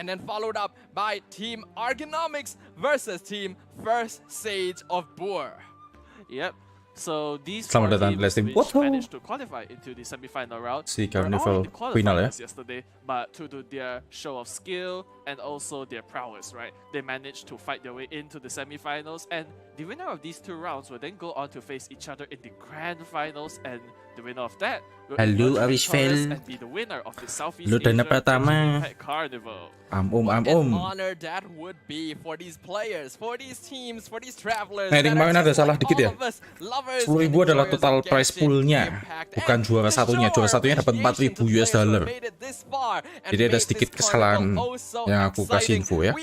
and then followed up by Team Argonomics versus Team First Sage of Boer. Yep. So these Selamat four datang teams Blessing. which managed to qualify into the semi-final round Si were Carnival already final ya. qualifiers yesterday, but to do their show of skill and also their prowess, right? They managed to fight their way into the semi-finals, and the winner of these 2 rounds will then go on to face each other in the grand finals, and the winner of that will Halo, emerge victorious Awisfel. and be the winner of the Southeast Lu dana Asia pertama. Genshin Impact Carnival. What an honor that would be for these players, for these teams, for these travelers. Nah, ini kemarin ada salah dikit ya. 10.000 adalah total prize poolnya, bukan juara satunya. Juara satunya dapat 4.000 US dollar. Jadi ada sedikit kesalahan yang aku kasih info ya.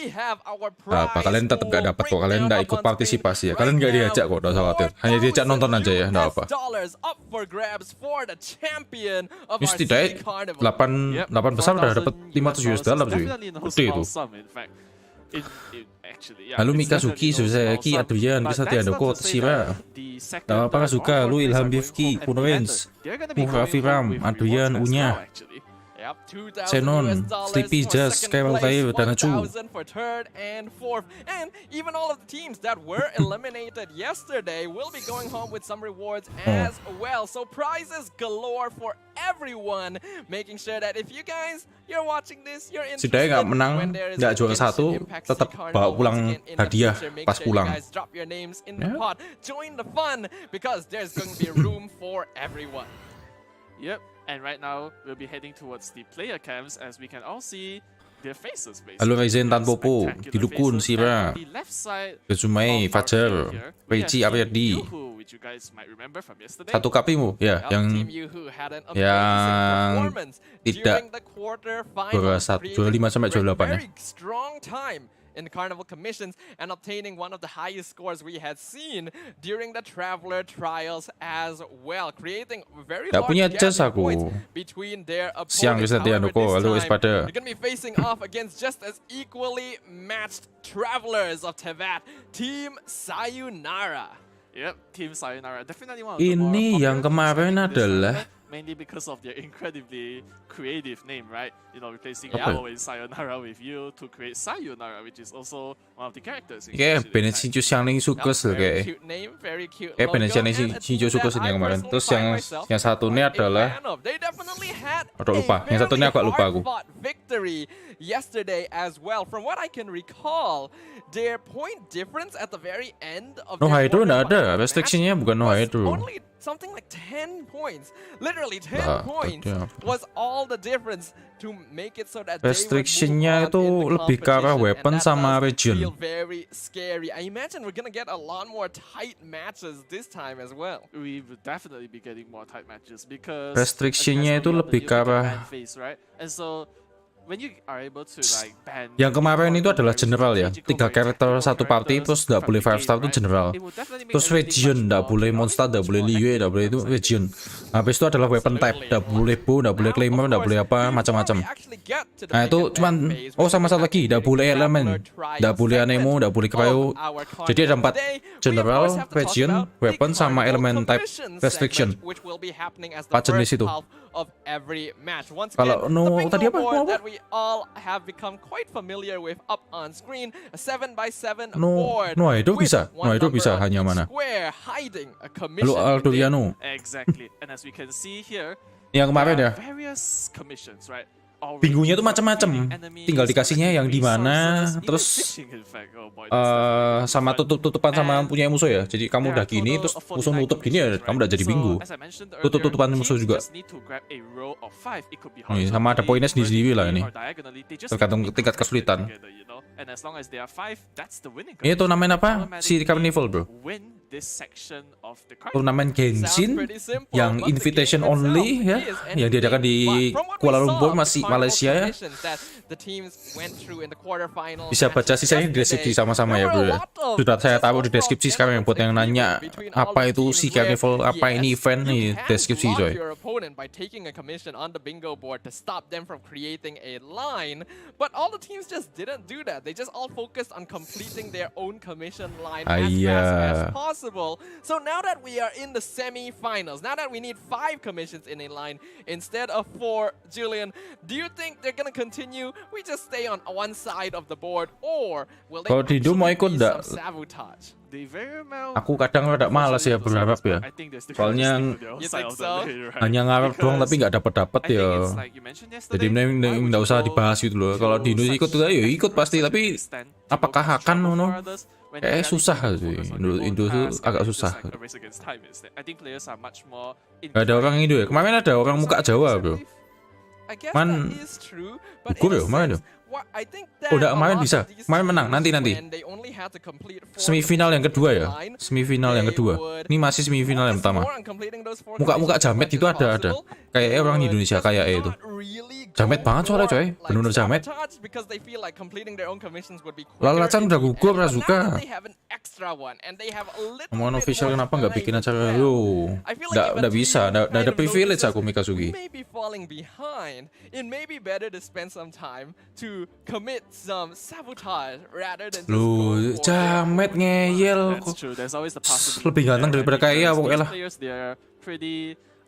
Apa kalian tetap gak dapat kok, kalian gak ikut partisipasi ya. Kalian gak diajak kok, udah khawatir. Hanya diajak nonton aja ya, gak apa. Ini setidaknya 8 besar udah dapat 500 US dollar cuy. Gede itu. Lalu Mikazuki, Suzaki, Adrian, Kesatian Doko, Shira. Apa suka lu Ilham Bifki, Kunwens, Murafi Ram, Adrian, Unya, Xenon, Sleepy Jazz, Kaiwal Tayo, dan Acu. For third and fourth, and even all of the teams that were eliminated yesterday will be going home with some rewards as well. So prizes galore for everyone, making sure that if you guys you're watching this, you're interested. Setidaknya nggak menang, nggak juara satu, tetap bawa pulang hadiah pas pulang. Guys, drop your names in the pot. Join the fun because there's going to be room for everyone. Yep. And right now, we'll be heading towards the player camps as we can all see their faces basically. Halo Raizen Tan Popo, Dilukun, Sira, Kezumai, Fajar, Reichi, Ariyadi. Satu kapimu, ya, yang tidak juara 5 sampai juara 8 ya. In the Carnival commissions and obtaining one of the highest scores we had seen during the Traveler trials as well, creating very large gap in points between their opponents. However, this time, they're going to be facing off against just as equally matched Travelers of Tevat, Team Sayonara. Yep, Team Sayonara, definitely one of the more Ini yang kemarin adalah mainly because of their incredibly creative name, right? You know, replacing always Sayonara with you to create Sayonara, which is also one of the characters. Kayak Benedictus yang nih suka sih kayak. Kayak Benedictus yang nih suka sih yang kemarin. Terus yang satunya adalah, aduh lupa. Yang satunya agak lupa aku. Victory yesterday as well. From what I can recall, their point difference at the very end of No Hydro nggak ada. Restrictionnya bukan No Hydro. Something like 10 points. Literally 10 points was all the difference to make it so that restrictionnya itu lebih ke arah weapon sama region. Feel very scary. I imagine we're gonna get a lot more tight matches this time as well. We will definitely be getting more tight matches because restrictionnya itu lebih ke arah and so when you are able to like ban yang kemarin itu adalah general ya, 3 karakter satu party, terus nggak boleh 5 star itu general, terus region nggak boleh monster, nggak boleh liue, nggak boleh itu region. Habis itu adalah weapon type, nggak boleh bow, nggak boleh claimer, nggak boleh apa macam-macam. Nah itu cuman sama satu lagi, nggak boleh elemen, nggak boleh anemo, nggak boleh cryo. Jadi ada 4 general, region, weapon sama elemen type restriction. 4 jenis itu. Kalau tadi apa? All have become quite familiar with up on screen, a 7x7 board. No itu bisa hanya mana? Lu Alduriano. Exactly. And as we can see here, yang kemarin ya. Various commissions, right? Bingunya tuh macam-macam. Tinggal dikasihnya yang di mana, terus sama tutupan sama punya musuh ya. Jadi kamu udah gini, terus musuh nutup gini ya, kamu udah jadi bingung. Tutupan musuh juga. Nih, sama ada poinnya sendiri lah ini. Tergantung tingkat kesulitan. Ini turnamen apa? Si Carnival bro. Turnamen Genshin yang invitation only ya, yang diadakan di Kuala Lumpur masih Malaysia ya. Bisa baca sisanya di deskripsi sama-sama ya bro ya. Sudah saya taruh di deskripsi sekarang yang buat yang nanya apa itu si Carnival, apa ini event nih, deskripsi coy. possible. So now that we are in the semi-finals, now that we need 5 commissions in a line instead of 4, Julian, do you think they're gonna continue? We just stay on one side of the board, or will they Kalau di Indo mau ikut be nggak? some sabotage? They very well. Aku kadang rada malas ya berharap ya. I think they're still Soalnya gonna stick to their own You side think of the so? lane, right? hanya ngarep doang tapi nggak dapat I think ya. it's like you mentioned yesterday, Jadi why would nggak you usah go dibahas gitu loh. Kalau di Indo to ikut such ya ikut pasti, tapi extent to go apakah for akan trouble no? for others when they really susah need to sih. focus on their own Indo tuh task agak and susah. just like a race against time instead. I think players are much more Gak ada orang Indo ya. Kemarin ada orang muka Jawa bro. I guess Man, that is true, but gugur in a ya, mana sense, I think that udah a kemarin lot bisa. of these Kemarin menang, teams, nanti. when they only had to complete 4 Semifinal yang kedua ya. line, Semifinal yang they kedua. would Ini masih semifinal yang focus pertama. more on completing those 4 Muka-muka commissions as jamet much itu as ada. possible. Kayak They orang di would Indonesia just kayak itu. not really go Jamet banget soalnya for, coy. like, Bener-bener jamet. sabotage because they feel like completing their own commissions would be quicker Lalacan in udah the gugur, end. But now Razuka. that they have an extra one and they have a little Omongan bit official more kenapa nggak time bikin as acara? well. Yo, I feel like nggak even bisa. team Nggak kind ada of privilege notices aku Mikasugi. we may be falling behind. It may be better to spend some time to commit some sabotage rather than just Lu go for jamet ngeyel That's kok. true. There's always the possibility. Lebih ganteng there, daripada right? kaya Because pokoknya these lah. players, they're pretty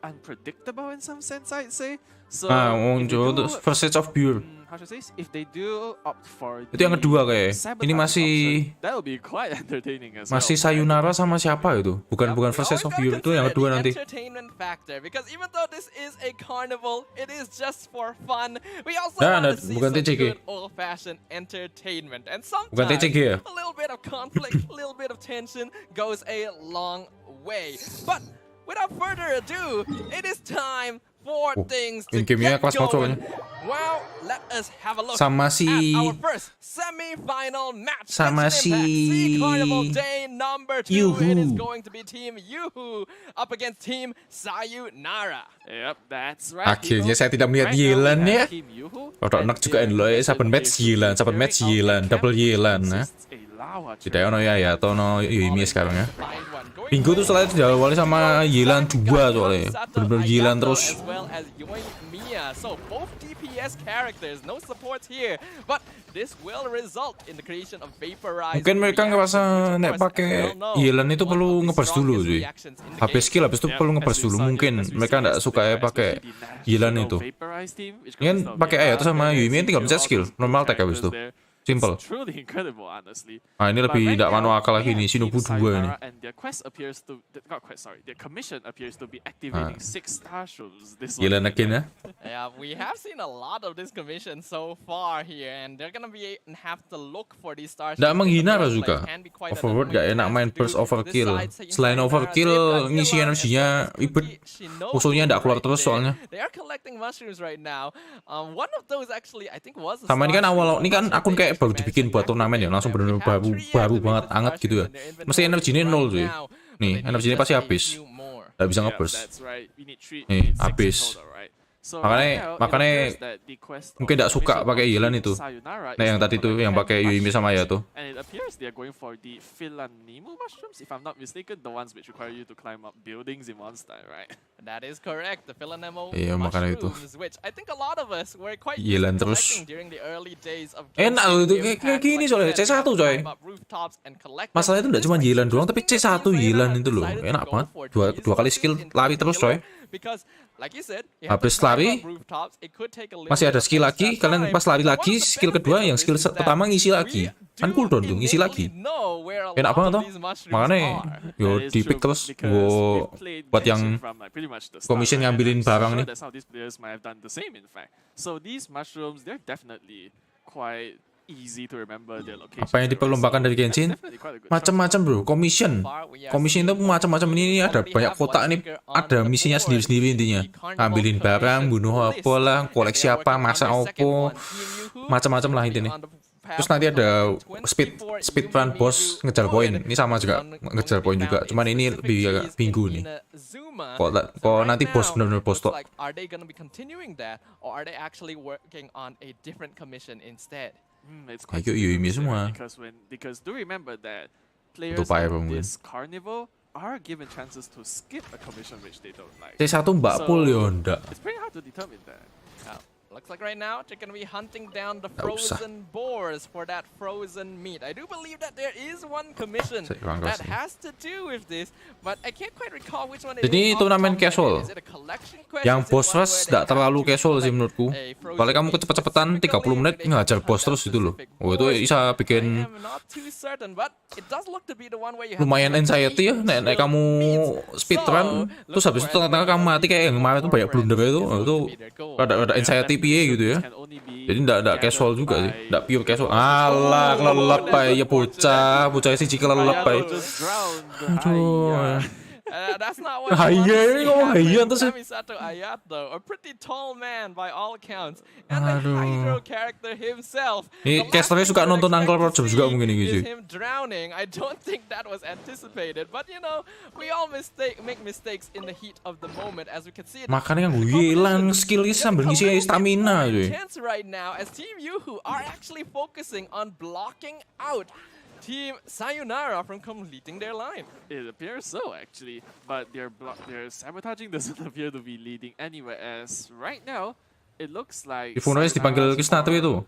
unpredictable in some sense, I'd say. So Ah, if they muncul do, first stage of pure. how should I say? If they do opt for Itu yang the kedua kayak. sabotage Ini masih option, that will be quite entertaining as masih well. sayonara sama siapa itu? Bukan We first stage always of gotta pure itu yang consider kedua the nanti. entertainment factor, because even though this is a carnival, it is just for fun. We also Nah, want to see bukan some TCG. good old-fashioned entertainment, and sometimes Bukan TCG ya? a little bit of conflict, a little bit of tension goes a long way. But without further ado, it is time for things to in-game-nya get kelas banget going. soalnya. Wow, let us have a look Sama at si- our first semi-final match. Sama Genshin Impact si- Sea Carnival Day number 2. Yuhu. It is going to be Team Yuhu up against Team Sayonara. Yep, that's right. Akhirnya people. saya tidak melihat Right now we Yelan have ya. Team Yuhu, Rodok and enak juga their Enlo ya, commission saben match appears to be Yelan, saben match clearing out Yelan, their double camp, which Yelan ya. consists a lava Tidak trap. ono ya atau no Yuimi sekarang ya. Find one. Going Minggu tuh soalnya diawali sama Yelan 2 soalnya. Bener-bener Yelan terus. As well as Yoimiya. So both DPS characters, no supports here, but this will result in the creation of vaporized. Mungkin mereka ngerasa nek pakai Yelan itu perlu ngeburst dulu sih. Habis skill habis itu Yep, perlu as ngeburst we dulu. saw Mungkin as we mereka see nggak yesterday, suka ya right, pakai especially the Yelan national itu. vaporized team, which Kan consists of pakai Aya tuh sama Yara, Yuimi tinggal Zenju, pencet all skill. those Normal tag habis characters itu. there. Simple. It's truly incredible, honestly. Nah ini But lebih right tidak now, manu akal lagi we nih have Shinobu Team 2 ini. Sayonara, and their quest appears to, not quest, sorry, their commission appears to be activating 6 star shows this one. Yelan again ya. Yeah, we have seen a lot of this commission so far here, and they're gonna have to look for these stars. Nggak menghina Razuka. Overworld gak enak main burst overkill. Selain overkill, ngisi energinya ribet. Musuhnya nggak keluar terus soalnya. They are collecting mushrooms right now. One of those actually, I think, was a Sama ini kan star awal, shroom ini kan mushroom akun they kayak baru actually dibikin managed buat to turnamen ya, activate. langsung We bener-bener have baru 3 banget, activated anget gitu ya. mushrooms in their Mesti inventory energinya right 0 cuy. now, but Nih, they need energinya just pasti a habis. few more. Nggak bisa Yep, ngeburst. that's right. We need 3, Nih, we need 6 in habis. total, right? So Makanya- right now, it makanya appears that the quest mungkin of nggak suka commission pakai of Yelan Team itu. Sayonara Nah is yang to tadi tuh collect yang 10 pakai Yuimi sama ya tuh. And it appears they are going for the Philanemu mushrooms, if I'm not mistaken, the ones which require you to climb up buildings in Monster, right? That is correct. The Philanemo Iya, makanya itu. mushrooms, which I think a lot of us were quite Yelan used to terus. collecting during the early days of Enak Genshin loh itu, Impact. kayak gini Like soalnya, you said, C1 you have to coy. climb up rooftops and collect them. Masalahnya itu nggak cuma This Yelan might doang, just tapi be the C1 reason Yelan I itu loh. decided to Enak go banget. for Dua kali this skill in lari terus coy. particular, because like you said, you have Habis to climb lari, up rooftops. It could take a little masih bit ada of skill extra lagi, kalian time. pas lari One lagi, of the skill kedua, benefits yang of skill this is that pertama ngisi we lagi. Kan do cooldown tuh, ngisi lagi. innately know where a Enak lot banget of toh. these mushrooms Makanya are. yo That is di pick true, terus because gua we've played buat Genshin yang from, like, pretty much the start, commission right? And ngambilin I'm barang sure nih. that some of these players might have done the same, in fact. So these mushrooms, they're definitely quite easy to remember their location. Apa yang diperlombakan dari Genshin? Macam-macam bro, commission. Commission itu macam-macam, ini ada banyak kotak ini, ada misinya sendiri-sendiri intinya. Ngambilin barang, bunuh apa lah, koleksi apa, masak apa, macam-macam lah intinya. Terus nanti ada speed run boss ngejar poin. Ini sama juga ngejar poin juga. Cuman ini lebih agak bingung nih. Kok nanti boss benar-benar boss tok. Like, are they gonna be continuing that, or are they actually working on a different commission instead? It's quite Kayak Yuimi confusing, semua. right? Because do remember that players Untuk Pyro on mungkin. this carnival are given chances to skip a commission which they don't like. C1 Mbak So, Pul yo ndak. It's pretty hard to determine that. Looks like right now they're gonna be hunting down the Nggak usah. frozen boars for that frozen meat. I do believe that there is one commission Saya kurang that kasih. has to do with this, but I can't quite recall which one it Jadi is. off the turnamen top of my head. casual. Is it a collection quest? Yang Is it boss one rush where they nggak have terlalu to casual sih collect menurutku. a frozen Kalau kamu meat kecepet-cepetan 30 menit specifically ngehajar to boss hunt terus that itu loh. specific Oh itu boars? bisa I bikin am not too certain, but it does look to be the one where you have lumayan to anxiety ya. create Nek kamu meats. speedrun So, terus habis itu looking for tengah-tengah kamu mati kayak yang kemarin itu banyak blunder itu rada anxiety piye gitu ya. Jadi nggak casual juga sih, nggak pure casual. Alah kelelep ya bocah siji kelelep ae. Aduh. That's not what I want to Haya see ini ngomong haya happening. terus ya. Kamisato Ayato, a pretty tall man by all accounts, and the Aduh. hydro character himself. Ini The last casternya thing suka we would nonton expect Uncle to Roger see juga mungkin ini, is cuy. him drowning. I don't think that was anticipated, but you know, we all make mistakes in the heat of the moment, as we can see. Makanya yang gue hilang skill ini sambil ngisi stamina cuy. Intense right now, as Team Yuhu are actually focusing on blocking out Team Sayonara from completing their line. It appears so, actually, but their sabotaging doesn't appear to be leading anywhere. As right now, it looks like Di Funres dipanggil Kisnatri itu.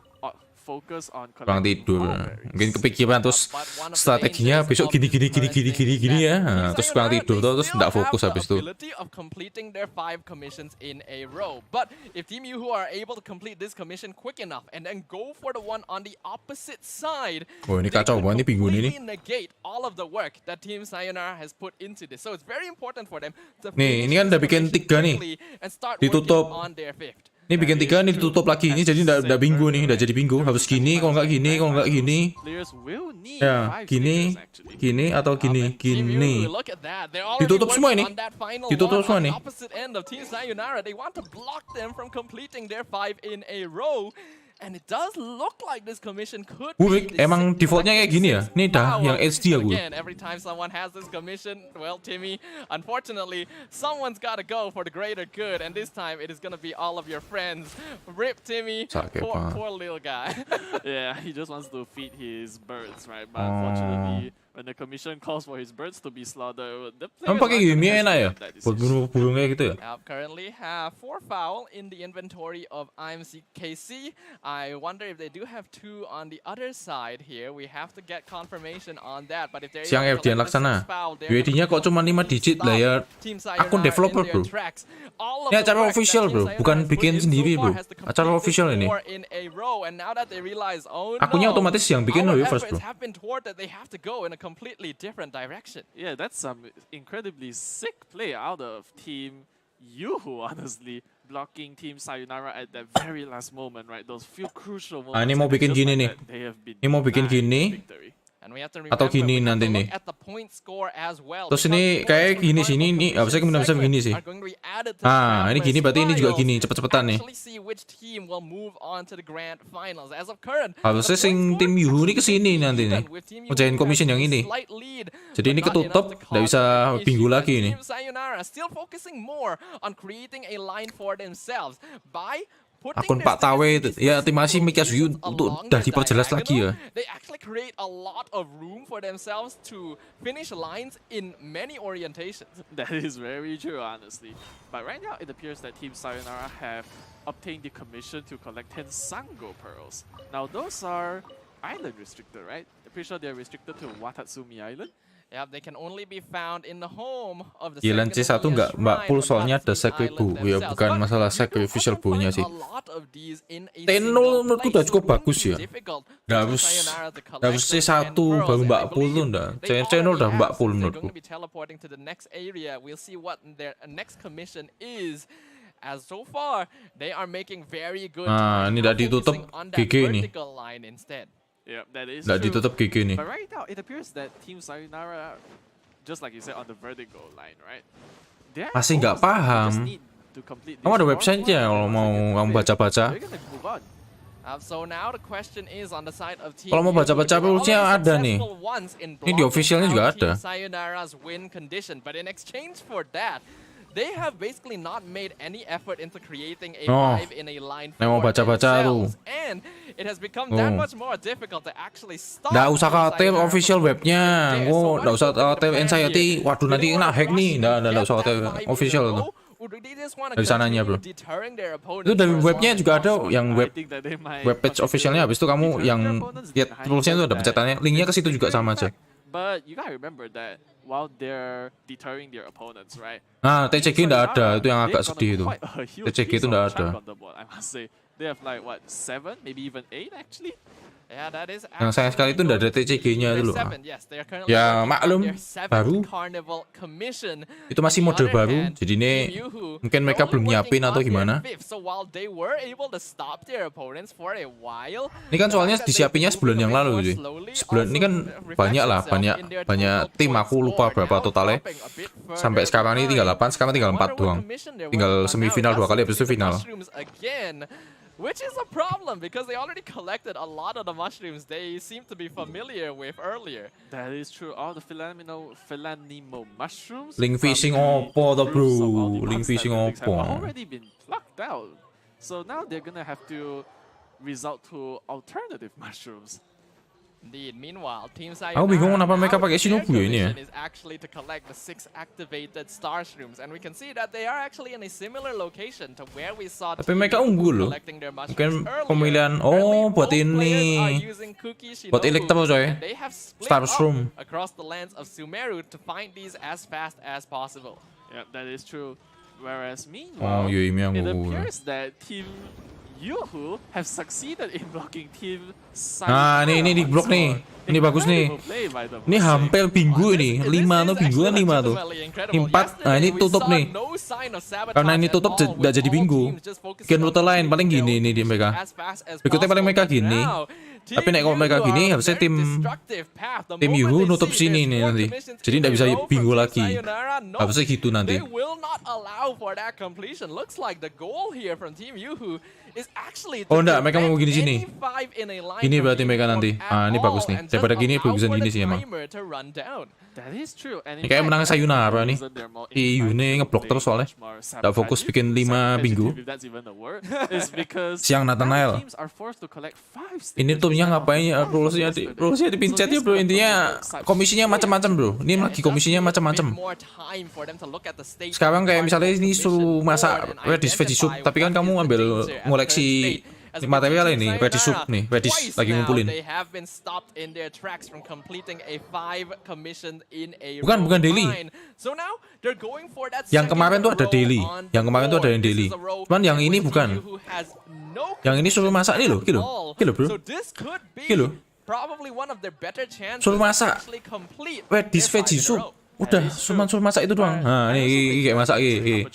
Focus on Bang tidur, mungkin kepikiran terus strateginya besok gini ya, nah, terus bang tidur terus nggak fokus habis itu. Of completing their 5 commissions in a row, but if Team Yuhu are able to complete this commission quick enough and then go for the one on the opposite side, Oh ini they kacau could banget nih Pingu ini. completely negate all of the work that Team Sayonara has put into this. So it's very important for them to Nih, ini finish kan this udah bikin commission 3 nih. quickly and start Ditutup. working on their 5th. Ini bikin 3 nih ditutup lagi ini jadi nggak bingung nih, udah jadi bingung harus gini kalau nggak gini Players will need ya 5 gini figures, actually. gini atau Team gini. Yuhu, look at that. They're already Ditutup semua working ini. on that final Ditutup one semua on the nih. opposite end of Team Sayonara. They want to block them from completing their 5 in a row. And it does look like this commission could Wih, be the emang 6th defaultnya kayak gini ya? consecutive Nih dah, foul. yang HD But aku. again, every time someone has this commission, well, Timmy, unfortunately, someone's got to go for the greater good. And this time, it is going to be all of your friends. Rip, Timmy. Sakit, Pak. Poor little guy. Yeah, he just wants to feed his birds, right? But Oh. unfortunately, when the commission calls for his birds to be slaughtered, the Emang players pakai aren't gonna gini enak ya? hesitate that Buat decision. bunuh burungnya gitu ya? Currently have 4 foul in the inventory of IMCKC. I wonder if they do have 2 on the other side here. We have to get confirmation on that. But if they're Siang able to FDN collect the Laksana. 6th foul, they're UID-nya gonna kok cuma 5 digit lah ya. Team Akun Sayonara developer, in their bro. tracks. All of Ini the acara work that official, Team bro. Sayonara Bukan has put bikin in so sendiri, far bro. has to complete Acara this official ini. 4 in a row, and now that they realize, oh Akunnya no, otomatis yang bikin our reverse, efforts bro. have been thwarted. They have to go in a completely different direction. Yeah, that's some incredibly sick play out of Team Yuhu, honestly. Blocking Team Sayonara at that very last moment, right? Those few crucial moments. Ah, ini mau and bikin just gini like nih. that, they have been Ini mau bikin denied gini. victory. And we have to Atau remember, gini we have nanti to nih. look at the point score as well, Terus because ini points kayak from gini Carnival sini, ini harusnya kita bisa segment begini sih. are going to be added to Ah, ini Traveler's gini berarti ini juga Trials gini, to cepet-cepetan nih. actually see which team will move on to the grand finals. As of current, Harusnya the sing point tim score Yuhu ini actually kesini even nanti nih. with Team Ngerjain Yuhu commission yang having ini. a slight lead, Jadi but ini not ketutup, enough to nggak cause bisa an bingung issue. lagi And ini. Team Sayonara still focusing more on creating a line for themselves by Akun Pak Tawe itu. Ya, terima kasih Mika Suyu untuk udah diperjelas lagi ya. They actually create a lot of room for themselves to finish lines in many orientations. That is very true, honestly. But right now, it appears that Team Sayonara have obtained the commission to collect 10 Sango pearls. Now, those are island restricted, right? I'm pretty sure they're restricted to Watatsumi Island. Yeah, they can only be found in the home of the Gila second C1 nggak shrine mbak pool of soalnya ada Watatsumi secret Island bu ya themselves. bukan But masalah you secret do official often bunya find sih. a lot of these in a T0 single menurutku place, udah so cukup it wouldn't bagus be ya. difficult Nggak for harus Sayonara to nggak harus collect C1 the 10 pearls, baru and mbak I pool believe tuh ndak. they Channel already udah mbak have, pool since they're menurutku. going to be teleporting to the next area. We'll see what their next commission is. As so far, they are making very good Nah, time ini now, udah ditutup focusing on that GG nih. vertical line instead. Yeah, that is Nggak true. ditutup GG nih. But right now, it appears that Team Sayonara, just like you said, on the vertical line, right? They're Masih nggak almost there. They paham. just need to complete Kamu this ada one website-nya more kalau mau second kamu win. baca-baca. They're gonna move on. So now the question is on the side of Team Kalau mau Yuhu, baca-baca they were rulesnya already ada nih. successful once in Ini di blocking officialnya juga out Team ada. Sayonara's win condition, but in exchange for that, they have basically not made any effort into creating a Oh. 5 in a line Yang mau for baca-baca themselves. And it has become that Oh. much more difficult to actually stop. Nggak usah Team khawatir Sayonara official from webnya. completing this. So Oh, what nggak is usah going to be the khawatir plan anxiety. here? Waduh Do nanti they kena wanna hack rush nih. and Nggak get usah that khawatir 5 in a official row? tuh. dari sananya bro. Itu dari webnya juga ada yang web page officialnya. Habis itu kamu yang lihat rulesnya itu ada pencetannya, linknya ke situ juga sama aja. But you gotta remember that while they're deterring their opponents, right? Nah, TCG nggak ada, itu yang agak sedih itu. TCG itu nggak ada. They have like what 7, maybe even 8 actually. Yeah, that is Yang sayang sekali itu nggak ada TCG-nya itu loh. Ya maklum, baru. Itu masih model baru, jadi ini mungkin mereka belum nyiapin atau gimana. Ini kan soalnya disiapinnya sebulan yang lalu sih. Sebulan ini kan banyak lah, banyak tim, aku lupa berapa totalnya. Sampai sekarang ini tinggal 8, sekarang tinggal 4 doang. Tinggal semifinal 2 kali, habis itu final. Which is a problem because they already collected a lot of the mushrooms they seem to be familiar with earlier. That is true. All the Philanimo mushrooms. Link fishing opo to bro? Link fishing opo? Have already been plucked out. So now they're gonna have to resort to alternative mushrooms. Indeed. Meanwhile, Team Aku bingung kenapa mereka pakai Shinobu ya ini ya. is actually to collect the 6 activated star shrooms, and we can see that they are actually in a similar location to where we saw. Tapi mereka unggul loh. Mungkin pemilihan buat ini. Buat elektro coy. Star shroom. Across the lands of Sumeru to find these as fast as possible. Yeah, that is true. Whereas meanwhile, iya, it appears that Team Yuhu have succeeded in blocking Team Nah, ini di blok nih. Ini bagus nih. Ini hampir bingung ini. 5 tuh bingung kan 5 tuh. 4. Nah, ini tutup nih. Karena ini tutup tidak jadi bingung. Bikin rute lain paling gini nih di mereka. Berikutnya paling mereka gini. Tapi nek kalau mereka gini harusnya tim Yuhu nutup sini nih nanti. Jadi tidak bisa bingung lagi. Harusnya gitu nanti. Oh enggak, mereka mau gini sini. Ini berarti mereka nanti. Ah, ini bagus nih. Daripada gini bagusan gini sih emang. Ini kayak menang sayonara nih. Yune ngeblok terus soalnya. Gak fokus bikin 5 minggu. Siang Nathanael. Ini timnya ngapain ya? Rulesnya dipincet ya bro. Intinya komisinya macam-macam bro. Ini lagi komisinya macam-macam. Sekarang kayak misalnya ini suruh masak radish veggie soup. Tapi kan kamu ambil ngoleksi material ini, radish soup nih, radish lagi ngumpulin. Bukan daily. Yang kemarin tuh ada daily. Yang kemarin tuh ada yang daily. Cuman yang ini bukan. Yang ini suruh masak nih loh, kilo bro. Kilo. Suruh masak radish veggie soup. Udah, suruh masak itu doang. Nah, ini kayak masak ini.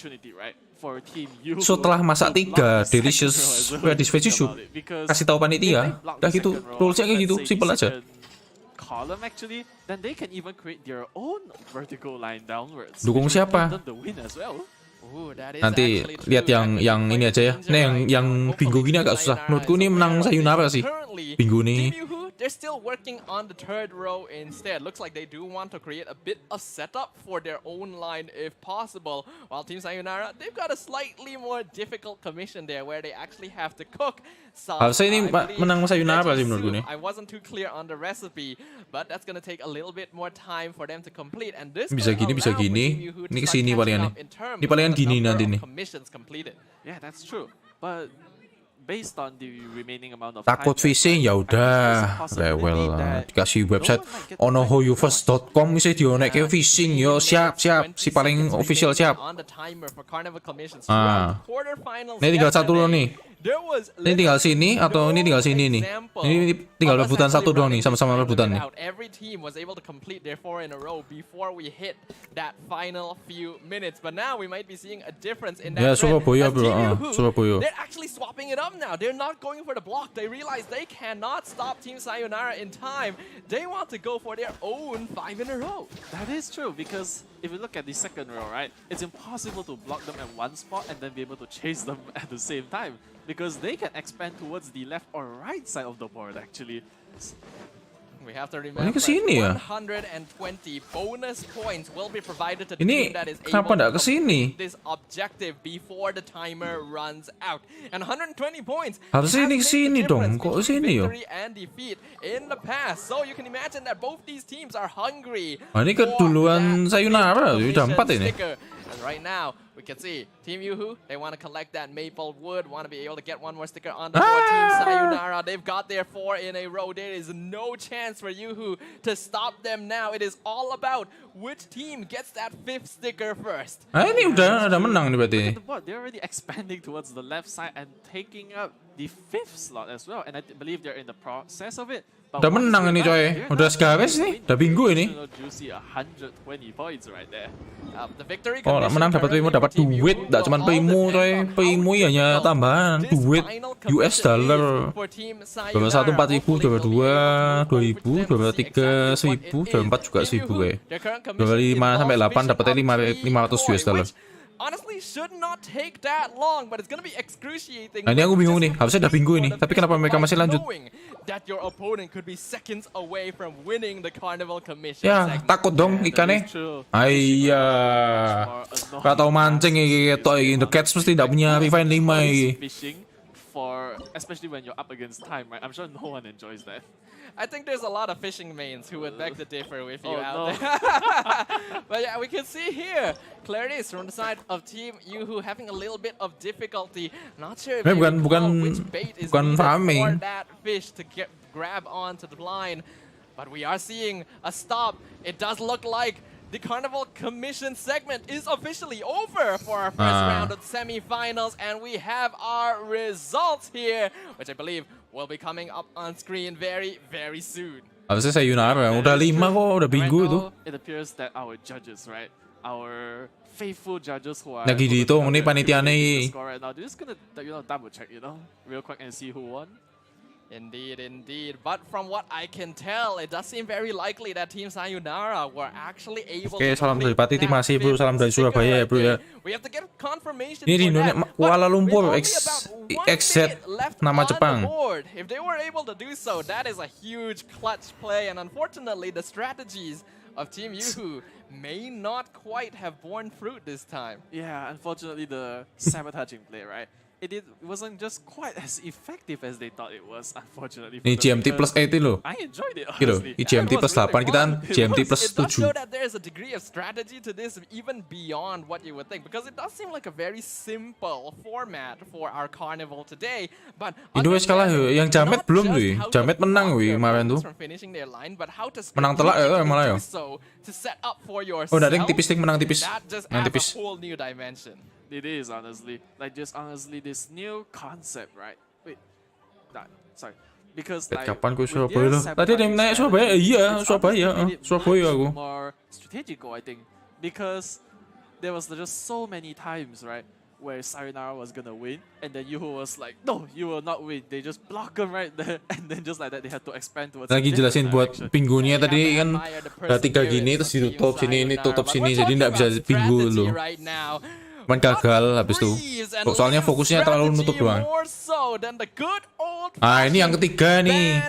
Setelah masak 3 delicious radish veggie soup, kasih tahu panitia, udah gitu, rulesnya kayak gitu, simple aja. Dukung siapa? Nanti lihat yang ini aja ya. Nah, yang bingung gini agak susah. Menurutku ini menang sayonara sih. Bingung nih. They're still working on the 3rd row instead. Looks like they do want to create a bit of setup for their own line if possible. While Team Sayonara, they've got a slightly more difficult commission there where they actually have to cook some. Harusnya ini menang sayonara sih menurutku nih. I wasn't too clear on the recipe, but that's gonna take a little bit more time for them to complete. And this bisa gini. Ini kesini palingan nih. Ini palingan gini nanti nih. Yeah, that's true. But based on the remaining amount of takut fishing ya udah rewel dikasih website onohoyufirst.com bisa dionekke fishing yo siap si paling official siap. Ini tinggal satu loh nih. Ini tinggal sini atau ini tinggal sini nih. Ini tinggal rebutan satu doang nih, sama-sama rebutan nih. Ya Surabaya bro, Surabaya. Now they're not going for the block. They realize they cannot stop Team Sayonara in time. They want to go for their own 5 in a row. That is true because if you look at the 2nd row, right, it's impossible to block them at one spot and then be able to chase them at the same time because they can expand towards the left or right side of the board actually. We have to remember 120 bonus points will be provided to the team that is able to complete this objective before the timer runs out. And 120 points harusnya ini kesini dong, kok kesini yo? And defeat in the past. So you can imagine that both these teams are hungry. Ini keduluan sayonara, udah 4 ini. And right now, we can see Team Yoo-hoo, they want to collect that maple wood, want to be able to get one more sticker on the board. Team Sayonara, they've got their 4 in a row. There is no chance for Yoo-hoo to stop them now. It is all about which team gets that 5th sticker first. Ini udah menang nih berarti. Look at the board. They're already expanding towards the left side and taking up the 5th slot as well. And I believe they're in the process of it. But Udah menang ini coy. Udah segaris nih. Udah bingung ini. Juicy 120 points right there. The victory Oh, menang dapat primo, dapat duit, nggak cuma primo coy. Primo hanya tambahan duit US dollar. Berapa 1 4.000, 22 2.000, 23 1.000, 24 juga 1.000 kayak. 25 sampai 8 dapatnya 500 US dollar. Honestly, should not take that long, but it's gonna be excruciating. Nah, ini aku bingung nih, harusnya udah bingung ini. Tapi kenapa mereka masih lanjut? That your opponent could be seconds away from winning the Carnival Commission Ya, segment. takut dong ikannya. Iya. Gak tau mancing ya, kayak in the cats mesti tidak punya refine 5 ini. Fishing for, especially when you're up against time, right? I'm sure no one enjoys that. I think there's a lot of fishing mains who would beg to differ with you Oh, out no. there. But yeah, we can see here, Clarice from the side of Team Yoo-hoo having a little bit of difficulty. Not sure if they Bukan- recall bukan- which bait is bukan needed farming. for that fish to grab onto the line. But we are seeing a stop. It does look like the Carnival Commission segment is officially over for our first round of semifinals, and we have our results here, which I believe will be coming up on screen very, very soon. Harusnya Sayonara, udah 5 kok, udah bingung itu. Now, it appears that our judges, right, our faithful judges who are Lagi dihitung, ini panitianya the score right now, they're just gonna double check, real quick and see who won. Indeed, indeed. But from what I can tell, it does seem very likely that Team Sayonara were actually able Oke, to salam dari complete Pati, that masih bro, salam dari sticker Surabaya ya right bro ya. there. We have to get confirmation Ini di for Indonesia, that. Kuala But Lumpur, with only about 1 XZ, minute left nama on the Jepang. board, if they were able to do so, that is a huge clutch play. And unfortunately, the strategies of Team Yoo-hoo may not quite have borne fruit this time. Yeah, unfortunately, the sabotaging play, right? It wasn't just quite as effective as they thought it was, unfortunately. Ini GMT plus 8 loh. I enjoyed it, Gitu, honestly. ini GMT plus 8, kita kan GMT plus It does 7. show that there is a degree of strategy to this, even beyond what you would think, because it does seem like a very simple format for our carnival today. But Indo kalah yo, yang Jamet belum tuh. Jamet menang wih kemarin tuh. Menang telak ya malah ya. Oh, dari tipis menang tipis. Menang tipis. A whole new dimension. It is, honestly. Like, just honestly, this new concept, right? Wait. Sorry. Because, like, Kapan gue with Surabaya their loh? Tadi ada yang naik sabotaging Surabaya, strategy, iya it's Surabaya, honestly made it Surabaya much aku. more strategical, I think. Because there was just so many times, right, where Sayonara was gonna win, and then Yoo-hoo was like, no, you will not win. They just block him right there, and then just like that, they had to expand towards Lagi a different jelasin buat direction. pinggulnya tadi kan ada 3 gini terus ditutup sini, ini tutup sini, jadi nggak bisa pinggul loh. Cuman gagal habis itu. Soalnya fokusnya terlalu nutup doang. Ah, ini yang ketiga nih.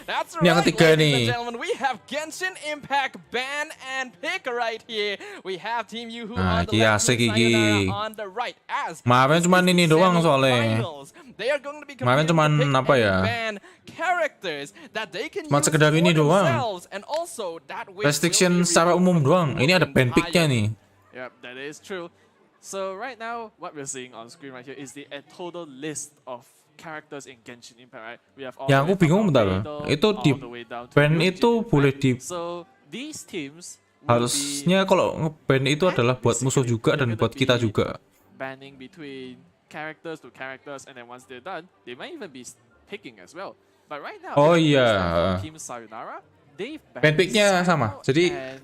That's Ini yang right, ketiga ladies nih. and gentlemen. We have Genshin Impact ban and pick right here. We have Team Yoo-hoo on the left, asik Team iki. Sayonara on the right. As Kemarin cuman the ini doang soalnya. semifinals, they are going to be Kemarin competing cuman to pick apa and ya? ban characters that they can Cuman use sekedar ini for doang. themselves, and also that which Restriction will be secara umum removed doang. from Ini ada the ban picknya entire nih. Yep, that is true. So right now, what we're seeing on screen right here is the total list of characters in Genshin Impact, right? We have all Yang the aku way bingung from bentar. Idol Itu all di the way down to ban Ryujin, itu boleh right? di So these teams will harusnya be kalau nge-ban itu adalah buat musuh juga dan buat kita juga. banning between characters to characters, and then once they're done, they might even be picking as well. But right now, Oh it appears iya. that for Team Sayonara, they've Ban banned picknya Sino sama. Jadi and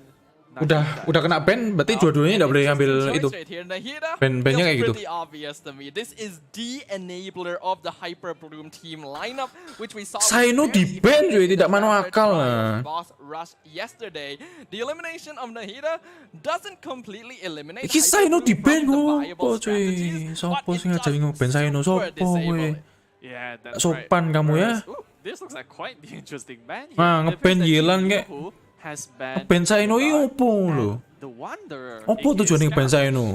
udah Nahida. kena ban, berarti dua-duanya nggak boleh ambil itu. Ban-bannya kayak gitu. Pretty obvious to me. This is the enabler of the Hyper Bloom team lineup, which we saw. Saino very di-ban, cuy, effective tidak in masuk the akal, trials nah. Boss Rush yesterday. The elimination of Nahida doesn't completely eliminate Iki Hyper Saino Bloom di-ban from the kok, viable cuy. strategies, Sopo but sih it ngajari does nge-ban Saino, super sopo disable kowe? it. Yeah, that's Sopan right. kamu ya. Whereas, this looks like quite the interesting ban here. Ah, It appears nge-ban that Yelan Team kayak. Yoo-hoo has banned Ban Saino the ini Guard opo and lho? The Wanderer. Opo aka tujuannya ban Scarab. Saino?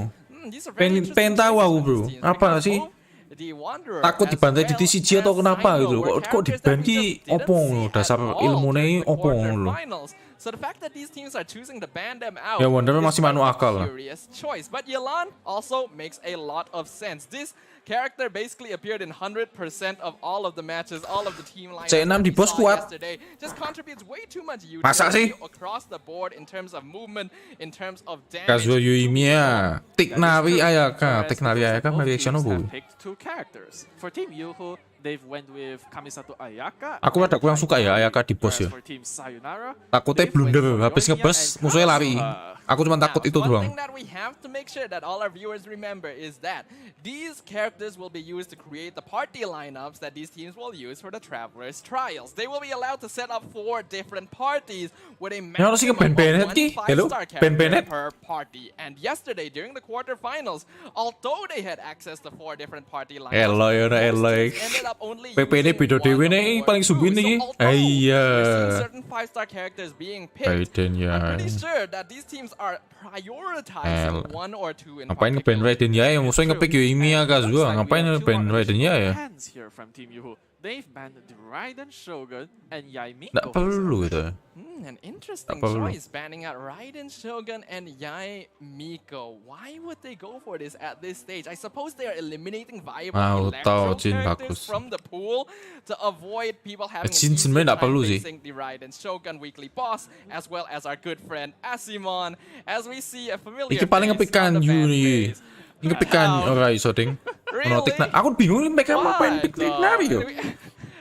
These are very Pengen interesting tahu aku, choices bro. from these Apa teams. sih? Both the Wanderer Takut as dibantai di well TCG atau as kenapa Sino gitu loh. were Kok characters di-ban that we ki just didn't opo see lho? at Dasar all ilmune during the opo lho? quarterfinals. So the fact that these teams are choosing to ban them out Ya Wonder is masih quite masuk a akal lah. curious choice. But Yelan also makes a lot of sense. This character basically appeared in 100% of all of the matches, all of the team lineups C6 that di we pos saw kuat. yesterday. Just contributes way too much Masa utility sih? across the board in terms of movement, in terms of damage. Kazuo Yuimiya, Tiknawi Ayaka, Whereas Tiknawi because Ayaka both masih teams Shinobu. have picked two characters. For Team Yuhu, they've went with Kamisato Ayaka. Aku rada kurang suka ya Ayaka di pos ya. For Team Sayonara, Takutnya they've went blunder, for habis Yoimiya ngebus and musuhnya lari. Kazuha. Aku cuma takut itu One doang. thing that we have to make sure that all our viewers remember is that these characters will be used to create the party lineups that these teams will use for the Travelers Trials. They will be allowed to set up 4 different parties with a Ya, harus maximum Ben of Bennett one ki? Hello? 5-star Ben character Bennett? per party. And yesterday during the quarterfinals, although they had access to 4 different party lineups, Eloy, most eloy. teams ended up only PP ini using beda one dewe nih, or paling two. sumbin So nih. although Iya. we're seeing certain 5-star characters being picked, Raiden ya. I'm pretty sure that these teams are prioritizing one or two in Ngapain particular. nge-ban Raiden ya? Yang musuhnya nge-pick Yoimiya Kazuha. Ngapain nge-ban Raiden ya ya? Hands here from Team Yuhu. They've banned the Raiden Shogun and Yaimiko. Nggak perlu itu. An interesting Tak perlu. choice, banning out Raiden Shogun and Yai Miko. Why would they go for this at this stage? I suppose they are eliminating viable tahu, electro Jin characters bagus. from the pool to avoid people having Jin an sebenarnya easier nggak perlu time sih. facing the Raiden Shogun weekly boss, as well as our good friend Asimon, as we see a familiar Iki paling face ngepikan on the Yu fan nih. base. Ini ngepikan ora iso ding. Ono Really? Tikna. Aku bingung nih mereka ngapain pick Tiknawi yo.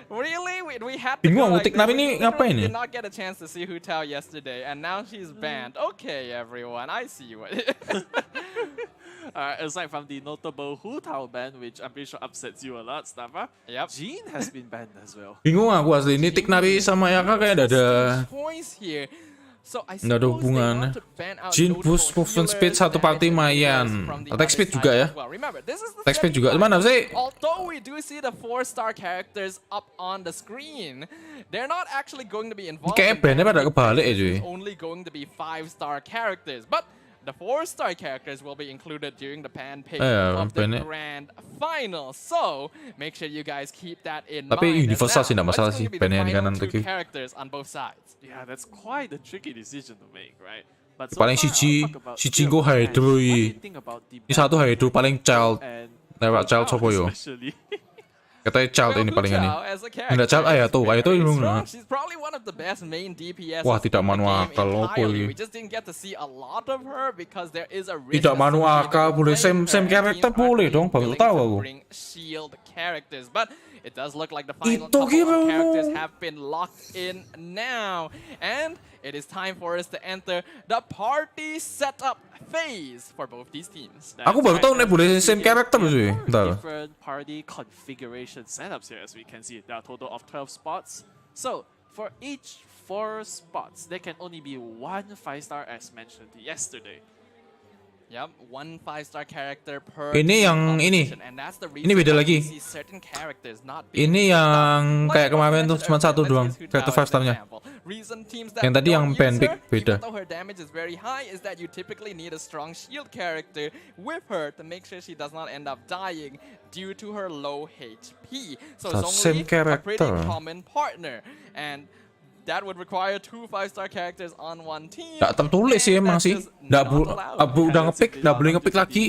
Really? We had to Bingung, go like Tiknawi this. ini We ngapain literally ya? did not get a chance to see Hu Tao yesterday, and now she's banned. Okay, everyone, I see what. Aside from the notable Hu Tao ban, which I'm pretty sure upsets you a lot, Staffa, Yep. Jean has been banned as well. Bingung aku asli ini Tiknawi sama Yaka kayak nggak ada Points here. So I nggak ada suppose they hubungan. want to ban out Jin notable boost movement speed healers, satu party damage lumayan. healers from the Attack other speed side juga ya. as well. Remember, this is the Attack speed juga. Mana semifinals. sih? Although we do see the 4-star characters up on the screen, they're not actually going to be involved. Kayak in bandnya pada that. kebalik ya, This cuy. is only going to be 5-star characters, but the 4-star characters will be included during the pan pick of the bandnya. grand final. So make sure you guys keep that in Tapi mind. And universal now, sih, nggak what's masalah going sih, to be the bandnya di final kanan 2 kiri. characters on both sides? Yeah, that's quite a tricky decision to make, right? But so Paling far, siji- I'll talk about siji Jill. go Hydro What do you i. think about the Ini satu ban Hydro paling child. and Lewat Hu child Tao sopo yo? especially? Katanya child Well, ini Hu palingan nih. Tao as a Nggak child character Ayato, is Ayato very ini strong. nggak. She's probably one of the best main DPS. Wah, tidak in the manu game akal, apa entirely. ini? We just didn't get to see a lot of her because there is a risk Tidak manu associated akal, with boleh playing same her, and character teams aren't boleh really dong, baru willing tahu to aku. bring shield characters, but it does look like the final Itu couple kira of mau. characters have been locked in now, and it is time for us to enter the party setup phase for both these teams. Aku baru tahu nih boleh same character cuy. Bentar. Different party configuration setups here, as we can see. There are a total of 12 spots. So for each 4 spots, there can only be 1 5-star, as mentioned yesterday. Yep, 1 5-star character per Ini team yang ini. competition, and that's the Ini reason beda why lagi. we see certain characters not being Ini picked up. yang Like kayak what kemarin we tuh mentioned cuma satu earlier, doang, let's use Hu character Tao as 5 star-nya. an example. Reason teams that Yang tadi yang don't use pen pick her, beda. even though her damage is very high, is that you typically need a strong shield character with her to make sure she does not end up dying due to her low HP. So The it's same only a pretty character. common partner, and that would require 2 5-star characters on one team. Nggak tertulis sih and emang that's sih. just Nggak not bu, allowed. abu udah ngepick, nggak boleh ngepick lagi.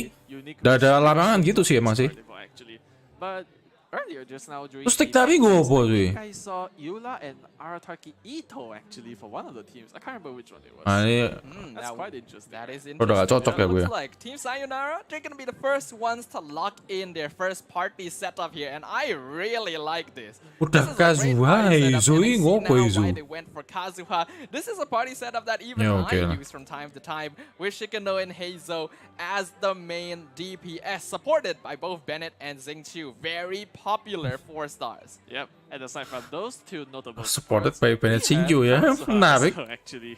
Nggak ada larangan gitu sih emang sih. Actually. But earlier just now during Terus the Tiknawi gue finals, apa I sih? think I saw Eula and Arataki Ito actually for one of the teams. I can't remember which one it was. Nah ini That's quite interesting. That is udah nggak interesting. cocok ya gue. Looks like Team Sayonara, they're gonna be the first ones to lock in their first party setup here, and I really like this. Udah This is a great Kazuha, party setup, Izo, and I see ngopo now Izo? why they went for Kazuha. This is a party setup that even Ya, oke lah. I use from time to time, with Shikano and Heizo as the main DPS, supported by both Bennett and Xingqiu. Very popular 4 stars. Yep. And aside from those two notable Supported supports, by Bennett we have Xingqiu ya. Kazuha Menarik. also actually.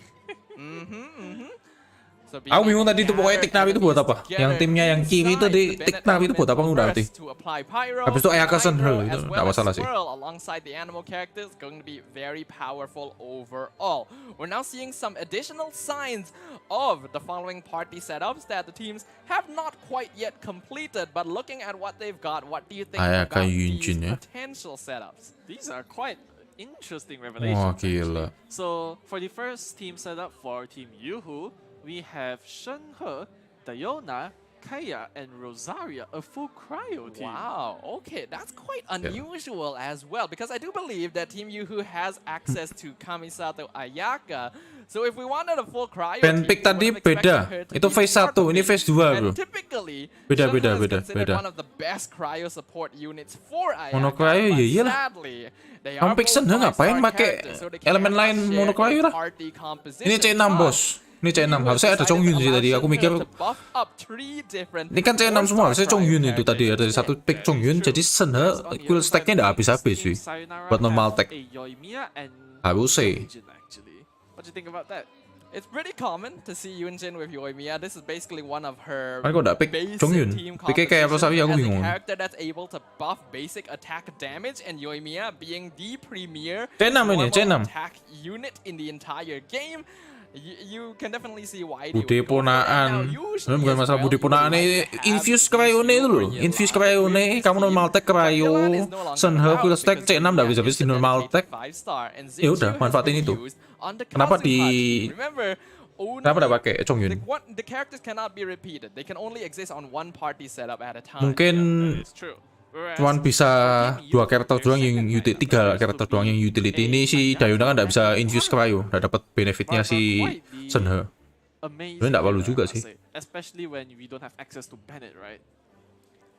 So Aku bingung being tadi itu pokoknya gathered Tiknawi itu buat apa? together Yang timnya yang kiri itu di inside the Tiknawi itu buat apa Bennett udah nanti? first to apply Pyro, Habis itu Ayaka Hydro, Senhel, itu as nggak well as masalah sih. Swirl alongside the animal characters going to be very powerful overall. We're now seeing some additional signs of the following party setups that the teams have not quite yet completed, but looking at what they've got, what do you think Ayaka about these Yunjin ya. potential setups? These are quite interesting revelations. Wah, gila. So for the first team setup for Team Yuhu, we have Shenhe, Diona, Kaya, and Rosaria, a full cryo team. Wow, okay, that's quite unusual as well, because I do believe that Team Yuhu has access to Kamisato Ayaka. So if we wanted a full cryo Pen pick tadi beda. Itu phase 1, ini phase 2, bro. Typically, Beda. one of the best cryo support units for Ayaka. Mono cryo ya iyalah. Sadly, they Kamu are pick Shenhe both ngapain five-star pakai characters, so they elemen cannot lain share mono cryo a lah. party composition. Ini C6 bos. Ini C6. Harusnya ada Chongyun sih tadi. Aku mikir ini kan C6 semua. Harusnya Chongyun itu tadi. Ada satu pick Chongyun. Jadi Shenhe quill stacknya nggak habis-habis sih. Buat normal tag. Harusnya. What do you think about that? It's pretty common to see Yunjin with Yoimiya. This is basically one of her Kan kok nggak pick basic Chongyun? team Picknya kayak Rosaria, aku compositions as a bingung. character that's able to buff basic attack damage, and Yoimiya being the premier C6 ini, normal C6. attack unit in the entire game. You can definitely see why they Bude would go for it. Now, ponaan. usually Bukan as masalah well, bude you ponaan might have infuse the cryone itu loh. formula Infuse with cryone, this kamu team. normal tag cryo. But Yellow is no longer Shenhe around quill stack because C6 nggak Yoimiya habis-habis is di the normal tag. dedicated 5-star, and Ya udah, Xingqiu has manfaatin been itu. used on the Kenapa Kazuhachi. Remember, Kenapa nggak pakai Chongyun? the characters cannot be repeated. They can only exist on one party setup at a time. Mungkin It's true. Whereas cuman bisa dua karakter doang yang utility, 3 karakter doang yang utility. Ini si Diona kan nggak bisa infuse cryo, nggak dapat benefitnya si Shenhe. amazing. Sebenarnya nggak perlu era, juga I sih. say. Especially when we don't have access to Bennett, right?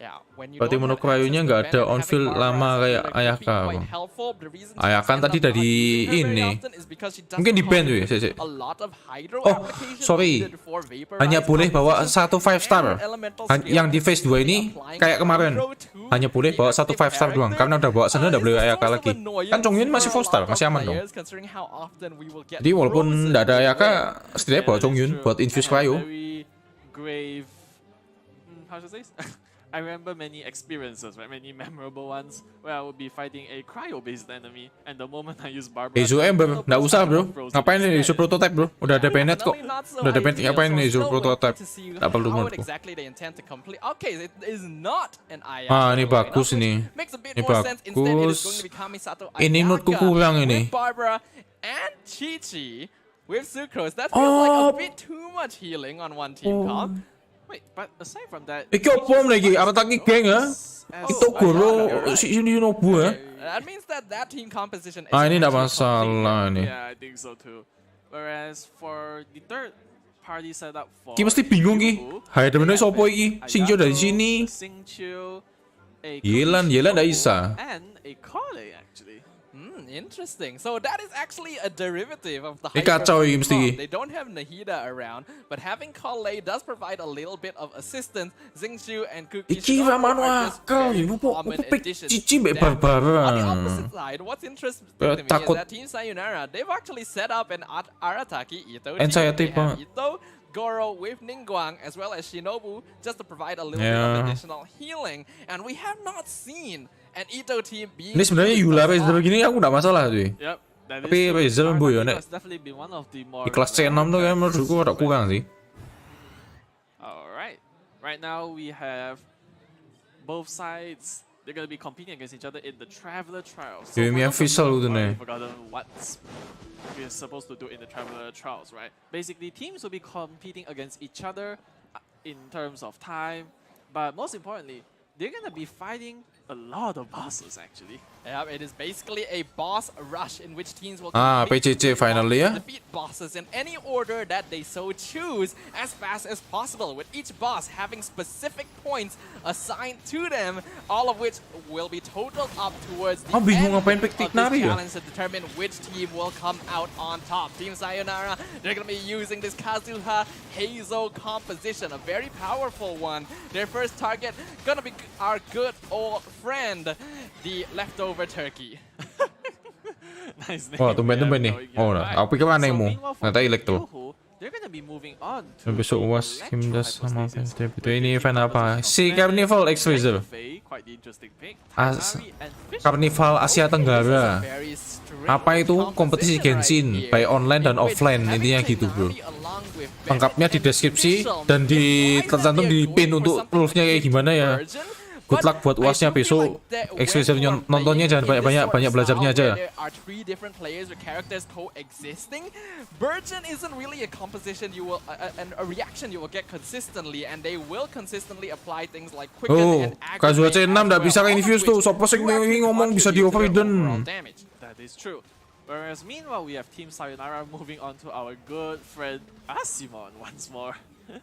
Yeah, when you Berarti don't mono have cryonya access to nggak ada Bennett, on-field having lama Barbara kayak as a Ayaka, quite Bang. helpful. The reason Ayaka teams tadi end up dari not using her very ini. often is because she doesn't Mungkin di ban come tuh ya, with a lot of hydro Oh, application sorry. needed for vaporize Hanya boleh bawa composition satu 5 star. and elemental Yang di skill. phase 2 ini Applying kayak kemarin. hydro to Hanya boleh the bawa satu 5 star doang. Karena udah bawa Shenhe udah boleh Ayaka lagi. Kan Chongyun masih 4 star, masih aman dong. Jadi walaupun nggak ada Ayaka, setidaknya bawa Chongyun buat infuse cryo. Very grave. How should I say? I remember many experiences, right? Many memorable ones where I would be fighting a cryo-based enemy, and the moment I use Barbara, Izu Ember, nggak usah bro. Ngapain nih isu prototype bro? Udah ada Bennett kok. Udah ada Bennett, ngapain nih isu prototype? Nggak perlu menurutku. Ah, ini bagus ini. Ini bagus. Ini menurutku kurang ini. And Chi-Chi with Sucrose, that feels like a bit too much healing on one team comp. wait, but aside from that, Iki opo lagi? Apa lagi geng ya? Itu guru si Shinobu ya? That means that team composition is Ah, ini nggak actually masalah nih. yeah, I think so too. Whereas for the third party setup for Ki mesti bingung ki. Yuhu, Hai temennya they have sopo iki? Xingqiu dari sini. Xingqiu, a Yelan Kunishin, nggak bisa. and a Kale actually. Interesting. So that is actually a derivative of the Ini kacau Hyper ini mesti. Bomb. They don't have Nahida around, but having Kale does provide a little bit of assistance. Xingqiu and Kuki Iki Shinobu ramano are just akal. very Opo common pick additions Cici mbek to them. On the Barbara. opposite side, what's interesting to me is Takut. that Team Sayonara, they've actually set up an Arataki Ito team. Anxiety They have pa. Ito, Goro with Ningguang, as well as Shinobu, just to provide a little bit Yeah. of additional healing. And we have not seen an Ito team being Ini sebenarnya used Yula a lot. Razer begini aku nggak masalah cuy. Yep. That Tapi is true. Razer bu ya, Arataki Nek. has definitely been one of the more Di kelas C6 tuh kan menurutku agak kurang sih. Alright. Right now we have both sides. They're gonna be competing against each other in the Traveler Trials. Yeah, one me of and Fizzle them, udah I've nih. already forgotten what we're supposed to do in the Traveler Trials, right? Basically, teams will be competing against each other in terms of time, but most importantly, they're gonna be fighting a lot of bosses actually. Yeah, it is basically a boss rush in which teams will Ah, compete PCC to finally ya. defeat bosses in any order that they so choose as fast as possible, with each boss having specific points assigned to them, all of which will be totaled up towards the bingung end ngapain of pick this Tignari ya? challenge to determine which team will come out on top. Team Sayonara, they're going to be using this Kazuha Heizo composition, a very powerful one. Their first target going to be our good old friend, the leftover turkey. Nice name. Wah, tumben-tumben nih. Yeah, Oh, right. aku pikir anehmu. meanwhile for Ternyata Team elektro. Yuhu, they're gonna be moving on to Dan besok the UAS electro Himdas sama hypostasis. FTP. Ini event apa? Si Carnival X Razer. Faye, quite the interesting pick. As- Tanari and Fish. Carnival Asia Tenggara. Very strange Apa itu kompetisi composition Genshin, right baik here, online dan in which offline, having intinya gitu bro. Tighnari along with Lengkapnya di Bennett and deskripsi Fischl dan di implies that tercantum they're di going pin for untuk something proof-nya kayak like gimana ya. version, good luck buat UASnya besok. Eksplisit nontonnya jangan banyak belajarnya aja. There are 3 different players with characters coexisting. Burgeon isn't really a composition you will a reaction you will get consistently, and they will consistently apply things like quicken and Kazuha aggravate C6 as nggak well. bisa kayak All of infuse tuh. which Sopo sing do actually ngomong bisa di contribute to their overridden. overall damage. That is true. Whereas meanwhile, we have Team Sayonara moving on to our good friend Asimon once more.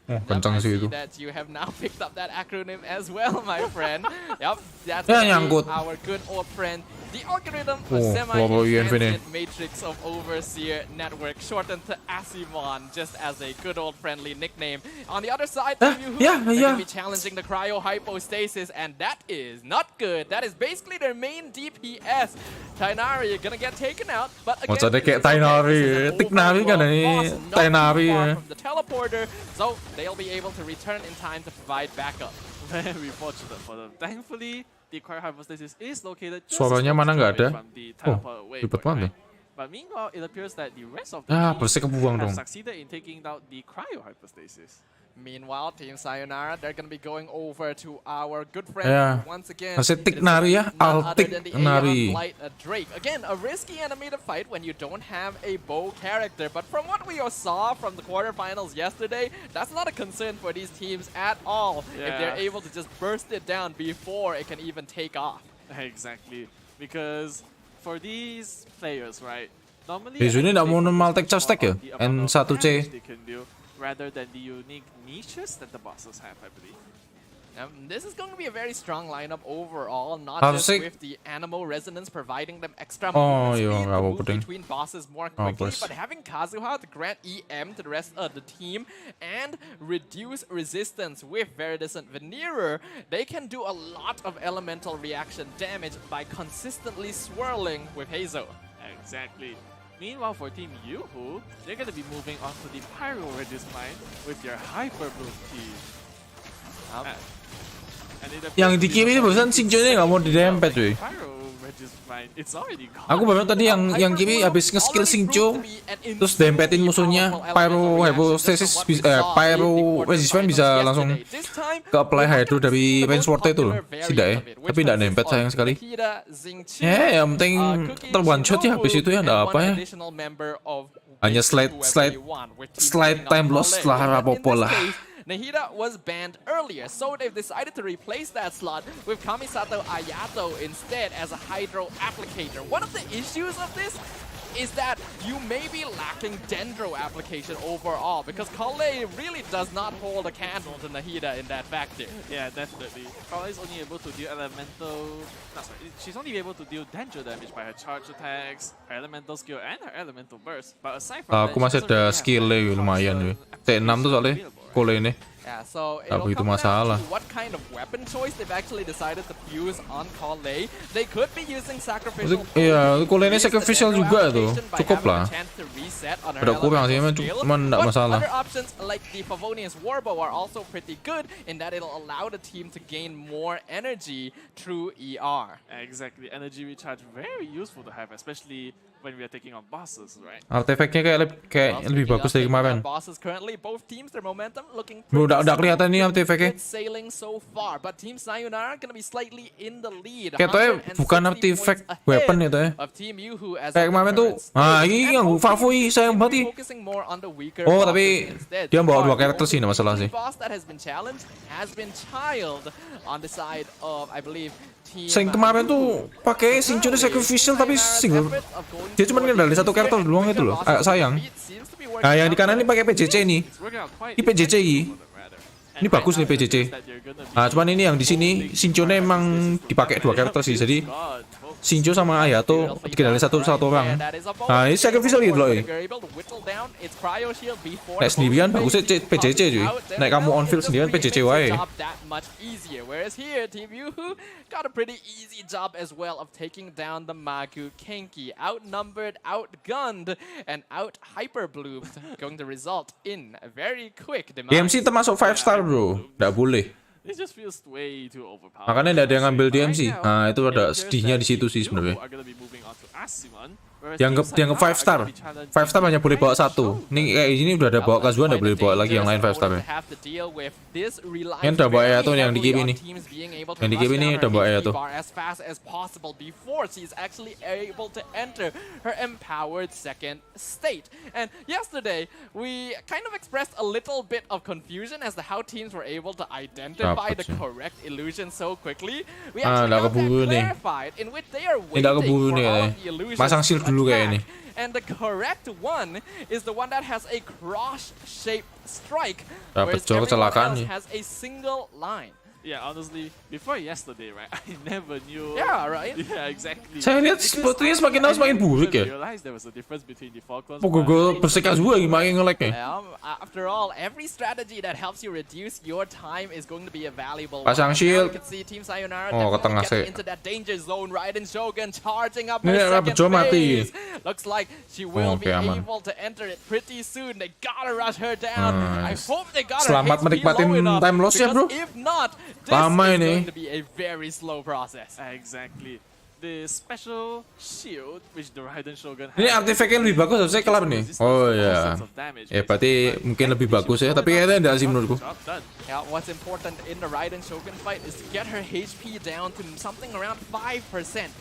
Kencang I sih see itu. that you have now picked up that acronym as well, my friend. Yep, that's Ya, gonna be nyangkut. our good old friend. The algorithm Oh, semi-transient matrix of Overseer Network, shortened to Asimon, just as a good old friendly nickname. On the other side, Team Yuhu, they're gonna be challenging the cryo hypostasis, and that is not good. That is basically their main DPS. Tainari gonna get taken out, but again, Maksudnya kayak Tainari, Tiknari kan ini Tainari ya. from the teleporter, so they'll be able to return in time to provide backup. Very fortunate for them. Thankfully, the cryo hypostasis is located just Suaranya mana nggak ada? from the teleport away ribet point, banget. right? But meanwhile, it appears that the rest of the Bersih team kebuang have dong. succeeded in taking out the cryo hypostasis. Meanwhile, Team Sayonara, they're going to be going over to our good friend once again. Masih It is Tiknari ya, none other than the Tiknari. Aeon Flight Drake. Again, a risky enemy to fight when you don't have a bow character. But from what we saw from the quarterfinals yesterday, that's not a concern for these teams at all. If they're able to just burst it down before it can even take off. Exactly, because for these players, right? Normally, Ini nggak mau Maltech Chastek ya? N1C. they can do rather than the unique niches that the bosses have, I believe. This is going to be a very strong lineup overall, not Harus just sih. with the animal resonance providing them extra Oh, movement iya, speed nggak to apa-apa move ding. between bosses more quickly, bos. but having Kazuha to grant EM to the rest of the team and reduce resistance with Veridescent Veneerer, they can do a lot of elemental reaction damage by consistently swirling with Hazo. Exactly. Meanwhile, for Team Yuhu, they're going to be moving on to the Pyro Regis Mine with their Hyper Bloom team. And it appears Yang to di be kiri the barusan first Shinjo-nya nggak mau didempet, cuy. Pyro Regis Mine, it's already gone. Aku baru tadi yang kiri habis nge-skill Shinjo, terus dempetin musuhnya, Pyro Hypostasis, Pyro Resistance bisa langsung ke-apply Hydro dari range ward itu loh, tidak ya? Tapi nggak dempet sayang sekali. Ya, yang penting ter-one shot ya habis itu ya, nggak apa ya. Hanya slide time loss lah, apa-apa lah. Nahida was banned earlier, so they've decided to replace that slot with Kamisato Ayato instead as a Hydro applicator. One of the issues of this is that you may be lacking Dendro application overall, because Kale really does not hold a candle to Nahida in that factor. Yeah, definitely. Kale is only able to deal elemental... No, sorry. She's only able to deal Dendro damage by her charge attacks, her elemental skill, and her elemental burst. But aside from that, Aku masih ada skill-nya lumayan ya. T6 tuh soalnya, Kole ini. Yeah, so Nggak it'll begitu come masalah. down to what kind of weapon choice they've actually decided to fuse on Kale. They could be using sacrificial. Iya, Kole ini sacrificial juga tuh, cukup lah. Ada kurang sih, cuman nggak masalah. Other options like the Favonius Warbow are also pretty good in that it'll allow the team to gain more energy through ER. Exactly. Energy recharge, very useful to have, especially when we are taking on bosses, right? Artefaknya kayak lebih bagus dari kemarin. Bosses currently, both teams, their momentum looking Udah kelihatan nih artefaknya. sailing so far, but Team Sayonara gonna be slightly in the lead. Kayaknya bukan artifact weapon itu ya. Kayak kemarin tuh, ini yang Favoi sayang banget. Oh, tapi dia bawa 2 karakter sih, nggak masalah sih. Sayang kemarin tuh pakai Shinjo sacrificial tapi single. Dia cuma ngendali 1 karakter doang itu loh. Agak sayang. Nah, yang di kanan ini pakai PJC nih. Ini PJC ini. Ini bagus nih PJC. Nah, cuman ini yang di sini Shinjo-nya emang dipakai 2 karakter sih. Jadi Shinjo sama Ayato dikendali satu orang. Nah, ini sacrificial gitu loh. Naik sendirian bagusnya PJC cuy. Naik kamu on field sendirian PJC wae. Whereas here, Team Yuhu got a pretty easy job as well of taking down the Magu Kenki. Outnumbered, outgunned, and out hyperbloomed, going to result in a very quick demise. GMC termasuk 5 star bro. Nggak boleh. It just feels way too overpowered. Makanya nggak ada yang ngambil Right DMC. now, Nah, itu it ada appears sedihnya that di situ Team sih Yuhu sebenarnya. are gonna be moving on to Asimon, whereas Dianggap Team dianggap 5 Sayonara are star. gonna be challenging 5 star hanya boleh bawa Raiden satu. Shogun. Nih kayak ini udah ada bawa Kazuha, nggak boleh bawa lagi yang lain 5 star ya. Ini udah bawa Eya tuh yang di kiri nih. Yang di kiri ini udah bawa Eya tuh. as fast as possible before she's actually able to enter her empowered second state. And yesterday, we kind of expressed a little bit of confusion as to how teams were able to identify the Dapat sih. correct illusion so quickly. We Ah, actually nggak got that keburu nih. clarified in which they are Ini nggak waiting keburu for nih all kayaknya. of the illusions Masang to shield dulu kayak attack. ini. And the correct one is the one that has a cross-shaped strike, Dapat whereas Joe everyone kecelakaan else nih. has a single line. Yeah, honestly, before yesterday, right, I never knew. Yeah, right? Yeah, exactly. Saya lihat sepertinya semakin lama semakin buruk ya. I realized there was a difference between the Falcons. Pokoknya gue bersih Kazuha gimana nge-lag-nya. After all, every strategy that helps you reduce your time is going to be a valuable Pasang one. Now shield. you can see Team Sayonara Oh, ke definitely tengah getting sih. into that danger zone. Raiden Shogun charging up Ini her Rabbit second Joe mati. phase. Looks like she will oke, be aman. able to enter it pretty soon. They gotta rush her down. I Nice. hope they got Selamat her HP menikmatin low enough, time loss ya, because bro. if not, this Lama is ini. going to be a very slow process. Exactly. The special shield which the Raiden Shogun Ini has artifactnya lebih bagus harusnya kelap nih. Oh ya. Ya berarti mungkin lebih bagus ya, tapi kayaknya enggak sih menurutku. Job done. Yeah, what's important in the Raiden Shogun fight is to get her HP down to something around 5%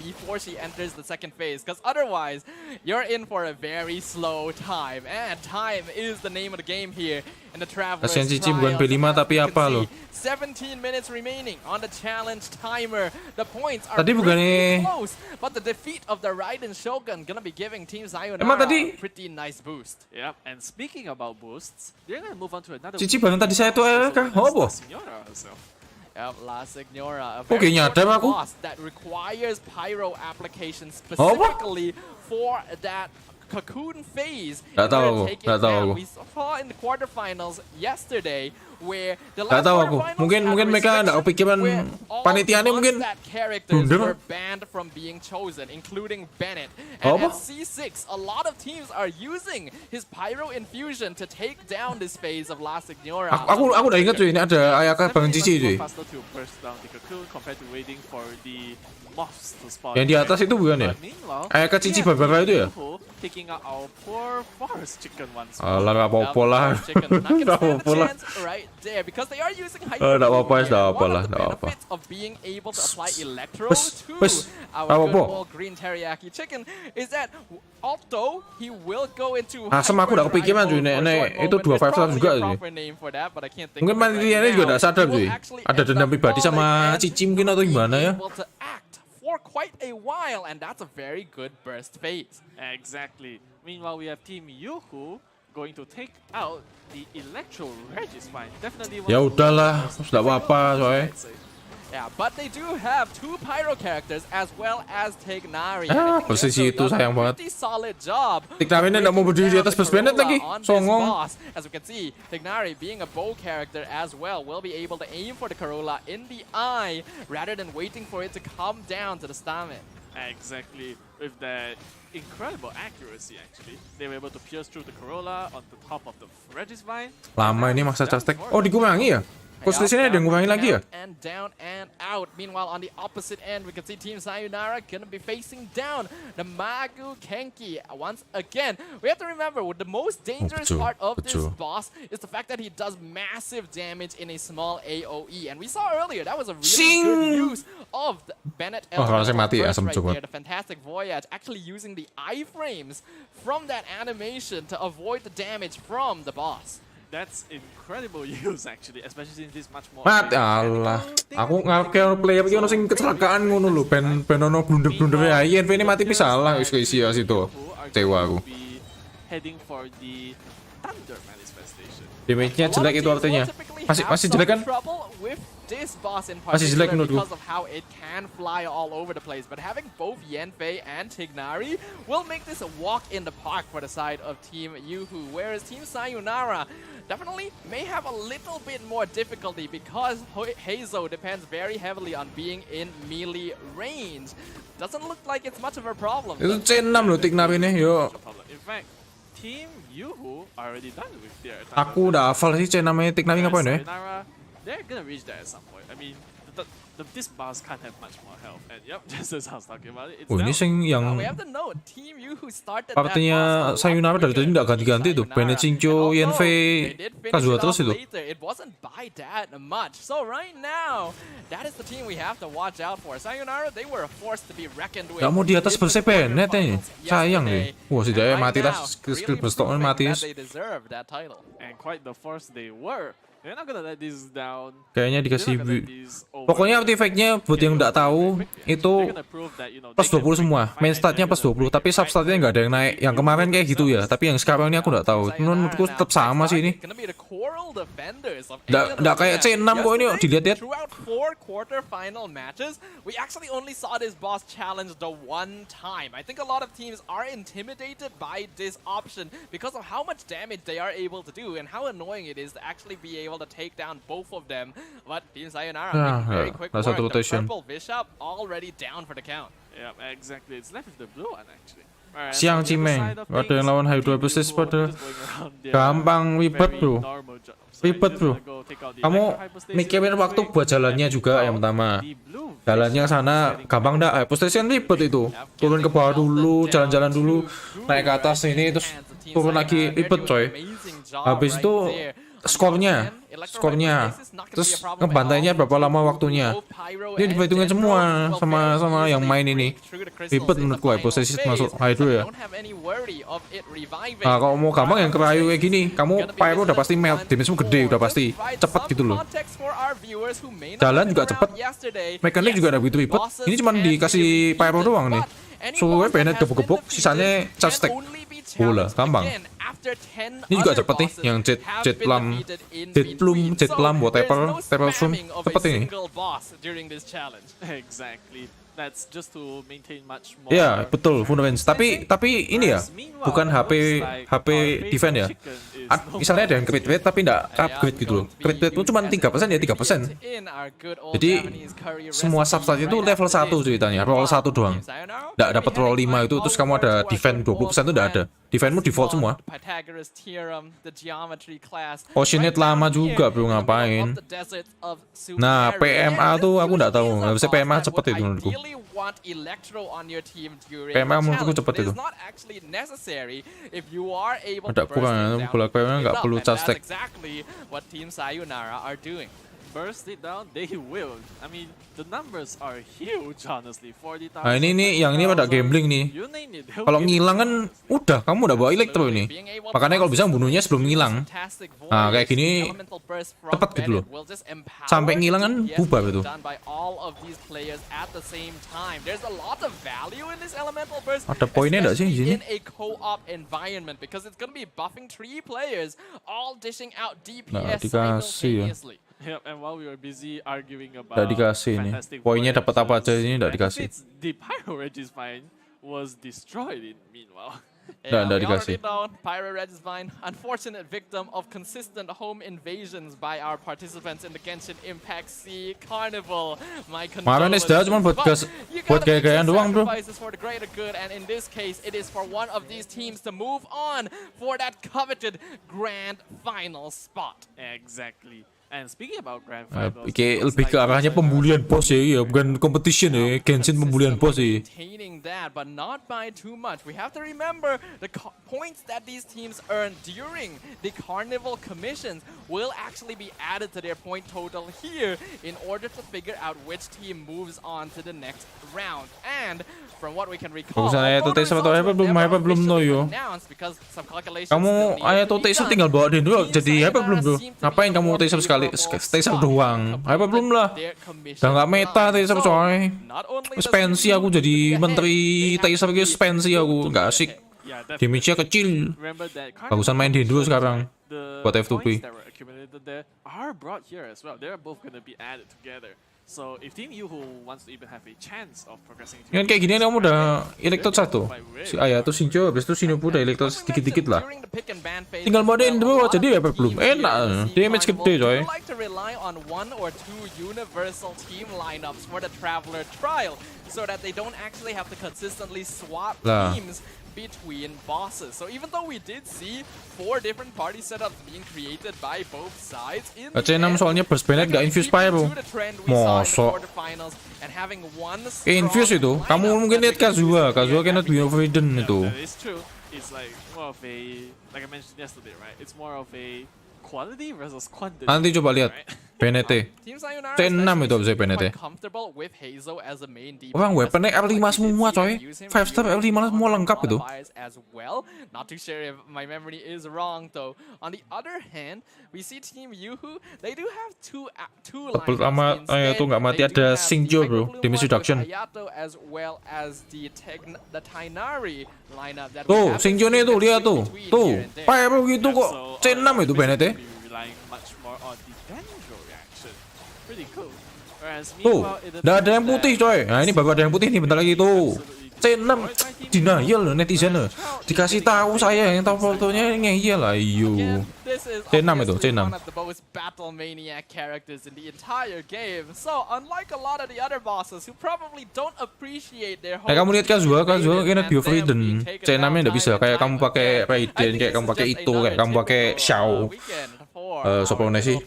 before she enters the second phase, because otherwise, you're in for a very slow time, and time is the name of the game here in the Traveler's Kasian Cici bukan Trials. B5 tapi You can apa see loh? 17 minutes remaining on the challenge timer. The points are Tadi pretty bukannya- close, but the defeat of the Raiden Shogun gonna be giving Team Sayonara Emang tadi- a pretty nice boost. Yep, and speaking about boosts, they're gonna move on to another. Cici bareng tadi saya tuh kah? Oh, apa? Signora herself. Yep, La Signora, a Oke, very nyadar important aku. boss that requires pyro application specifically for that cocoon phase. Nggak in tahu order to aku, take it nggak tahu down. aku. We saw in the quarterfinals yesterday where the Nggak last tahu aku. quarterfinals Mungkin had mereka nggak restriction kepikiran where all panitianya mungkin constest characters blunder. were banned from being chosen, including Bennett. Oh, And apa? at C6, a lot of teams are using his pyro infusion to take down this phase of La Signora. Aku udah ingat cuy, ini ada Ayaka bareng Cici Definitely cuy. much more faster to burst down the cocoon compared to waiting for the moths to spawn. Yang di atas itu bukan ya? But meanwhile, Ayaka Cici we have Barbara itu ya? Yuho taking out our poor forest chicken once more. Alah, nggak apa-apa lah. Nggak apa-apa lah. Right there, because they are using nggak apa-apa, hyper. nggak apa One lah, of the nggak apa. benefits of being able to apply electro Bes, to bes, our nggak good apa-apa. old green teriyaki chicken is that although he will go into Asem aku udah kepikiran cuy, nek itu 2 5 star juga cuy. Mungkin panitianya juga nggak sadar cuy. Ada dendam pribadi sama Cici mungkin atau gimana ya? Able to act for quite a while, and that's a very good burst phase. Exactly. Meanwhile, we have Team Yuhu going to take out the Electro Regis-Fine. Definitely one Ya of the udahlah, most sudah apa-apa soalnya. I'd say. Yeah, but they do have 2 pyro characters as well as Tignari. Ah, I think posisi Yasuo itu does a sayang banget. pretty solid job. Tignari ini nggak mau berdiri di atas bus bandit lagi, On this songong. boss. As we can see, Tignari being a bow character as well will be able to aim for the Corolla in the eye rather than waiting for it to come down to the stomach. Exactly. With that incredible accuracy, actually, they were able to pierce through the Corolla on the top of the Regis-Vine. Lama ini maksa castek. Oh, dikurangi ya? Kok di sini ada yang ngurangi lagi ya? Down and out. Meanwhile, on the opposite end, we can see Team Sayonara gonna be facing down the Magu Kenki once again. We have to remember, the most dangerous betul, part of this betul. boss is the fact that he does massive damage in a small AOE. And we saw earlier, that was a really Sing! good use of the Bennett Oh, kalau saya mati, burst asam right coba. there, the fantastic voyage, actually using the iframes from that animation to avoid the damage from the boss. That's incredible use, actually, especially since this much more. Mat, alah. Aku ngarep player iki ono sing kecelakaan ngono lho, ben ono blunder-blunder ya. INV ini mati pisalah wis keisi ya situ. Kecewa aku. Heading for the Thunder manifestation. Damage-nya jelek itu artinya. Masih jelek kan? This boss in Masih jelek particular menurutku. because of how it can fly all over the place, but having both Yanfei and Tignari will make this a walk in the park for the side of Team Yuhu, whereas Team Sayonara definitely may have a little bit more difficulty because Heizo depends very heavily on being in melee range. Doesn't look like it's much of a problem. Itu C6 loh Tignari ini, yo. In fact, Team Yuhu are already done with their Aku udah hafal sih C namanya Tignari ngapain ya? Sayonara, they're gonna reach there at some point. I mean, this boss can't have much more health. And yep, just as I was talking about it, it's Oh, ini down. sing yang We have to know Team U who started partinya that boss a lot Sayonara dari quicker tadi nggak than ganti-ganti tuh. Sayonara. Bennett, Shinjo, And although Yenfei, they did finish Kazuha it terus off itu. later, it wasn't by that much. So right now, that is the team we have to watch out for. Sayonara, they were a force to be reckoned with. Nggak mau di atas in the bersih Bennett nih. quarterfinals Sayang yesterday. nih. Wah, si And Daya right mati now, lah. Skill really berstoknya proving mati. that they deserve that title. And quite the force they were. They're not gonna let this down. Kayaknya dikasih They're not gonna let these over. Pokoknya artifactnya buat yang nggak tahu itu They're gonna prove that, you know, plus they can 20 semua. fight Main and statnya they're plus gonna 20, tapi sub statnya nggak ada yang naik. Yang kemarin kayak gitu ya, tapi yang sekarang ini aku nggak tahu. Menurutku tetap sama sih ini. Nggak kayak C6 kok ini, dilihat-lihat. Throughout 4 quarter-final matches, we actually only saw this boss challenge the one time. I think a lot of teams are intimidated by this option because of how much damage they are able to do and how annoying it is to actually be able to take down both of them. But Team Sayonara making very quick work. satu The rotation. purple bishop already down for the count. Yeah, exactly. It's left with the blue one actually. Alright, Siang so on the other Cimeng, side of ada yang things, lawan Team Hydro U Persist who pada are just going around their gampang ribet very bro. normal job. So Ribet you just bro. wanna go take out the Kamu micro hypostasis mikirin really waktu quick. buat jalannya juga yang pertama. The blue Jalannya fish sana is getting gampang back. dah. Hypostasis kan ribet itu. Turun ke bawah dulu, jalan-jalan dulu, naik ke atas ini terus turun lagi ribet coy. Habis itu skornya, terus ngebantainya berapa lama waktunya. Ini diperhitungin semua sama yang main ini. Ribet menurutku Hypostasis masuk Hydro ya. Nah kalau mau gampang yang kerayu kayak gini, kamu pyro udah pasti melt, damage-mu gede, udah pasti cepet gitu loh. Jalan juga cepet, mekanik juga ada begitu ribet. Ini cuma dikasih pyro doang nih. Soalnya Bennett gebuk-gebuk, sisanya charge stack. Bola, gampang. Ini juga cepet nih, yang Jet Plum buat Taper Zoom, cepet ini. Exactly. That's just to maintain much more. Ya betul, full range. Tapi ini ya, bukan HP defense ya. Misalnya ada yang crit rate tapi nggak upgrade gitu loh. Crit rate pun cuma 3% ya 3%. Jadi semua substat itu level 1 ceritanya, roll 1 doang. Nggak dapat roll 5 itu, terus kamu ada defense 20% itu nggak ada. Defense-mu default semua. Oceanate lama juga bro, ngapain. Nah PMA tuh aku nggak tahu, nggak bisa PMA cepet itu menurutku. PMA menurutku cepet itu. Ada kurang ya, bola PMA nggak perlu charge stack. Burst it down, they will. I mean, the numbers are huge, honestly. 40,000. Nah ini yang ini pada gambling nih. You name it. Kalau ngilang kan udah, kamu udah bawa elektro ini. Makanya kalau bisa bunuhnya sebelum ngilang. Nah kayak gini cepet gitu loh. Sampai ngilang kan bubar itu. Ada poinnya nggak sih di sini? Nah dikasih ya. Yep, and while we were busy arguing about Nggak dikasih nih. fantastic Poinnya words, dapat apa aja ini nggak dikasih. The Pyro Regis Mine was destroyed in meanwhile. Nggak dikasih. Pyro Regis-Vine, unfortunate victim of consistent home invasions by our participants in the Genshin Impact C Carnival. My Kemarin SDA cuma buat gaya-gayaan doang bro. for the greater good, and in this case, it is for one of these teams to move on for that coveted grand final spot. Exactly. And speaking about grand Nah, finals, lebih ke arahnya pembulian bos ya, bukan competition ya. Genshin pembulian bos ya. Maintaining that, but not by too much. We have to remember the points that these teams earn during the Carnival commissions will actually be added to their point total here in order to figure out which team moves on to the next round. And from what we can recall, Ayato Taser atau apa belum no yo. Kamu Ayato Taser tinggal bawa dia dulu jadi apa belum bro? Ngapain kamu Taser sekali? Taser doang. Apa belum lah? Udah nggak meta Taser coy. Pensi aku jadi menteri Taser gitu, pensi aku nggak asik. Damage-nya kecil. Bagusan main dulu sekarang. Buat F2P. Are brought here as well. They're both gonna be added together. So if Team Yu who wants to even have a chance of progressing to Kan kayak gini kamu udah elektro 1. Si Ayato Shinjo habis itu Shinobu udah elektro sedikit-dikit lah. Tinggal modein dulu jadi apa belum? Enak. Damage gede coy. So that they don't actually have to consistently swap Lah. teams between bosses. So even though we did see 4 different party setups being created by both sides, in the C6 end, soalnya burst bandit gak infuse fire bro. Mosok. Infuse itu. Kamu mungkin lihat Kazuha cannot be overridden itu. That is true. It's like more of a, like I mentioned yesterday, right? It's more of a quality versus quantity. Nanti coba lihat PNT. C6 itu bisa PNT. Orang weaponnya R5 semua coy. 5 star R5 semua lengkap itu. Not too sure if my memory is wrong though. On the other hand, we see Team Yuhu, they do have two Pertama itu nggak mati ada Singjo bro, di Miss Reduction. As well as the Tainari lineup that tuh, Singjo nih tuh, lihat tuh. Tuh, kayak begitu kok. C6 itu PNT. Tuh, udah ada yang putih coy. Nah ini baru ada yang putih nih, bentar lagi tuh. C6 denial loh netizen loh. Dikasih tahu saya yang tahu fotonya ngeyel lah. Iyo. C6 itu, C6. Nah, kamu lihat Kazuha kayaknya Biovriden. C6 nya nggak bisa. Kayak kamu pakai Raiden, kayak kamu pakai Ito, kayak kamu pakai Xiao. Soprone sih.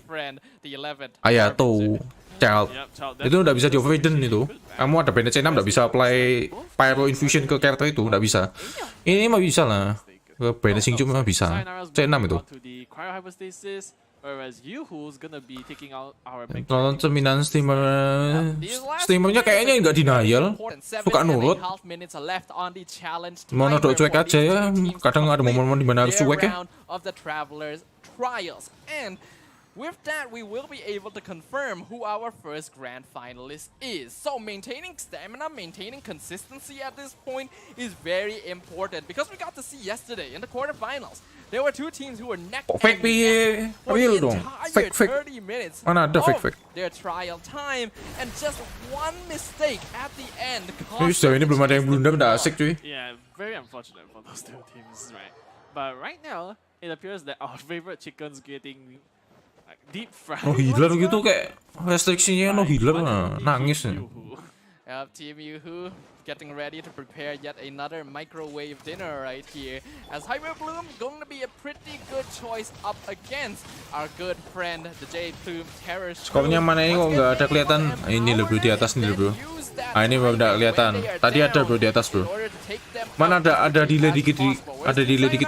Ayato. Child. Itu udah bisa di overridden itu. Kamu ada bandit C6 udah bisa apply pyro infusion ke karakter itu, udah bisa. Ini mah bisa lah. Ke bandit Singju mah bisa. C6 itu. Nonton cerminan streamernya kayaknya nggak denial, suka nurut. Mau nodok cuek aja ya. Kadang ada momen-momen dimana harus cuek ya. With that, we will be able to confirm who our first grand finalist is. So maintaining stamina, maintaining consistency at this point is very important because we got to see yesterday in the quarterfinals. There were 2 teams who were neck and neck for the entire 30 minutes of their trial time, and just one mistake at the end cost ini belum ada yang blunder, udah asik cuy. Yeah, very unfortunate for those 2 teams, right? But right now, it appears that our favorite chicken's getting deep fried. No healer gitu kayak restriksinya no healer nangis. Team Yuhu getting ready to prepare yet another microwave dinner right here. As Hyper Bloom going to be a pretty good choice up against our good friend the Jade Plume Terror. Skornya mana ini kok nggak ada kelihatan? Ini loh bro di atas nih bro. Ah ini baru udah kelihatan. Tadi ada bro di atas bro. Mana ada delay dikit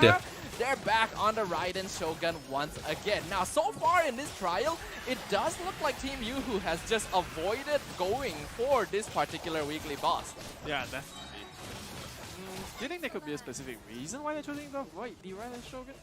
ya. They're back on the Raiden Shogun once again. Now, so far in this trial, it does look like Team Yuhu has just avoided going for this particular weekly boss. Yeah, definitely. Do you think there could be a specific reason why they're choosing to avoid the Raiden Shogun?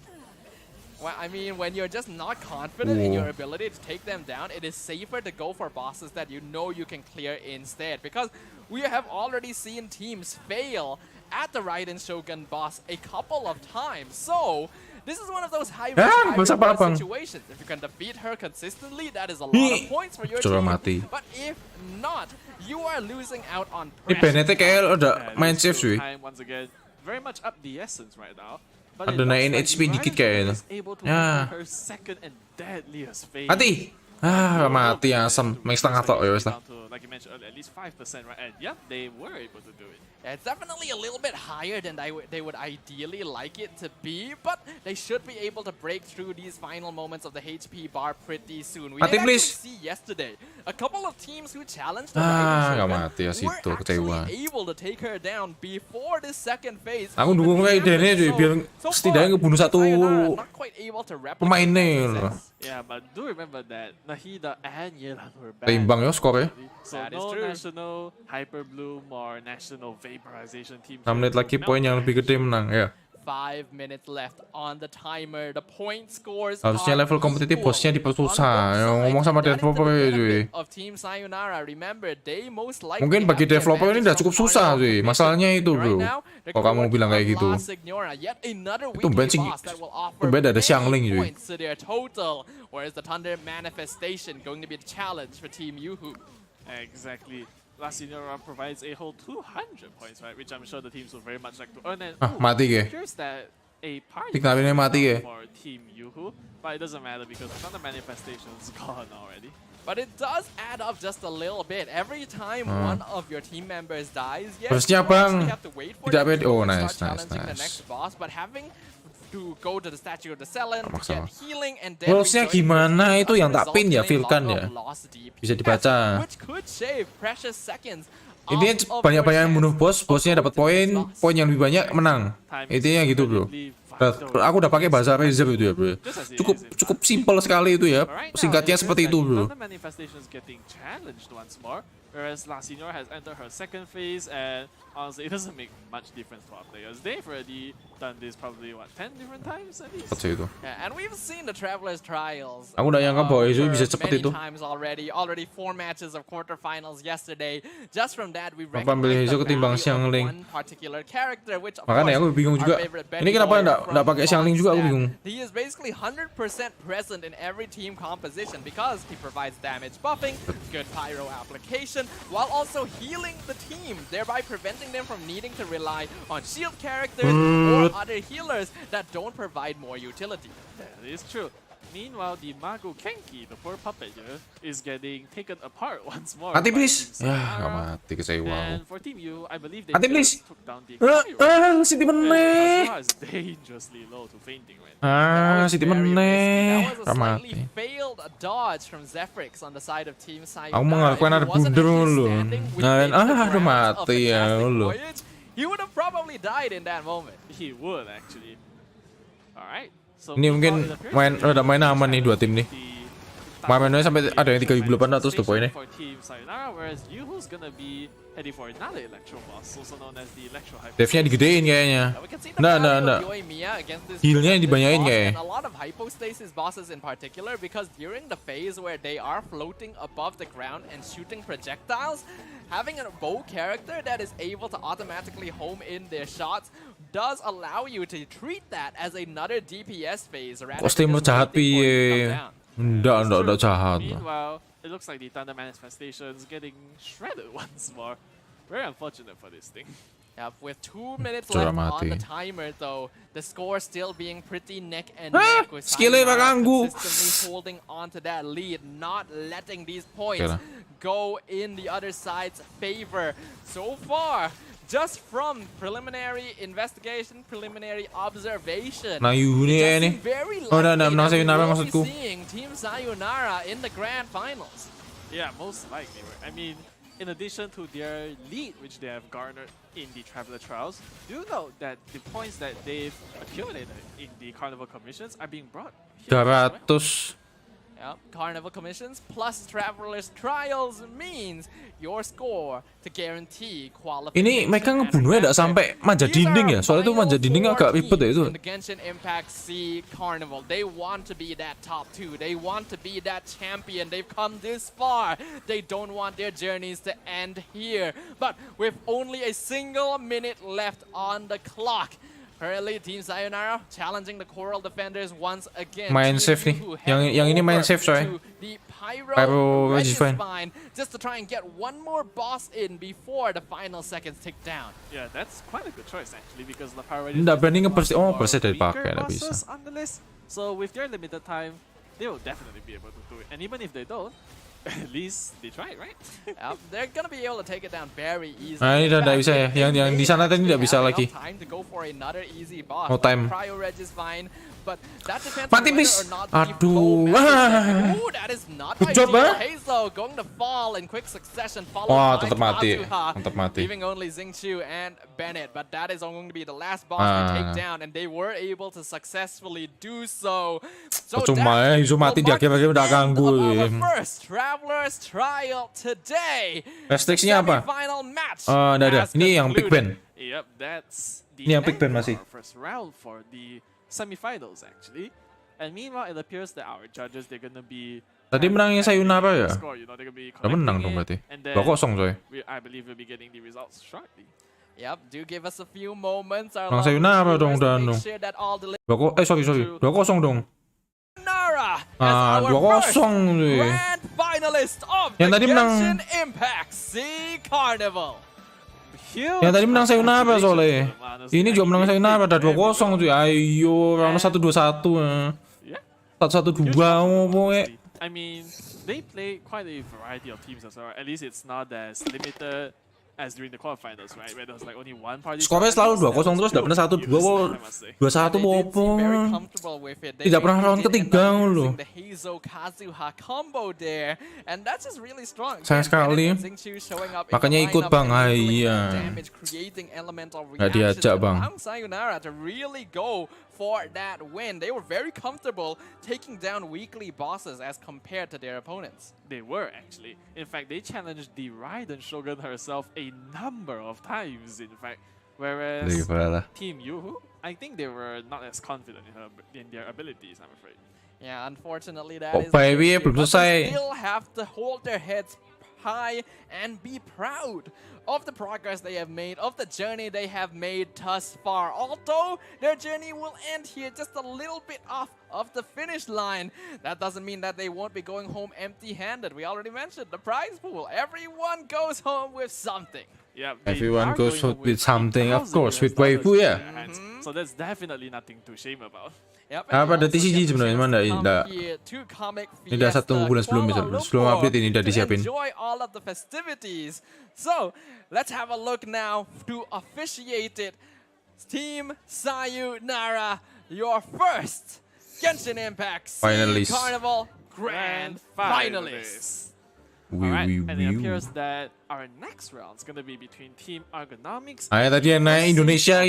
Well, I mean, when you're just not confident in your ability to take them down, it is safer to go for bosses that you know you can clear instead. Because we have already seen teams fail at the Raiden Shogun boss a couple of times. So, this is one of those high-risk situations. If you can defeat her consistently, that is a lot of points for your team. But if not, you are losing out on pressure. Ini kayak udah main safe cuy. Very much up the essence right now. Ada naikin HP dikit kayaknya. Ya. Mati. Mati asam. Main setengah tok ya wes lah. Like you mentioned earlier, at least 5%, right? And yeah, they were able to do it. Yeah, it's definitely a little bit higher than they would ideally like it to be, but they should be able to break through these final moments of the HP bar pretty soon. We did actually see yesterday a couple of teams who challenged the Raiden Shogun were actually able to take her down before this second phase. Aku dukung Raidennya cuy, biar setidaknya ngebunuh satu pemainnya. Yeah, but do remember that Nahida and Yelan were bad. Imbang ya skornya. So no national Hyper Bloom or national vaporization team. 6 menit lagi poin yang lebih gede menang ya. 5 minutes left on the timer. The point scores. Harusnya level kompetitif bosnya dipersusah. Ngomong sama developer ya cuy. Mungkin bagi developer ini udah cukup susah cuy. Masalahnya itu bro. Kalau kamu bilang kayak gitu. Itu beda ada Xiangling cuy. Whereas the Thunder manifestation going to be a challenge for Team Yuhu. Exactly. Last Senior provides a whole 200 points, right? Which I'm sure the teams will very much like to earn. And mati ke? Here's that a party Tinggalin mati ya. for Team Yuhu, but it doesn't matter because the Thunder Manifestation's gone already. But it does add up just a little bit. Every time one of your team members dies, yes, Harusnya you Bang actually have to wait for tidak them to oh, start nice. challenging the next boss, but having to go to the statue of the Selen, Sama-sama. get healing, and then Rulesnya rejoin gimana your team itu does yang tak result pin ya, in a Vilkan lot ya? of lost DPS, Bisa dibaca. which could save precious seconds. Intinya banyak-banyak bunuh bosnya dapat poin yang lebih banyak menang. Intinya gitu bro. Aku udah pakai bahasa Razer itu ya bro. Cukup simpel sekali itu ya. Singkatnya seperti itu bro. Whereas La Signora has entered her second phase, and honestly, it doesn't make much difference to our players. They've already done this probably, what, 10 different times at least? Itu. Yeah, and we've seen the Travelers Trials. Aku udah nyangka bahwa itu bisa for seperti many itu. times already 4 matches of quarterfinals yesterday. Just from that, we Apa ambil recognize Heizo the ketimbang value of Xiangling? one particular character, which of Makanya course, aku bingung our juga. favorite Ini kenapa Benny boy nggak pakai from Xiangling juga, aku Constest. bingung. He is basically 100% present in every team composition because he provides damage buffing, good pyro application, while also healing the team, thereby preventing them from needing to rely on shield characters or other healers that don't provide more utility. That is true. Meanwhile, the Mago Kenki, the poor puppet here, is getting taken apart once more. Mati by please. Team Ya, Sayonara. nggak mati kecewa. And for Team U, I believe they Mati please. just took down the Carnival. Siti And meneh. Hashira is dangerously low to fainting right now. That was Siti very risky. meneh. That was a Nggak slightly mati. failed dodge from Zephyrix on the side of Team Sayonara. Aku mengakukan ada If he wasn't blunder actually dulu. standing Nah, within the aduh grounds of mati ya Fantastic lu. Voyage, he would have probably died in that moment. He would actually. Alright. So Ini mungkin udah main aman nih dua tim nih. Mainnya sampai ada yang 3.800 tuh poinnya. For Team Sayonara, whereas Yuhu's gonna be heading for another Electro boss, also known as the Electro Hyper. Devnya digedein kayaknya. We can see the Nah, value nah. of Yoimiya against this Healnya this dibanyain boss kayaknya. and a lot of hypostasis bosses in particular, because during the phase where they are floating above the ground and shooting projectiles, having a bow character that is able to automatically home in their shots does allow you to treat that as another DPS phase rather Kostum than just jahat waiting for it to piye. come down. Enggak jahat. Meanwhile, it looks like the Thunder Manifestation is getting shredded once more. Very unfortunate for this thing. Yeah, with 2 minutes Sudah left on mati. the timer though, the score still being pretty neck and Ah, neck with skillnya Sayonara mengganggu. consistently holding on to that lead, not letting these points Oke lah. go in the other side's favor. So far, just from preliminary investigation, preliminary observation, Nah, Yuhu nih it does nih. seem very Oh, likely nah, menang that we Sayonara will be maksudku. seeing Team Sayonara in the grand finals. Yeah, most likely. I mean, in addition to their lead, which they have garnered in the Traveler Trials, do note that the points that they've accumulated in the Carnival commissions are being brought here as well. 300. Yep, Carnival commissions plus Travelers Trials means your score to guarantee qualification. Ini mereka ngebunuhnya nggak sampai manjat dinding ya? Soalnya itu manjat dinding agak ribet ya itu. In the Genshin Impact C Carnival, they want to be that top 2. They want to be that champion. They've come this far. They don't want their journeys to end here. But with only a single minute left on the clock, currently, Team Sayonara challenging the Coral Defenders once again. Main Team safe nih. Yuhu Yang heading ini main over safe, coy. to the Pyro Pyro Registine Registine. just to try and get one more boss in before the final seconds tick down. Yeah, that's quite a good choice actually because the Power Nggak berani nge-burst nge-burst. Dari pakai, nggak bisa. on the list. So with their limited time, they will definitely be able to do it. And even if they don't, at least they tried, right? They're gonna be able to take it down very easily. Nah, ini In udah nggak fact, bisa ya. they Yang may di sana tadi actually nggak bisa have lagi. enough time to go for another easy boss. No time. Cryo Reg is fine, but that depends Mati, on whether please. or not Aduh. the bow matches. Ooh, that is not Good job, ideal. ah. Hazo going to fall in quick succession, followed Wah, by tetap mati. Kazuha, Tetap mati. leaving only Xingqiu and Bennett. But that is going to be the last boss to take down, and they were able to successfully do so. So Cuma ya, Hizo mati di akhir-akhir udah ganggu. First Travelers Trial today. Restriksinya apa? Semi-final match Ada. has Ini yang Big Ben. concluded. Yep, that's the Ini yang Big Ben end of masih. our first round for the semifinals actually. And meanwhile, it appears that our judges they're gonna be Tadi menangnya Sayonara ya? score, you know, they're gonna be Udah menang dong collecting berarti. it, and then 2-0 coy. I believe we'll be getting the results shortly. Yep, do give us a few moments. Our Bang lovely Sayonara dong, viewers to Danu. make sure that all the Sorry. 2-0 dong. Sayonara as Ah, our first 2-0 nih. grand finalist of Yang the tadi menang. Genshin Impact C Carnival. Huge Yang tadi menang sayonara congratulations soalnya. to them, honestly. Ini I juga mean, menang they sayonara, played ada very 2-0 well. cuy. Ayo, round And- 1-2-1. Yeah. 1-1-2 Huge props to them, pokoknya. honestly. I mean, they play quite a variety of teams as well. At least it's not as limited as during the quarterfinals, right? Where there was like only one party. Skornya selalu 2-0 terus, That tidak was pernah 1-2, huge, I must say. 2-1 They did seem very apa. comfortable with it. They Tidak pernah mainly round did end ketiga up loh. using the Heizo Kazuha combo there, and that's just really strong. Sayang Again, sekali. Bennett and Xingqiu showing up in the Makanya ikut, lineup Bang. and really doing Iya. that damage, creating elemental Nggak reactions, diajak, and Bang. allowing Sayonara to really go for that win. They were very comfortable taking down weekly bosses as compared to their opponents. They were actually. In fact, they challenged the Raiden Shogun herself a number of times. In fact, whereas Team Yuhu, I think they were not as confident in their abilities. I'm afraid. Yeah, unfortunately that Oh, is baby, the issue, belum but they selesai. still have to hold their heads high and be proud of the progress they have made, of the journey they have made thus far. Although their journey will end here just a little bit off of the finish line, that doesn't mean that they won't be going home empty-handed. We already mentioned the prize pool. Everyone goes home with something. Yeah, Everyone goes home with something, of 1,000 course, US with dollars waifu, in yeah. their hands. So that's definitely nothing to shame about. Yep, Apa ada and also TCG get the sebenarnya? chance Mana to come ada? here to Comic Ini udah Fiesta 1 bulan sebelum Kuala sebelum Lumpur update ini udah to disiapin. enjoy all of the festivities. So let's have a look now to officiate it. Team Sayonara, your first Genshin Impact Finalist. Carnival Grand Finalist. Alright, and it appears that our next round is gonna be between Team Ergonomics. Ayo tadi yang naik Indonesia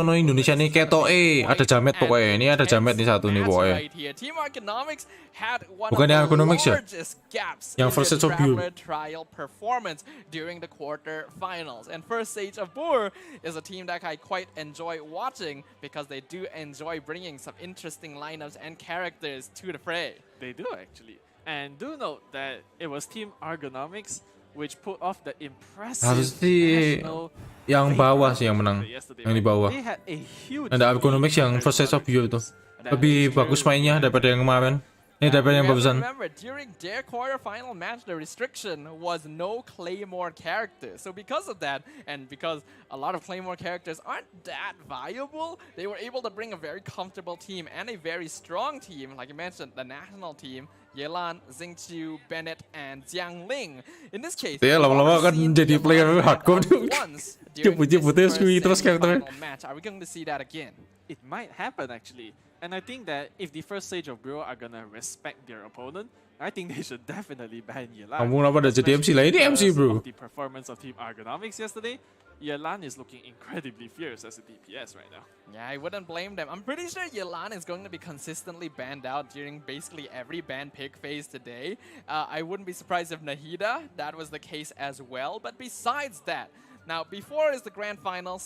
ono Indonesia nih ketok ada jamet pokoknya. Ini ada jamet nih satu nih pokoknya. Team Ergonomics had one Bukan of yang the Ergonomics ya? largest gaps Yang in First their Stage of Bur. Traveler trial performance during the quarterfinals. And First Stage of Bur is a team that I quite enjoy watching because they do enjoy bringing some interesting lineups and characters to the fray. They do actually. And do note that it was Team Ergonomics which put off the impressive Harus di national yang bawah sih yang menang. yesterday, Yang di right? bawah. They had a huge Ada lead Ergonomics yang compared First to Stage of View itu. others. That Lebih is bagus very mainnya daripada yang kemarin. Ini daripada yang We have to barusan. remember, during their quarterfinal match, the restriction was no Claymore characters. So because of that, and because a lot of Claymore characters aren't that viable, they were able to bring a very comfortable team and a very strong team, like you mentioned, the national team, Yelan, Xingqiu, Bennett, and Jiang Ling. In this case, Iya, lama-lama kan jadi player hardcore tuh. once during Jemput-jemputnya this sui terus first karakternya. semi-final match. Are we going to see that again? It might happen actually. And I think that if the first stage of Bureau are gonna respect their opponent, I think they should definitely ban Yelan. Kamu kenapa udah jadi MC lah? Ini MC, bro. The performance of Team Ergonomics yesterday, Yelan is looking incredibly fierce as a DPS right now. Yeah, I wouldn't blame them. I'm pretty sure Yelan is going to be consistently banned out during basically every ban pick phase today. I wouldn't be surprised if Nahida, that was the case as well. But besides that, now before is the grand final,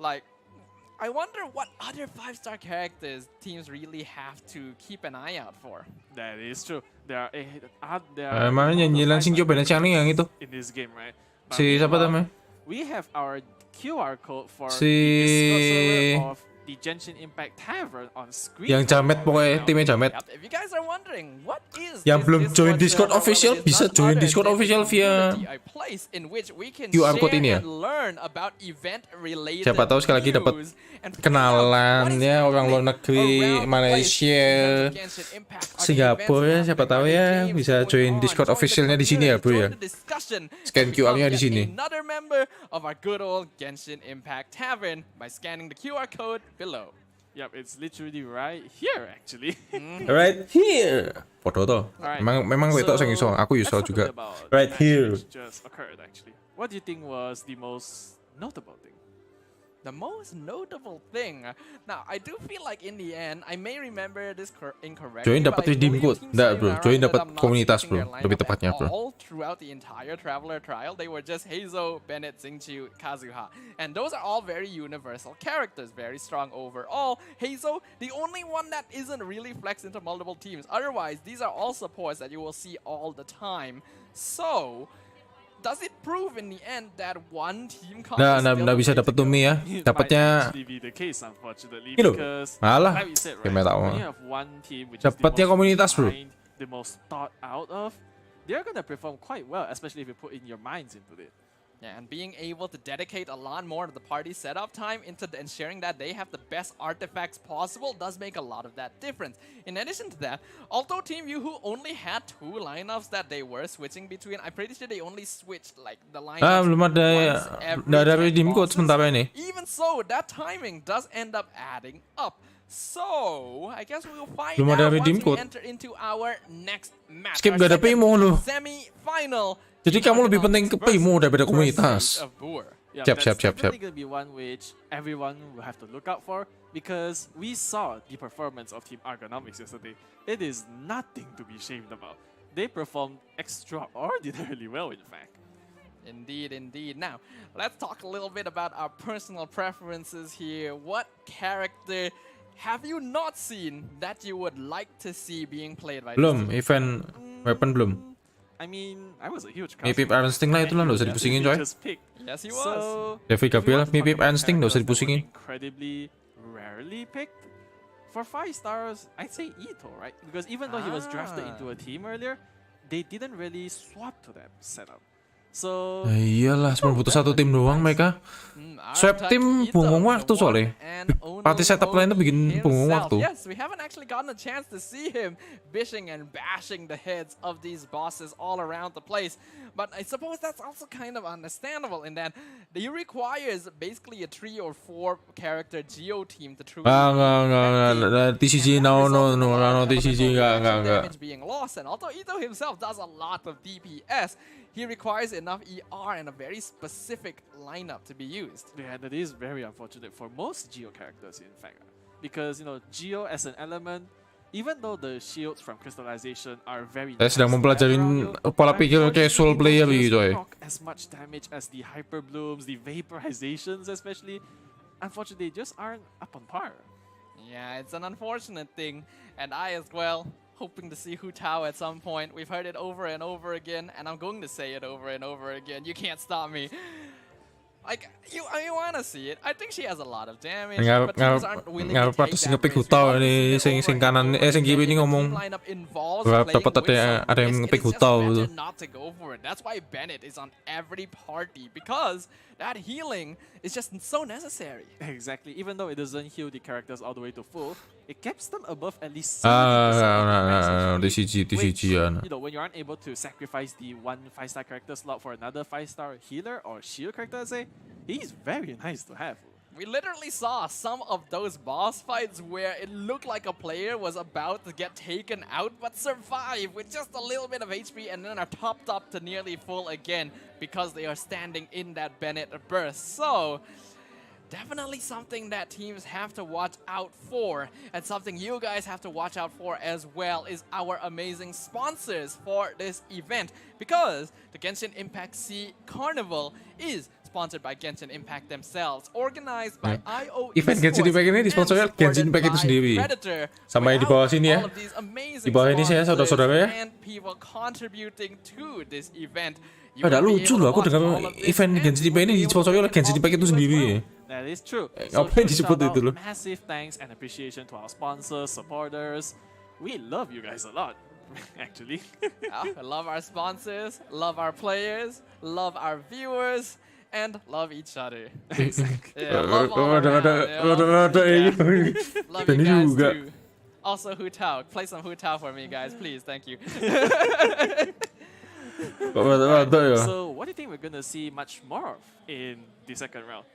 like, I wonder what other 5-star characters teams really have to keep an eye out for. That is true. There are Mana yang Yelan Xingqiu Bennett Xiangling yang itu? in this game, right? But Si siapa meanwhile, namanya? We have our QR code for Si- the Discord server of the Genshin Impact Tavern on screen. Yang jamet pokoknya, timnya jamet. Yep, if you guys are wondering, what is Yang this belum join Discord server? Well, official, it is bisa none join other Discord than a official via community, a place in which we can QR code share ini ya? and learn about event-related Siapa tahu sekali lagi dapat news and find out kenalan what is ya orang luar happening negeri, around Malaysia, place. Events of Genshin Impact are the Singapura ya, events siapa happening, tahu are the ya games bisa going join on, Discord join the officialnya di sini ya, bro community, ya. join the discussion, Scan and QR-nya become di yet sini. Another member of our good old Genshin Impact Tavern by scanning the QR code below. Yep, it's literally right here actually. Right here. Foto tuh. Alright, Memang wetok sing iso, aku let's iso talk a juga. bit about the Right match here. which just occurred actually. What do you think was the most notable thing? The most notable thing. Now, I do feel like in the end, I may remember this incorrectly. Join but dapat I redeem believe code. Team Nggak, bro. Sayonara Join ended dapat up not komunitas, switching their bro. Lebih lineup tepatnya, at bro. all throughout the entire Traveler trial. They were just Heizo, Bennett, Xingqiu, Kazuha. And those are all very universal characters, very strong overall. Heizo, the only one that isn't really flexed into multiple teams. Otherwise, these are all supports that you will see all the time. So, does it prove in the end that one team comp is still Nah the bisa way to dapat go? Tumi ya. It Dapatnya might actually be the case unfortunately Ini loh. because Malah. like we said, Kayak right, meta when awal. you have one team which is Dapatnya the most komunitas, bro. refined, the most thought out of, they're gonna perform quite well, especially if you put in your minds into it. Yeah, and being able to dedicate a lot more of the party setup time into ensuring that they have the best artifacts possible does make a lot of that difference. In addition to that, although Team Yoo-Hoo only had 2 lineups that they were switching between, I'm pretty sure they only switched like the lineups belum ada once every nggak ada 10 redeem code bosses. sementara ini. Even so, that timing does end up adding up. So, I guess we will find Belum ada out redeem once we code. enter into our next match. Skip, Our gak ada second PMO lu. semi-final. Jadi kamu lebih penting ke PMO daripada komunitas. Yeah, Siap. that's definitely going to be one which everyone will have to look out for, because we saw the performance of Team Argonomics yesterday. It is nothing to be ashamed about. They performed extraordinarily well, in fact. Indeed, indeed. Now, let's talk a little bit about our personal preferences here. What character have you not seen that you would like to see being played by Belum, this team? event weapon belum. I mean, I was a huge Mipip Iron Sting lah itu lah, nggak usah dipusingin coy. Yes, he was. So, Devi if you Gabriel, want to talk Mipip about Iron Sting, nggak usah characters that were dipusingin. incredibly rarely picked. For 5 stars, I'd say Ito, right? Because even though he was drafted into a team earlier, they didn't really swap to that setup. So Iyalah, cuma butuh 1 tim doang mereka. Swap tim buang waktu soalnya. Party setup lain tuh bikin buang waktu. Yes, we haven't actually gotten a chance to see him bishing and bashing the heads of these bosses all around the place. But I suppose that's also kind of understandable in that he requires basically a 3 or 4 character Geo team to truly Enggak, TCG no, TCG enggak. damage being lost. And although Ito himself does a lot of DPS, he requires enough ER and a very specific lineup to be used. yeah, that is very unfortunate for most Geo characters, in fact, because Geo as an element, even though the shields from crystallization are very Saya sedang mempelajari pola pikir casual player gitu ya. As much damage as the hyper blooms, the vaporizations especially, unfortunately, just aren't up on par. Yeah, it's an unfortunate thing, and I as well hoping to see Hu Tao at some point. We've heard it over and over again, and I'm going to say it over and over again. You can't stop me. Like, you want to see it. I think she has a lot of damage, but teams aren't willing to take that ngepick risk. Hutao ini, sing kanan, sing kiri ini ngomong. Lineup involves Dapat ada yang ngepick Hutao gitu. not to go for it. That's why Bennett is on every party, because that healing is just so necessary. Exactly. Even though it doesn't heal the characters all the way to full, it keeps them above at least 70%. TCG ya. When you aren't able to sacrifice the 1 5-star character slot for another 5-star healer or shield character, say, he's very nice to have. We literally saw some of those boss fights where it looked like a player was about to get taken out but survive with just a little bit of HP and then are topped up to nearly full again because they are standing in that Bennett burst. So, definitely something that teams have to watch out for, and something you guys have to watch out for as well is our amazing sponsors for this event, because the Genshin Impact C Carnival is sponsored by Genshin Impact themselves, organized by IO Event Genshin Impact ini disponsori oleh Genshin Impact itu sendiri. Sama yang di bawah sini ya. Di bawah ini saya saudara-saudara ya. And people contributing to this event. Ada lucu loh, aku dengar event Genshin Impact ini disponsori oleh Genshin Impact itu sendiri. That is true. Ngapain disebut itu loh? Massive thanks and appreciation to our sponsors, supporters. We love you guys a lot, actually. I love our sponsors, love our players, love our viewers, and love each other. Yeah, love all around. Love you guys too. Also, Hu Tao. Play some Hu Tao for me, guys, please. Thank you. So, what do you think we're gonna see much more of in the second round?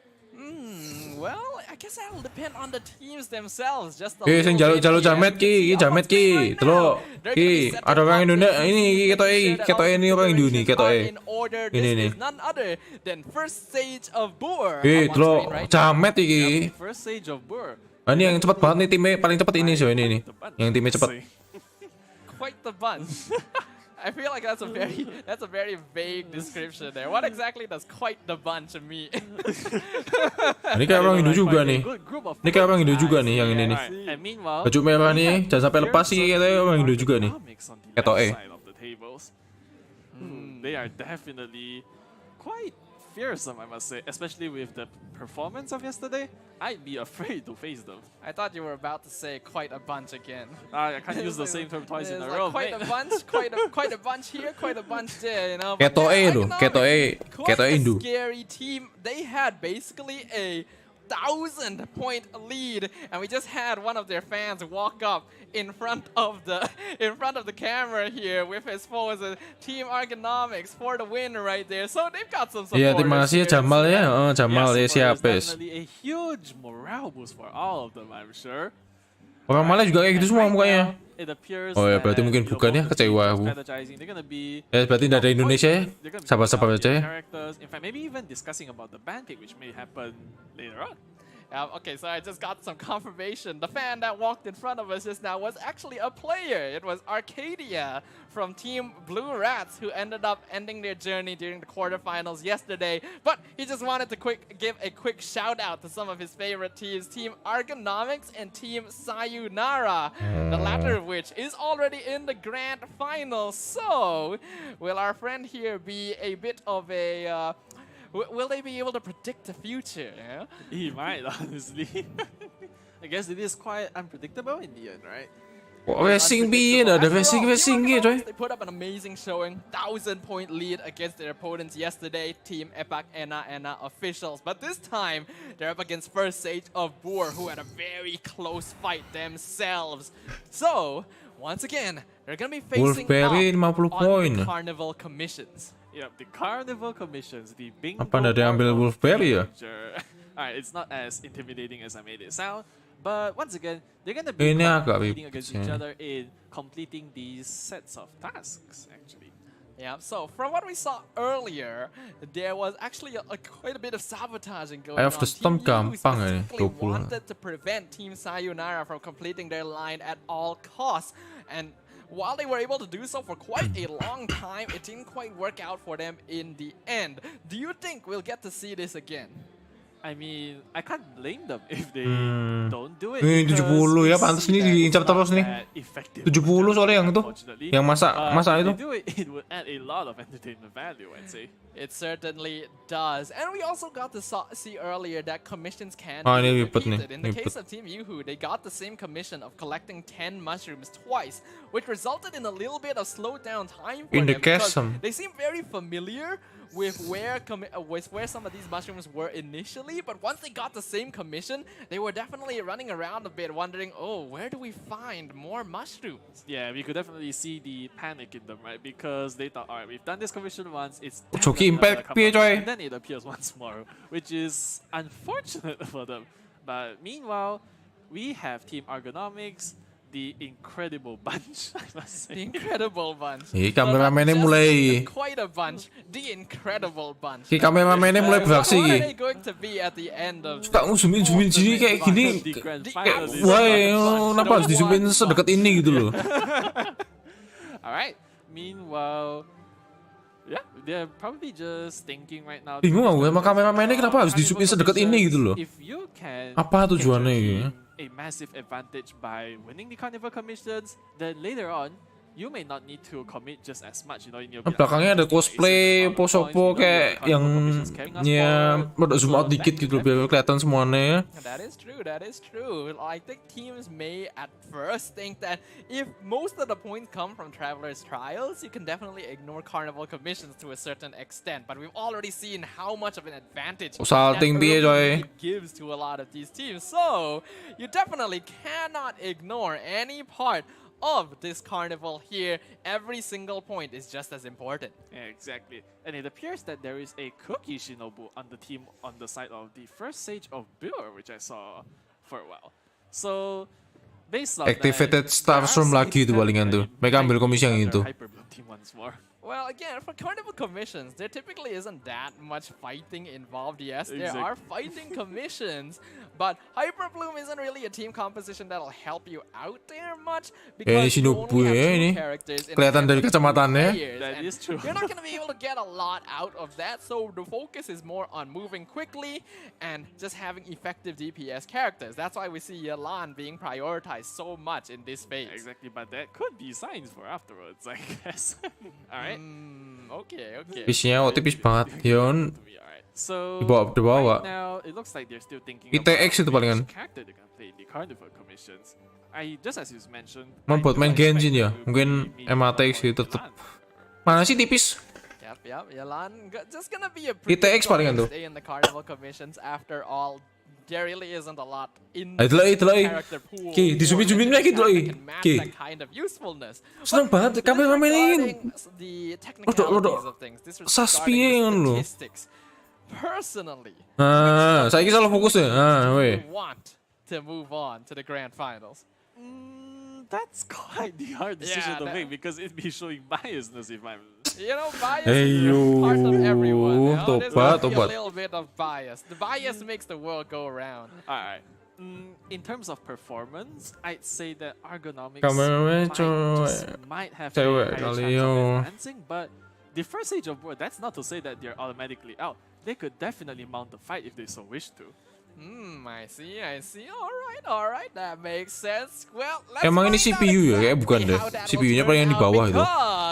Well, I guess that'll depend on the teams themselves. Just a Sing little jalur bit jamet here. jamet ki, telok ki, ada orang Indonesia ini ketoke ini orang Indonesia ketoke. In order, Ini. this is none other than first stage of Boer. Telok jamet iki. First stage of Boer. Ini yang cepat banget nih timnya, paling cepat ini sih ini nih. Yang timnya cepat. Quite the bunch. I feel like that's a very vague description there. What exactly does quite the bunch mean? Ini kayak orang Indo juga nih. Ini kayak orang Indo juga nih yang ini nih. And meanwhile, Baju merah nih, jangan sampai lepas sih katanya orang Indo juga nih. Ketoke. Ketoke. They are definitely quite fearsome, I must say, especially with the performance of yesterday. I'd be afraid to face them. I thought you were about to say quite a bunch again. I can't use the same term twice in a row, Quite mate. a bunch, quite a bunch here, quite a bunch there, you know. Kayak Toei loh, kayak Toei, Quite kayak Toei a Indo. scary team. They had basically a 1,000-point lead, and we just had one of their fans walk up in front of the camera here with his phone as a Team Ergonomics for the win right there. So they've got some support. Iya, terima kasih ya Jamal ya. Jamal ya siap It's guys. definitely a huge morale boost for all of them, I'm sure. Orang Malaysia juga kayak gitu semua mukanya. It appears Oh ya, berarti that, mungkin bukan ya, both of the kecewa teams aku. strategizing, they're gonna be Ya berarti dari Indonesia ya. they're gonna be Sabar-sabar picking out aja ya. their characters. In fact, maybe even discussing about the ban pick, which may happen later on. Okay, so I just got some confirmation. The fan that walked in front of us just now was actually a player. It was Arcadia from Team Blue Rats who ended up ending their journey during the quarterfinals yesterday. But he just wanted to give a quick shout out to some of his favorite teams, Team Ergonomics and Team Sayonara, the latter of which is already in the grand final. So, will our friend here be a bit of a... will they be able to predict the future? Yeah? He might, honestly. I guess it is quite unpredictable in the end, right? Racing B ada racing gitu coy. They put up an amazing showing, 1,000-point lead against their opponents yesterday, Team Epak Ena officials. But this time, they're up against First Sage of Boer, who had a very close fight themselves. So, once again, they're gonna be facing Wolfberry off 50 on poin. the Carnival commissions. Yep, the Carnival commissions, the bingo. Apa ada yang ambil board of Wolfberry ya? danger. Alright, it's not as intimidating as I made it sound, but once again, they're gonna Ini be agak competing against each sih. other in completing these sets of tasks, actually. Yeah, so from what we saw earlier, there was actually quite a bit of sabotaging going Eye on. of the Storm Team Yu gampang ini, specifically 20. wanted to prevent Team Sayonara from completing their line at all costs. And while they were able to do so for quite a long time, it didn't quite work out for them in the end. Do you think we'll get to see this again? I mean, I can't blame them if they don't do it. Ini 70 ya, pantas nih diincar terus nih. 70 soalnya yang itu. Yang masa itu. If they do it, it would add a lot of entertainment value, I'd say. It certainly does. And we also got to see earlier that commissions can Ah, be ini ribet nih, repeated. In the ribet. case of Team Yuhu, they got the same commission of collecting 10 mushrooms twice, which resulted in a little bit of slowed down time for In the them because chasm. they seem very familiar with where some of these mushrooms were initially, but once they got the same commission, they were definitely running around a bit wondering, oh, where do we find more mushrooms? Yeah, we could definitely see the panic in them, right? Because they thought, alright, we've done this commission once, it's Joki definitely not gonna Impact come piye, up. coy? And then it appears once more, which is unfortunate for them. But meanwhile, we have Team Ergonomics, the incredible bunch, I must The say. incredible bunch. Ih, Well, kameramennya not just mulai. quite a bunch, the incredible bunch. Ki kameramennya mulai beraksi What are ki. they going to be at the end of Suka zoomin sini kayak gini. The grand The final is- Wah, kenapa harus di zoomin sedekat ini gitu loh. Alright, meanwhile, yeah, they're probably just thinking right now. Bingung aku emang kameramennya kenapa harus di zoomin sedekat ini gitu loh. If you can Apa get your tujuannya team ini? a massive advantage by winning the Carnival commissions, then later on, you may not need to commit just as much, you know, in your Belakangnya ada cosplay, posopo kayak yang ya rada zoom out dikit gitu loh, biar kelihatan semuanya. That is true, that is true. I think teams may at first think that if most of the points come from Traveler's Trials, you can definitely ignore Carnival commissions to a certain extent. But we've already seen how much of an advantage Salting piye, coy. it gives to a lot of these teams. So, you definitely cannot ignore any part of this Carnival here. Every single point is just as important. Yeah, exactly. And it appears that there is a Cookie Shinobu on the team on the side of the First Sage of Bill, which I saw for a while. So, based on Activated that, Starstorm perhaps lagi it itu palingan tuh. might Mereka ambil be komisi yang another itu. Hyperbloom team once more. Well, again, for Carnival commissions, there typically isn't that much fighting involved. Yes, there Exactly. are fighting commissions, but Hyperbloom isn't really a team composition that'll help you out there much because Ini you Shinobu only have ya two ini. characters in Kelihatan the dari game of kacamatannya. players, That and is true. You're not going to be able to get a lot out of that, so the focus is more on moving quickly and just having effective DPS characters. That's why we see Yelan being prioritized so much in this phase. Exactly, but that could be signs for afterwards, I guess. Alright. Okay, okay. Pisnya tipis banget. Yon. Alright. So Dibawa. right now it looks like they're still thinking ITX itu about palingan. which character they're gonna play in the Carnival commissions. Just as you mentioned. Buat main Genshin ya, mungkin MATX itu tetap. Mana sih tipis? Yep. Yelan just gonna be a ITX palingan tuh. stay in the Carnival commissions. After all, there really isn't a lot in Itulah. character pool. Oke, disumin lagi tuh. Oke. That kind of usefulness. Seneng banget kameramen. The technicalities of things. Saspie yang lo. Personally, Saya salah fokus ya. we want to move on to the grand finals. That's quite the hard decision to make because it'd be showing biasness if I'm. Bias is part of everyone. There's tobat. a little bit of bias. The bias makes the world go around. Alright. In terms of performance, I'd say that ergonomics might have a higher chance of advancing, but the first stage of war, that's not to say that they're automatically out. They could definitely mount the fight if they so wish to. I see. Alright, that makes sense. Well, let's Emang ini find out CPU ya? Kayak bukan exactly deh. how that will CPU-nya turn paling yang di out bawah itu.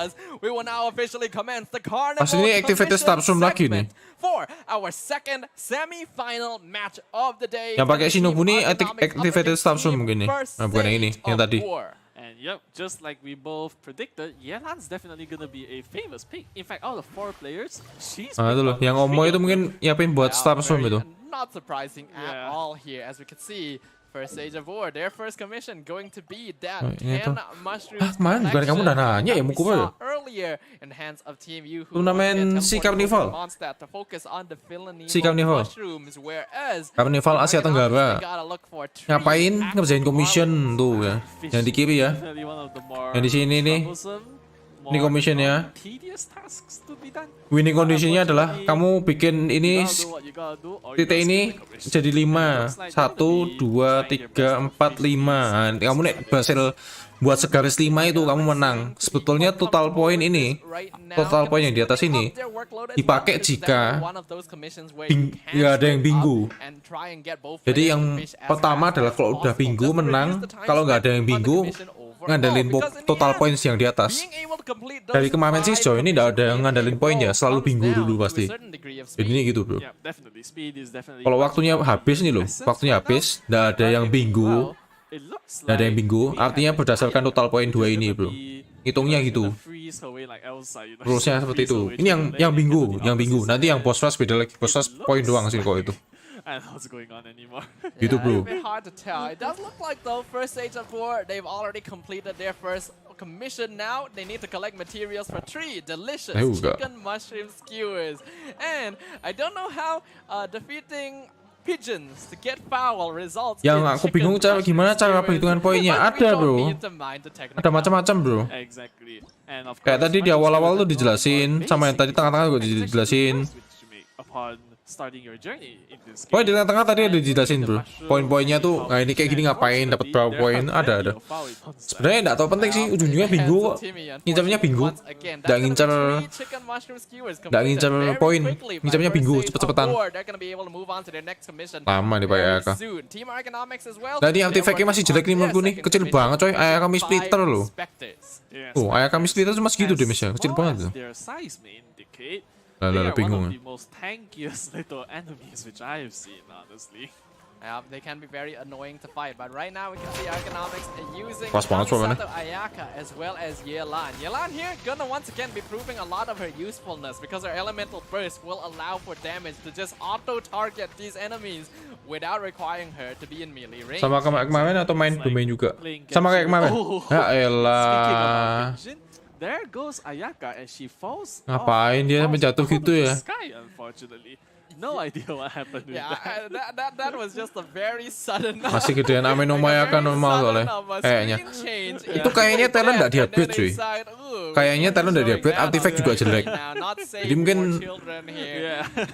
because we will now officially commence the Carnival Pas ini activated commission Starstorm lagi nih. segment for our second semi-final match of the day. Yang pakai Shinobu nih Economics up activated against Starstorm Team mungkin nih. First Bukan yang ini, Stage yang of tadi. War. And yep, just like we both predicted, Yelan's definitely gonna be a famous pick. In fact, out of 4 players, she's Itu loh, yang Omo itu mungkin nyiapin buat Starstorm itu. Not surprising at all here, as we can see. First stage of war, their first commission going to be that 10 mushrooms. Man, bukan kamu udah nanya ya muku ya? Earlier in hands of Team Yu, Turnamen si Carnival. Si Carnival. Carnival Asia Tenggara. Ngapain ngerjain commission tuh ya? Yang di kiri ya. Yang di sini nih. Ini commissionnya. Winning conditionnya adalah kamu bikin ini titik ini jadi 5. 1, 2, 3, 4, 5. Kamu nek berhasil buat segaris 5 itu kamu menang. Sebetulnya total point ini, total point yang di atas ini dipakai jika nggak ada yang bingo. Jadi yang pertama adalah kalau udah bingo menang, kalau nggak ada yang bingo ngandelin total points yang di atas. Dari kemarin sih sejauh ini nggak ada yang ngandelin poin ya, selalu bingo dulu pasti. Jadi ini gitu bro. Kalau waktunya habis nih loh, waktunya habis, nggak ada yang bingo, nggak ada yang bingo, artinya berdasarkan total poin 2 ini bro. Hitungnya gitu. Rulesnya seperti itu. Ini yang bingo, Nanti yang boss rush beda lagi. Boss rush poin doang sih kok itu. I don't know what's going on anymore. Gitu bro. It's a bit hard to tell. It does look like though first stage of war, they've already completed their first commission. Now they need to collect materials for 3 delicious chicken mushroom skewers. And I don't know how defeating pigeons to get foul results. Yang aku bingung gimana cara perhitungan poinnya. Ada bro. Ada macam-macam bro. Exactly. And of Kayak tadi di awal-awal tuh dijelasin, sama yang tadi tengah-tengah juga dijelasin. Starting your journey in this game. Oh di tengah-tengah tadi ada dijelasin bro. Poin-poinnya tuh, nah ini kayak gini ngapain, dapat berapa poin, ada. Sebenarnya nggak tahu penting sih, ujungnya bingo kok. Ngincarnya bingo, nggak ngincar poin, ngincarnya bingo cepet-cepetan. Lama nih pakai AYAKA. Nah ini artifactnya masih jelek nih menurutku nih, kecil banget coy. AYAKA Mi Splitter loh. AYAKA Mi Splitter cuma segitu damage-nya, kecil banget tuh. Lah bingung. One of the most tankiest little enemies which I have seen, honestly. Yeah, they can be very annoying to fight, but right now we can see Economics using Pas banget soalnya. AYAKA as well as Yelan. Yelan here gonna once again be proving a lot of her usefulness because her elemental burst will allow for damage to just auto-target these enemies without requiring her to be in melee range. Sama kayak kemarin atau main domain juga? Sama kayak kemarin. Ya elah. There goes AYAKA and she falls. Ngapain dia sampai jatuh gitu ya? Sky, unfortunately. No idea what happened with that was just a very sudden. Masih gedean AYAKA normal soalnya. Kayaknya. Itu kayaknya talent nggak di-upgrade cuy. Kayaknya talent nggak di-upgrade, artifact juga jelek. Jadi mungkin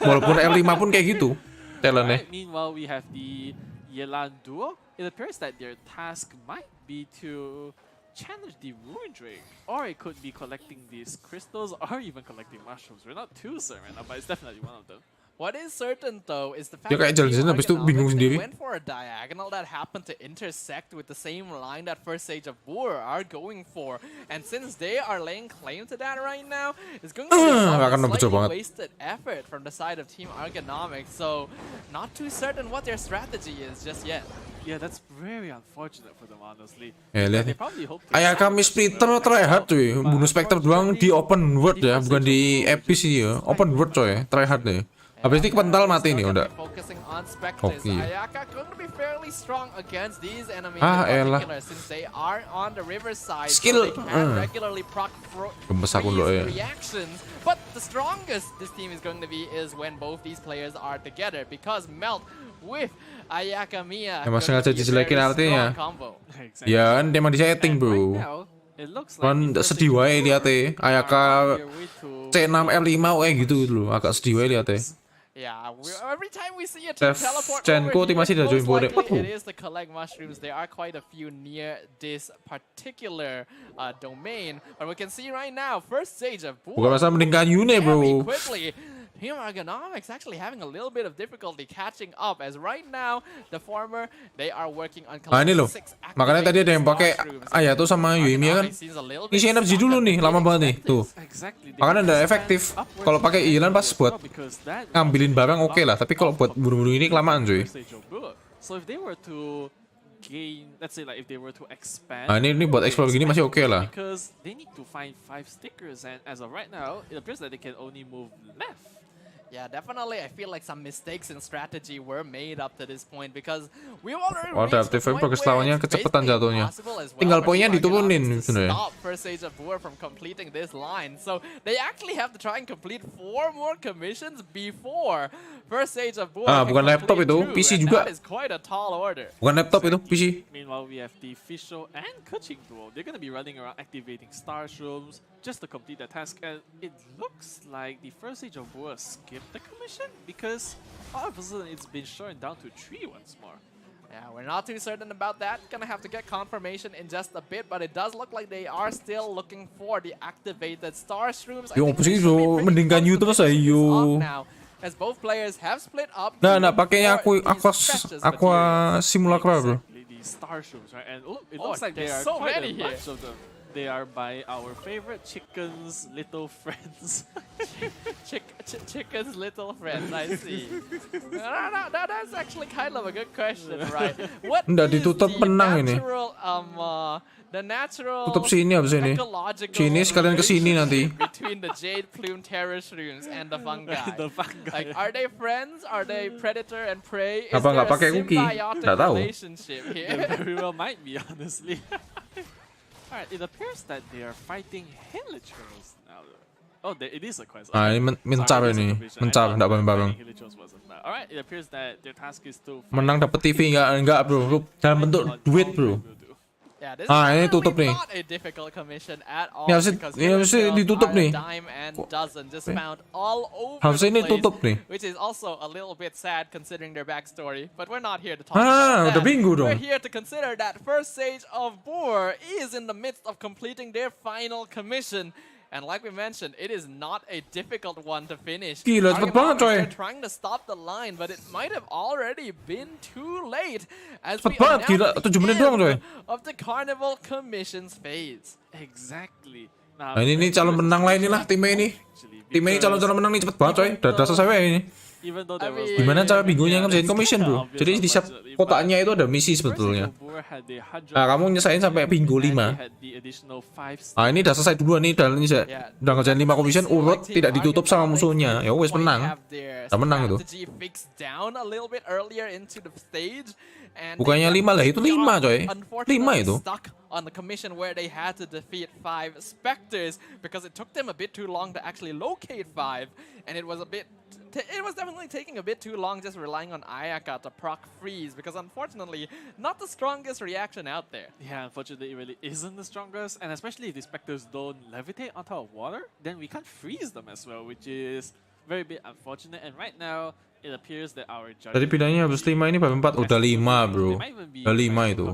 walaupun R5 pun kayak gitu talentnya. Meanwhile, we have the Yelan duo. It appears that their task might be to challenge the Ruin Drake, or it could be collecting these crystals, or even collecting mushrooms. We're not too certain right now, but it's definitely one of them. What is certain though is the fact Dia kayak that jalan-jalan habis itu bingung Argonomics, sendiri. they went for a diagonal that happened to intersect with the same line that first stage of Boer are going for. And since they are laying claim to that right now, it's going to be akan a betul slightly banget. wasted effort from the side of Team Argonomics. So not too certain what their strategy is just yet. Yeah, that's very unfortunate for them, honestly. Lihat They nih. probably hope to Ayah kami splitter tryhard cuy, bunuh Spectre doang di open world ya, bukan di epic sih ya. Open world coy, tryhard nih. Habis ini kepental mati nih udah. Focusing on Spectres. Oke. Ayaka going to be fairly strong against these enemies Ah, in elah. particular since they are on the riverside. Skill, So they can regularly proc Gemes aku dulu, ya. reactions. But the strongest this team is going to be is when both these players are together because Melt with Ayaka Mia. Emang sengaja dijelekin artinya. Exactly. Ya kan dia emang di setting And bro. right now, it looks like Kan the first sedih stage wae of liate. Boer Ayaka are on their way to- C6 R5 kayak gitu loh, agak sedih wae liate. Yeah, every time we see a team Chef teleport Chenko over tim masih here, dah join most board. likely it is to collect mushrooms. There are quite a few near this particular domain. But we can see right now, first stage of Boer. Bukan masalah meninggal Yune very bro. quickly. Team Argonomics actually having a little bit of difficulty catching up as right now the former they are working on Ah ini loh, makanya tadi ada yang pakai Ayato sama Yuimiya kan. Isi energi dulu nih, lama banget nih, tuh. Exactly. They Makanya can udah expand efektif. upwards Kalau pakai very Ilan pas well buat because that ngambilin barang oke lah, tapi kalau buat bunuh-bunuh ini kelamaan cuy. first stage of Boer. So if they were to gain, let's say like if they were to expand, Ah ini buat explore gini masih oke lah. because they need to find 5 stickers, and as of right now, it appears that they can only move left. Yeah, definitely. I feel like some mistakes in strategy were made up to this point because we've already Oh, reached the adaptive point progress where lawannya it's kecepatan basically jatuhnya. impossible as well Tinggal for poinnya Team diturunin Argonomics to sebenarnya. stop first stage of Boer from completing this line. So they actually have to try and complete 4 more commissions before first stage of Boer. Ah, can bukan laptop complete itu, through, PC and juga. That is quite a tall order. Bukan laptop itu, PC. Meanwhile, we have the Fisho and Kuching duo. They're going to be running around activating star shrooms just to complete the task, and it looks like the first stage of Boer skipped the commission because all of a sudden it's been shortened down to 3 once more. Yeah, we're not too certain about that. Gonna have to get confirmation in just a bit, but it does look like they are still looking for the activated star shrooms. I Yo, think pusing we should be bro, pretty mendingkan close to YouTube finishing this ayo. off now, as both players have split up. Nah, even pakainya for aqua these precious materials. simulacra bro. Exactly, the star shrooms, right? And look, it Oh, looks like there there's are so quite many a here. bunch of them. They are by our favorite chicken's little friends. Chicken's little friends, I see. No, that's actually kind of a good question, right? What Nggak is ditutup the menang ini. natural, the natural Tutup sini habis ini. ecological Sini sekalian ke sini nanti. between the jade plume terror shrooms and the fungi? The fungi. Like, are they friends? Are they predator and prey? Is Apa there nggak a pakai cookie? symbiotic Nggak tahu. relationship They here? very well might be, honestly. Alright, it appears that they are fighting hilichurls now. Oh, it is a quest. Ah, ini mencar Sorry, it is a ini. commission. I Mencar, thought nggak bareng-bareng. fighting hilichurls wasn't bad. Alright, it appears that their task is to Menang dapat TV enggak bro. Lu dalam bentuk duit bro. Yeah, this Ah, is ini definitely tutup nih. not a difficult commission at all. Ini harusnya- because ini harusnya Hillsdale ditutup are nih. a dime and dozen just found all over Harusnya the ini place, tutup nih. which is also a little bit sad considering their backstory. But we're not here to talk Ah, about udah that. bingung We're dong. here to consider that first stage of Boer is in the midst of completing their final commission. And like we mentioned, it is not a difficult one to finish. Gila, cepet banget, coy. They're trying to stop the line, but it might have already been too late. As Cepet we banget, gila. announce the 7 menit doang, coy. end of the Carnival commissions phase. Exactly. Nah, ini calon menang lah inilah timnya ini. Timnya ini calon menang nih cepet banget coy. Udah selesai wae ini. Even though there I was mean, Gimana cara like, bingungnya yeah, ngerjain it's commission kinda bro? obvious, Jadi di setiap unfortunately, kotaknya itu ada misi but sebetulnya. First Boer had the 100 Nah kamu nyesain sampai minggu and they 5. had the additional 5 Ah ini udah selesai duluan nih dan ini Yeah. udah ngerjain 5 commission urut tidak ditutup sama musuhnya. Ya wes menang. Udah menang itu. Bukannya 5 lah, itu 5 coy. 5 itu. Stuck on the commission where they had to defeat 5 specters because it took them a bit too long to actually locate 5, and it was definitely taking a bit too long just relying on Ayaka to proc freeze because unfortunately not the strongest reaction out there. Yeah, unfortunately, it really isn't the strongest, and especially if the specters don't levitate on top of water, then we can't freeze them as well, which is very bit unfortunate. And right now, it appears that our judges... Tadi pindahnya habis 5 ini bab 4 udah 5 bro. Udah 5 itu.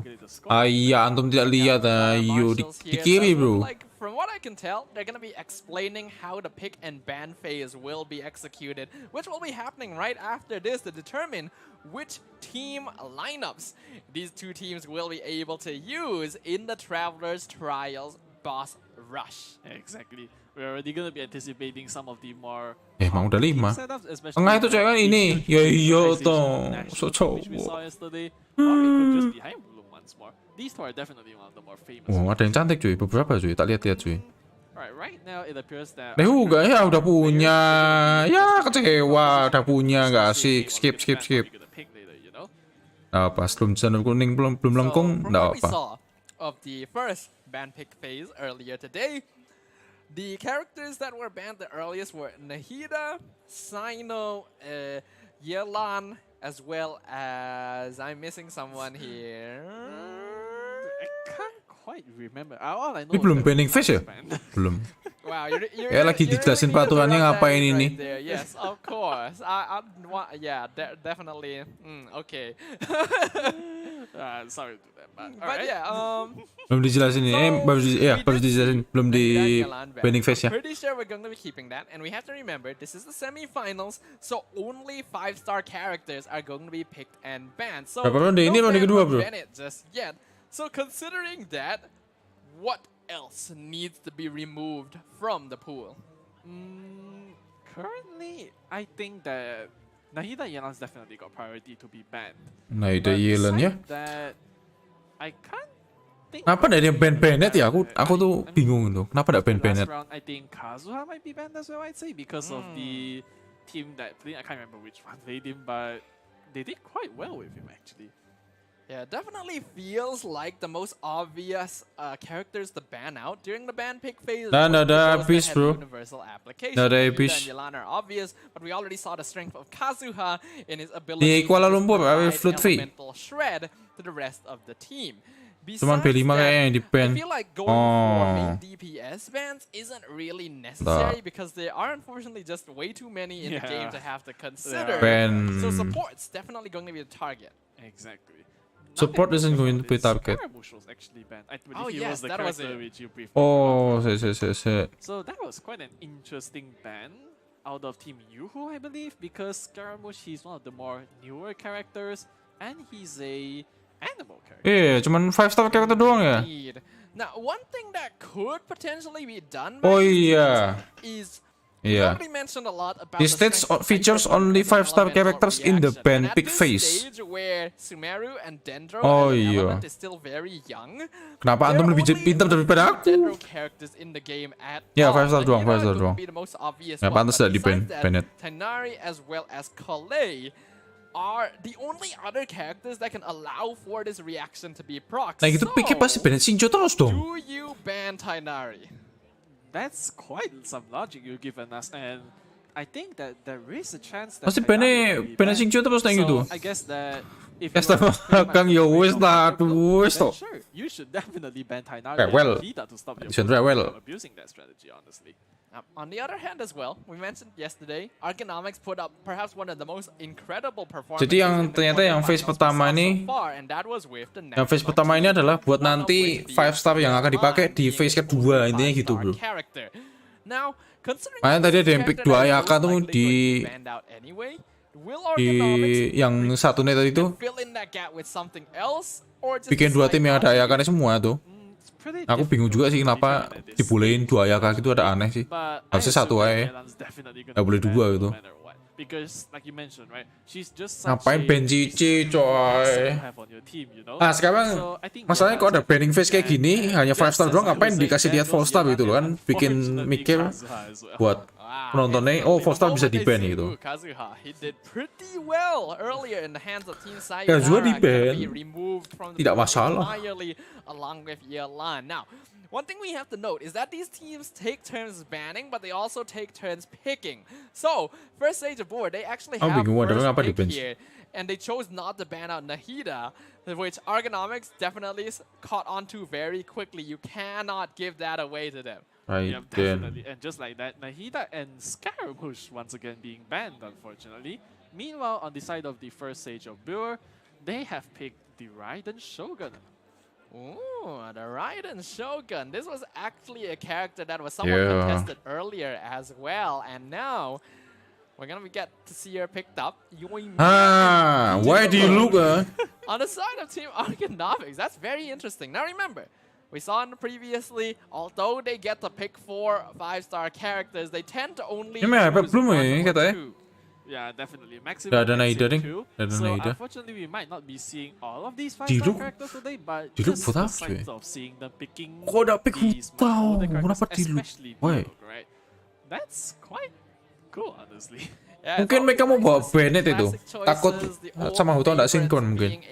Ayah antum tidak lihat ayo di kiri bro. from what I can tell, they're going to be explaining how the pick and ban phase will be executed, which will be happening right after this to determine which team lineups these two teams will be able to use in the Travelers Trials boss rush. Exactly. We're already going to be anticipating some of the more Emang udah 5. setups, especially Enggak itu cewek kan ini. Ya iya toh. So which we saw yesterday, or it could just be High Bloom once more. These two are definitely one of the more famous. Oh, ada yang cantik cuy, beberapa cuy, tak lihat-lihat cuy. Alright, right now it appears that Juga ya udah punya, ya kecewa, udah punya nggak asik, skip. Nah, pas belum channel kuning belum lengkung, From nggak what we apa. saw of the first ban pick phase earlier today, the characters that were banned the earliest were Nahida, Sino, Yelan, as well as I'm missing someone here. I can't quite remember. All I know Ini belum is that banning face ya? banned. Belum. Wow, you're Ya lagi dijelasin really peraturannya rub that ngapain in ini. right there. Yes, of course. Yeah, definitely. Okay. Sorry to that, but But alright. yeah, Belum dijelasin ini. Baru dijelasin, belum di banning face ya. Pretty sure we're going to be keeping that, and we have to remember this is the semi-finals, so only 5-star characters are going to be picked and banned. So Berapa ronde ini? Ronde ban kedua, on bro. Bennett just yet. So considering that, what else needs to be removed from the pool? Currently, I think that Nahida Yelan's definitely got priority to be banned. Nah, itu But Yelan ya. beside that, I can't think. Kenapa ada yang ban Bennett ya? Aku tuh I mean, bingung tuh. Kenapa ada ban last Bennett? round, I think Kazuha might be banned as well, I'd say, because of the team that played. I can't remember which one played him, but they did quite well with him, actually. Yeah, definitely feels like the most obvious characters to ban out during the ban pick phase. Nah, was ada those that Abyss, had bro. Universal application. Nah, ada Nahida Abyss. and Yelan are obvious, but we already saw the strength of Kazuha in his ability Di Kuala to Lumpur, provide Fluid Free. elemental shred to the rest of the team. Cuman Besides B5 that, kayaknya yang di ban. I feel like going for Oh. main DPS bans isn't really necessary because there are unfortunately just way too many in the game to have to consider. Ban. So support's definitely going to be the target. Exactly. Support isn't going to be target. Scaramouche was actually banned. I believe Oh, he yes, was the that was character it. which you briefly Oh, forgot. So that was quite an interesting ban out of Team Yuhu, I believe, because Scaramouche, he's one of the more newer characters, and he's a animal character. Iya, cuman 5-star character doang ya. Indeed. Now, one thing that could potentially be done Oh by these iya. teams is Iya. we already mentioned a lot about The the stats strength of features Hyper only and 5-star elemental characters in the reaction. ban And at pick this phase. stage where Sumeru and Dendro Oh, as an iya. element is still very young, Kenapa there antum are lebih only pintar daripada aku? Dendro characters in the game at Ya, all. 5-star doang, Nahida 5-star would doang. be the most obvious Ya, one, pantas but dah di ban, besides that, Bennett. Tanari as well as Kalei are the only other characters that can allow for this reaction to be proc. Nah gitu pikir pasti Bennett Shinjo terus dong. Do you ban Tainari? That's quite some logic you've given us, and I think that there is a chance that Pasti Tainari will be Bennett banned. Shinjo terus nang gitu. So I guess that if Ya, you are sama pretty much Kang, ya away wis from lah, that workflow, wis then toh. sure, you should definitely ban Tainari Okay, well, and Nahida to stop your Shinra, opponent well. from abusing that strategy, honestly. On the other hand as well, we mentioned yesterday, Argonomics put up perhaps one of the most incredible performances Jadi yang in the ternyata yang phase quarterfinals we pertama saw ini, so far, and that was with the yang phase national pertama ini team. adalah buat One of nanti which 5-star yang akan dipakai di being phase the kedua, only intinya gitu 5-star bro. character. Now, considering Makanya this tadi is ada yang pick character 2 that is Ayaka most tuh likely going to di be banned out anyway, will di Argonomics yang satunya tadi tuh fill in that gap with something else, or just bikin 2 tim yang ada decide not to? Ayakannya semua tuh. It's pretty Aku bingung juga sih difficult to kenapa determine at this dibolehin 2 Ayaka gitu, ada aneh sih. But Harusnya I satu assume aja. Yelan's definitely gonna Nggak boleh be banned dua no gitu. matter what. Because like you mentioned, right? She's just such Ngapain a ban Cici asset to coy. have on your team, you know? Ah sekarang So, I think masalahnya kok ada Yelan's banning phase kayak definitely gini, banned. hanya 5-star Just doang, as I ngapain was dikasih saying, lihat ban 4-star Yelan gitu loh kan, and bikin unfortunately mikir Kazuha as well. buat penontonnya, oh 4-star bisa di ban gitu. Kazuha, he did pretty well earlier in the hands of Team Sayonara. Kazuha di ban, Gonna be removed from the tidak pool masalah. entirely along with Yelan. Now, one thing we have to note is that these teams take turns banning, but they also take turns picking. So, first stage of board, they actually Aku have bingung, ada first ngapa di pick bench. here, and they chose not to ban out Nahida, which Argonomics definitely caught onto very quickly. You cannot give that away to them. Right Yeah, then. definitely. And just like that, Nahida and Scaramouche once again being banned, unfortunately. Meanwhile, on the side of the first stage of Buer, they have picked the Raiden Shogun. Ooh, the Raiden Shogun. This was actually a character that was somewhat contested earlier as well, and now we're gonna get to see her picked up. Why do you look? On the side of Team Argonomics, that's very interesting. Now remember, we saw previously, although they get to pick 4 5-star characters, they tend to only choose 1 or 2. Yeah, definitely. Maximum two. So unfortunately, we might not be seeing all of these 5-star characters today, but just the signs of seeing them picking these older characters, especially Dialog, right? That's quite cool, honestly. Yeah, mungkin mereka mau bawa Bennett itu. Takut sama Huto nggak sinkron mungkin.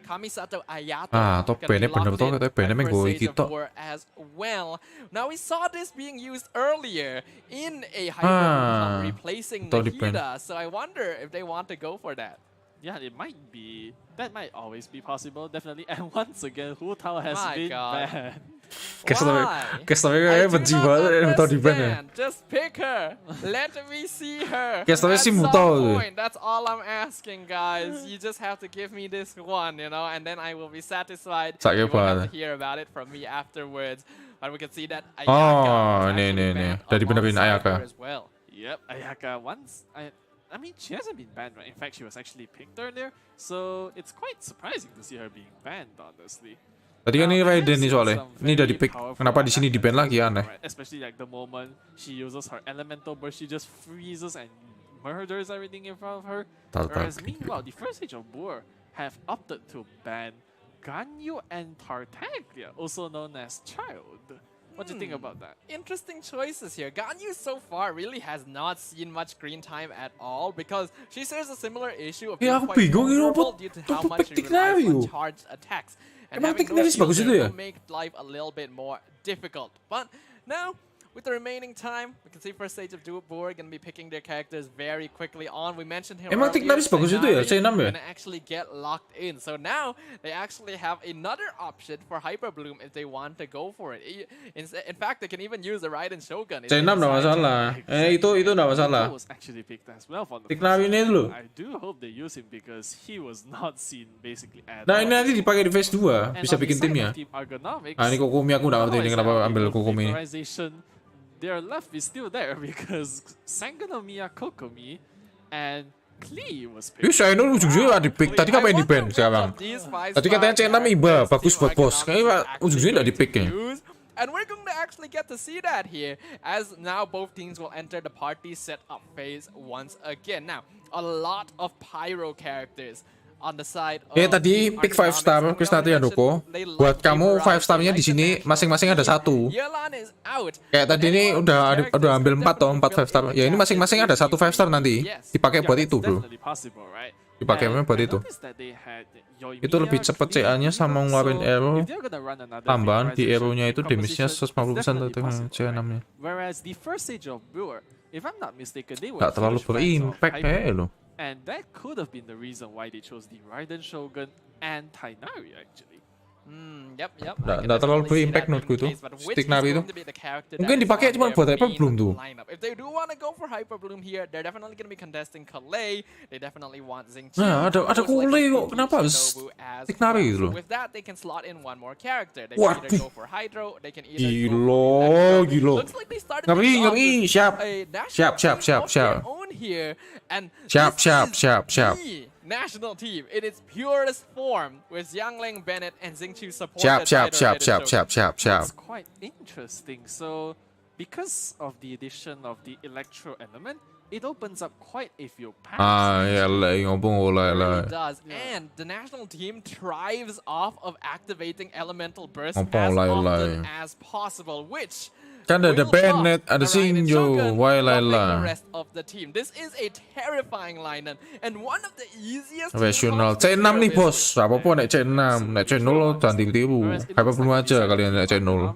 Kamisato Ayato. Atau Bennett bener tuh, katanya Bennett yang gue gitu. As well. Now we saw this being used earlier in a Hyper replacing Nahida, so I wonder if they want to go for that. Yeah, it might be. That might always be possible, definitely. And once again, Hu Tao has been banned. Keselnya benci banget Huto di ban ya. Just pick her. Let me see her. Keselnya sih Huto. That's all I'm asking, guys. You just have to give me this one, you know, and then I will be satisfied. You will have to hear about it from me afterwards. But we can see that Ayaka dari bener-bener Ayaka as well. Yep, Ayaka once. I mean, she hasn't been banned, right? In fact, she was actually picked earlier, so it's quite surprising to see her being banned, honestly. Tadi kan ini Raiden nih soalnya. Ini udah di pick. Kenapa di sini di ban lagi aneh? Especially like the moment she uses her elemental burst, she just freezes and murders everything in front of her. Whereas meanwhile, the first Age of Boar have opted to ban Ganyu and Tartaglia, also known as Child. What do you think about that? Interesting choices here. Ganyu so far really has not seen much screen time at all because she shares a similar issue of being quite vulnerable due to how much she relies on charged attacks. And having those skills will make life a little bit more difficult. But now, with the remaining time, we can see first stage of Boar gonna be picking their characters very quickly on. We mentioned him earlier. Gonna actually get locked in. So now they actually have another option for Hyper Bloom if they want to go for it. In fact, they can even use the Raiden Shogun. C6 nggak masalah. Itu nggak masalah. Was actually picked as well for the I do hope they use him because he was not seen basically at Nah, ini nanti dipakai di phase 2, bisa bikin timnya. Ah, ini Kokomi aku nggak ngerti ini kenapa ambil Kokomi ini. Their left is still there because Sangonomiya Kokomi and Klee was picked. Saya ini ujung-ujungnya di pick. Tadi ngapain di ban sekarang? Tadi katanya C6 iba, bagus buat bos. Kayaknya ujung-ujungnya nggak di pick ya. And we're going to actually get to see that here, as now both teams will enter the party setup phase once again. Now, a lot of pyro characters on the side. Tadi pick 5 star, Krisnati Handoko. Buat kamu 5 starnya di sini masing-masing ada 1. Kayak tadi ini udah ambil 4 toh, 4 5 star. Ya ini masing-masing ada 1 5 star nanti. Dipakai buat itu, bro. Dipakai buat itu. Itu lebih cepet CA-nya sama ngeluarin arrow. Tambahan di arrow-nya itu damage-nya 150% dengan C6-nya. Whereas the first stage of Brewer, if I'm not mistaken, they were nggak terlalu berimpact kayak lo. And that could have been the reason why they chose the Raiden Shogun and Tainari actually. Yep. Nggak terlalu berimpact menurutku itu. Stick Nabi itu. Mungkin dipakai cuma buat Hyper Bloom tuh. If they do want to go for Hyper Bloom here, they're definitely going to be contesting Kalei. They definitely want Xingqiu. Nah, ada Kalei kok. Kenapa harus Stick Nabi gitu loh? With that, they can slot in one more character. They can either go for Hydro, they can either Gilo. Looks like they started Ngeri. Siap. National team in its purest form with Xiangling, Bennett, and Xingqiu supported. Siap. That's quite interesting. So, because of the addition of the Electro element, it opens up quite a few paths. It really does. And the national team thrives off of activating elemental bursts as often as possible, which kan ada Bennett, ada Shinjo, the rest of the team. This is a terrifying lineup and one of the easiest. Rational C6 nih bos, apapun naik C6, naik C0 jangan tiru-tiru. Hyper Bloom aja kalian naik C0.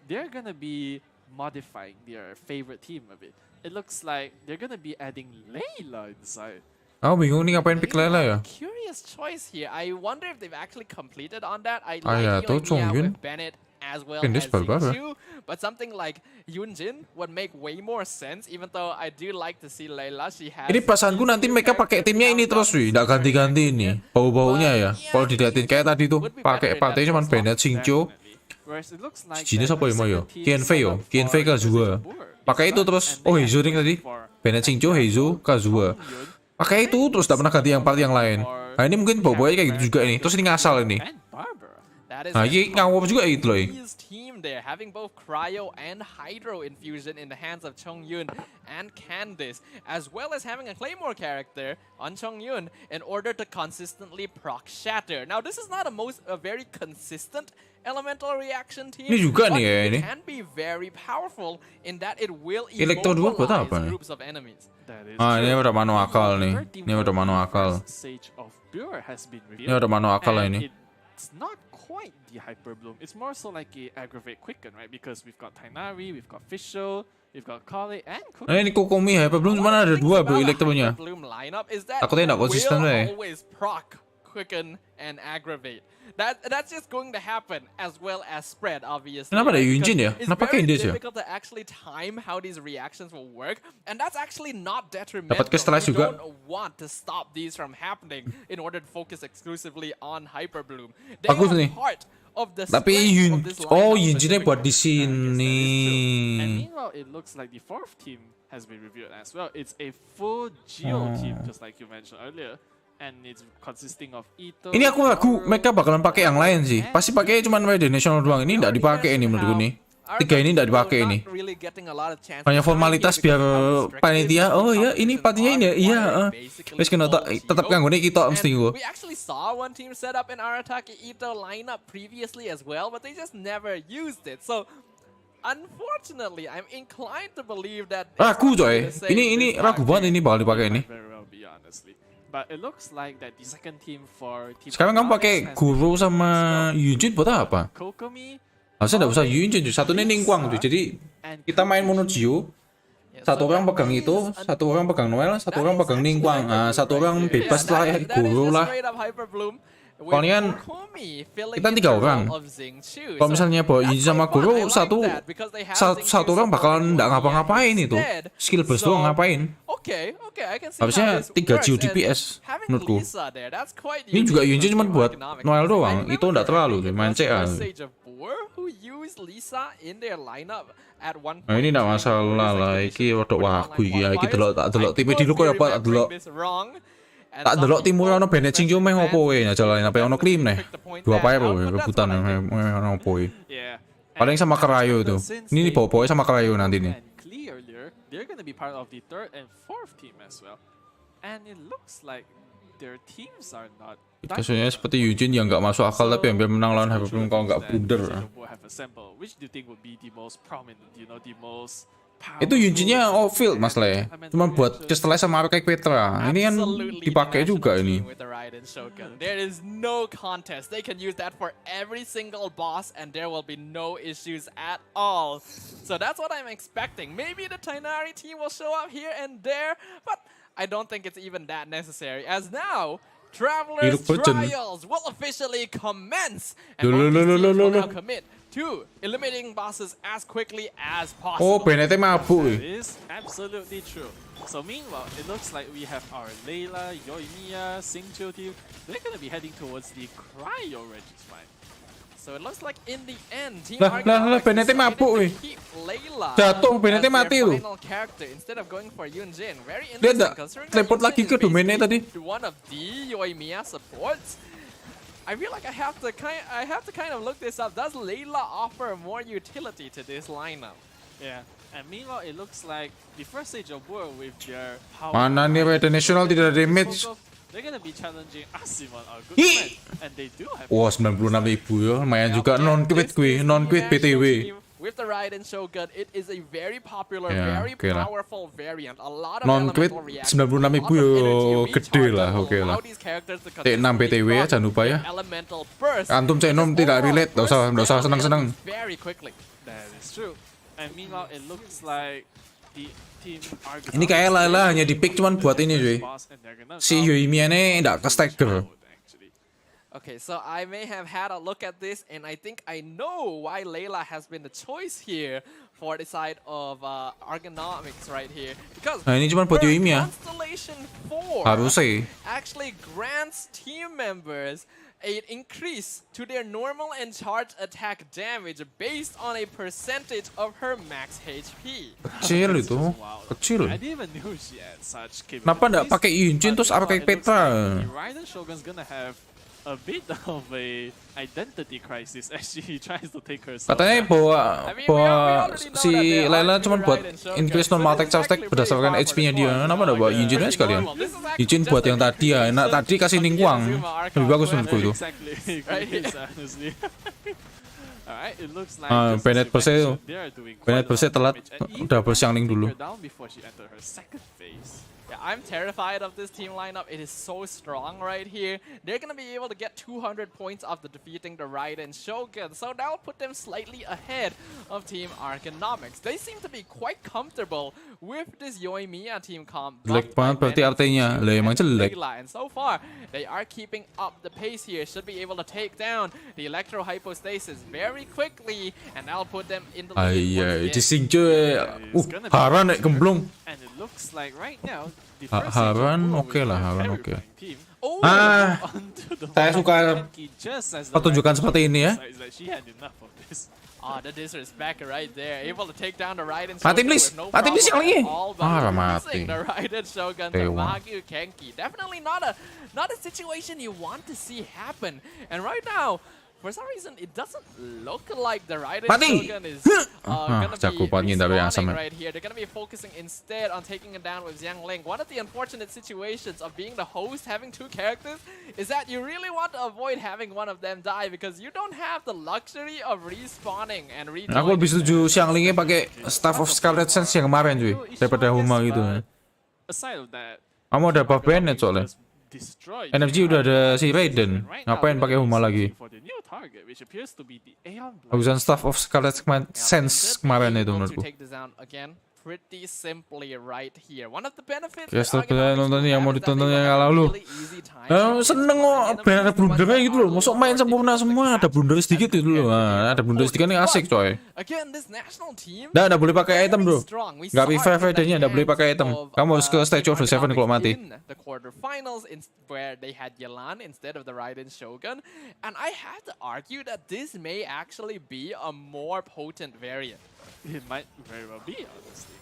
They're gonna be modifying their favorite team a bit. It looks like they're gonna be adding Layla inside. Aku bingung nih ngapain pick Layla ya. Curious choice here. I wonder if they've actually completed on that. I ya, like tuh Chongyun. with Bennett as well Candice as baru-baru. Xingqiu. But something like Yunjin would make way more sense, even though I do like to see Layla. She has Ini perasaanku nanti mereka pakai timnya ini terus, wih, nggak ganti-ganti ini. Bau-baunya ya. Kalau dilihatin kayak tadi tuh, pakai partainya cuma Bennett, Xingqiu. Jenis apa yang mau yo? Kianfei Kazuha. Pakai itu terus, oh Heizu ring tadi. Bennett, Xingqiu, Heizu, Kazuha. Pakai itu terus nggak pernah ganti yang part yang lain. Nah ini mungkin bau-baunya kayak gitu juga ini. Terus ini ngasal ini. Nah ini ngawur juga gitu loh. Team there having both cryo and hydro infusion in the hands of Chongyun and Candice, as well as having a claymore character on Chongyun in order to consistently proc shatter. Now this is not a very consistent elemental reaction team, Ini juga but nih ya ini. it can be very powerful in that it will Elektro dua buat apa immobilize nih? groups of enemies. Ah ini udah mano akal nih. Ini udah mano akal. Ini udah mano akal lah ini. It's not quite the Hyper Bloom. It's more so like a aggravate quicken, right? Because we've got Tainari, we've got Fischl, we've got Kale, and Kokomi. Nah ini Kokomi Hyper Bloom cuma ada dua bro elektronya. Bloom lineup is that Takutnya nggak konsisten deh. always proc, quicken, and aggravate. That's just going to happen as well as spread, obviously. Kenapa ada right? Yunjin ya? Because it's Kenapa very kayak dia? difficult to actually time how these reactions will work, and that's actually not detrimental. Dapat Crystallize You juga. don't want to stop these from happening in order to focus exclusively on Hyper Bloom. They Bagus are nih. part of the Tapi strength of this lineup Yunjinnya buat di And sini. meanwhile, it looks like the fourth team has been revealed as well. It's a full Geo team, just like you mentioned earlier. And it's consisting of Ito. Ini aku ragu mereka bakalan pakai yang lain sih. Pasti pakai cuma national doang. Ini nggak dipakai ini menurutku nih. Tiga ini nggak dipakai ini. Hanya formalitas biar panitia. Oh ya, ini partinya ini ya. Iya. Wes kena tetap ganggu nih kita mesti gua. We actually saw one team set up in Arataki Ito lineup previously as well, but they just never used it. So unfortunately, I'm inclined to believe that. Ragu coy. Ini ragu banget ini bakal dipakai ini. Very well be honestly. But it looks like that the second team for team Sekarang kamu Alex pakai has Guru been sama as well. Yunjin buat apa? Kokomi, Harusnya nggak usah Yunjin cuy. Satu ini Ningguang cuy. Jadi kita main mono Geo. Satu orang pegang itu, satu orang pegang Noel, satu orang pegang Ningguang. Nah, satu orang bebas lah Guru lah. Kalian kita 3 orang. Kalau misalnya bawa Yunjin sama Guru, satu orang bakalan nggak ngapa-ngapain itu. Skill burst doang ngapain. Harusnya 3 Geo DPS menurutku. Ini juga Yunjin cuma buat Noel doang. Itu nggak terlalu main CA. Nah ini nggak masalah lah. Iki rodok wagu iki. Iki delok tipe di lu koyo apa tak delok timur ono Bennett Xingqiu meh opo wae jalan apa ono klim nih. 2 pyro rebutan ono opo wae. Paling sama Kerayo itu. Ini bawa-bawa sama Kerayo nanti nih. clearly they're going to be part of the third and fourth team as well. And it looks like their teams are not. Kasusnya seperti Eugene yang nggak masuk akal tapi hampir menang lawan Hyper Bloom kalau nggak blunder. Which do you think would be the most prominent, you know, the most Itu Eugene-nya off field Mas Le. Cuma buat Crystallize sama Arcade Petra. Ini kan dipakai juga ini. There is no contest. They can use that for every single boss and there will be no issues at all. So that's what I'm expecting. Maybe the Tainari team will show up here and there, but I don't think it's even that necessary. As now, Traveler's Trials will officially commence. And both teams will now commit to eliminating bosses as quickly as Oh, possible. Bennett mabuk. That is absolutely true. So meanwhile, it looks like we have our Layla, Yoimiya, Xingqiu team. They're going to be heading towards the Cryo Regis mine. So it looks like in the end, Team Lah, Bennett mabuk weh. Jatuh, Bennett mati lu. Instead of going for Yunjin, very Dia interesting nggak considering teleport that lagi Yunjin ke is domainnya basically tadi. one of the Yoimiya supports. I feel like I have to kind of look this up. Does Layla offer more utility to this lineup? Yeah. And meanwhile, it looks like the first stage of war with their Mana nih Red National tidak ada damage. They're gonna be challenging Asimon, our good Ih. friend, and they do have. Wah, 96.000 ya, lumayan juga non-quit gue, non-quit BTW. With the Raiden Shogun, it is a very popular, Ya, very oke lah. powerful variant. A lot of Non-quit elemental reactions, 96.000 a lot of energy yo, recharge gede lah, that will oke lah. allow these characters to T6 BTW ya, jangan lupa ya. elemental burst, Antum Cenom which is tidak overall relate, nggak usah burst senang-senang. very quickly. That is true. And meanwhile, it looks like the team are. Ini kayak Layla hanya di pick cuman buat ini cuy. Si Yoimiya-nya nggak ke stagger. Okay, so I may have had a look at this, and I think I know why Layla has been the choice here for the side of ergonomics right here. Because Nah, ini cuma buat Yoimi ya. Constellation 4 Harus sih. actually grants team members an increase to their normal and charge attack damage based on a percentage of her max HP. Kecil itu, kecil. I didn't even know she had such capabilities. Kenapa nggak pakai Yunjin terus apa pakai Petra? The Raiden Shogun's gonna have a bit of a identity crisis as she tries to take herself. Katanya bahwa si Layla cuma buat increase normal attack charge attack berdasarkan HP-nya dia. Kenapa nggak bawa Yunjin aja sekalian? Yunjin buat yang tadi ya. Enak tadi kasih Ningguang. Lebih bagus menurutku itu. Alright, it looks like Bennett Perse telat udah bersiangling dulu. Yeah, I'm terrified of this team lineup. It is so strong right here. They're gonna be able to get 200 points after defeating the Raiden Shogun, so that'll put them slightly ahead of Team Ergonomics. They seem to be quite comfortable with this Yoimiya team comp. Jelek banget berarti artinya. Lah emang jelek. And so far, they are keeping up the pace here. Should be able to take down the Electro Hypostasis very quickly, and that'll put them in the lead. Iya, disingjo. Haran nek gemblong. And it looks like right now Haran oke lah, Haran oke. Oh, Saya suka pertunjukan seperti ini ya. the disrespect right there. Able to take down the Raiden Mati Shogun please, with no mati please yang lagi. problem. Mati. The Raiden Shogun to Magyu Kenki. Definitely not a situation you want to see happen. And right now, for some reason, it doesn't look like the Raiden Shogun is gonna be respawning right here. They're gonna be focusing instead on taking it down with Xiang Ling. One of the unfortunate situations of being the host, having two characters, is that you really want to avoid having one of them die because you don't have the luxury of respawning and rejoining. Aku lebih setuju Xiang Lingnya pakai Staff of Scarlet Sense yang kemarin cuy, daripada Huma gitu. Aside of that, Kamu ada buff Bennett soalnya. NFG udah ada si Raiden, ngapain pakai Huma lagi? Bagusan Staff of Scarlet Sense kemarin itu menurutku. Pretty simply right here. One of the benefits. Ya setelah nonton yang mau ditonton yang lalu. Seneng kok, biar ada blundernya gitu loh. Masuk main sempurna semua, ada blunder sedikit itu loh. Ada blunder sedikit nih asik coy. Nggak boleh pakai item bro. Nggak revive idenya, nggak boleh pakai item. Kamu harus ke stage of the 7 kalau mati. The quarterfinals where they had Yelan instead of the Raiden Shogun, and I have to argue that this may actually be a more potent variant. It might very well be, honestly.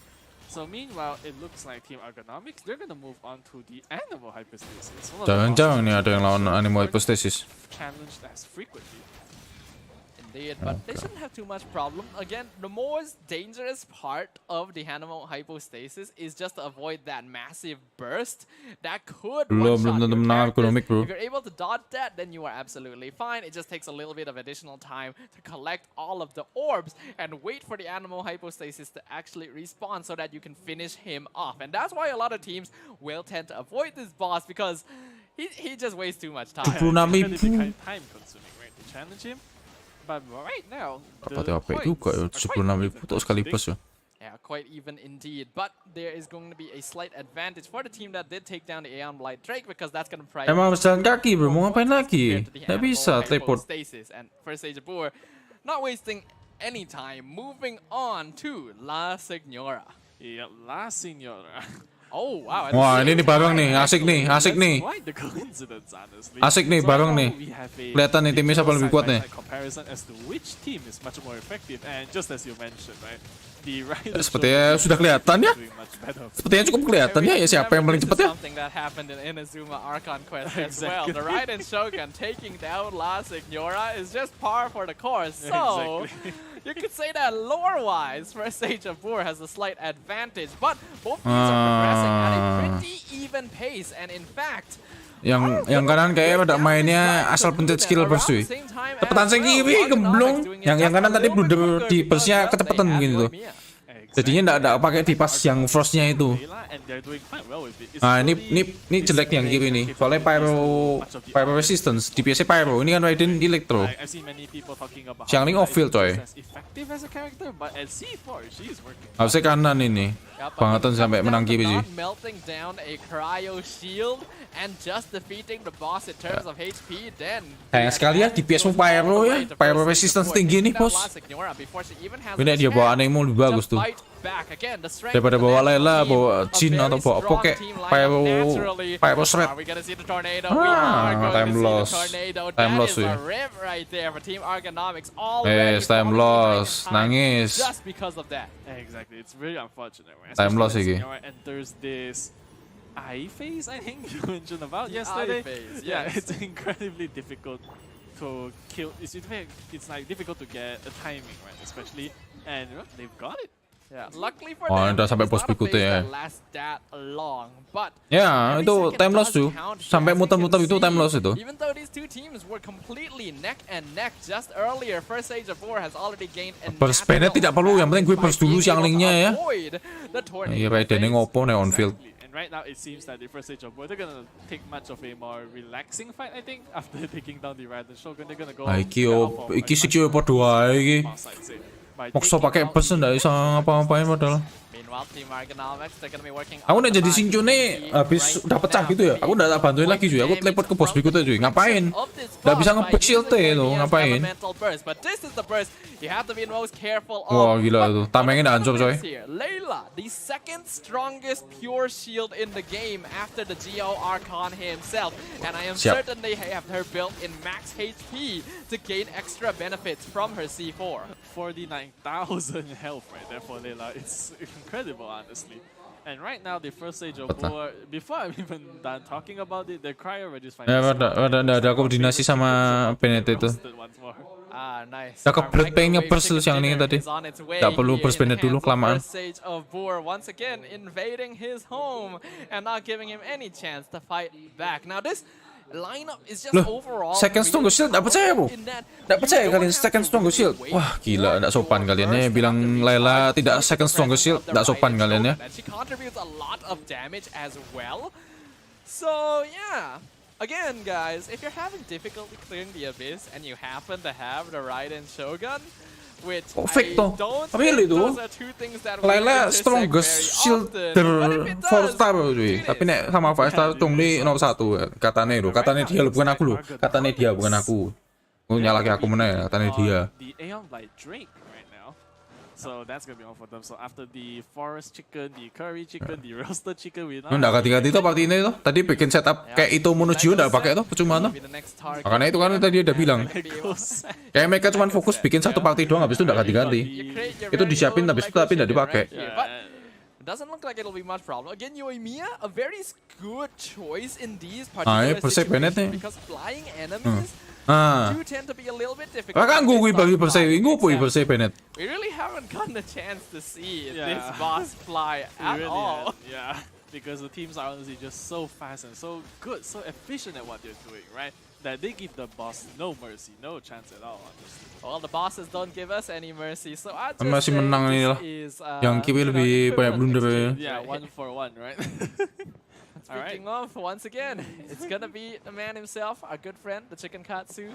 So meanwhile, it looks like Team Ergonomics, they're gonna move on to the Animal Hypostasis. Jangan-jangan nih ada yang lawan Animal Hypostasis. Challenged as frequently. Indeed, but they shouldn't have too much problem. Again, the most dangerous part of the Animal Hypostasis is just to avoid that massive burst that could one-shot your characters. If you're able to dodge that, then you are absolutely fine. It just takes a little bit of additional time to collect all of the orbs and wait for the Animal Hypostasis to actually respawn so that you can finish him off. And that's why a lot of teams will tend to avoid this boss because he just wastes too much time. It's gonna be kind of time consuming, right, to challenge him. But right now, the points are quite even. Yeah, quite even indeed. But there is going to be a slight advantage for the team that did take down the Aeon Blight Drake because that's going to price. Emang harus jalan kaki bro, mau ngapain lagi? Nggak bisa teleport. And first Sage Boer, not wasting any time. Moving on to La Signora. Yeah, La Signora. Oh wow. Wah ini bareng nih, asik nih, asik nih. Asik nih bareng nih. Kelihatan nih timnya siapa lebih kuat nih. Sepertinya sudah kelihatan ya. Sepertinya cukup kelihatan ya, siapa yang paling cepat ya. Something that happened in Inazuma Archon Quest as well. The Raiden Shogun taking down La Signora is just par for the course. So you could say that lore-wise, First Sage of Boer has a slight advantage, but both teams are progressing at a pretty even pace, and in fact, yang kanan kayak pada mainnya asal pencet skill burst cuy. Cepetan sing kiri gemblong. Yang kanan tadi blunder di burstnya kecepatan gitu. Jadinya nggak pakai tipas yang frostnya itu. Nah ini jelek yang kiri nih. Soalnya pyro resistance. DPS-nya pyro. Ini kan Raiden Electro. Xiangling off field coy. Harusnya kanan ini. Bangetan sampai menang kiri sih. Sayang sekali ya DPS-mu pyro ya. Pyro resistance tinggi nih bos. Ini dia bawa anehmu lebih bagus tuh. Daripada bawa Layla, bawa Jin atau bawa apa kayak pyro shred. Time loss. Time loss sih. Time loss. Nangis. Exactly, it's very unfortunate. Time loss iki. And there's this eye phase, I think you mentioned about yesterday. Yeah, it's incredibly difficult to kill. It's like difficult to get a timing, right? Especially, and they've got it. Yeah, luckily for them, udah sampai bos berikutnya ya. Ya, itu time loss tuh. Sampai muter-muter itu time loss itu. Even though these two teams were completely neck and neck just earlier, first stage of war has already gained a burst bandnya tidak perlu, yang penting gue burst dulu Xianglingnya ya. Iya, Raidennya ngopo nih on field. Right now it seems that the first stage of war, they're gonna take much of a more relaxing fight, I think. After taking down the Raiden Shogun, they're gonna go. Iki sikio podo wae iki. Maksa pakai burst ndak bisa ngapa-ngapain padahal. Aku nek jadi Shinjone habis udah pecah gitu ya. Aku udah tak bantuin lagi cuy. Aku teleport ke bos berikutnya cuy. Ngapain? Nggak bisa nge-back shield lo, ngapain? Wah gila tuh. Tamengnya udah hancur coy. Layla, the second strongest pure shield in the game after the Geo Archon himself. And I am certain they have her built in max HP to gain extra benefits from her C4. 49,000 health right there for Layla. It's incredible, honestly. And right now, the first stage of war, before I'm even done talking about it, the Cryo already is ya, ada koordinasi sama Bennett itu. Nice. Udah kebelet pengen nge-burst yang ini tadi. Gak perlu burst Bennett dulu, kelamaan. Once again invading his home and not giving him any chance to fight back. Now this lineup is just overall. Second strongest shield, nggak percaya bu? Nggak percaya kalian second strongest shield? Wah gila, nggak sopan kalian ya. Bilang Layla tidak second strongest shield, nggak sopan kalian ya. She contributes a lot of damage as well. So yeah, again guys, if you're having difficulty clearing the abyss and you happen to have the Raiden Shogun, which I don't think those are two things that Layla strongest shielder 4-star cuy. Tapi nek sama 5-star tungli nomor 1 katanya itu. Katanya dia bukan aku loh. Katanya dia bukan aku. Nyalaki aku mana ya, katanya dia. So that's gonna be all for them. So after the forest chicken, the curry chicken, the roasted chicken, we nggak ganti-ganti tuh part ini tuh. Tadi bikin setup kayak itu menuju udah pakai tuh, percuma tuh. Karena itu kan tadi udah bilang. Kayak mereka cuma fokus bikin satu party doang, habis itu nggak ganti-ganti. Itu disiapin habis itu tapi nggak dipakai. Doesn't look like it'll be much problem. Again, Yoimiya, a very good choice in these particular situations because flying enemies do tend to be a little bit difficult. Kan gue bagi bersih Bennett. We really haven't gotten a chance to see this boss fly at all. Yeah, because the teams are honestly just so fast and so good, so efficient at what they're doing, right? That they give the boss no mercy, no chance at all, honestly. Well, the bosses don't give us any mercy, so I just masih menang ini lah. Yang Kiwi lebih banyak blunder ya. Yeah, 1-for-1, right? Speaking of, once again, it's gonna be the man himself, our good friend, the Chicken Katsu.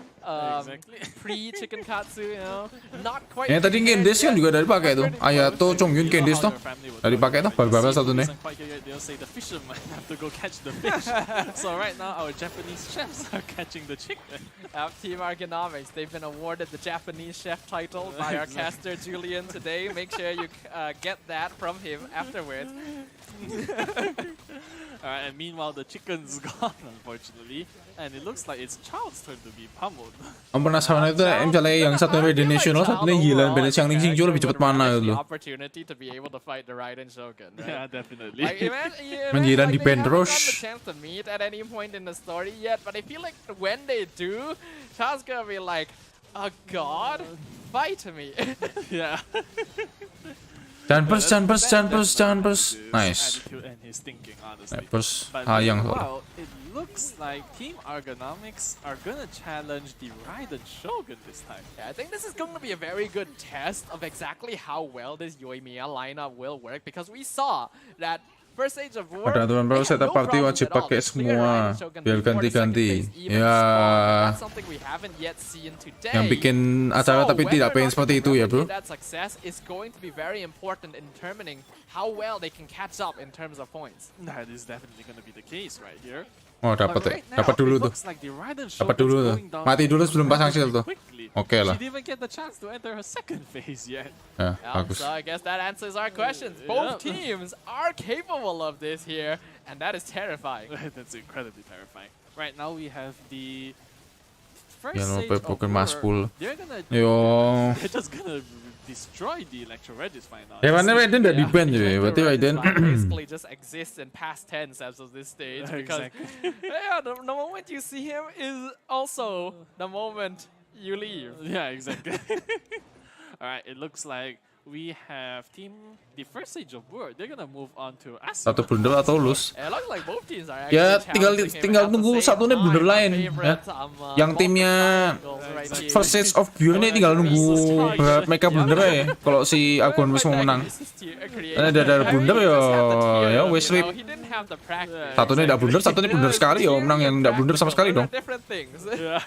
Pre-Chicken Katsu, you know, not quite. Yang tadi Candice kan juga dari pakai tuh. Ayato, Chongyun, Candice tuh. Dari pakai tuh, baru satu nih. They'll say the fisherman have to go catch the fish. So right now, our Japanese chefs are catching the chicken. Team Argonomics, they've been awarded the Japanese chef title by our caster Julian today. Make sure you get that from him afterwards. Alright, and meanwhile the chicken's gone, unfortunately, and it looks like it's Child's turn to be pummeled. Penasaran itu misalnya yang satu Raiden National, satunya gila, beda Xiangling Xingqiu lebih cepat mana itu. Opportunity to be able to fight the Raiden Shogun, right? Yeah, definitely. Like, Menjiran di band terus. The chance to meet at any point in the story yet, but I feel like when they do, Child's gonna be like, "Oh God, fight me." Yeah. Jangan pers. Nice. Attitude and his thinking, honestly. Pers But hayang. meanwhile, it looks like Team Ergonomics are gonna challenge the Raiden Shogun this time. Yeah, I think this is going to be a very good test of exactly how well this Yoimiya lineup will work, because we saw that first stage of war, Pada aturan baru they had setup no party problems wajib at all. pakai They cleared semua Raiden Shogun biar before the second ganti-ganti. phase even Ya, spawned. That's something we haven't yet seen today. yang bikin acara So, tapi whether tidak or pengen not seperti they itu can ya, bro. replicate that success is going to be very important in determining how well they can catch up in terms of points. That is definitely gonna be the case right here. Oh, But dapat ya. right now, Dapat it dulu tuh. looks like the Raiden Dapat Shogun's dulu tuh. going down Mati dulu sebelum pasang shield tuh. quickly. Oke lah. She didn't even get the chance to enter her second phase yet. Ya, Yeah, bagus. so I guess that answers our questions. Both teams are capable of this here, and that is terrifying. That's incredibly terrifying. Right now we have the first Jangan stage lupa of Pokemon war. Maspul. They're gonna Yo. they're just gonna destroy the Electro Regis final. Hewannya Raiden udah Yeah, di-ban cuy. Berarti Raiden basically just exists in past tense as of this stage, because Exactly. yeah, the moment you see him is also the moment you leave. Yeah, exactly. Alright, it looks like we have the first stage of war. They're gonna move on to Asuna. satu blunder atau lulus. It looks like both teams are Ya, actually challenging him tinggal at the nunggu same satunya time. blunder Our lain, favorite, ya. Yang timnya right here. First stage of view ini tinggal nunggu mereka blunder ya. Kalau si Agon wis mau menang. Karena ada blunder ya wis sweep. Satunya tidak blunder, satunya blunder sekali ya menang, yang tidak blunder sama sekali dong. Yeah.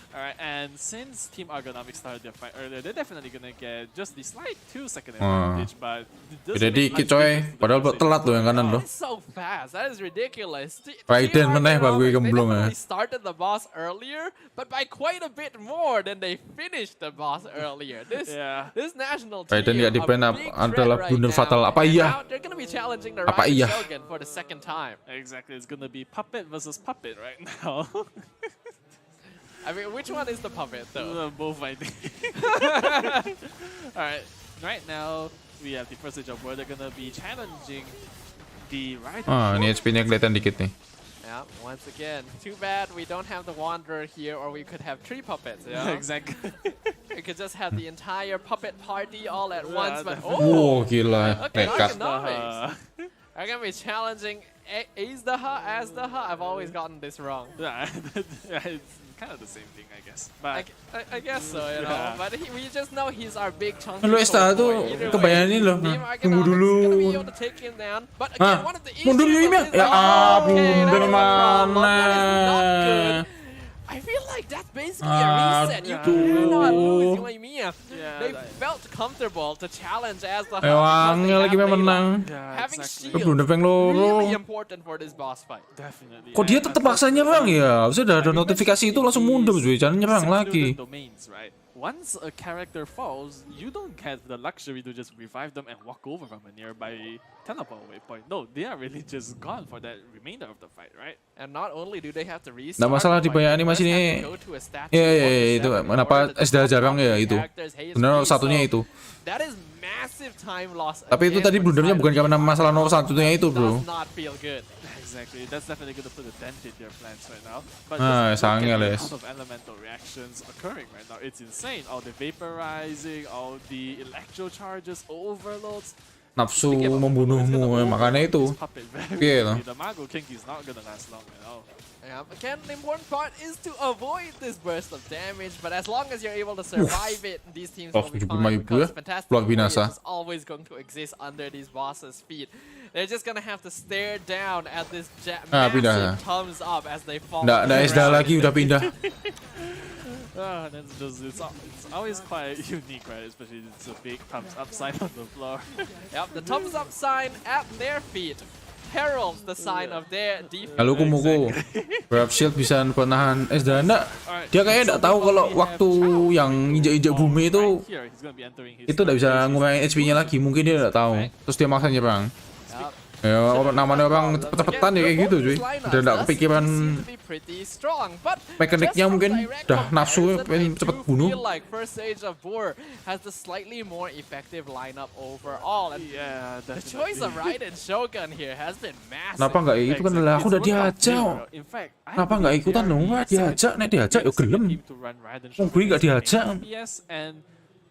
Alright, and since Team Ergonomics started their fight earlier, they're definitely gonna get just the slight 2-second advantage, but it doesn't Beda make dikit much coy, difference to padahal the first telat stage. loh yang kanan loh. That's so fast. That is ridiculous. Raiden meneh baru gue gemblong ya. They started the boss earlier, but by quite a bit more than they finished the boss earlier. Yeah. This national team, Raiden nggak di-ban a big adalah threat blunder right fatal. now. Apa And iya? now they're gonna be challenging the Apa Raiden iya? Shogun for the second time. Exactly, it's gonna be puppet versus puppet right now. I mean, which one is the puppet though? Both, I think. Alright, right now we have the first stage of war. They're gonna be challenging the Raiden. Ah, ini HP-nya kelihatan dikit nih. Yeah, once again, too bad we don't have the Wanderer here, or we could have 3 puppets. Yeah, Exactly. we could just have the entire puppet party all at once. But Wow, gila, okay, nekat. economics. I'm gonna be challenging Azdaha, I've always gotten this wrong. Yeah, it's kind of the same thing, I guess. But I guess so, you know. Yeah. But we just know he's our big chunky Lu Esta boy. tuh Either way, kebayang ini loh. Team Tunggu Argonomics dulu. is gonna be able to take him down. But again, Hah? one of the Mundur issues Yoimiya? of this- Ya Okay, that blunder is a problem. That is not good. mana. I feel like that's basically a reset. You cannot lose Yoimiya. Yeah, They felt comfortable to challenge as the Ayo angel lagi menang. yeah, Having exactly. shield Blunder peng loro. really important for this boss fight. Definitely. Kok dia tetap paksa nyerang ya? Sudah ada notifikasi itu langsung mundur cuy, jangan nyerang lagi. Domains, right? Once a character falls, you don't get the luxury to just revive them and walk over from a nearby teleport waypoint. No, they are really just gone for that remainder of the fight, right? And not only do they have to restart, Nggak masalah di but banyak you animasi first have ini. to go to a statue Iya, iya, or iya, to itu seven in kenapa order to SD top jarang up ya the itu. character's HP. Benar satunya So itu. That is massive time loss. Tapi itu again tadi for blundernya the bukan side of karena the masalah nomor team. satunya itu, bro. Does not feel good. Exactly. That's definitely going to put a dent in their plans right now. But Ah, just look at sangnya, the Les. amount of elemental reactions occurring right now. It's insane. All the vaporizing, all the electro charges, overloads. Nafsu membunuhmu, makanya itu. Iya, The Mago King is not going to last long at all. Yeah, again, the important part is to avoid this burst of damage, but as long as you're able to survive it, these teams will be 75.000 fine, ya. because Fantastic Luar Warriors binasa. is always going to exist under these bosses' feet. They're just gonna have to stare down at this pindah. massive thumbs up as they fall. Nggak SD lagi udah pindah. That's just, it's always quite unique, right? Especially it's a big thumbs up sign on the floor. Yep, the thumbs up sign at their feet heralds the sign of their defense. Lalu kumuku, Grab Shield bisa penahan SD. Nggak, dia kayaknya nggak tahu kalau waktu yang injak-injak bumi itu Here, he's gonna be entering his itu nggak bisa ngurangin HP-nya lagi. Mungkin dia nggak tahu. Terus dia maksa nyerang. Yep. Ya, namanya orang cepet-cepetan ya kayak gitu cuy. Udah nggak kepikiran mekaniknya, mungkin udah nafsu pengen cepet bunuh. Like first stage of war has the slightly more effective lineup overall. And Yeah, the choice of Raiden Shogun here has been massive. Kenapa nggak itu kan lah, aku udah diajak. Kenapa nggak ikutan dong? Wah, diajak, nek diajak yo gelem. Wong gue nggak diajak.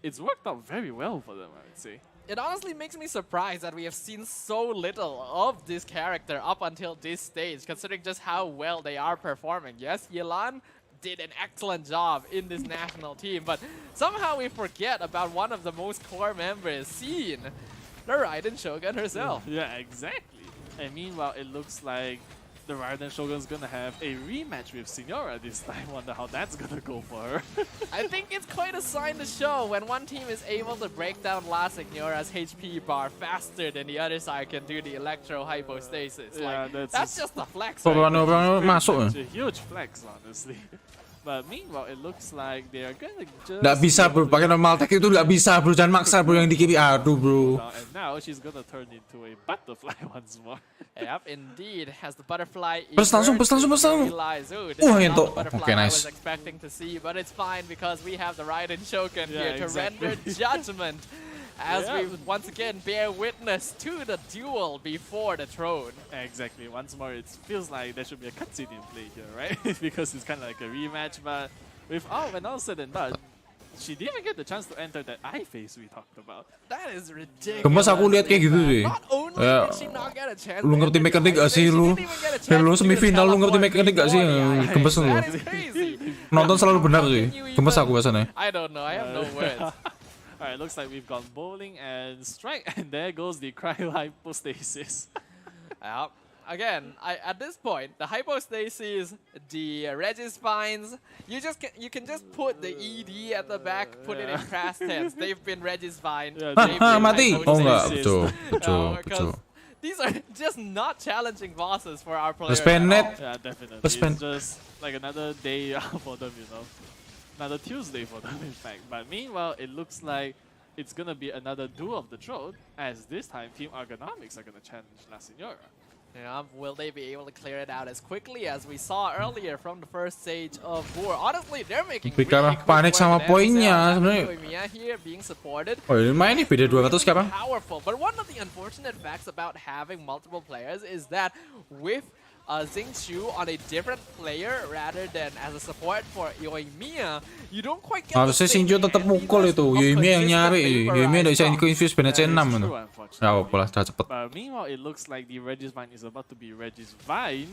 it's worked out very well for them, I would say. It honestly makes me surprised that we have seen so little of this character up until this stage, considering just how well they are performing. Yes, Yelan did an excellent job in this national team, but somehow we forget about one of the most core members, Seen, the Raiden Shogun herself. Yeah, exactly. And meanwhile, it looks like the Raiden Shogun's gonna have a rematch with Signora this time. Wonder how that's gonna go for her. I think it's quite a sign to show when one team is able to break down La Signora's HP bar faster than the other side can do the electro hypostasis. Yeah, Like, that's just a flex. Orang masuk. It's a huge flex, honestly. But meanwhile, it looks like they are gonna just... Nggak bisa bro, pakai normal tech itu nggak bisa bro, jangan maksa bro yang di kiri, aduh bro. And now she's gonna turn into a butterfly once more. Yep, indeed. Has the butterfly. Bus langsung. Wah, itu. Okay, nice. I was expecting to see, but it's fine because we have the Raiden Shogun Yeah, here to exactly. render judgment. As Yeah. we once again bear witness to the duel before the throne. Exactly. Once more, it feels like there should be a cutscene in play here, right? Because it's kind of like a rematch. But when all said and done, she didn't even get the chance to enter that eye phase we talked about. That is ridiculous. Gemes aku lihat kayak gitu sih. Not only Ya, did she not get a chance lu to ngerti enter the mekanik eye gak sih phase, she lu? didn't even get a Ya chance lu to do the semifinal lu ngerti teleport mekanik gak sih? before the eye Gemes phase. lu. That is crazy. Nonton selalu benar How sih. can you Gemes even- aku biasanya. I don't know. I have no words. Alright, looks like we've gone bowling and strike, and there goes the cryo hypostasis. Yep. Again, at this point, the hypostasis, the Regispines, you can just put the ED at the back, put it in past tense. They've been Regispine. Yeah, they've Hah, been mati. Oh enggak, hypostasis. betul, betul, betul. Because these are just not challenging bosses for our players. Let's ban at it. all. Yeah, definitely. Let's spend- It's just like another day for them, you know. Another Tuesday for them, in fact. But meanwhile, it looks like it's gonna be another duel of the throne, as this time Team Argonomics are gonna challenge La Signora. Yeah, will they be able to clear it out as quickly as we saw earlier from the first stage of War? Honestly, they're making Tapi really karena quick panik work sama with poinnya, themselves. sebenarnya. Yoimiya here being supported. Oh ini main nih beda 200 sekarang. Powerful, but one of the unfortunate facts about having multiple players is that with Xingqiu on a different player rather than as a support for Yoimiya, you don't quite get the Harusnya same Xingqiu tetap mukul handiness itu. of Yoimiya yang nyari. consistent Yoimiya udah bisa vaporize infuse beda That is C6 true, itu. unfortunately. Ya apa lah, udah cepet. But meanwhile, it looks like the Regisvine is about to be Regisvine.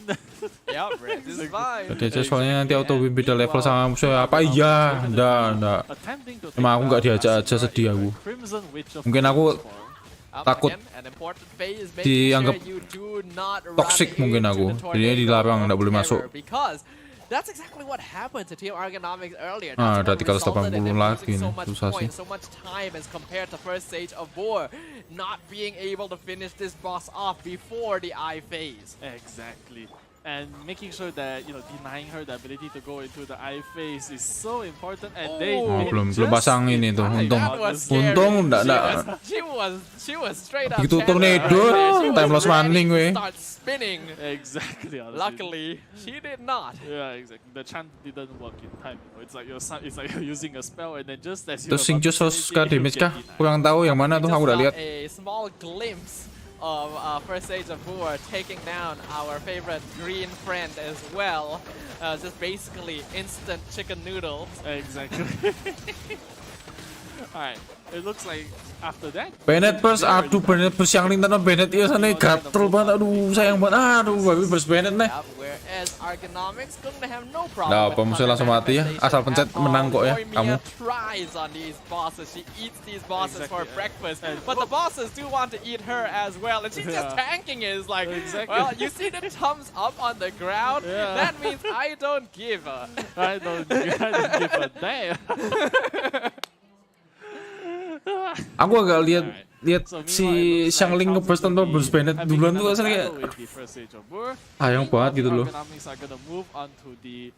Yep, Regis fine. Udah aja soalnya nanti auto win beda level sama musuh apa iya, enggak. Attempting to Emang aku take nggak down diajak La aja, Signora sedih in aku. a Crimson Witch of Mungkin aku Phoenix form. takut Again, an important phase, making dianggap sure you do not run toxic mungkin into aku. the tornado Jadinya dilarang, of nggak boleh masuk. terror, because that's exactly what happened to Team Argonomics earlier. Ah, That's udah what resulted in 380 them lagi losing so nih, much susah sih. points, so much time as compared to first stage of War, not being able to finish this boss off before the eye phase. Exactly. And making sure that, you know, denying her the ability to go into the eye phase is so important. And they Oh, did belum just pasang ini tuh, survive, untung. That was honestly. scary. Untung nggak She ada. she was straight up Begitu terror tornado, right there. She was time loss ready running, to weh. start spinning. Exactly. honestly. Luckily, she did not. Yeah, exactly. The chant didn't work in time. You know, it's like you're using a spell and then just as Terus you're Xingqiu about to 100 finish kah it, you damage get kah? denied. Kurang tahu yang mana tuh, Just aku udah got lihat. a small glimpse of first stage of War taking down our favorite green friend as well. Just basically instant chicken noodles. Exactly. Alright, it looks like after that. Bennett first, aduh Bennett first yang lintan Bennett ya sana gatel banget, aduh sayang banget, aduh babi first Bennett nih. Yep, whereas Argonomics going to have no problem. Nah, with apa musuh langsung mati ya? manifestation Asal pencet at all. menang kok ya, Yoimiya kamu. tries on these bosses. She eats these bosses for Exactly, breakfast, and- but the bosses do want to eat her as well, and she's just Yeah. tanking it. It's like, Exactly. well, you see the thumbs up on the ground? Yeah. That means I don't give a. I don't give a damn. Aku agak lihat So meanwhile, si it looks Xiangling like nge-burst tanpa burst Bennett having duluan tuh another rasanya kayak battle with the first stage of War. sayang banget gitu loh. Argonomics are gonna move on to the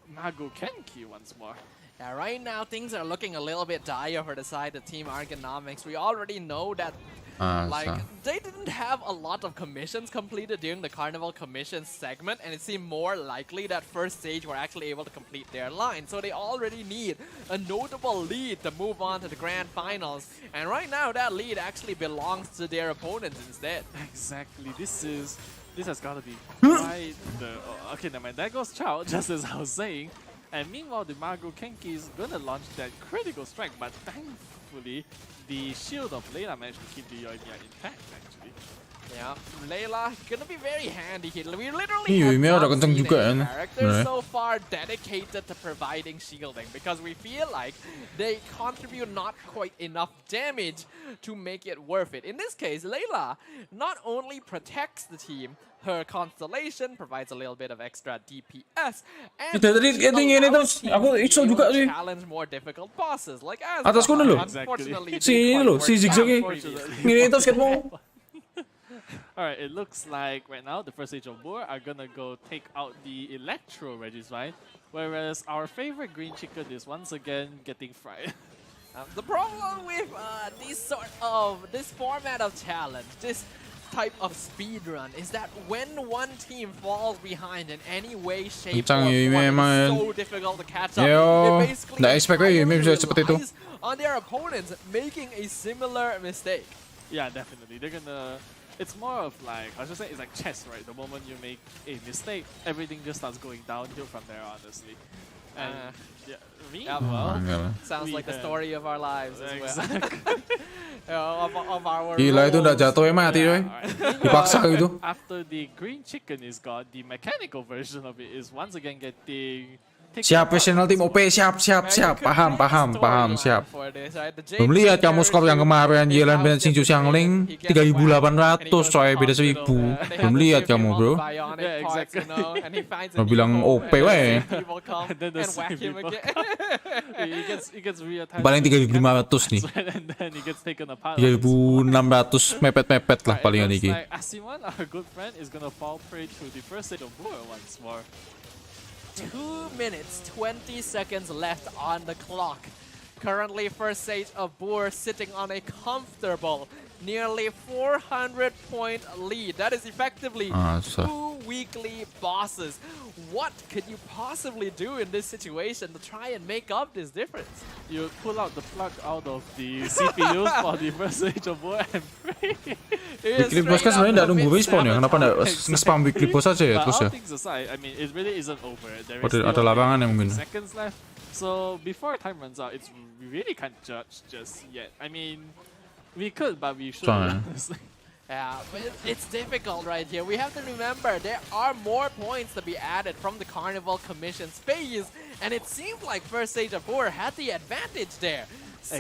Mago Kenki once more. Yeah, right now things are looking a little bit dire for the side of Team Argonomics. We already know that like Masa. they didn't have a lot of commissions completed during the Carnival commission segment, and it seemed more likely that first stage were actually able to complete their line. So they already need a notable lead to move on to the grand finals. And right now that lead actually belongs to their opponents instead. Exactly. This has got to be quite the. Okay, never mind. That goes Chow. Just as I was saying, And meanwhile, the Mago Kenki is gonna launch that critical strike, but thankfully, the shield of Layla managed to keep the Yoimiya intact, actually. Yeah, Layla gonna be very handy here. We literally Ini have Yoimiya udah not kenceng seen juga any kan. characters Sebenarnya. so far dedicated to providing shielding because we feel like they contribute not quite enough damage to make it worth it. In this case, Layla not only protects the team, her constellation provides a little bit of extra DPS, and Itu tadi she ini allows terus teams aku to be iso able juga to sih. challenge more difficult bosses like Atasku dulu. Unfortunately, Si didn't ini quite loh, work si out zigzagnya. previously. Ini terus ketemu. Alright, it looks like right now the first stage of Boar are gonna go take out the Electro Regicide, whereas our favorite green chicken is once again getting fried. The problem with this format of challenge, this type of speed run, is that when one team falls behind in any way, shape, or Kencang form, memang. it's so difficult to catch up. Yo, It basically nggak expect gue entirely bisa seperti itu. relies on their opponents making a similar mistake. Yeah, definitely. They're gonna. It's more of like, I should say, it's like chess, right? The moment you make a mistake, everything just starts going downhill from there, honestly. And yeah, Yeah, Oh, well, enggak lah. sounds We like the have- story of our lives as well. exactly. of our Gila itu udah roles. jatuh ya mati Yeah, coy. alright. Dipaksa gitu. After the green chicken is gone, the mechanical version of it is once again getting. Siap profesional tim OP, siap. Paham, siap. Belum lihat kamu skor yang kemarin Yelan dan Sing Xiangling 3.800 coy, beda 1.000. Belum lihat kamu bro. Yeah, exactly. Lo bilang OP weh. And then the same people he gets reattached. Paling 3.500 nih. And then he gets taken apart. 3.600 mepet-mepet lah Alright, palingan it looks iki. like Asiman, our good friend, is gonna fall prey to the first stage of Boar once more. 2 minutes, 20 seconds left on the clock. Currently, first stage of Boar sitting on a comfortable, nearly 400-point lead. That is effectively Masa. 2 weekly bosses. What could you possibly do in this situation to try and make up this difference? You pull out the plug out of the CPUs for the first stage of Boar and pray. Weekly boss kan sebenarnya nggak nunggu respawn ya, kenapa nggak nge-spam weekly boss aja ya But terus all ya? things aside, I mean, it really isn't over. There is Oh, ada still larangan yang 20 mungkin. seconds left. So before time runs out, it's we really can't judge just yet. I mean, we could, but we should. Fine. Honestly. Yeah, but it's difficult right here. We have to remember there are more points to be added from the Carnival Commission's phase, and it seemed like first stage of Boar had the advantage there. So,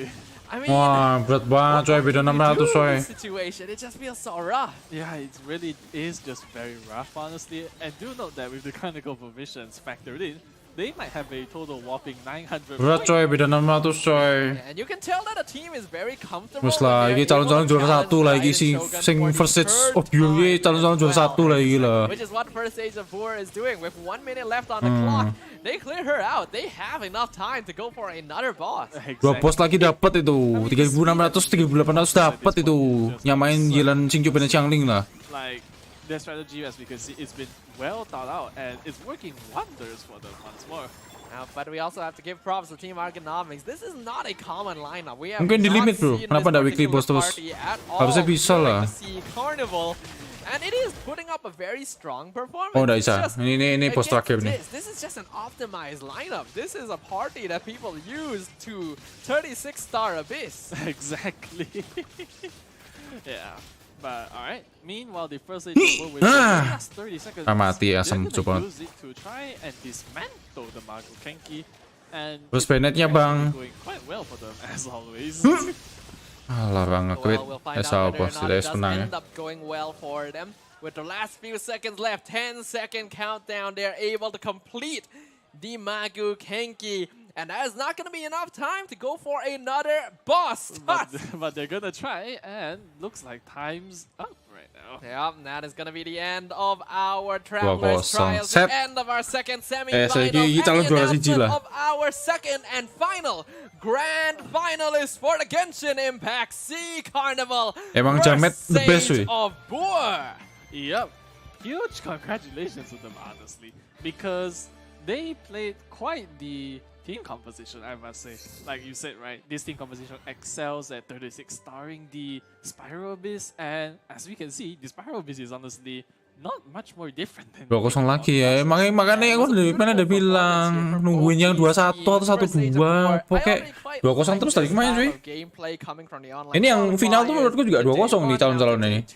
Exactly. I mean, Wah, berat banget coy, beda 600 coy. this situation, it just feels so rough. Yeah, it really is just very rough, honestly. And do note that with the Carnival provisions factored in, they might have a total whopping 900 Berat coy, beda 600 coy. And you can tell that the team is very comfortable. Terus lah, ini calon-calon juara satu lagi sing first stage of view ini calon-calon juara satu lagi lah. Which is what first stage of Boar is doing. With 1 minute left on the clock, they clear her out. They have enough time to go for another boss. Dua boss lagi dapat itu, 3.600, 3.800 dapat itu. Nyamain Yelan Sing dan Xiangling lah. Like, their strategy, as we can see, it's been well thought out and it's working wonders for them once more. But we also have to give props to Team Argonomics. This is not a common lineup. We have Mungkin di not limit, bro. seen Kenapa this nggak weekly boss particular terus? party at all Harusnya bisa during lah. the Sea Carnival. And it is putting up a very strong performance. Oh, nggak It's bisa. just Ini post against terakhir nih. This is just an optimized lineup. This is a party that people use to 36-star Abyss. Exactly. Yeah. But alright. Meanwhile, the first stage of Boar with the last 30 seconds. mati they're asam gonna coba. use it to try and dismantle the Mago Kenki. And Terus it's Bennett-nya, actually Bang. going quite well for them as always. Alah bang, quit. We'll find Esa out apa, whether or not sudah it does menang ya. end up going well for them. With the last few seconds left, 10-second countdown, they're able to complete the Magu Kenki. And that is not going to be enough time to go for another boss. but they're gonna try, and looks like time's up right now. Yep, that is going to be the end of our Travelers 2-0. Trials, Set. the end of our second semi-final, saya and calon the juara siji announcement lah. of our second and final grand finalist for the Genshin Impact Sea Carnival. Emang First Jamet the best, stage wey. of Boar. Yep. Huge congratulations to them, honestly, because they played quite the team composition, I must say. Like you said, right? This team composition excels at 36, starring the Spiral Abyss, and as we can see, the Spiral Abyss is honestly not much more different than 2-0 lagi ya. Makanya aku dari mana udah bilang nungguin yang 2-1 atau 1-2. Pokoknya 2-0 terus dari kemarin cuy. Ini yang final tuh menurutku juga 2-0 nih calon-calon ini.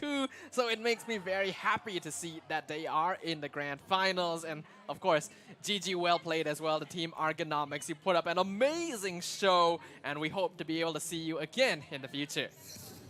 So it makes me very happy to see that they are in the grand finals, and of course, GG well played as well. The team Argonomics, you put up an amazing show, and we hope to be able to see you again in the future.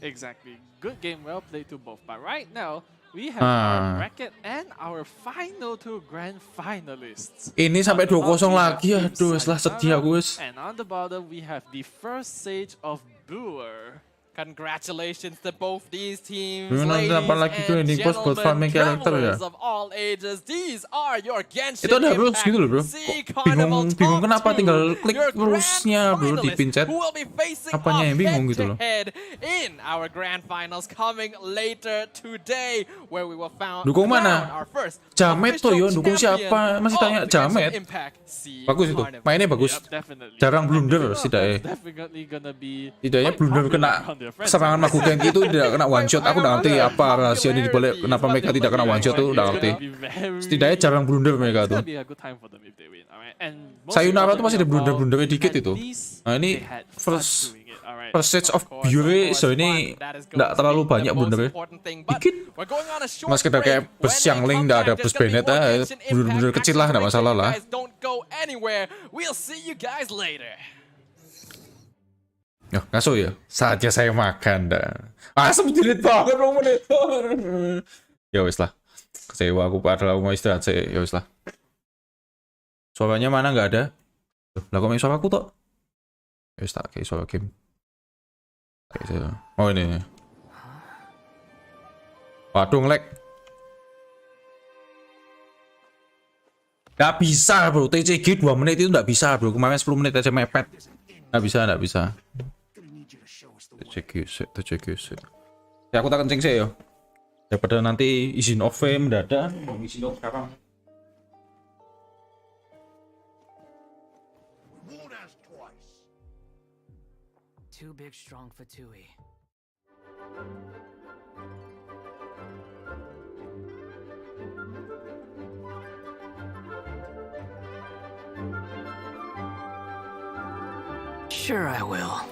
Exactly. Good game, well played to both. But right now, we have our bracket and our final two grand finalists. Ini sampai 2-0 lagi, aduh, setelah sedih aku wis. And on the bottom, we have the first stage of Brewer. Congratulations to both these teams, Ladies and gentlemen, travelers of all ages. These are your Genshin Itu ada rules Impact gitu loh bro. Sea Kok Carnival bingung Top kenapa 2, tinggal klik your grand rulesnya bro, finalists dipencet. who will be facing Apanya yang bingung gitu loh. head in our grand finals coming later today, where we will Dukung crown mana? our first Jamet tuh yo, official dukung siapa? champion Masih tanya of Jamet. Genshin Impact Sea Bagus itu, Carnival. mainnya bagus. Yep, definitely. Jarang blunder It's setidaknya. definitely gonna be Setidaknya quite blunder popular kena around their friends. serangan Maku Genki itu tidak kena one shot. Aku udah ngerti apa rahasia ini dibalik kenapa mereka tidak kena one shot tuh udah ngerti. Setidaknya jarang blunder mereka tuh. Sayonara tuh masih ada blunder-blundernya dikit itu. Nah ini first stage of Bure so ini nggak terlalu banyak blundernya. Dikit. Mas sekedar kayak bus yang link nggak ada bus Bennett blunder kecil lah nggak masalah lah. Oh, ngaso ya? Saatnya saya makan dah. Asam jilid banget bro monitor. Ya wis lah. Kecewa aku padahal aku mau istirahat saya. Ya wis lah. Suaranya mana nggak ada? Lah kok main suara aku toh? Ya wis tak kayak suara game. Oh ini. Waduh nge-lag. Nggak bisa bro. TCG 2 menit itu nggak bisa bro. Kemarin 10 menit aja mepet. Nggak bisa. TCG. Ya aku tak kencing sih ya. Daripada nanti izin off mendadak, izin off sekarang. Too big, strong for Tui. Sure, I will.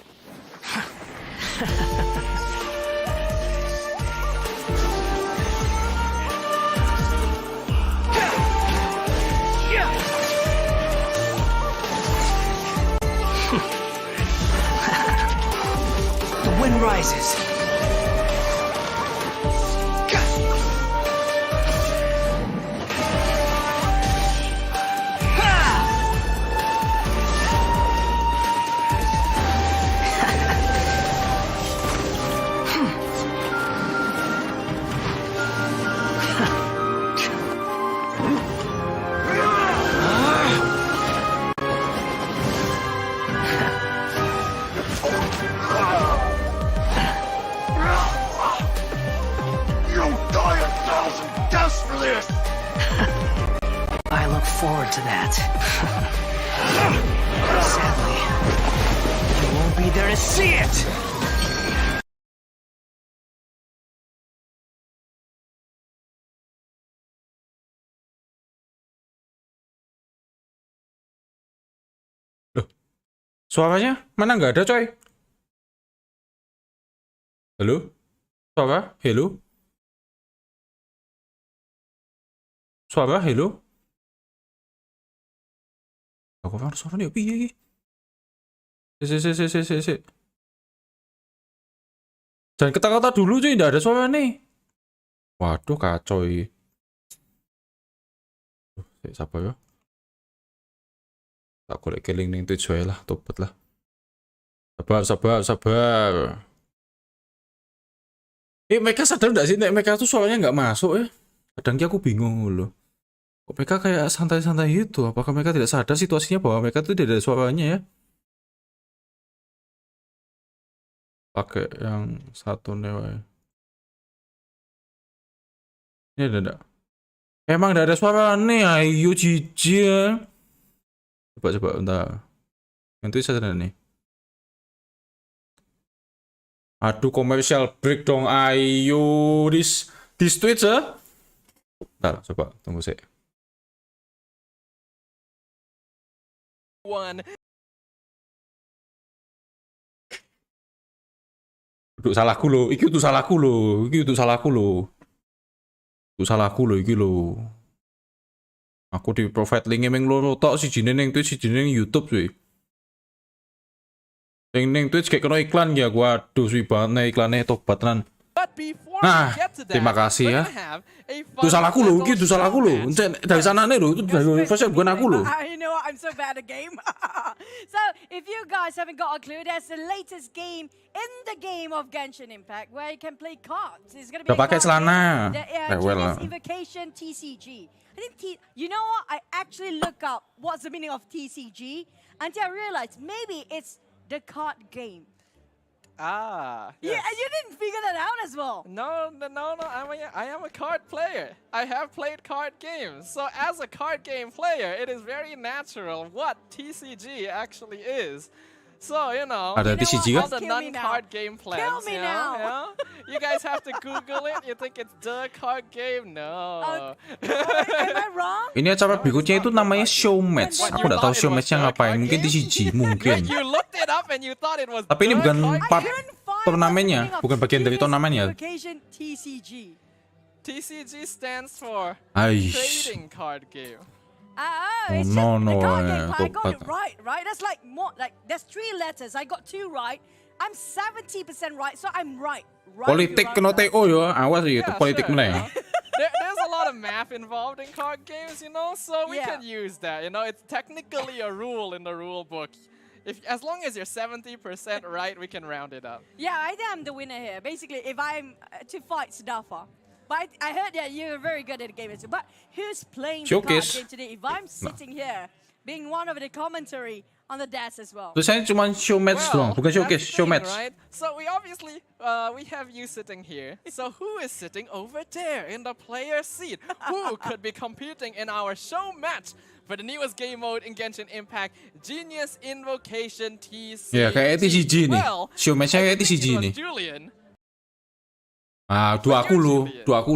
The wind rises. I look forward to that. Sadly, you won't be there to see it! Loh, suaranya mana nggak ada coy? Halo? Suara? Hello? Suara? Hello? Aku kan suara nih, piye iki? Si. Jangan kata-kata dulu cuy, nggak ada suara nih. Waduh kacau ini. Siapa ya? Tak golek keling ning tujuh lah, tobat lah. Sabar. Mereka sadar nggak sih? Nek mereka tuh suaranya nggak masuk ya. Kadang aku bingung loh. Kok mereka kayak santai-santai gitu? Apakah mereka tidak sadar situasinya bahwa mereka tuh tidak ada suaranya ya? Pakai yang satu newa. Ini ada. Emang tidak ada suara nih, ayo jijik. Coba bentar. Itu saja nih. Aduh commercial break dong, ayo this Twitch ya. Bentar, coba tunggu sih. One. Duduk salahku lo, iki itu salahku lo, iki itu salahku lo. Itu salahku lo iki lo. Aku di profile link emang lo tok si ning Twitch si ning YouTube cuy. Ning Twitch kayak kena iklan ya gua aduh sih banget iklannya tobat tenan. Nah, terima kasih ya. Itu salahku lo, itu salahku lo. Dari sana nih lo, itu dari Indonesia bukan aku lo. I know I'm so bad at game. So if you guys haven't got a clue, there's the latest game in the game of Genshin Impact where you can play cards. It's gonna be Gak pakai celana. Genius Invocation TCG. I think you know what? I actually look up what's the meaning of TCG until I realized maybe it's the card game. Ah. Yeah, Yes. and you didn't figure that out as well. No. I am a card player. I have played card games. So as a card game player, it is very natural what TCG actually is. So, you know, Ada TCG all kan? the Kill me non-card now. game plans, Kill me now. You guys have to Google it. You think it's the card game? No. Am I wrong? Ini acara berikutnya itu namanya show match. Aku nggak tahu show matchnya ngapain. Mungkin TCG mungkin. You looked it up and you thought it was Tapi ini the bukan card part game. Couldn't find turnamennya, what's the meaning of bukan bagian dari Genius turnamennya. Invocation TCG. TCG stands for Aish. trading card game. It's no, just no, the card eh, game. I got it topat. right? That's like more, like, there's 3 letters. I got 2 right. I'm 70% right, so I'm right. Politik kena TO ya, awas ya, itu Yeah, politik sure, mana ya. There's a lot of math involved in card games, you know, so we Yeah. can use that. You know, it's technically a rule in the rule book. As long as you're 70% right, we can round it up. Yeah, I think I'm the winner here. Basically, if I'm to fight Sadafa. But I heard that you're very good at the game. But who's playing the card Showcase. game today? If I'm sitting here, being one of the commentary on the desk as well. Tulisannya cuma show match doang, bukan that's showcase, the show thing, match. Right? So we obviously, we have you sitting here. So who is sitting over there in the player seat? Who could be competing in our show match for the newest game mode in Genshin Impact, Genius Invocation TCG? Ya, kayak TCG nih. Well, Show match-nya I kayak think TCG it was nih. Julian. Ah, dua aku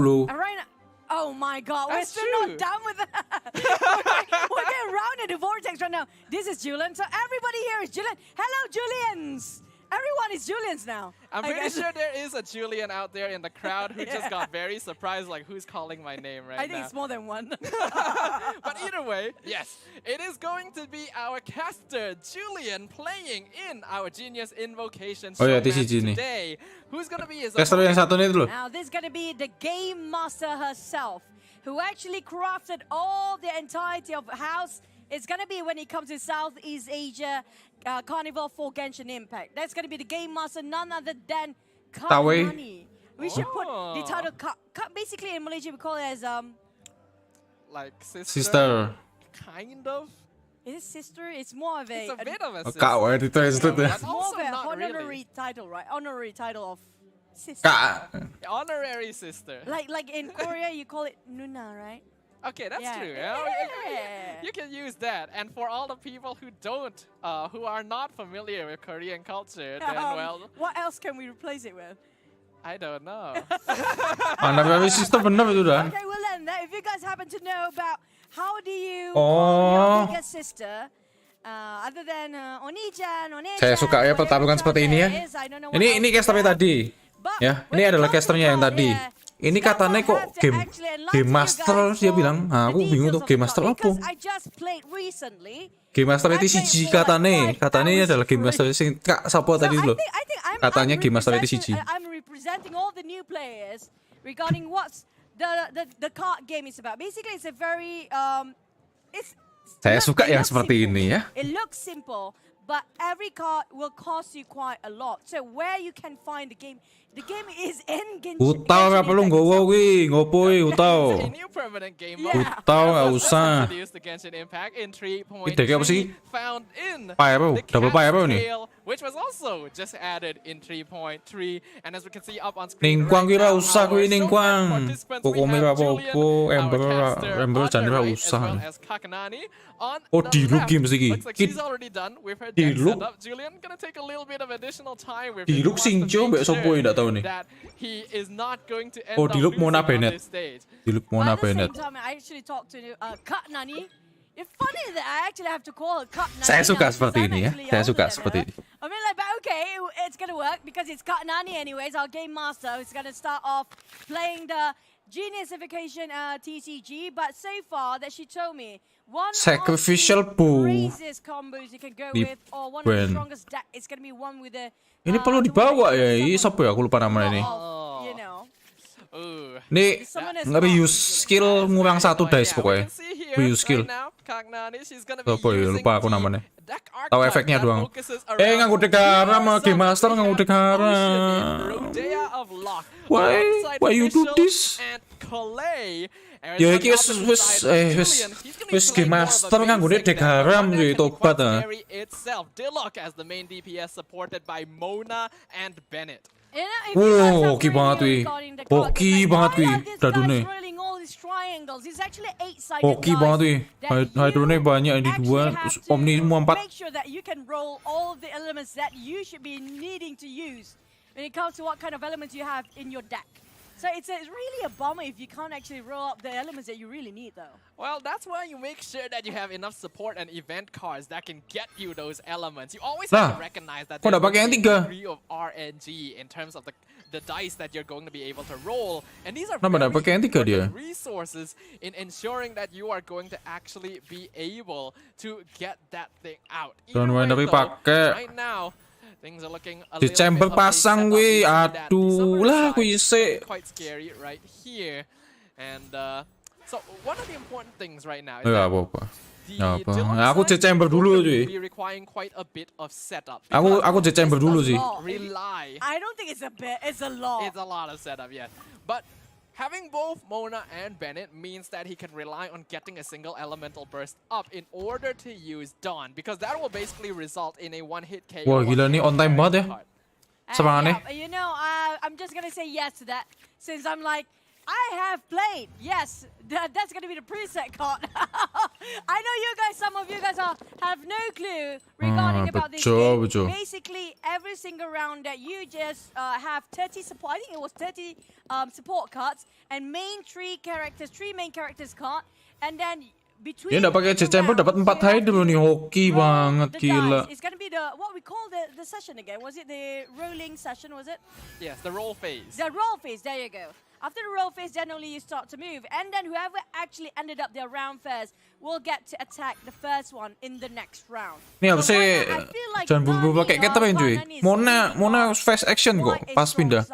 lo. And right now, oh my God, we're That's still true. not done with that. we're getting around in the vortex right now. This is Julian. So everybody here is Julian. Hello, Julians. Everyone is Julians now. I'm I pretty guess. sure there is a Julian out there in the crowd who just got very surprised, like, who's calling my name right I think now? it's more than one. But either way, yes, it is going to be our caster, Julian, playing in our Genius Invocation Oh show ya, match TCG nih. today. Who's going to be his Caster yang satu nih dulu. Now, this is going to be the game master herself, who actually crafted all the entirety of house. It's going to be when it comes to Southeast Asia Carnival for Genshin Impact. That's going to be the game master, none other than Tawe. Money. We should put the title. Basically, in Malaysia, we call it as like sister? Sister. Kind of? Is it sister? It's more of It's a bit of a sister. Kak, wah itu translate ya. But more also of a not honorary really. title, right? Honorary title of sister. Kak. Honorary sister. Like in Korea, you call it Nuna, right? Okay, that's Yeah. true. Yeah. You can use that. And for all the people who don't, who are not familiar with Korean culture, then, well, What else can we replace it with? I don't know. Anak sister bener itu dah. Okay, well then, if you guys happen to know about how do you Oh. call your bigger sister, other than Oni-chan, One-chan, Saya suka ya pertarungan seperti ini ya. Ini casternya tadi. Ya, ini adalah casternya yang tadi. Ini katanya kok game master dia bilang. Nah, aku bingung tuh game master apa? Game master TCG katanya ini adalah game master sing Kak Sapo tadi loh. Katanya game master TCG. I'm representing all the new players regarding what's the card game is about. Basically, it's a very Saya suka yang seperti ini ya. It looks simple, but every card will cost you quite a lot. So where you can find the game is in Genshin. Utau nggak perlu nggowo kuwi, ngopo It's a utau. new permanent game Yeah. mode. Utau nggak usah. Introduced the Genshin Impact in 3.3, Ini kayak apa sih? found in Pyro, the double pyro Cat's nih. Tail which was also just added in 3.3. And as we can see up on screen, Ning Quang right kira now, usah kuwi our Ning showman Quang. participants, we Pokoknya have apa-apa, Julian, Ember our caster Ember on jan the ora right, as usah. well as Kakanani on Oh, the diluk left. game iki. Looks like she's already done with her deck Diluk. setup. Julian gonna take a little bit of additional time with Diluk it. He wants to Singjo make mbek sopo sure ndak tahu nih. that he is not going to end Oh, up Diluk losing Mona on Bennett. this stage. Diluk At Mona the same Bennett. time, I actually talked to Kat Nani. It's funny that I actually have to call her Kat Nani. Saya suka now, seperti because ini I'm ya. actually Saya older suka than seperti her. ini. I mean, like, but okay, it's gonna work because it's Kat Nani anyways, our game master who's gonna start off playing the Geniusification TCG. But so far that she told me, one Sacrificial of the Pool. craziest combos you can go Di with, or one of the Ben. strongest deck, is gonna be one with the. Ini perlu the one dibawa that ya. you Ini summon siapa ya? Aku lupa namanya ini. of, you know. Ooh. Ini nge-use skill ngurang satu dice pokoknya. Use skill. Apa ya? Lupa aku namanya. Tahu efeknya doang. Nganggo dek haram, Game Master nganggo dek haram. Why you do this? Ya iki wis Game Master nganggo dek haram yo tobat ah. As the main DPS supported by Mona and Bennett. Wow, hoki banget wih. Hoki banget wih. Dadune. Hoki banget wih. Hydrone banyak ini 2, terus Omni semua 4. Make sure that you can roll all of the elements that you should be needing to use when it comes to what kind of elements you have in your deck. So it's really a bummer if you can't actually roll up the elements that you really need, though. Well, that's why you make sure that you have enough support and event cards that can get you those elements. You always have to recognize that kok there's nggak pakai yang a 3? degree of RNG in terms of the dice that you're going to be able to roll. And these are Kenapa nggak very pakai yang 3 dia? important resources in ensuring that you are going to actually be able to get that thing out. Don't Either way, worry, though, pakai. right now, things are looking a Di little chamber bit of a pasang setup. wih. We see that the Aduh summoner lah side kuwi is sik. quite scary right here. And so one of the important things right now is Nggak that apa-apa. the Nggak apa. Dylan Aku side cek chamber is dulu going to cuy. be requiring quite a bit of setup. Aku cek chamber dulu sih. Rely. I don't think it's a bit, it's a lot. It's a lot of setup, yeah. But having both Mona and Bennett means that he can rely on getting a single elemental burst up in order to use Dawn, because that will basically result in a one-hit KO. Wah, gila nih, on time banget ya. Semangat nih. You know, I'm just gonna say yes to that, since I'm like, I have played. Yes, that's gonna be the preset card. I know you guys, some of you guys have no clue regarding about this game. betul. Basically, every single round that you just have 30 support. I think it was 30 support cards and three main characters card, and then between. Dia nggak pakai cek chamber dapat 4 hydro nih. Hoki banget gila. It's gonna be what we call the session again. Was it the rolling session? Was it? Yes, the roll phase. The roll phase, there you go. After the roll phase, then only you start to move. And then whoever actually ended up their round first will get to attack the first one in the next round. Nih apa sih? I feel like Jangan buru-buru pakai Catherine cuy. Mona fast action kok pas pindah.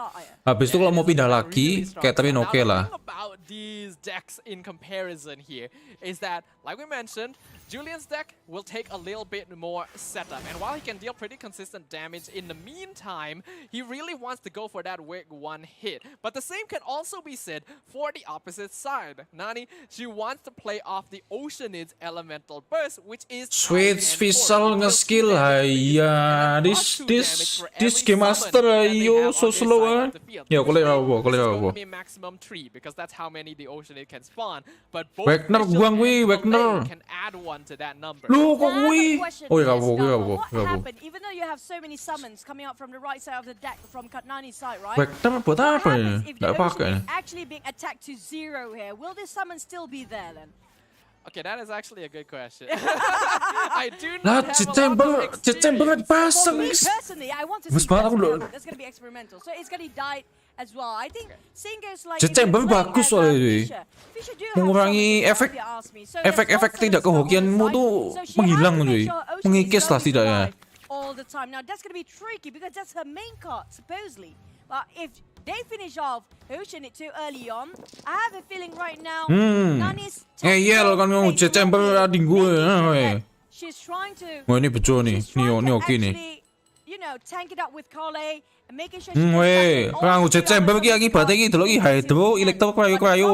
Habis itu kalau mau pindah lagi, Catherine oke lah. About these decks in comparison here is that, like we mentioned, Julian's deck will take a little bit more setup, and while he can deal pretty consistent damage in the meantime, he really wants to go for that wig one hit. But the same can also be said for the opposite side. Nani, she wants to play off the Oceanid's elemental burst, which is Switch visual nge-skill ya. This Game Master ayo so slow ah. Ya boleh apa. Maximum 3 because that's how many the Oceanid can spawn. But both Wagner Bishop buang and wih, Malay Wagner. can add one to that number. Lu kok I have a wih? question Oh to ya this, gak Noah. What apa. happened, even though you have so many summons coming out from the right side of the deck from Katnani's side, right? Wagner buat What apa ya? happens if the Nggak pakai. Ocean is actually being attacked to 0 here? Will this summon still be there then? Okay, that is actually a good question. I do not Lah, have a lot of chamber experience. pasang. For me personally, I want to Mas see banget aku that's loh. that's gonna be experimental. So it's gonna die as well. I think same goes like Chamber if you're playing bagus as, soalnya, cuy. Fisher do have Mengurangi summons as well, efek- if you ask me. So there's efek-efek lots of tidak summons on kehokianmu the tuh side. So she menghilang, has to make cuy. sure Ocean Mengikis is lah going to setidaknya. survive all the time. Now that's gonna be tricky because that's her main card supposedly. But if they finish off Ocean it too early on, I have a feeling right now Nani's Ngeyel kan mau cek chamber ading gue. she's trying to Wah ini bejo nih. she's trying Ini to oke nih. actually, you know, tank it up with Carly and making sure Weh, kanggo cek chamber ki akibatnya ki delok ki hydro, elektro krayo-krayo.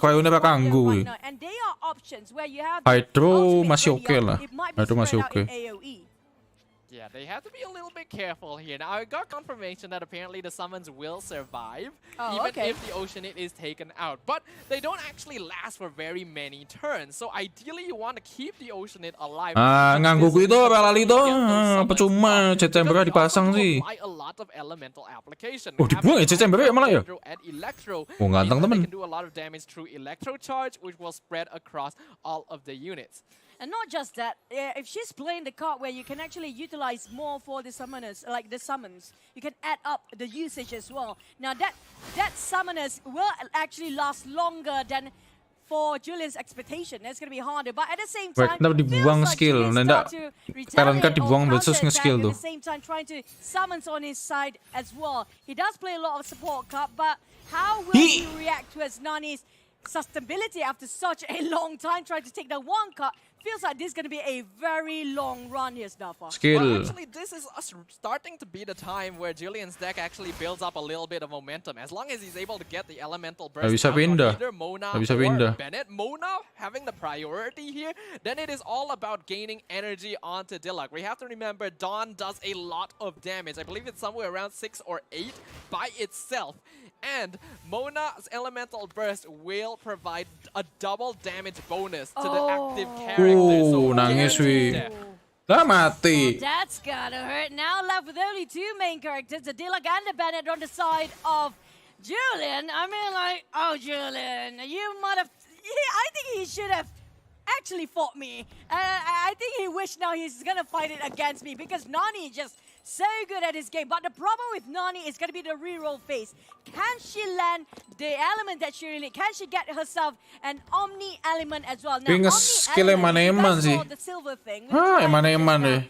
Krayone ra kanggo kuwi. And they are options where you have Hydro ultimate masih ready oke up, lah. it might be Hydro masih spread out oke. in AoE. Yeah, they have to be a little bit careful here. Now, I got confirmation that apparently the summons will survive, even if the Oceanid is taken out. But they don't actually last for very many turns. So ideally, you want to keep the Oceanid alive. Nganggu itu, pelali itu. Percuma, Jet Chamber dipasang sih. A lot of elemental application. Oh, dibuang ya Jet Chamber ya malah ya? Oh, ganteng temen. Can do a lot of damage through electro charge, which will spread across all of the units. And not just that, if she's playing the card where you can actually utilize more for the summoners, like the summons, you can add up the usage as well. Now that summoners will actually last longer than for Julian's expectation. That's going to be harder. But at the same time, Kenapa dibuang skill? Nanda talent kan dibuang versus nge-skill tuh. At the same time, trying to summons on his side as well. He does play a lot of support card, but how will he react to Nani's sustainability after such a long time trying to take the one card? Feels like this is going to be a very long run here, Snuffer. Skill. Well, actually, this is starting to be the time where Julian's deck actually builds up a little bit of momentum. As long as he's able to get the elemental burst out on either Mona or Bennett. Mona having the priority here, then it is all about gaining energy onto Diluc. We have to remember Dawn does a lot of damage. I believe it's somewhere around 6 or 8 by itself. And Mona's elemental burst will provide a double damage bonus to the active character. Oh, nangis wih. Lah mati. That's gotta hurt. Now left with only 2 main characters, the Diluc and the Bennett on the side of Julian. I mean, like, oh, Julian, you might have... I think he should have actually fought me. I think he wished now he's gonna fight it against me because Nani just so good at this game. But the problem with Nani is going to be the reroll phase. Can she land the element that she really... Can she get herself an Omni element as well? Now, Omni element, that's the silver thing. Eman-eman deh.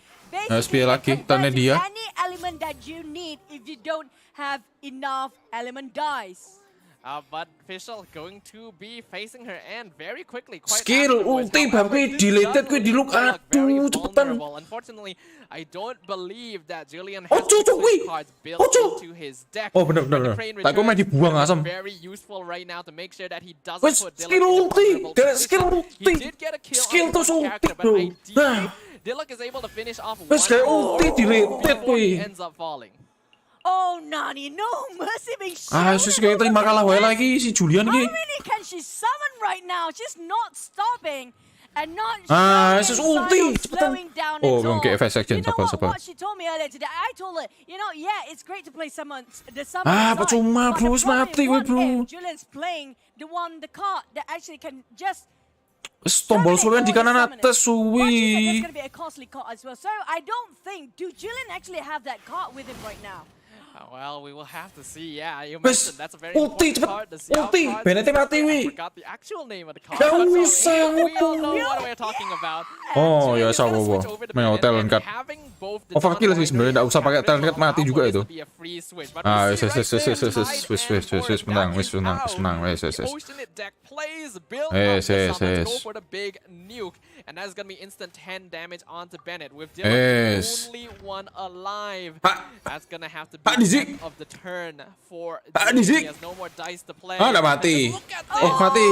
SPL lagi, tanya dia. Any element that you need if you don't have enough element dice. But Fischl going to be facing her end very quickly. Skill ulti babe deleted gue di look aduh cepetan. Unfortunately, I don't believe that Julian has cards built into his deck. Oh benar. Tak gue main dibuang asam. Very useful right now to make sure that he doesn't put skill ulti, skill ulti. He did get a kill on the character, but ideally Diluc is able to finish off one ulti deleted before he ends up falling. Oh, Nani, no mercy being shown. Sus kayak terima kalah wae lagi si Julian How ki. many can she summon right now? She's not stopping and not sus ulti slowing down oh, at all. Okay, FS section, sabar. What she told me earlier today, I told her, yeah, it's great to play the summon. Percuma bro, mati gue bro. Julian's playing the card that actually can just tombol sulian di kanan atas That's suwi. going to be a costly card as well. So I don't think, do Julian actually have that card with him right now? Well, we will have to see. Yeah, you mentioned that's a very important card. Ulti, Bennett mati wi. I forgot the actual name of the card. We all know what we're talking about. Oh ya sama main talent card. Overkill sih sebenarnya, nggak usah pakai talent card mati juga itu. Wis menang. And that's gonna be instant 10 damage onto Bennett with Diluc only one alive. That's gonna have to be the end of the turn for Julian. He has no more dice to play. Udah mati. Mati.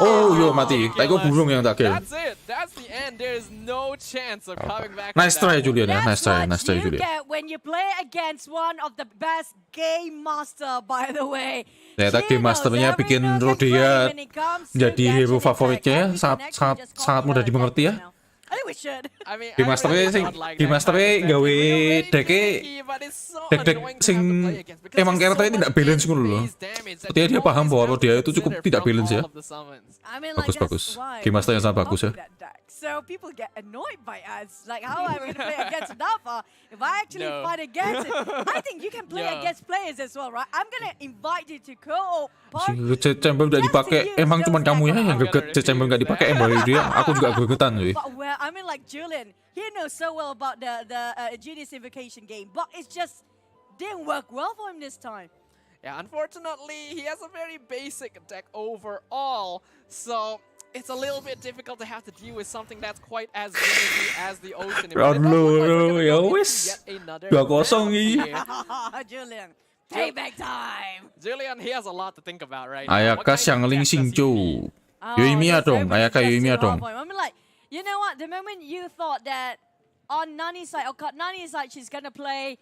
Oh, yo mati. Tapi gue burung yang tak kill. That's it. That's the end. There is no chance of coming back. Nice try Julian ya. Nice try Julian. Get when you play against one of the best game master, by the way. Ternyata game masternya bikin Rodea jadi hero favoritnya sangat mudah dimengerti ya. Game masternya gawe deck sing emang karakternya tidak balance ngono loh. Sepertinya dia paham bahwa dia itu cukup tidak balance ya. Bagus. Game masternya sangat bagus ya. So people get annoyed by us. Like, how am I going to play against Nafa? If I actually fight against it, I think you can play against players as well, right? I'm going to invite you to co-op. Si chamber udah dipakai, emang cuma kamu ya yang greget. Si chamber nggak dipakai, emang dia. Aku juga gregetan sih. But well, I mean, like Julian, he knows so well about the Genius Invocation game, but it just didn't work well for him this time. Yeah, unfortunately, he has a very basic deck overall, so it's a little bit difficult to have to deal with something that's quite as gimmicky as the Ocean. Ya wis. 2-0 nih. Julian, payback time. Julian, he has a lot to think about right now. Ayaka Xiangling Xingzhou. Yoimiya dong. Ayaka Yoimiya dong. I mean, like, you know what? The moment you thought that on Nani's side, or Nani's side, she's gonna play,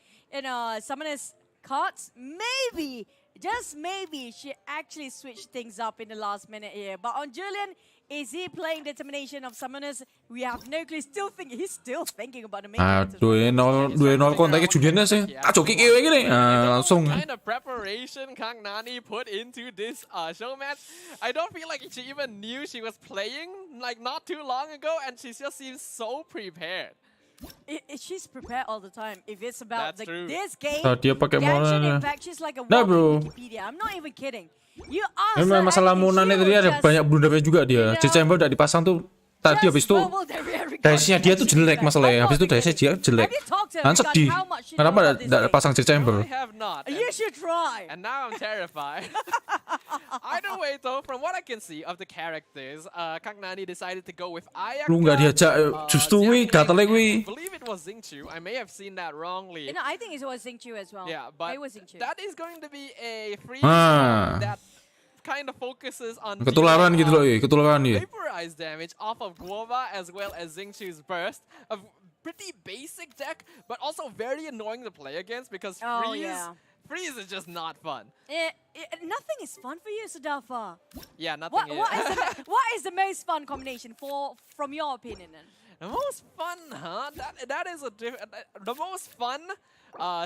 Summoner's cards. Maybe, just maybe, she actually switched things up in the last minute here. But on Julian, is he playing Determination of Summoners? We have no clue. He's still thinking about the main characters. 2-0 kontaknya Julian sih. Tak joki kayak gini. Langsung. Kind of preparation Kang Nani put into this show match. I don't feel like she even knew she was playing like not too long ago, and she just seems so prepared. She's prepared all the time. If it's about this game, Dia pakai Genshin Mona. Impact, she's like a Nah, bro. walking Wikipedia. I'm not even kidding. You ask her Memang masalah anything, Mona she tadi will ada just banyak blundernya juga dia. Chamber udah dipasang tuh tadi habis itu verbal every dice-nya dia tuh jelek Impact. masalahnya. Habis itu dice-nya dia jelek. Have you talked to her Kan regarding sedih. how much she Kenapa knows about this enggak game? pasang Chamber? I have not. You should try. And now I'm terrified. Either way, though, from what I can see of the characters, Kang Nani decided to go with Ayaka. Lu nggak diajak justru wi gatalnya I wi. believe it was Xingqiu. I may have seen that wrongly. I think it was Xingqiu as well. Yeah, but it was Xingqiu. that is going to be a free Ah. that kind of focuses on Ketularan gitu loh, ketularan ya. vaporize damage off of Guova as well as Xingqiu's burst. A pretty basic deck, but also very annoying to play against because freeze is just not fun. Nothing is fun for you, Sudafa. Yeah, nothing What, is. what is the most fun combination from your opinion then? The most fun, huh? That is the most fun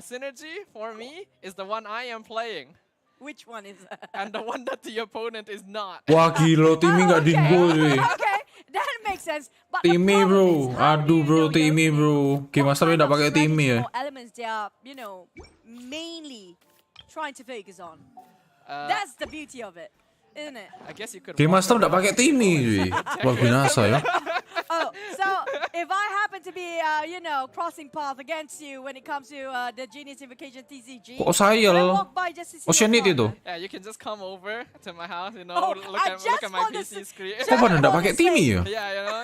synergy for me is the one I am playing. Which one is that? And the one that the opponent is not. Wah gila, Timmy nggak dingo wi. Okay, that makes sense. But the Timmy problem bro, is, how do aduh you bro, know Timmy your bro. Game what Master kind udah of pakai Timmy ya. strategies or elements they are, mainly trying to focus on. That's the beauty of it, isn't it? I guess you could. Game walk Master udah around pakai Timmy wi. Luar biasa ya. Oh, so if I happen to be, crossing path against you when it comes to the Genius Invocation TCG, Kok saya will I loh? walk by just to see Oceanit your itu. card? Yeah, you can just come over to my house, Oh, look I at just my want to PC s- screen. Kok pada nggak pakai Timmy ya? Yeah,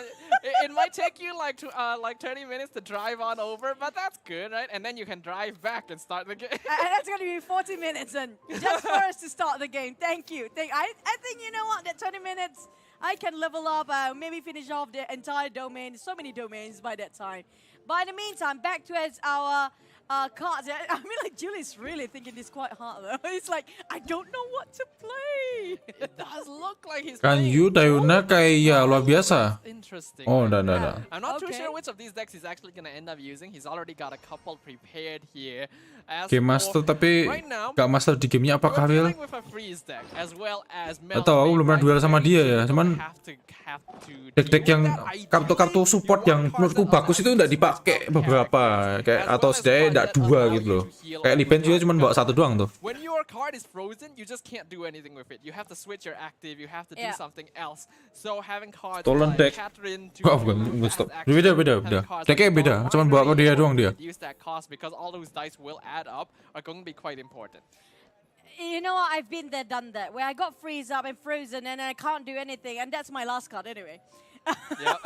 it might take you like 30 minutes to drive on over, but that's good, right? And then you can drive back and start the game. And that's going to be 40 minutes and just for us to start the game. Thank you. I think, you know what, that 20 minutes, I can level up, maybe finish off the entire domain. So many domains by that time. But in the meantime, back to our cards. I mean, like, Julie's really thinking this quite hard, though. It's like, I don't know what to play. It does look like he's Kan playing Yu Dayuna kayak luar biasa. interesting. Oh, right? enggak. I'm not too Okay. sure which of these decks he's actually going to end up using. He's already got a couple prepared here. As Game for Master tapi right now, gak master di gamenya apa we're Karil? dealing with a freeze deck as well as Gak tau, aku belum pernah duel sama dia ya. Cuman deck-deck yang kartu-kartu support yang menurutku bagus itu nggak dipakai beberapa kayak atau setidaknya nggak dua gitu loh. Kayak Liben juga cuma bawa satu doang tuh. When your card is frozen, you just can't do anything with it. You have to switch your active, you have to do Yeah. something else. So having cards Stolen like deck. Catherine to Oh, bukan, stop. Beda. having cards Decknya like beda, Dawn cuman bawa Warrior, dia you doang dia. reduce that cost because all those dice will add up are going to be quite important. You know what? I've been there, done that. Where I got freeze up and frozen and I can't do anything. And that's my last card anyway. Yep.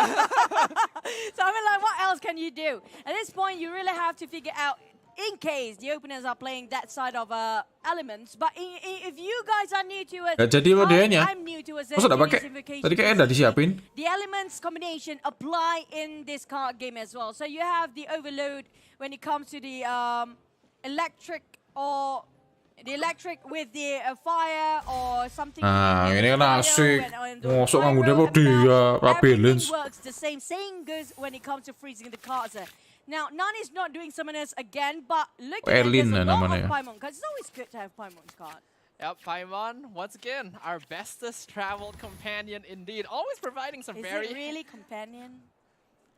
So I mean, like, what else can you do? At this point, you really have to figure out, in case the openers are playing that side of elements. But if you guys are new to it, Gak jadi loh dia-nya. I'm new to it. Masa nggak pakai? Tadi kayaknya udah disiapin. The elements combination apply in this card game as well. So you have the overload when it comes to the electric or the electric with the fire or something. Nah, with ini the kan fire asik. and the Masuk pyro nganggo dia kok and dia that. rapi Everything lens. works the same. Same goes when it comes to freezing the cards. Now, Nani's not doing summoners again, but look at it, Erlin there's a lot namanya. of Paimon cards. It's always good to have Paimon's card. Yep, Paimon, once again, our bestest traveled companion indeed. Always providing some Is very... it really companion?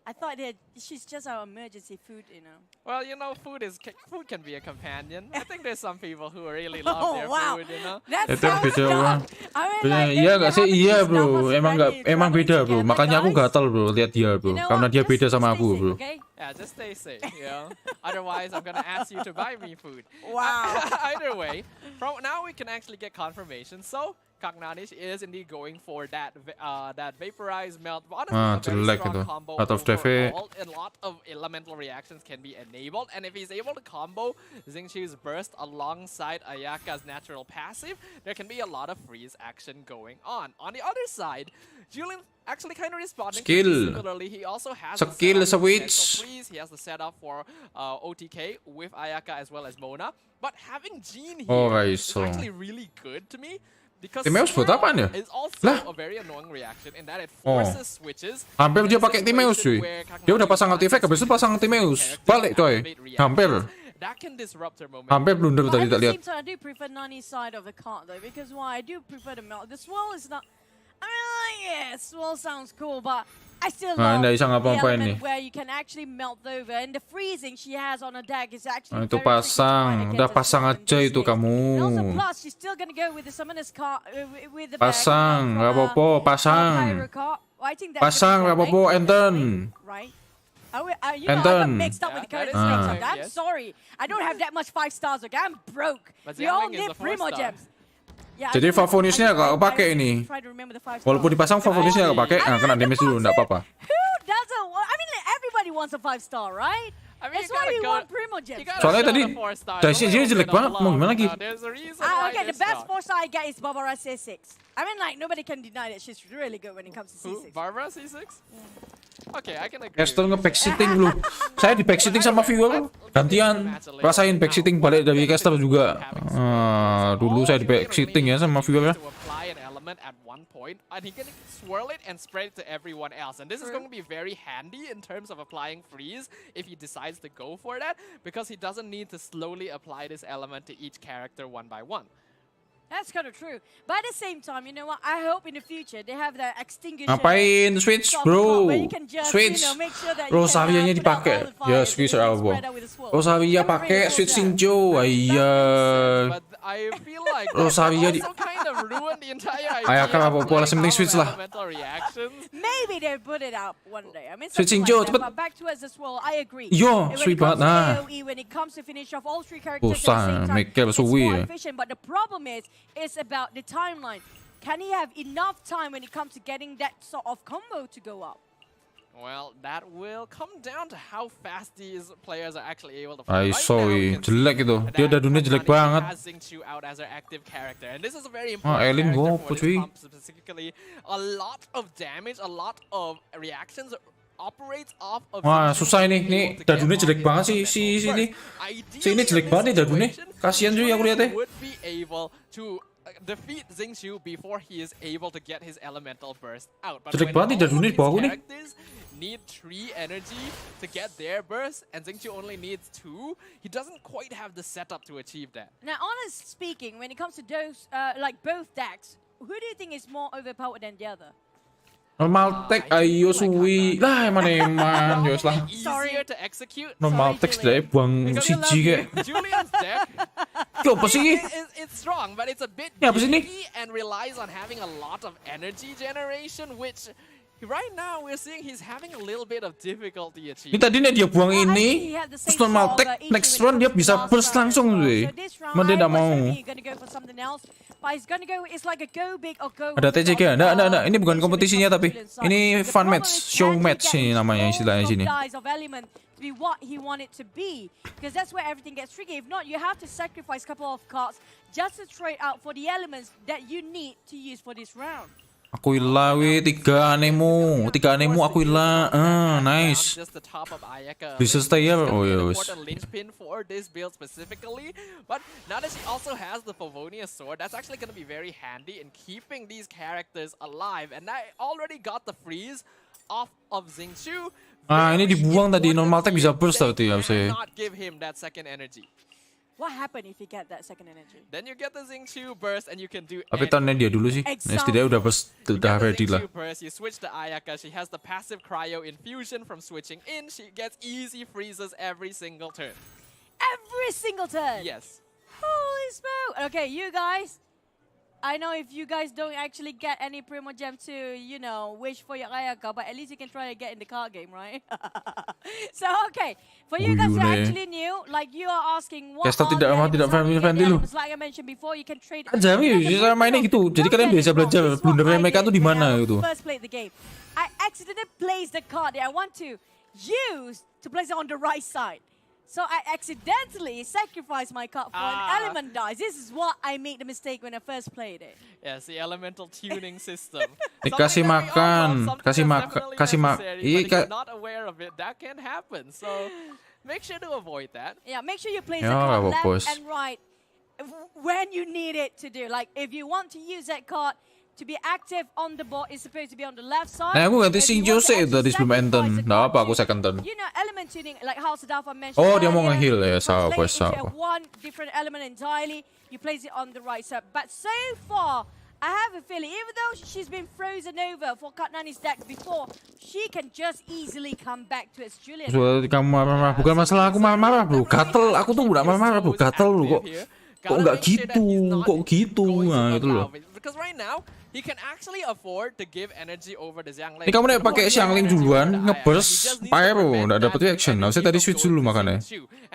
I thought that she's just our emergency food, Well, food can be a companion. I think there's some people who really love Oh, their wow. food, That Itu sounds beda dumb. bang. I mean, Beda, like, iya if gak you sih? have Iya these bro, numbers emang already emang traveling beda bro. together, Makanya aku guys. gatal bro lihat dia bro. You know Karena what? dia Just beda sama stay aku safe, bro. okay? Yeah, just stay safe, Otherwise, I'm gonna ask you to buy me food. Wow. Either way, from now we can actually get confirmation. So Kagnanish is indeed going for that that vaporized melt. Honestly, a very jelek strong itu. combo Out of DV. overall. A lot of elemental reactions can be enabled, and if he's able to combo Xingqiu's burst alongside Ayaka's natural passive, there can be a lot of freeze action going on. On the other side, Julian actually kind of responding Skill. similarly. He also has Skill the setup for switch. potential freeze. He has the setup for OTK with Ayaka as well as Mona. But having Jean here is so. actually really good to me. Because Timeus buat Swirl apaan ya? is also Lah. a very annoying reaction in that it forces switches. Hampir in dia a pakai Timeus situation cuy. where Dia udah Kagnani pasang artifact, habis itu pasang Timeus. Balik coy. Hampir. That can disrupt her momentum. Hampir blunder But tadi at tak the lihat. same time, I do prefer Nani's side of the card though, because why? I do prefer the melt. The swirl is not. I mean, yeah, swirl sounds cool, but I still Nah, love nggak bisa the ngapa-ngapain element nih. where you can actually melt over, and the freezing she has on her deck is actually Itu very tricky to pasang, fight udah against pasang as well in aja those itu days. kamu. And also plus, she's still gonna go with the summoner's card with the Pasang, nggak apa-apa, pasang. Pasang, nggak apa-apa, enten. Right. You know, I Enten. got mixed up with the Yeah, that current is state right, of that. I'm yes. sorry. I don't have that much 5 stars, okay? I'm broke. But We all Xiangling is need a 4 primo star. gems. Yeah, Jadi I do- Favonisnya I- nggak I- kepake I ini. try to remember the 5 Walaupun stars. dipasang Favonisnya nggak pakai, nah, kena damage dulu, nggak apa-apa. Who doesn't want? I mean, like, everybody wants a 5 star, right? I mean, That's you why gotta we go- want primo gems. You gotta Soalnya show tadi the 4 stars. Daisy A dia little jelek bit of banget, mau love. gimana lagi? There's a reason why Okay, the this best star. 4 star I get is Barbara C6. I mean, like, nobody can deny that she's really good when it comes to Who? C6. Barbara C6? Okay, I can agree. Caster with you. nge-backseating dulu. Saya di backseating sama viewer. Gantian rasain backseating balik dari caster juga. Dulu saya di backseating ya sama viewer. To apply an element at one point, and he can swirl it and spread it to everyone else. And this is going to be very handy in terms of applying freeze if he decides to go for that, because he doesn't need to slowly apply this element to each character one by one. That's kind of true. But at the same time, you know what? I hope in the future they have the extinguisher. Ngapain switch soft bro? card where you can just, Switch. you know, make sure that you Rosarianya can, put out dipakai. all the fires Ya, and switch then apa? spread out with the swirl. Rosaria I'm pakai really switch cool with that. Shinjo. Iya. But I feel like Rosaria that also kind of ruined the entire idea. Ayaka of apa-apa, playing langsung penting out switch of lah. elemental reactions. Maybe they put it out one day. I mean, Switching something Joe, like that, cepet. but back towards the swirl, I agree. Yo, When it sweet comes banget, to nah. AoE, when it comes to finish off all 3 characters at the Susah, same time, Michael it's suwi more ya. efficient. But the problem is, it's about the timeline. Can he have enough time when it comes to getting that sort of combo to go up? Well, that will come down to how fast these players are actually able to I fight. saw Right now, we can jelek see itu. Dia that dadunya jelek Kagnani banget. has Xingqiu out as her active character, and this is a very Ah, important Elin character gopo, for this cuy. comp specifically. A lot of damage, a lot of reactions operates off of Wah, Xingqiu susah ini. being Nih, able to dadunya get jelek on banget his si elemental ini. burst. Si ini Ideally, jelek in banget nih this dadunya. situation, Kasihan cuy aku Julian lihatnya. would be able to defeat Xingqiu before he is able to get his elemental burst out. But Jelek when banget nih all dadunya of di bawah his nih. characters need 3 energy to get their burst, and Xingqiu only needs 2, he doesn't quite have the setup to achieve that. Now, honestly speaking, when it comes to those, like both decks, who do you think is more overpowered than the other? Normal tech ayo suwi. Lah eman yo lah. Easier to execute. Normal tech Julian. deh buang Because siji kayak. Julian's deck Ki apa sih? it's strong, but it's a bit Ya, apa sih ini? gimmicky and relies on having a lot of energy generation, which right now we're seeing he's having a little bit of difficulty Ini achieving. tadi nih dia buang Well, I think ini, he had the terus same normal sort of, tech issue next when it round dia comes to bisa last burst round as langsung well. cuy. So this round, Cuman dia I tidak was mau. hoping he's gonna go for something else, but he's gonna go. It's like a go big or go. Ada home TCG sort of, enggak. Ini bukan position kompetisinya when it tapi comes to Julian's ini side. The fun problem match, is, show can he match get ini his namanya istilahnya balls sini. of dice of element to be what he wanted to be, because that's where everything gets tricky. If not, you have to sacrifice a couple of cards just to trade out for the elements that you need to use for this round. Akuilah weh, 3 anemo akuilah. Nice. Just the top of Ayaka. Bisa stay ya? It's gonna Oh, be ya an wes. important linchpin for this build specifically. But now that she also has the Favonius sword, that's actually going to be very handy in keeping these characters alive. And I already got the freeze off of Xingqiu. Ini Very dibuang tadi, important normal tech bisa here. burst They tadi harusnya. cannot give him that second energy. What happened if you get that second energy? Then you get the Xingqiu burst and you can do Tapi anything. tonnya dia dulu sih. Setidaknya udah burst, You udah get the ready lah. Xingqiu burst, you switch to Ayaka, she has the passive cryo infusion from switching in, she gets easy freezes every single turn. Every single turn. Yes. Holy smoke! Okay, you guys. I know if you guys don't actually get any Primo Gem to, wish for your Ayaka, but at least you can try to get in the card game, right? So, okay. For you guys who are actually new, like you are asking what Caster are tidak the mau, tidak elements, friendly lu. like I mentioned before, you can trade. Aja, cara mainnya gitu. Jadi kalian bisa belajar blundernya mereka tuh di mana gitu. First played the game. I accidentally placed the card that I want to use to place it on the right side. So I accidentally sacrificed my card for an element dice. This is what I made the mistake when I first played it. Yes, the elemental tuning system. Dikasih makan, kasih makan. If you're not aware of it, that can happen. So make sure to avoid that. Yeah, make sure you place Ya, the card nggak left fokus. and right when you need it to do. Like if you want to use that card to be active on the board, it's supposed to be on the left side. Nah, aku ganti If si you want to Jose actually tadi sebelum sacrifice enten. the Nggak card apa, aku to, second turn. element tuning, like how Sadafa mentioned Oh, dia mau earlier, nge-heal ya, translate sabar, into sabar. one different element entirely, you place it on the right side. But so far, I have a feeling, even though she's been frozen over for Katnani's deck before, she can just easily come back to its Julian. Sudah kamu marah-marah, bukan masalah aku marah-marah bro. Gatel, aku tuh udah marah-marah bro. Gatel lu kok. Kok nggak gitu? Kok gitu? Nah, itu loh. Because right now he can actually afford to give energy over the Xiangling. Ini kamu nih pakai Xiangling duluan, ngeburst, pyro, nggak dapet reaction. Nah, saya tadi switch dulu makanya.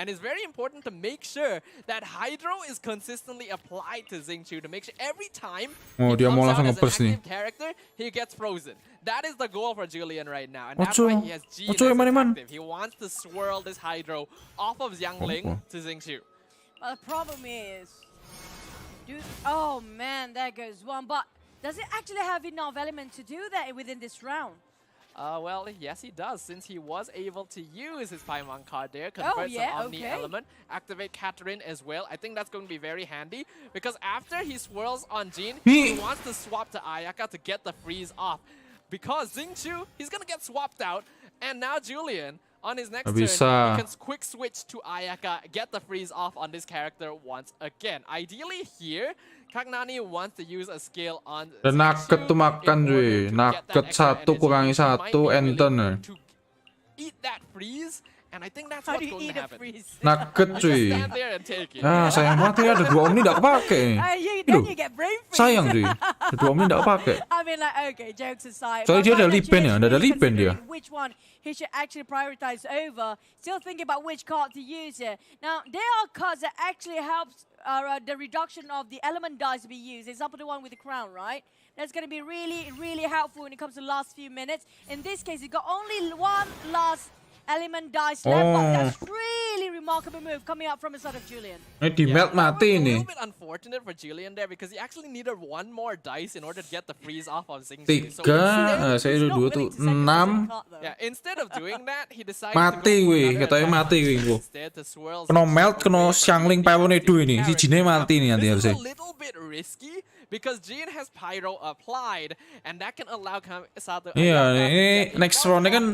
And it's very important to make sure that Hydro is consistently applied to Xingqiu to make sure every time Oh, he dia comes mau out langsung as an ngeburst nih. active character, he gets frozen. That is the goal for Julian right now, and that's Ocho. why he has Jean Ocho, as eman. active. He wants to swirl this Hydro off of Xiangling to Xingqiu. Well, the problem is, oh man, there goes one. But does it actually have enough element to do that within this round? Well, yes, he does, since he was able to use his Paimon card there, convert some Omni element, activate Catherine as well. I think that's going to be very handy, because after he swirls on Jean, he wants to swap to Ayaka to get the freeze off. Because Xingqiu, he's going to get swapped out, and now Julian, on his next turn, he can quick switch to Ayaka, get the freeze off on this character once again. Ideally here, Kagnani wants to use a skill on Dan nugget tuh makan cuy. Nugget satu kurangi satu, enten. to eat that freeze, and I think that's what's going to happen. Nugget cuy. Stand there and take it. Ah, sayang banget ya, ada 2 omni nggak kepake. Then you get brain freeze. Sayang cuy, ada 2 omni nggak kepake. I mean, like, okay, jokes aside. Soalnya dia ada Lipen ya, ada Lipen dia. Which one he should actually prioritize over? Still thinking about which card to use here. Now, there are cards that actually helps the reduction of the element dice to be used. Example, the one with the crown, right? That's going to be really, really helpful when it comes to the last few minutes. In this case, you got only one last element dice left, but that's really remarkable move coming out from the side of Julian. Ini di melt mati A nih. little bit unfortunate for Julian there, because he actually needed one more dice in order to get the freeze off of Xingqiu. So 3, saya udah 2 tuh 6. yeah, instead of doing that, he decided Mati to go wih, for another katanya attack mati wih gua. instead to swirl Kena Xingqiu melt, kena away from Xiangling the Pyronedo ini. Si character. Jinnya mati nih nanti This harusnya. is a little bit risky, because Jean has Pyro applied, and that can allow Sato Iya, ini next round-nya kan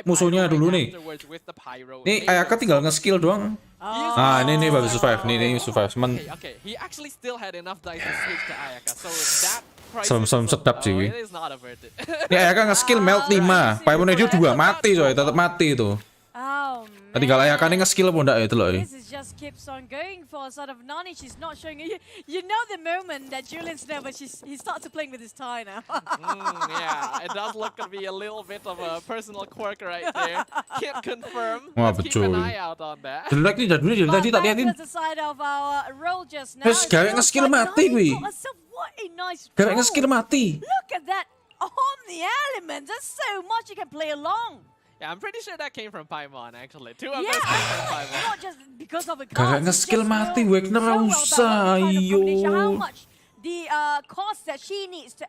musuhnya dulu nih. Ini Ayaka tinggal nge-skill doang. Ah, ini bagus survive. Ini survive. Okay, he actually still had enough dice to switch to Ayaka, so that crisis Serem sedap sih, wih. it is not averted. Ini Ayaka nge-skill melt 5. Pyronedo 2 mati coy, tetap mati itu. Oh, man. Tinggal Ayaka nih nge-skill apa enggak itu loh. This is just keeps on going for sort of Nani. She's not showing you. You know the moment that Julian's there, but he starts to playing with his tie now. Yeah, it does look to be a little bit of a personal quirk right there. Can't confirm. Wah, Let's keep an betul. eye out on that. Jelek nih jadulnya jelek tadi tak liatin. Back to the side of our roll just now. Wes, gawek nge-skill mati, Nani wih. got herself- What a nice Gawek roll. nge-skill mati. Look at that on the elements. There's so much you can play along. Yeah, I'm pretty sure that came from Paimon actually. Two of Yeah, those came from Paimon. not just because of a Gawek card. nge-skill mati, Wagner How usah, How ayo. much the cost that she needs to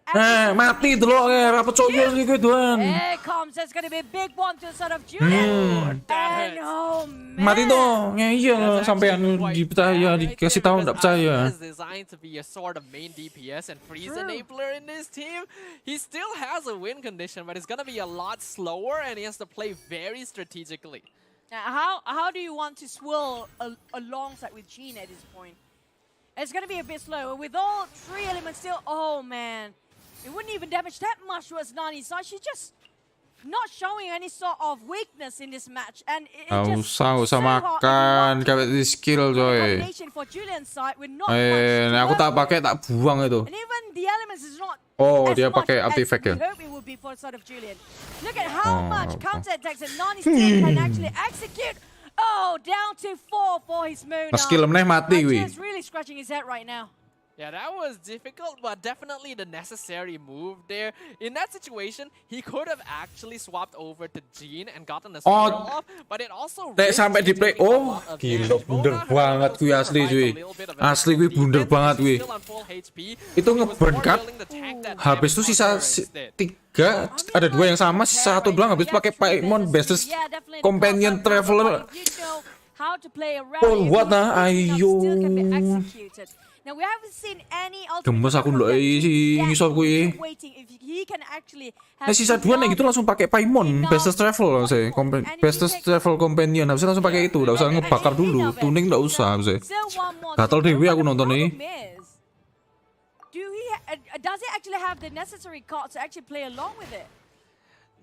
Mati delok ya, apa coyo iki doan. Here comes, there's gonna be a big one to sort of Julian. that And hurts. oh man. Mati dong. Ya iya sampean dipercaya, dikasih tahu enggak percaya. Is designed to be a sort of main DPS and freeze enabler in this team. He still has a win condition, but it's gonna be a lot slower, and he has to play very strategically. Now, how do you want to swirl alongside with Jean at this point? It's gonna be a bit slower with all 3 elements still. Oh man, it wouldn't even damage that much towards Nani's side. She just not showing any sort of weakness in this match, and it Nggak just usah so hard. makan, kayak di skill coy. Combination for Julian's side with not much to Nah, aku work tak with. pakai, tak buang itu. And even the elements is not Oh, as dia much pakai as artifact we ya? hope it would be for the side of Julian. Look at how much okay. counter attacks that Nani still can actually execute. Oh, down to 4 for his Mona. Pas skill meneh mati kuwi. Just really scratching his head right now. Yeah, that was difficult, but definitely the necessary move there. In that situation, he could have actually swapped over to Jean and gotten a swirl off, but it also Nek sampai di play, oh gila blunder banget kuwi asli cuy. Asli kuwi blunder banget kuwi. Itu nge-burn cut. Habis itu sisa 3, ada 2 yang sama, sisa 1 doang habis pakai Paimon Bestest Companion Traveler. Oh, what nah, ayo. Now we haven't seen any Gemes aku ndelok si ngisor kuwi. Nah sisa 2 nih gitu langsung pakai Paimon Bestest Travel sih, Bestest Travel Companion. Habis itu langsung pakai itu, enggak usah ngebakar dulu, tuning enggak usah sih. Gatel dewe aku nonton ini. Does he actually have the necessary cards to actually play along with it?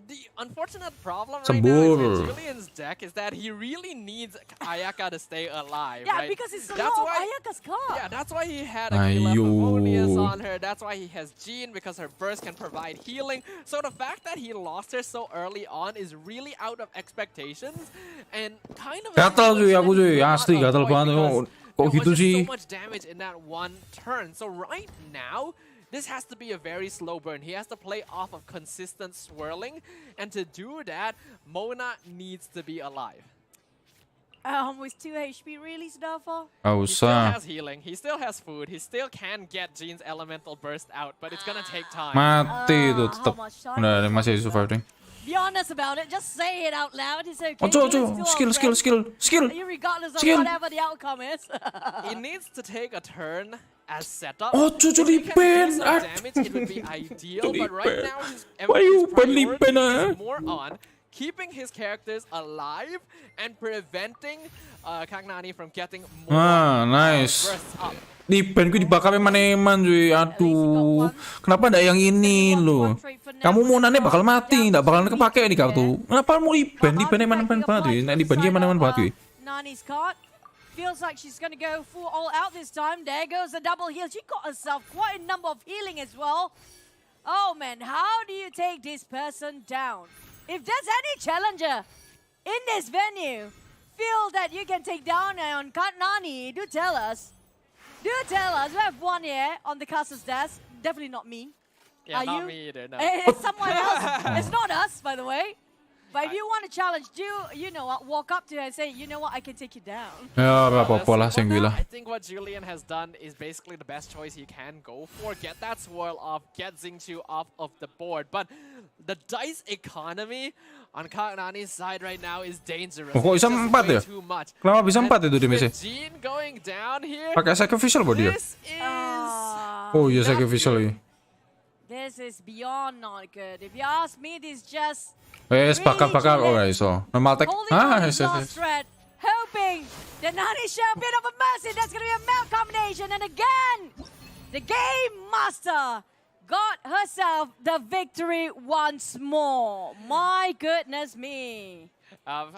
The unfortunate problem right Sembur. now with Julian's deck is that he really needs Ayaka to stay alive, Yeah, right? because it's a That's lot of why- Ayaka's card. Yeah, that's why he had Aquila Ayo. Harmonious on her. That's why he has Jean, because her burst can provide healing. So the fact that he lost her so early on is really out of expectations and kind of a Gatel cuy, aku cuy, asli gatel banget. because Kok there was gitu just sih? so much damage in that one turn. So right now, this has to be a very slow burn. He has to play off of consistent swirling, and to do that, Mona needs to be alive. With 2 HP really, Snowfall? Enggak He still usah. has healing, he still has food, he still can get Jean's elemental burst out, but it's gonna take time. Mati itu How tetap. much time Udah is masih left? survive deh. Be honest about it. Just say it out loud. It's okay. Ojo, Julian's skill, still skill, our skill, skill. friend, regardless of Skill. whatever the outcome is. He needs to take a turn as setup. Ojo, If he can Lipen. do some damage, it would be ideal, but right Lipen. now his Why you ban priority Lipen, ah? is more on keeping his characters alive and preventing Kang Nani from getting more Nice. bursts up. Di band gue dibakar eman-eman cuy. Aduh. Kenapa enggak yang ini loh? Kamu Monanya bakal mati, enggak bakalan kepake nih kartu. Kenapa mau di band eman-eman banget cuy. Nah di band dia eman-eman banget cuy. Nani's card. Feels like she's gonna go full all out this time. There goes the double heal. She got herself quite a number of healing as well. Oh man, how do you take this person down? If there's any challenger in this venue, feel that you can take down on Nani, do tell us. Do tell us. We have one here on the castle desk. Definitely not me. Yeah, Are not you? me either, no. It's someone else. It's not us, by the way. But if you want to challenge, you know what, walk up to her and say, you know what, I can take you down. Ya enggak apa-apa lah Well, sing now, lah. I think what Julian has done is basically the best choice he can go for. Get that swirl off, get Xingqiu off of the board. But the dice economy on Kang Nani's side right now is dangerous. Oh, kok bisa It's just 4 way ya? too much. Kenapa bisa And 4 itu damage-nya? with Jean going down here, Pakai sacrificial buat dia. this is... Oh iya not sacrificial good. ya. This is beyond not good. If you ask me, this just Wes bakar-bakar Julian. ora iso. Normal tech. holding on his Yes, last thread, hoping that Nani show a bit of a mercy. That's going to be a melt combination. And again, the Game Master got herself the victory once more. My goodness me.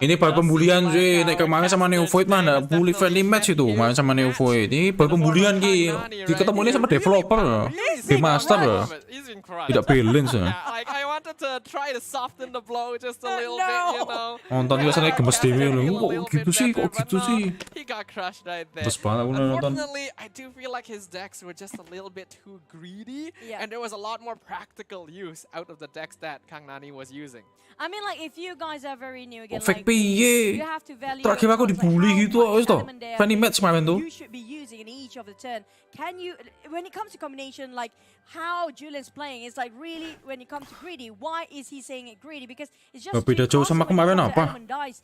Ini baru pembulian cuy. Nek kemarin sama Neo Void mah enggak bully friendly match itu. Main sama Neo Void. Ini baru pembulian ki. Diketemu ini sama developer. Game Master. He's been crushed. Tidak balance ya. Yeah, like I wanted to try to soften the blow just a little bit, you know. Nonton biasanya gemes dewe lho. Kok gitu sih? Kok gitu sih? He got crushed right there. Terus banget aku nonton. Unfortunately, I do feel like his decks were just a little bit too greedy, Yeah. and there was a lot more practical use out of the decks that Kang Nani was using. I mean, like, if you guys are very new again, Fake like, piye? you have to value Terakhir aku like dibully how gitu, much wis toh. element there Friendly match kemarin tuh. you should be using in each of the turn. Can you, when it comes to combination, like how Julian's playing, it's like really, when it comes to greedy, why is he saying it greedy? Because it's just Oh, beda too jauh sama fast when kemarin it comes to apa? element dice.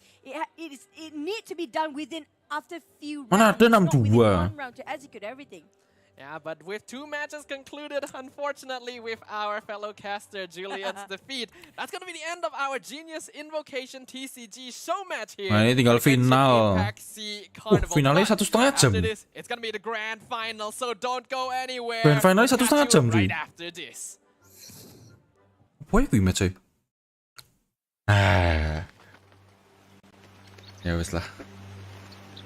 It needs to be done within after few Mana rounds, ada not within 6-2. one round to execute everything. Yeah, but with 2 matches concluded, unfortunately, with our fellow caster Julian's defeat, that's going to be the end of our Genius Invocation TCG show match here. Nah, ini tinggal against final. Impact C Carnival. finalnya But 1,5 jam. after this, it's going to be the grand final, so don't go anywhere. Grand finalnya We'll 1,5 catch you jam, cuy. right after this. Apa ya kuwi match Ah. Ya wes lah.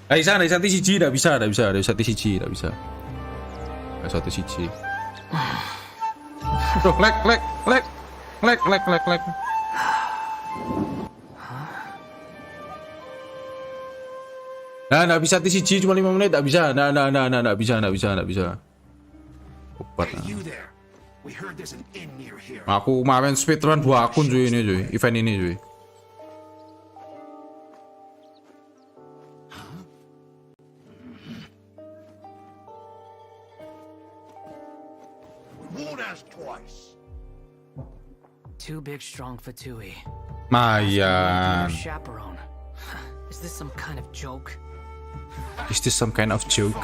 Bisa TCG, tidak bisa TCG, tidak bisa. Satu siji. Tuh, lag. Nah, nggak bisa TCG cuma 5 menit, nggak bisa. Nggak bisa. Obat. Aku kemarin speedrun 2 akun cuy ini cuy, event ini cuy. Too big, strong Fatui. Mayan. Chaperone. Is this some kind of joke? Is this some kind of joke?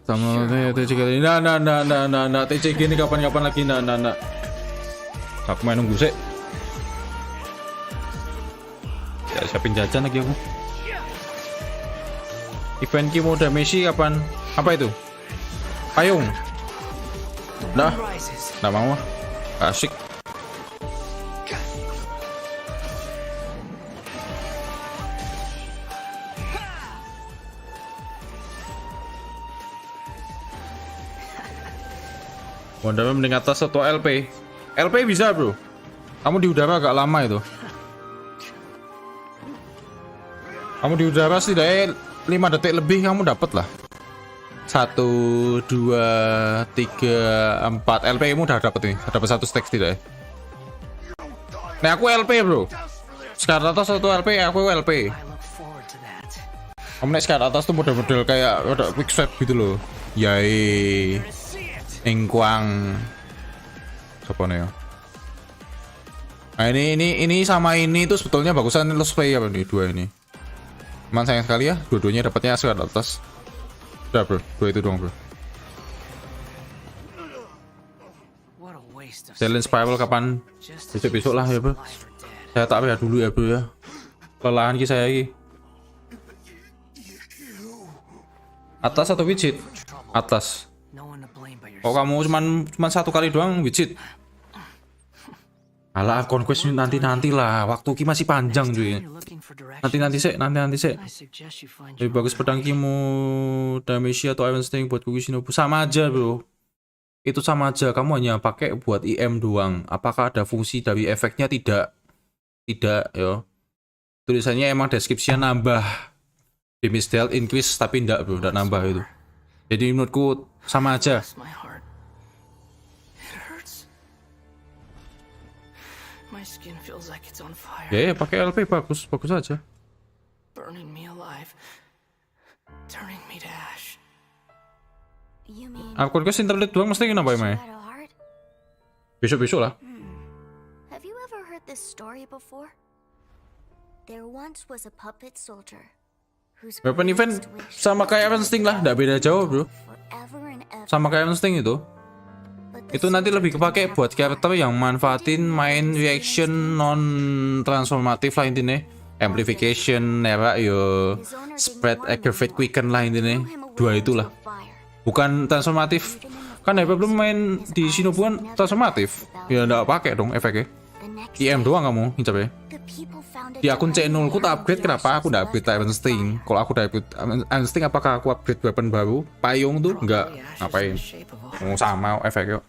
Sama TCG ini, nah, TCG ini kapan lagi, nah. Aku main nunggu sih. Ya, siapin jajan lagi aku. Event Kimo Messi kapan? Apa itu? Payung. Dah, nggak mau ah. Asik. Modalnya mending atas atau LP? LP bisa bro. Kamu di udara agak lama itu. Kamu di udara setidaknya 5 detik lebih kamu dapat lah. 1, 2, 3, 4 LP mu udah dapat nih. Dapat 1 stack tidak ya? Nah aku LP bro. Sekarang atas atau LP, aku LP. Kamu naik sekarang atas tuh model-model kayak udah quick swap gitu loh. Yai. Engkuang. Siapa nih ya? Nah ini sama ini tuh sebetulnya bagusan Lost Play apa nih dua ini. Cuman sayang sekali ya, dua-duanya dapatnya sekarang atas. Udah bro, dua itu doang bro. Challenge Spiral kapan? Besok lah ya bro. Saya tak ya dulu ya bro ya. Kelelahan ki saya ki. Atas atau widget? Atas. Oh kamu cuman 1 kali doang widget. Alah conquest nanti lah. Waktu ki masih panjang cuy. Nanti sih. Lebih bagus pedang Kimo, Dameshi atau Iron Sting buat Kuki Shinobu. Sama aja bro. Itu sama aja. Kamu hanya pakai buat IM doang. Apakah ada fungsi dari efeknya? Tidak yo. Tulisannya emang deskripsinya nambah damage dealt increase tapi enggak bro, enggak nambah itu. Jadi menurutku sama aja. Ya, pakai LP bagus aja. Aku kasih internet doang mesti kenapa ya, Mai? Besok lah. Have you ever heard this story before? There once was a puppet soldier whose Weapon event sama kayak Iron Sting lah, enggak beda jauh, bro. Sama kayak Iron Sting itu. Itu nanti lebih kepake buat karakter yang manfaatin main reaction non transformatif lah intinya. Amplification, nera yo, spread, aggravate, quicken lah intinya. Dua itulah. Bukan transformatif. Kan Heba belum main di Shinobu kan transformatif. Ya enggak pakai dong efeknya. IM doang kamu hincap ya. Di akun C0 ku tak upgrade, kenapa aku enggak upgrade Iron Sting? Kalau aku udah upgrade Iron Sting, apakah aku upgrade weapon baru? Payung tuh enggak, ngapain? Sama efeknya.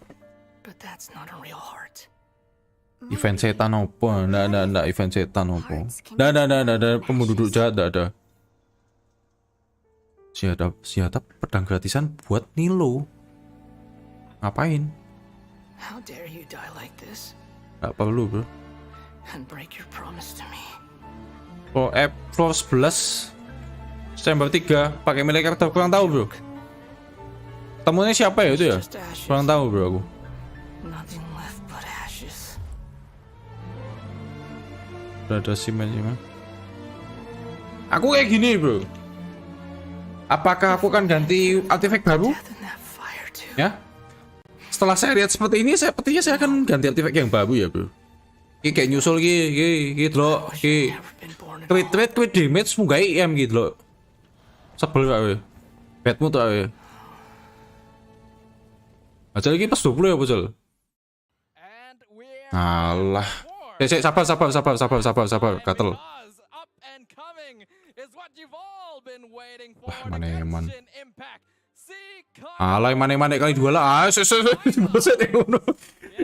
Event setan apa? Nggak event setan apa? Nggak pembunuh jahat nggak ada. Siapa pedang gratisan buat Nilo? Ngapain? Nggak perlu bro. Oh, floor 11 Chamber 3 pakai milik karakter kurang tahu bro. Temunya siapa ya itu ya? Kurang tahu bro aku. Ada simen. Aku kayak gini bro. Apakah aku akan ganti artifact baru? Ya. Setelah saya lihat seperti ini, sepertinya saya akan ganti artifact yang baru ya bro. Ini kayak nyusul gitu loh. Tweet damage semoga IM gitu loh. Sebel gak we? Bedmu tuh we. Aja lagi pas 20 ya bocil. Alah. Sabar. Gatel. Wah, Maneman. Alah, Maneman kali 2 lah. Boset ngono.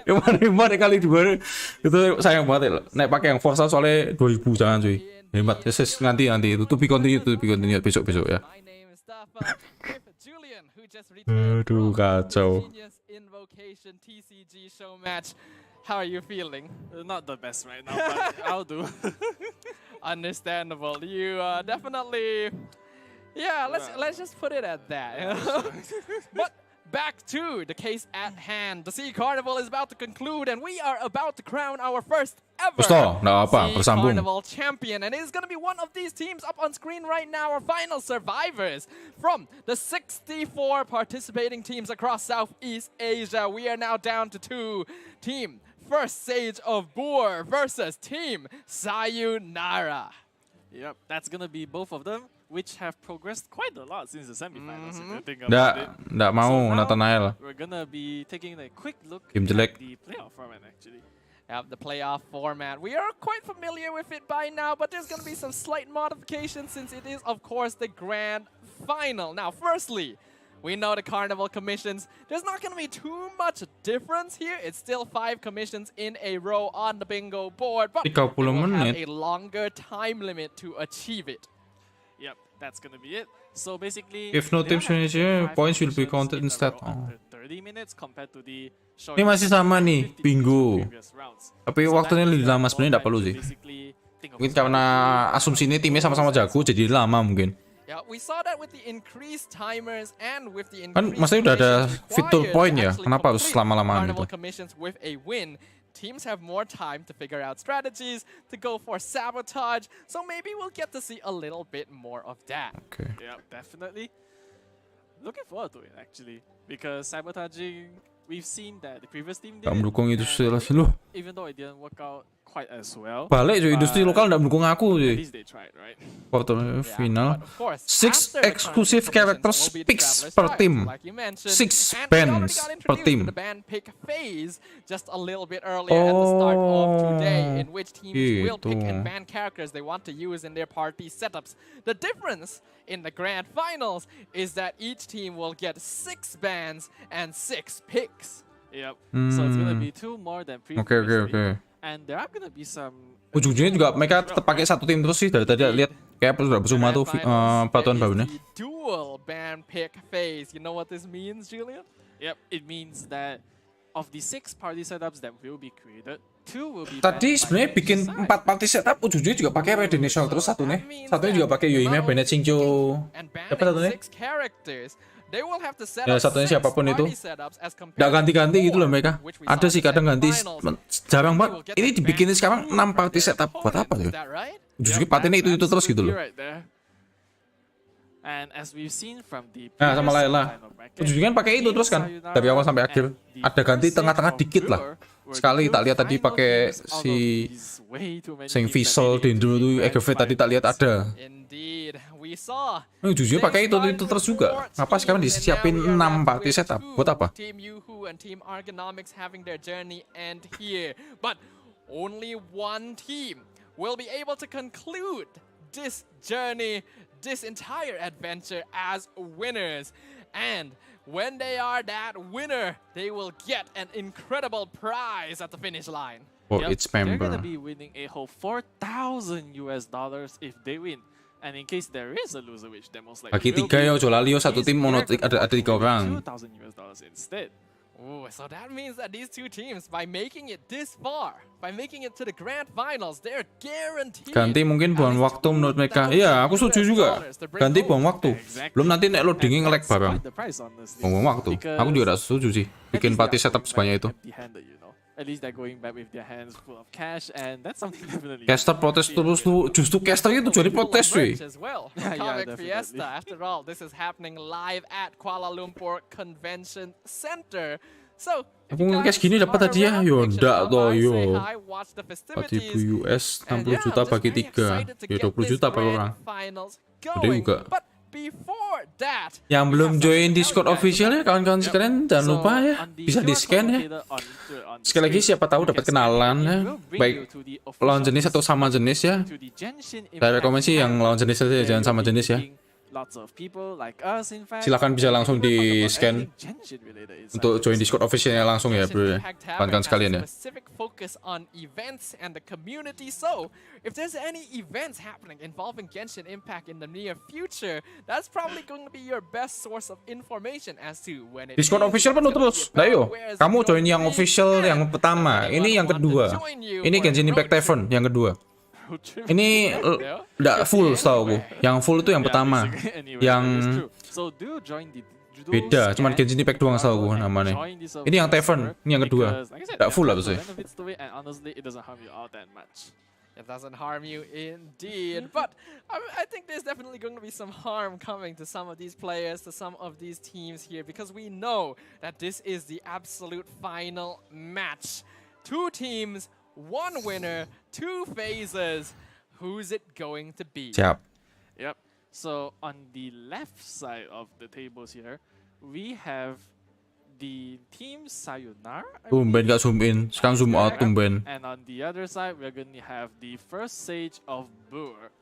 Maneman kali 2. Itu sayang banget ya. Nek pakai yang Forza soalnya 2000 jangan cuy. Hemat. Nanti itu to be continued besok ya. Aduh, kacau. How are you feeling? Not the best right now, but I'll do. Understandable. You definitely, yeah. Let's just put it at that. But back to the case at hand. The Sea Carnival is about to conclude, and we are about to crown our first ever Sea Carnival champion. And it's going to be one of these teams up on screen right now, our final survivors from the 64 participating teams across Southeast Asia. We are now down to 2 teams. First Sage of Boer versus Team Sayonara. Yep, that's gonna be both of them, which have progressed quite a lot since the semifinals. If you think about it. Nggak mau Nathanael. We're gonna be taking a quick look Game at jelek. the playoff format actually. The playoff format. We are quite familiar with it by now, but there's gonna be some slight modifications since it is, of course, the grand final. Now, firstly, we know the Carnival commissions. There's not going to be too much difference here. It's still 5 commissions in a row on the bingo board, but it will have a longer time limit to achieve it. Yep, that's going to be it. So basically, if no team finish, points will be counted instead. 30 minutes compared to the ini masih sama nih, bingo. Tapi waktunya lebih lama sebenarnya nggak perlu sih. Mungkin karena asumsi ini timnya sama-sama jago, jadi lama mungkin. Yeah, we saw that with the increased timers and with the kan maksudnya udah ada fitur point ya, kenapa harus lama-lamaan gitu? Commissions with a win, teams have more time to figure out strategies, to go for sabotage, so maybe we'll get to see a little bit more of that. Okay. Yeah, definitely. Looking forward to it actually, because sabotaging, we've seen that the previous team did. Mendukung industri loh. Even though it didn't work out quite as well. Balik cuy, industri lokal nggak mendukung aku cuy. At least they tried, right? Quarter final. 6 exclusive characters picks per team. 6 bands per team. The band pick phase just a little bit earlier at the start of today, in which teams will pick and ban characters they want to use in their party setups. The difference in the grand finals is that each team will get 6 bans and 6 picks. Yep. So it's gonna be 2 more than previously. Okay. And there are gonna be some. Ujungnya juga mereka tetap pakai satu tim terus sih, dari tadi lihat kayak udah bersama tuh peraturan barunya. Dual ban pick phase. You know what this means, Julian? Yep, it means that of the 6 party setups that will be created, 2 will be. Tadi sebenarnya bikin 4 party setup, ujungnya juga pakai Redination terus satunya juga pakai Yoime, Bennett, Shinjo. Apa satunya? Ya satunya siapapun itu. Nggak ganti-ganti gitu loh mereka. Ada sih kadang ganti, jarang banget. Ini dibikin sekarang 6 party setup buat apa tuh? Ujungnya partinya itu terus gitu loh. And as we've seen from the sama lah. Ujungnya kan pakai itu terus kan dari awal sampai akhir. Ada ganti tengah-tengah dikit lah. Sekali tak lihat tadi pakai si Sing Visual Dendro tuh Egevate tadi tak lihat ada. Ujungnya pakai itu terus juga. Ngapa sekarang disiapin 6 party setup? Buat apa? Team Yuhu and Team Argonomics having their journey end here, but only one team will be able to conclude this journey, this entire adventure as winners. And when they are that winner, they will get an incredible prize at the finish line. For each member. They're gonna be winning a whole $4,000 if they win. And in case there is a loser, which they most likely bagi 3 ya, Jolalio satu tim monotik ada 3 orang. $2,000 instead. Ooh, so that means that these 2 teams, by making it this far, by making it to the grand finals, they're guaranteed. Ganti mungkin buang waktu menurut mereka. Iya, aku setuju juga. Ganti buang waktu. Belum nanti nek loadingnya nge-lag bareng. Buang waktu. Aku juga udah setuju sih. Bikin party setup sebanyak itu. At least they're going back with their hands full of cash, and that's something definitely. Caster protes terus tuh, justru casternya tuh jadi protes cuy. Comic Fiesta, after all, this is happening live at Kuala Lumpur Convention Center. So, aku nge-cash gini dapat hadiah, yo ndak toh yo. 40.000 US, 60 juta bagi 3, ya 20 juta per orang. Gede juga. before that, Yang we belum have join something to tell Discord you guys official ya about. kawan-kawan sekalian, jangan So, lupa ya on the bisa QR di scan code ya. located on the Sekali lagi screen, siapa tahu you dapat can scan it kenalan and ya, it will bring baik you to the lawan official jenis atau sama jenis ya. to the Genshin Saya Impact rekomend sih yang lawan jenis saja, where jangan you'll sama be jenis ya. meeting lots of people like us, in fact, Silakan bisa and we langsung can even di talk about scan anything Genshin related inside untuk this. join Discord officialnya langsung ya bro ya, Genshin Impact kawan-kawan has sekalian a ya. specific focus on events and the community. So, if there's any events happening involving Genshin Impact in the near future, that's probably going to be your best source of information as to when it Discord is, official what's penuh gonna terus. be Nah about, yo, where is it kamu going join to yang be, official and yang pertama. does Ini yang anyone want to kedua. join you Ini for a Genshin Impact road Tavern trip? yang kedua. Road trip. Ini nggak full setahu aku. Yang full itu yang Yeah, pertama. basically, anyway, Yang that is true. So do join the beda, cuman Genshin Impact doang setahu aku namanya. Ini yang Tavern, ini yang kedua. Nggak full apa sih? And honestly, it doesn't harm you all that much. It doesn't harm you indeed. But I think there's definitely going to be some harm coming to some of these players, to some of these teams here, because we know that this is the absolute final match. 2 teams, 1 winner, 2 phases. Who's it going to be? Siap. Yep. So on the left side of the tables here, we have the team Sayonara. I Tumben believe. gak zoom in, sekarang zoom out tumben. And on the other side, we're going to have the first sage of Boor.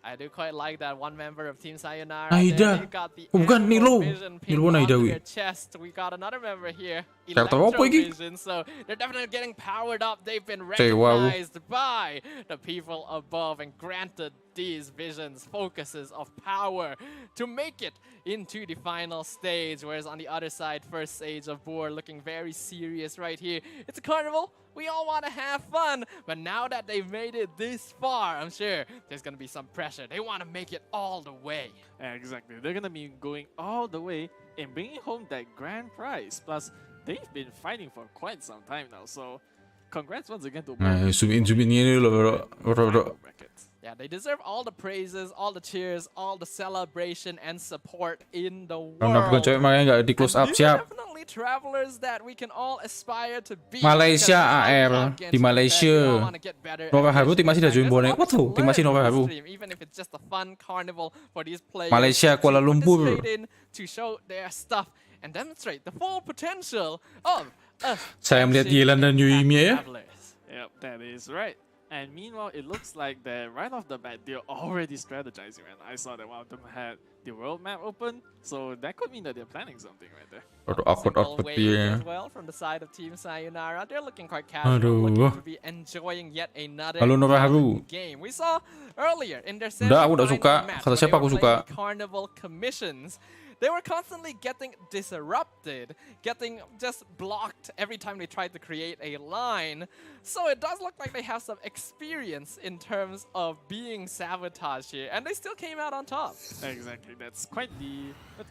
I do quite like that one member of Team Sayonara. Aida. They got the Oh, bukan, Animal Nilo. Vision Nilo pinned Aida, onto wi. their chest. We got another member here, Karakter apa iki? Vision. So they're definitely getting powered up. They've been Sewa. recognized by the people above and granted these visions, focuses of power to make it into the final stage. Whereas on the other side, first stage of Boor looking very serious right here. It's a carnival. We all want to have fun, but now that they've made it this far, I'm sure there's going to be some pressure. They want to make it all the way. Exactly. They're going to be going all the way and bringing home that grand prize. Plus, they've been fighting for quite some time now. So, congrats once again to Nah, zoom in ini loh bro. brackets. Yeah, they deserve all the praises, all the cheers, all the celebration and support in the Karena bukan world. cewek makanya nggak di close And up, these are siap. definitely travelers that we can all aspire to be. Malaysia Because AR, without di Genshin Malaysia. Impact, we all wanna get better Nova at Haru, Genshin tim masih dah Impact. join There's bonek. a lot What to tuh? Tim masih learn Nova from Haru. this stream, even if it's just a fun carnival for these players Malaysia, to Kuala Lumpur. participate in, to show their stuff and demonstrate the full potential of us. Saya melihat Yelan dan Yuimi ya. Travelers. Yep, that is right. And meanwhile, it looks like that right off the bat, they're already strategizing. And I saw that one of them had the world map open, so that could mean that they're planning something right there. Aduh, Single awkward wave dia. as well from the side of Team Sayonara. They're looking quite casual, looking to be enjoying yet another Halo, Nova Haru. game. We saw earlier in their Udah, aku udah semi-final suka. match Kata when siapa they aku were suka. playing Carnival commissions. They were constantly getting disrupted, getting just blocked every time they tried to create a line. So it does look like they have some experience in terms of being sabotaged here, and they still came out on top. Exactly, that's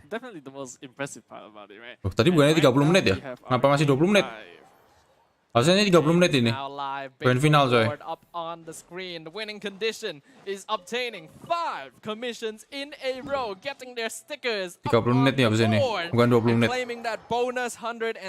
definitely the most impressive part about it, right? Loh, tadi And bukannya 30 now menit ya? we have Kenapa our masih 20 menit? G5. Harusnya ini 30 menit ini. Now live, Grand big final, coy. board up on the screen. The winning condition is obtaining 5 commissions in a row, getting their stickers up 30 on menit nih the habis ini, board, bukan 20 and menit. claiming that bonus 120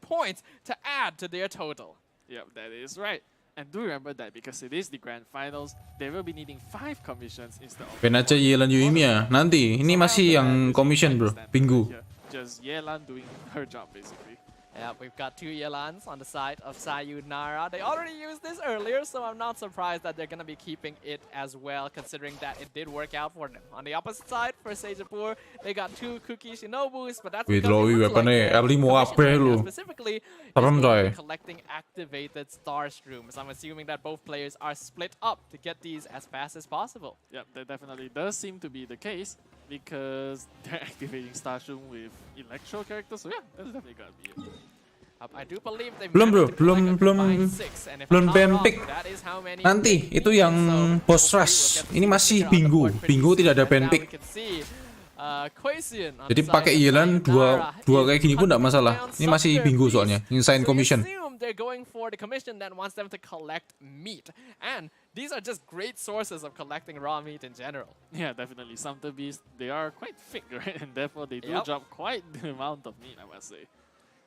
points to add to their total. Yep, that is right. And do remember that because it is the grand finals, they will be needing 5 commissions instead of Ben aja 4. Yelan Yuimi ya. Nanti, ini masih yang commission bro, Pinggu. Just Yelan doing her job basically. Yeah, we've got 2 Yelans on the side of Sayonara. They already used this earlier, so I'm not surprised that they're going to be keeping it as well, considering that it did work out for them. On the opposite side, for Sejapur, they got 2 Cookie Shinobus, but that's Wih, because loh, it looks weapon like nya their L5 commission apa right now lu? specifically is Serem, going to coy. be collecting activated star shrooms. I'm assuming that both players are split up to get these as fast as possible. Yep, that definitely does seem to be the case because they're activating Starshoom with Electro characters. So yeah, that's definitely gonna be it. I do believe they Belum, bro. managed to collect a Belum combined 6, and if belum I'm not wrong, band-pick. that is how many Nanti, they itu need. yang So, post hopefully rush. we'll get to Ini see masih the sticker on the Pinggu. board pretty Pinggu soon. tidak ada And now band pick. we can see, Quasian on Jadi the pakai side of Yelan Sayonara dua is kayak gini pun nggak hunting masalah. down Ini masih Sucker Pinggu Beast. soalnya. Insane So you commission. assume they're going for the commission that wants them to collect meat. And these are just great sources of collecting raw meat in general. Yeah, definitely. Beasts, they are quite thick, right? And therefore they do Yep. drop quite the amount of meat, I must say.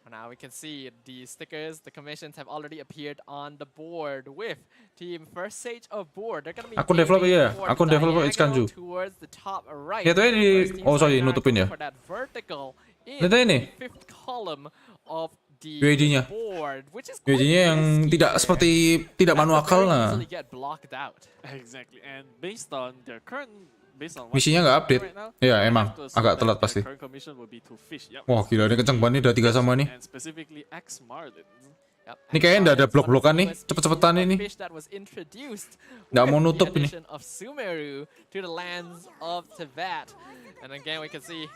Now we can see the stickers, the commissions have already appeared on the board with team first stage of board. They're gonna be Akun developer ya, aiming for akun developer diagonal Ikanju. towards the top right. Lihat aja di, Whereas Team oh sorry, Sayonara nutupin ya. going for that vertical in Lihat aja nih, the fifth column of the UID-nya. board, which is quite UID-nya yang risky tidak here. seperti tidak That could manual very lah. easily get blocked out. Exactly, and based on their current, based on Misinya nggak update. right now, Ya, I emang have to assume agak that telat their pasti. current commission will be to fish. Yep. Wah gila, ini kenceng banget nih, udah 3 sama nih. And specifically X Marlins. Yep. Ini kayaknya nggak ada blok-blokan nih, cepet-cepetan ini. Nggak mau nutup ini. Of Sumeru to the lands of Tibet. And again we can see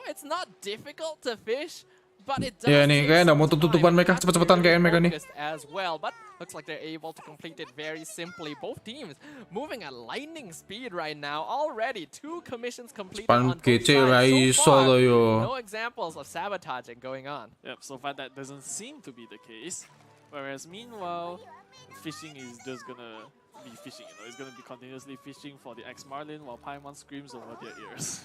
it's not difficult to fish, but it does Ya nih, take kayaknya nggak some mau tutup-tutupan time. mereka, It has to be cepet-cepetan kayak very mereka nih. focused as well, but looks like they're able to complete it very simply. Both teams moving at lightning speed right now. Already 2 commissions completed Pan on both kece sides. rai So far, solo yo. no examples of sabotaging going on. Yep, so far that doesn't seem to be the case. Whereas meanwhile, fishing is just gonna be fishing, you know, it's gonna be continuously fishing for the X Marlin while Paimon screams over their ears.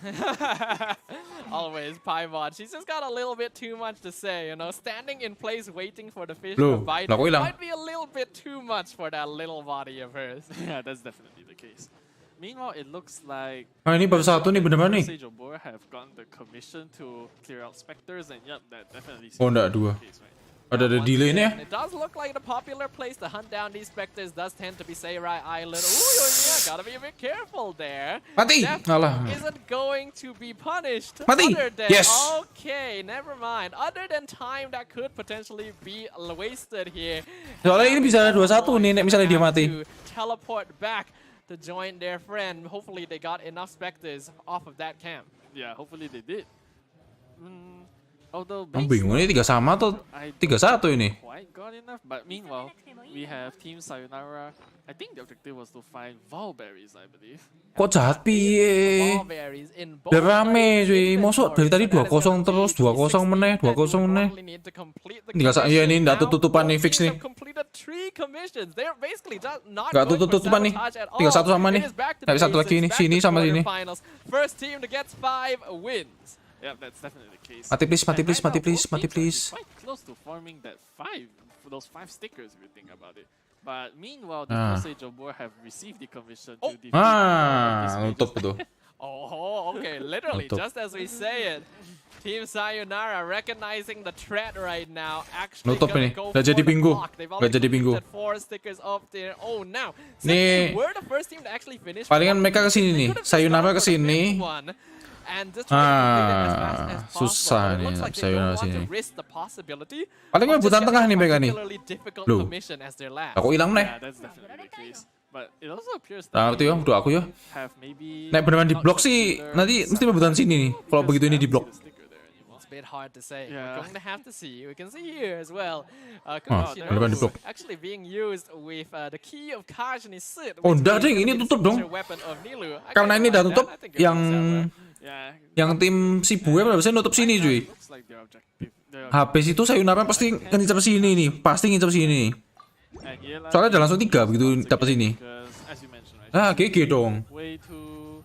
Always Paimon. She's just got a little bit too much to say, you know. Standing in place waiting for the fish Loh, to bite lah kok hilang? might be a little bit too much for that little body of hers. Yeah, that's definitely the case. Meanwhile, it looks like Ah ini baru satu nih, beneran nih. Sage of Boar have gotten the commission to clear out specters, and yep, that definitely seems Oh, to nggak, be dua. the case, right? Ada Once delay nih ya. again, it does look like the popular place to hunt down these specters does tend to be Seirai Island. Ooh, yeah, gotta be a bit careful there. Mati. Death Alah. isn't going to be punished. Mati. Other than, Yes. Okay, never mind. Other than time that could potentially be wasted here. Soalnya ini bisa 2-1 nih, nek misalnya dia mati. To teleport back to join their friend. Hopefully they got enough specters off of that camp. Yeah, hopefully they did. Although Aku bingung ini 3 sama atau 3-1 ini. quite got enough, but meanwhile, we have Team Sayonara. I think the objective was to find Valberries, I believe. Kok jahat piye? Strawberries in both Udah rame sides' cuy, mosok dari tadi inventory. So that is 2-0 gonna terus, be 2-0 meneh, 2-0 meneh. Only need to complete the Nggak sa- iya, ini commission. nggak Now tutup-tutupan nih, both fix teams nih. have completed 3 commissions. They're basically just not Nggak going for tutup-tutupan nih. sabotage at all. 3-1 sama It nih. is back to Tapi the satu lagi basics, nih, back sini to sama sini. quarterfinals. First team to get 5 wins. Yeah, that's definitely the case. Mati please, mati And please, right mati now, please, both mati teams please. are quite close to forming that 5, those 5 stickers if you think about it. But meanwhile, the Ah. first Sage of War have received the commission to defeat Ah, this nutup tuh. Oh, okay. Literally, Mantap. just as we say it. Team Sayonara recognizing the threat right now. Actually Nutup gonna ini. go Nggak for jadi the bingo. block. They've Nggak already jadi bingo. completed 4 stickers of their own. Now, since they Nih. were the first team to actually finish, Palingan fourth, mereka kesini they nih. could have just Sayonara gone for the kesini. fifth one and just try to complete it as fast as possible. susah But it nih, looks like they Sayonara don't want to sini. risk the possibility Paling of rebutan just tengah getting nih mereka nih. particularly difficult Loh. commission as their last. Aku hilang nih. Yeah, that's definitely the case. But it also appears Nah, that itu ya, udah aku ya. have maybe Nek beneran di not blok sih, considered nanti mesti rebutan sini nih. Kalau because begitu ini I di don't blok. see the sticker there anymore. It's a bit hard to say. Yeah. We're going to have to see. We can see here as well. beneran di blok. Actually being used with the key of Kajni Sit. Oh, which enggak, is Ding, ini the tutup dong. signature weapon of Nilu. I Karena kinda ini udah like tutup, that. I think it yang works out well. Yeah, tim si Bue harusnya nutup sini cuy. looks like their objective. Their Habis itu Sayonara pasti ngincer sini nih, pasti ngincer sini. and yeah, Soalnya ada langsung 3 begitu dapat sini. because as you mentioned, right, Ah, she's GG dong. way too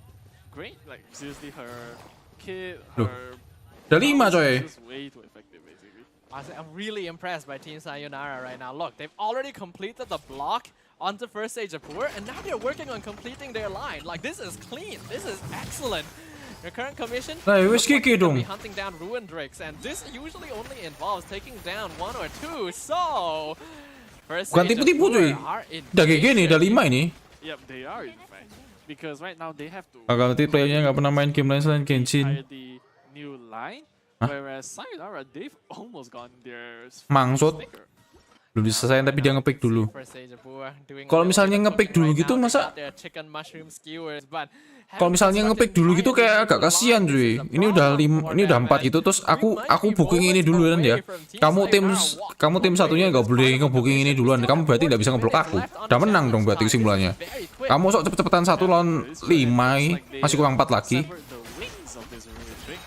great. Like seriously, her kid, Loh, her Udah 5 powers coy. is just way too effective, basically. I'm really impressed by Team Sayonara right now. Look, they've already completed the block on the first stage of Poor, and now they're working on completing their line. Like, this is clean. This is excellent. Your current commission Nah, wes looks like GG they're gonna dong. be hunting down Ruin Drakes, and this usually only involves taking down 1 or 2. So, first Bukan stage of tipu-tipu, Poor cuy. are in Udah GG nih, udah 5 ini. Yep, they are in fact because right now they have to Agak nanti playernya nggak pernah main game lain selain hire Genshin. the new line, Hah? whereas Sayonara they've almost gotten their Mangsut. sticker. Belum diselesain tapi dia ngepick dulu. First stage of Poor doing a Kalau little misalnya bit of ngepick cooking dulu right gitu, now. They masa- got their chicken mushroom skewers, but Kalau misalnya ngepick dulu gitu kayak agak kasihan cuy. Ini udah 4 gitu, terus aku booking ini dulu kan ya. Kamu tim satunya nggak boleh ngebooking ini duluan. Kamu berarti nggak bisa ngeblok aku. Udah menang dong berarti kesimpulannya. Kamu sok cepet-cepetan 1 lawan 5, masih kurang 4 lagi. Severed the wings of this Ruin Drake.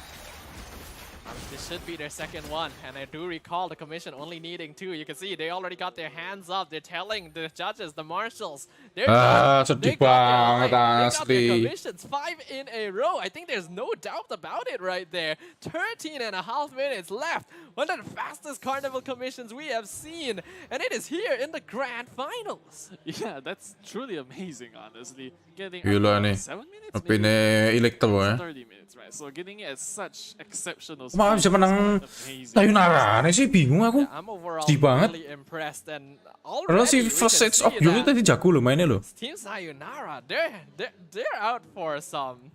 should be their second one, and I do recall the commission only needing 2. You can see they already got their hands up. They're telling the judges, the marshals, they're done. They Sedih got banget their line. They got their asli. commissions 5 in a row. I think there's no doubt about it right there. 13.5 minutes left. One of the fastest Carnival commissions we have seen, and it is here in the grand finals. Yeah, that's truly amazing, honestly. Getting Gila nih. 7 minutes, Tapi maybe ini electro ya. 30 minutes, right? So getting it at such exceptional Maaf bisa speed is menang amazing. Sayonara nih sih, bingung aku. I'm overall Sedih banget. really impressed, and Padahal si already we first can sets of see Yuri that tadi jago loh mainnya loh. Team Sayonara, they're out for some.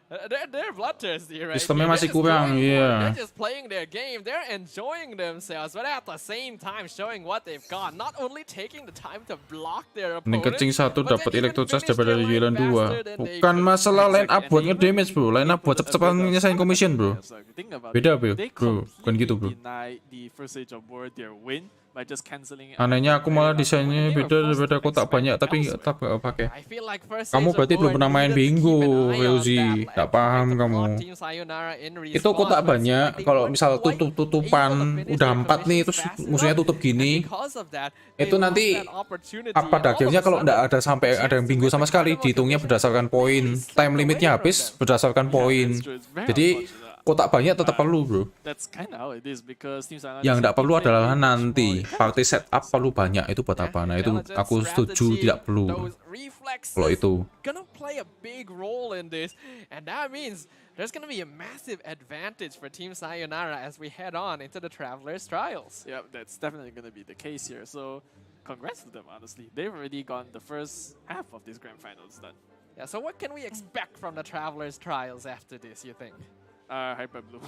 They're bloodthirsty right Sistemnya here. masih They're just kurang, going for it. iya. They're just playing their game. They're enjoying themselves, but at the same time showing what they've got. Not only taking the time to block their Ini opponent, kecing 1 but dapat then even electro charge finish daripada their lane Yulan 2. faster than they Bukan could. masalah line up And buat they nge-damage bro. Line up buat Put a cepet-cepetan bit of nyesain commission bro. So if you think about Beda, it, bro. they Bro, bukan gitu, bro. completely denied the first stage of war their win by just cancelling. Anehnya aku malah desainnya beda daripada kotak banyak tapi tetap gak pakai. I feel like first Kamu stage of berarti belum war pernah main needed to keep bingo, an eye on Reuzi. that Nggak paham and kamu. support Team Sayonara in Itu response, kotak but banyak, they kalau weren't misal quite tutup-tutupan able to finish udah their 4 nih commissions terus fast musuhnya enough, tutup and gini. because of that, Itu they nanti lost that opportunity, pada and all of akhirnya a kalau nggak sudden, ada sampai ada yang bingo sama sekali, dihitungnya berdasarkan poin. Time limitnya habis berdasarkan poin. Jadi kotak banyak tetap perlu bro. That's kind of how it is because Team Sayonara Yang nggak perlu simply adalah played nanti much more party setup perlu banyak, itu buat apa? Nah itu intelligence, aku setuju strategy, tidak perlu those reflexes kalau itu. gonna play a big role in this, and that means there's gonna be a massive advantage for Team Sayonara as we head on into the Travelers Trials. Yeah, that's definitely going to be the case here. So, congrats to them, honestly. They've already gotten the first half of this grand finals done. Yeah, so what can we expect from the Travelers Trials after this, you think? Hyper Blue.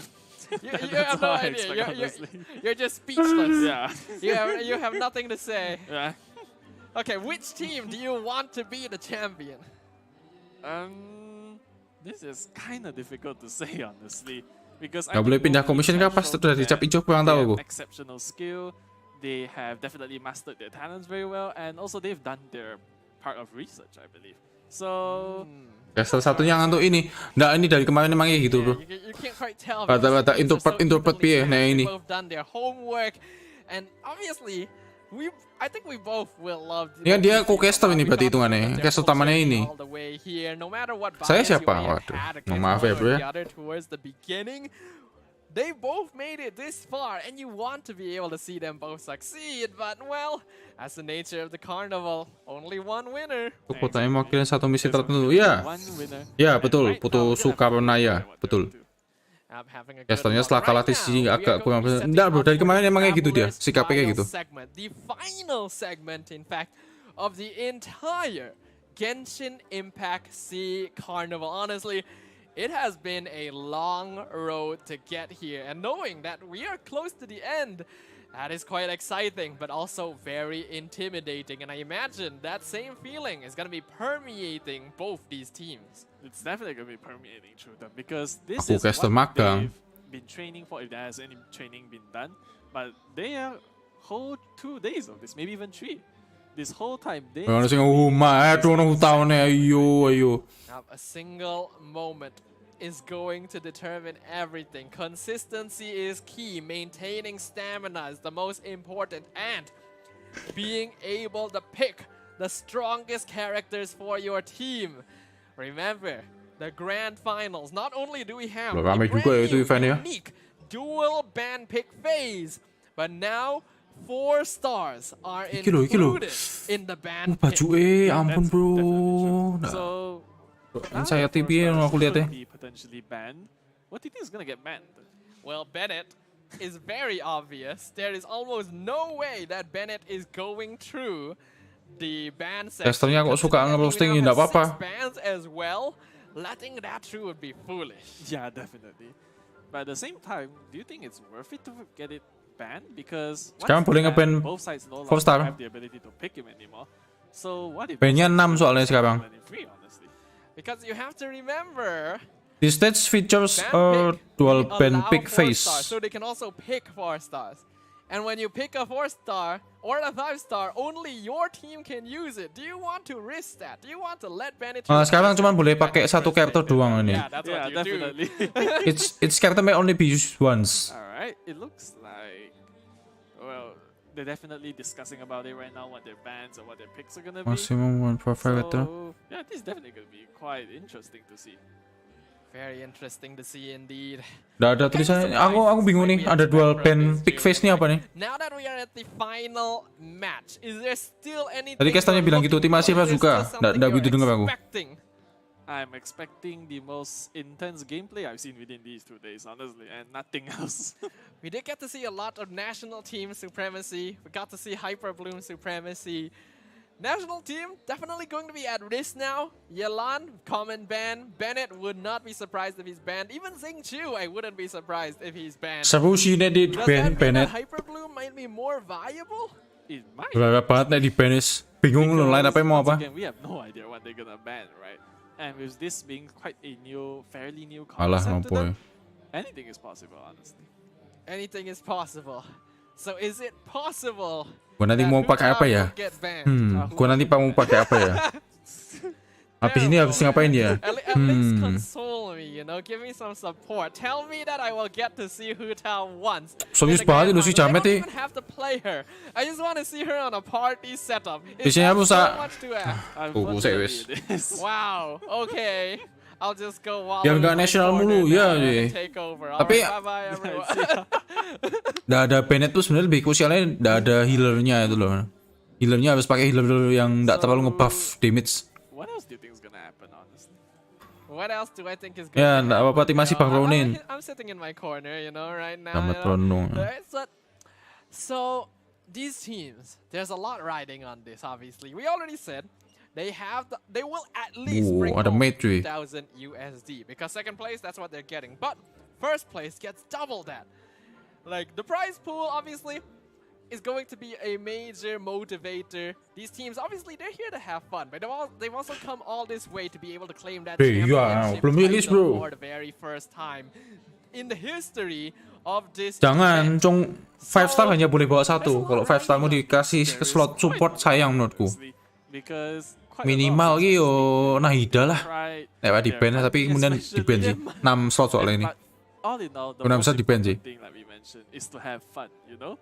You That's have no all I idea. expect, honestly. You're just speechless. Yeah. You have nothing to say. Yeah. Okay, which team do you want to be the champion? This is kind of difficult to say, honestly, because Nggak boleh pindah commission kah? Pas udah dicap hijau kurang tahu aku. Exceptional skill, they have definitely mastered their talents very well, and also they've done their part of research, I believe. So. Ya salah satunya untuk ini. Nggak, ini dari kemarin emang kayak gitu bro. You can't quite tell. Rata-rata because these introvert teams are so piye, nah evenly ini. They've both done their homework, and obviously, I think we both will love. Ini kan dia co-caster ini berarti hitungannya. Caster utamanya ini. All the way here, no matter what Saya bias you siapa? may have Waduh, had mohon against maaf ya, one or bro ya. the other towards the beginning, they both made it this far, and you want to be able to see them both succeed. But well, as the nature of the carnival, only one winner. Itu kotanya mewakili satu misi tertentu. Ya, ya betul. Putu Sukarnaya, betul. I'm having a good Casternya look. setelah kalah Right di sini now, we agak are kurang. going to be setting Enggak bro, up dari for kemarin the emang kayak gitu dia. Travelers Sikapnya kayak gitu. Trials segment, the final segment, in fact, of the entire Genshin Impact Sea Carnival. Honestly, it has been a long road to get here, and knowing that we are close to the end, that is quite exciting, but also very intimidating. And I imagine that same feeling is going to be permeating both these teams. It's definitely going to be permeating through them because this Aku is caster what magang. they've been training for, if there has any training been done. But they are whole 2 days of this, maybe even 3. This whole time, they Ono sing aduh ono tahunnya ayo. Now, a single moment is going to determine everything. Consistency is key. Maintaining stamina is the most important. And being able to pick the strongest characters for your team. Remember, the grand finals. Not only do we have Loh, a rame brand juga ya itu new, event ya. unique dual band pick phase, but now 4 stars are Iki loh. included in the band pick. Baju ampun bro. Nah, So, saya TV yang aku lihat ya. be potentially banned. What do you think is going to get banned? Well, Bennett is very obvious. There is almost no way that Bennett is going through the ban section. Casternya kok suka Considering ngerosting, we now nggak have apa-apa. 6 bans as well. Letting that through would be foolish. Yeah, definitely. But at the same time, do you think it's worth it to get it banned? Because Sekarang once boleh it's banned, nge-ban both sides no 4 star. longer have the ability to pick him anymore. So what if Ban-nya both 6 sides soalnya just sekarang. ban him free, honestly? Because you have to remember, This stage features ban a pick, dual we band allow pick 4 phase. stars, so they can also pick 4 stars. And when you pick a 4 star, or a 5-star, only your team can use it. Do you want to risk that? Do you want to let Bennett? Sekarang cuma boleh pakai satu character doang ini. Yeah, that's what you definitely. Its character may only be used once. Alright, it looks like, well, they're definitely discussing about it right now, what their bans or what their picks are gonna be. Maximum one per character. So, yeah, this is definitely gonna be quite interesting to see. Very interesting to see indeed. Udah ada tulisannya. Aku bingung nih. Ada dual band pick face nih apa nih? Now that we are at the final match, is there still anything? Tadi Kestanya bilang gitu, tim Asia suka. Nggak begitu dengar aku. I'm expecting the most intense gameplay I've seen within these 2 days, honestly, and nothing else. We did get to see a lot of national team supremacy. We got to see Hyper Bloom supremacy. National team definitely going to be at risk now. Yelan, common ban. Bennett would not be surprised if he's banned. Even Xing Chu, I wouldn't be surprised if he's banned. Seru sih nih di ban Bennett. Hyper Bloom might be more viable? It might. Berapa banget nih di banis. Bingung lu line apa mau apa? Again, we have no idea what they're gonna ban, right? And with this being quite a fairly new Alah, concept to them, mampu. anything is possible, honestly. Anything is possible. So is it possible? Gua nanti mau pakai apa ya? Gua nanti mau pakai apa ya? Habis ini harus ngapain ya? At least console me, you know, give me some support. Tell me that I will get to see Hu Tao once. Serius banget lu si Jamet I nih. don't even have to play her. I just want to see her on a party setup. Biasanya Is that rusak. so much to ask? Usai wes. Wow. Okay. I'll just go wallow Biar in nggak my national corner mulu, ya, now and Ji. take over. Tapi- Alright, bye-bye everyone. Nggak ada Bennett tuh sebenarnya lebih krusialnya nggak ada healernya itu loh. Healernya harus pakai healer yang nggak terlalu ngebuff damage. What else do you think is gonna happen, honestly? What else do I think is going Ya to nggak apa-apa, tim masih Bang Ronin. I'm sitting in my corner, you know, right now. Amat you know. Rono. So these teams, there's a lot riding on this. Obviously, we already said they will at least bring ada home mate, cuy. 2,000 USD because second place, that's what they're getting. But first place gets double that. Like the prize pool, obviously, is going to be a major motivator. These teams, obviously, they're here to have fun, but they've also come all this way to be able to claim that championship belum rilis, title bro. for the very first time in the history of this Jangan, event. Cong 5 star hanya boleh bawa satu. Kalau 5 star mau dikasih ke slot support sayang menurutku. Because quite Minimal ki yo Nahida lah. Lewat di ban tapi kemudian di ban sih. 6 slot soalnya ini. All in all, the Kenapa bisa most di-ban sih? important thing like we mentioned is to have fun, you know?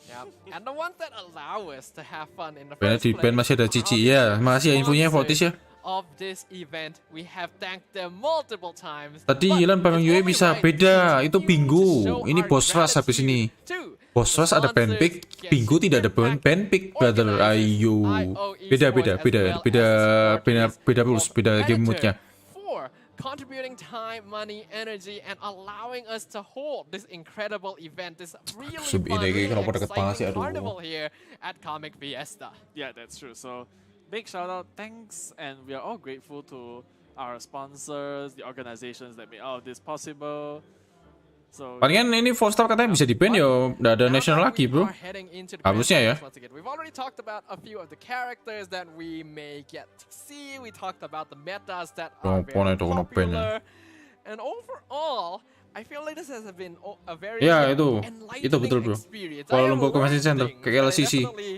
Yeah. And the ones that allow us to have fun in the Banyak first di ban place masih ada Cici ya. Makasih ya infonya Fortis ya. of this event, we have thanked them multiple times. Tadi But Yilan bareng it's Yue only bisa right beda. we Itu continue Bingo. to show Ini our boss rush habis gratitude ini. to Boss rush ada ban pick, sponsors, Bingo Genshin tidak ada ban Impact, pick, brother. Ayo. IO Beda Esports, beda rules, beda game moodnya. for contributing time, money, energy, and allowing us to hold this incredible event, this really Sub fun, ini really kenapa deket banget sih, exciting aduh. carnival here at Comic Fiesta. Yeah, that's true. So, big shout out, thanks, and we are all grateful to our sponsors, the organizations that made all of this possible. So, Palingan ini 4 star katanya bisa di ban yo, udah ada national lagi bro. Harusnya ya. We've already talked about a few of the characters that we may get to see. We talked about the metas that are very popular. And overall, I feel like this has been a very Ya, itu enlightening betul bro. experience. Kuala I have Lumpur Convention Center, learned ke things that I LCC. definitely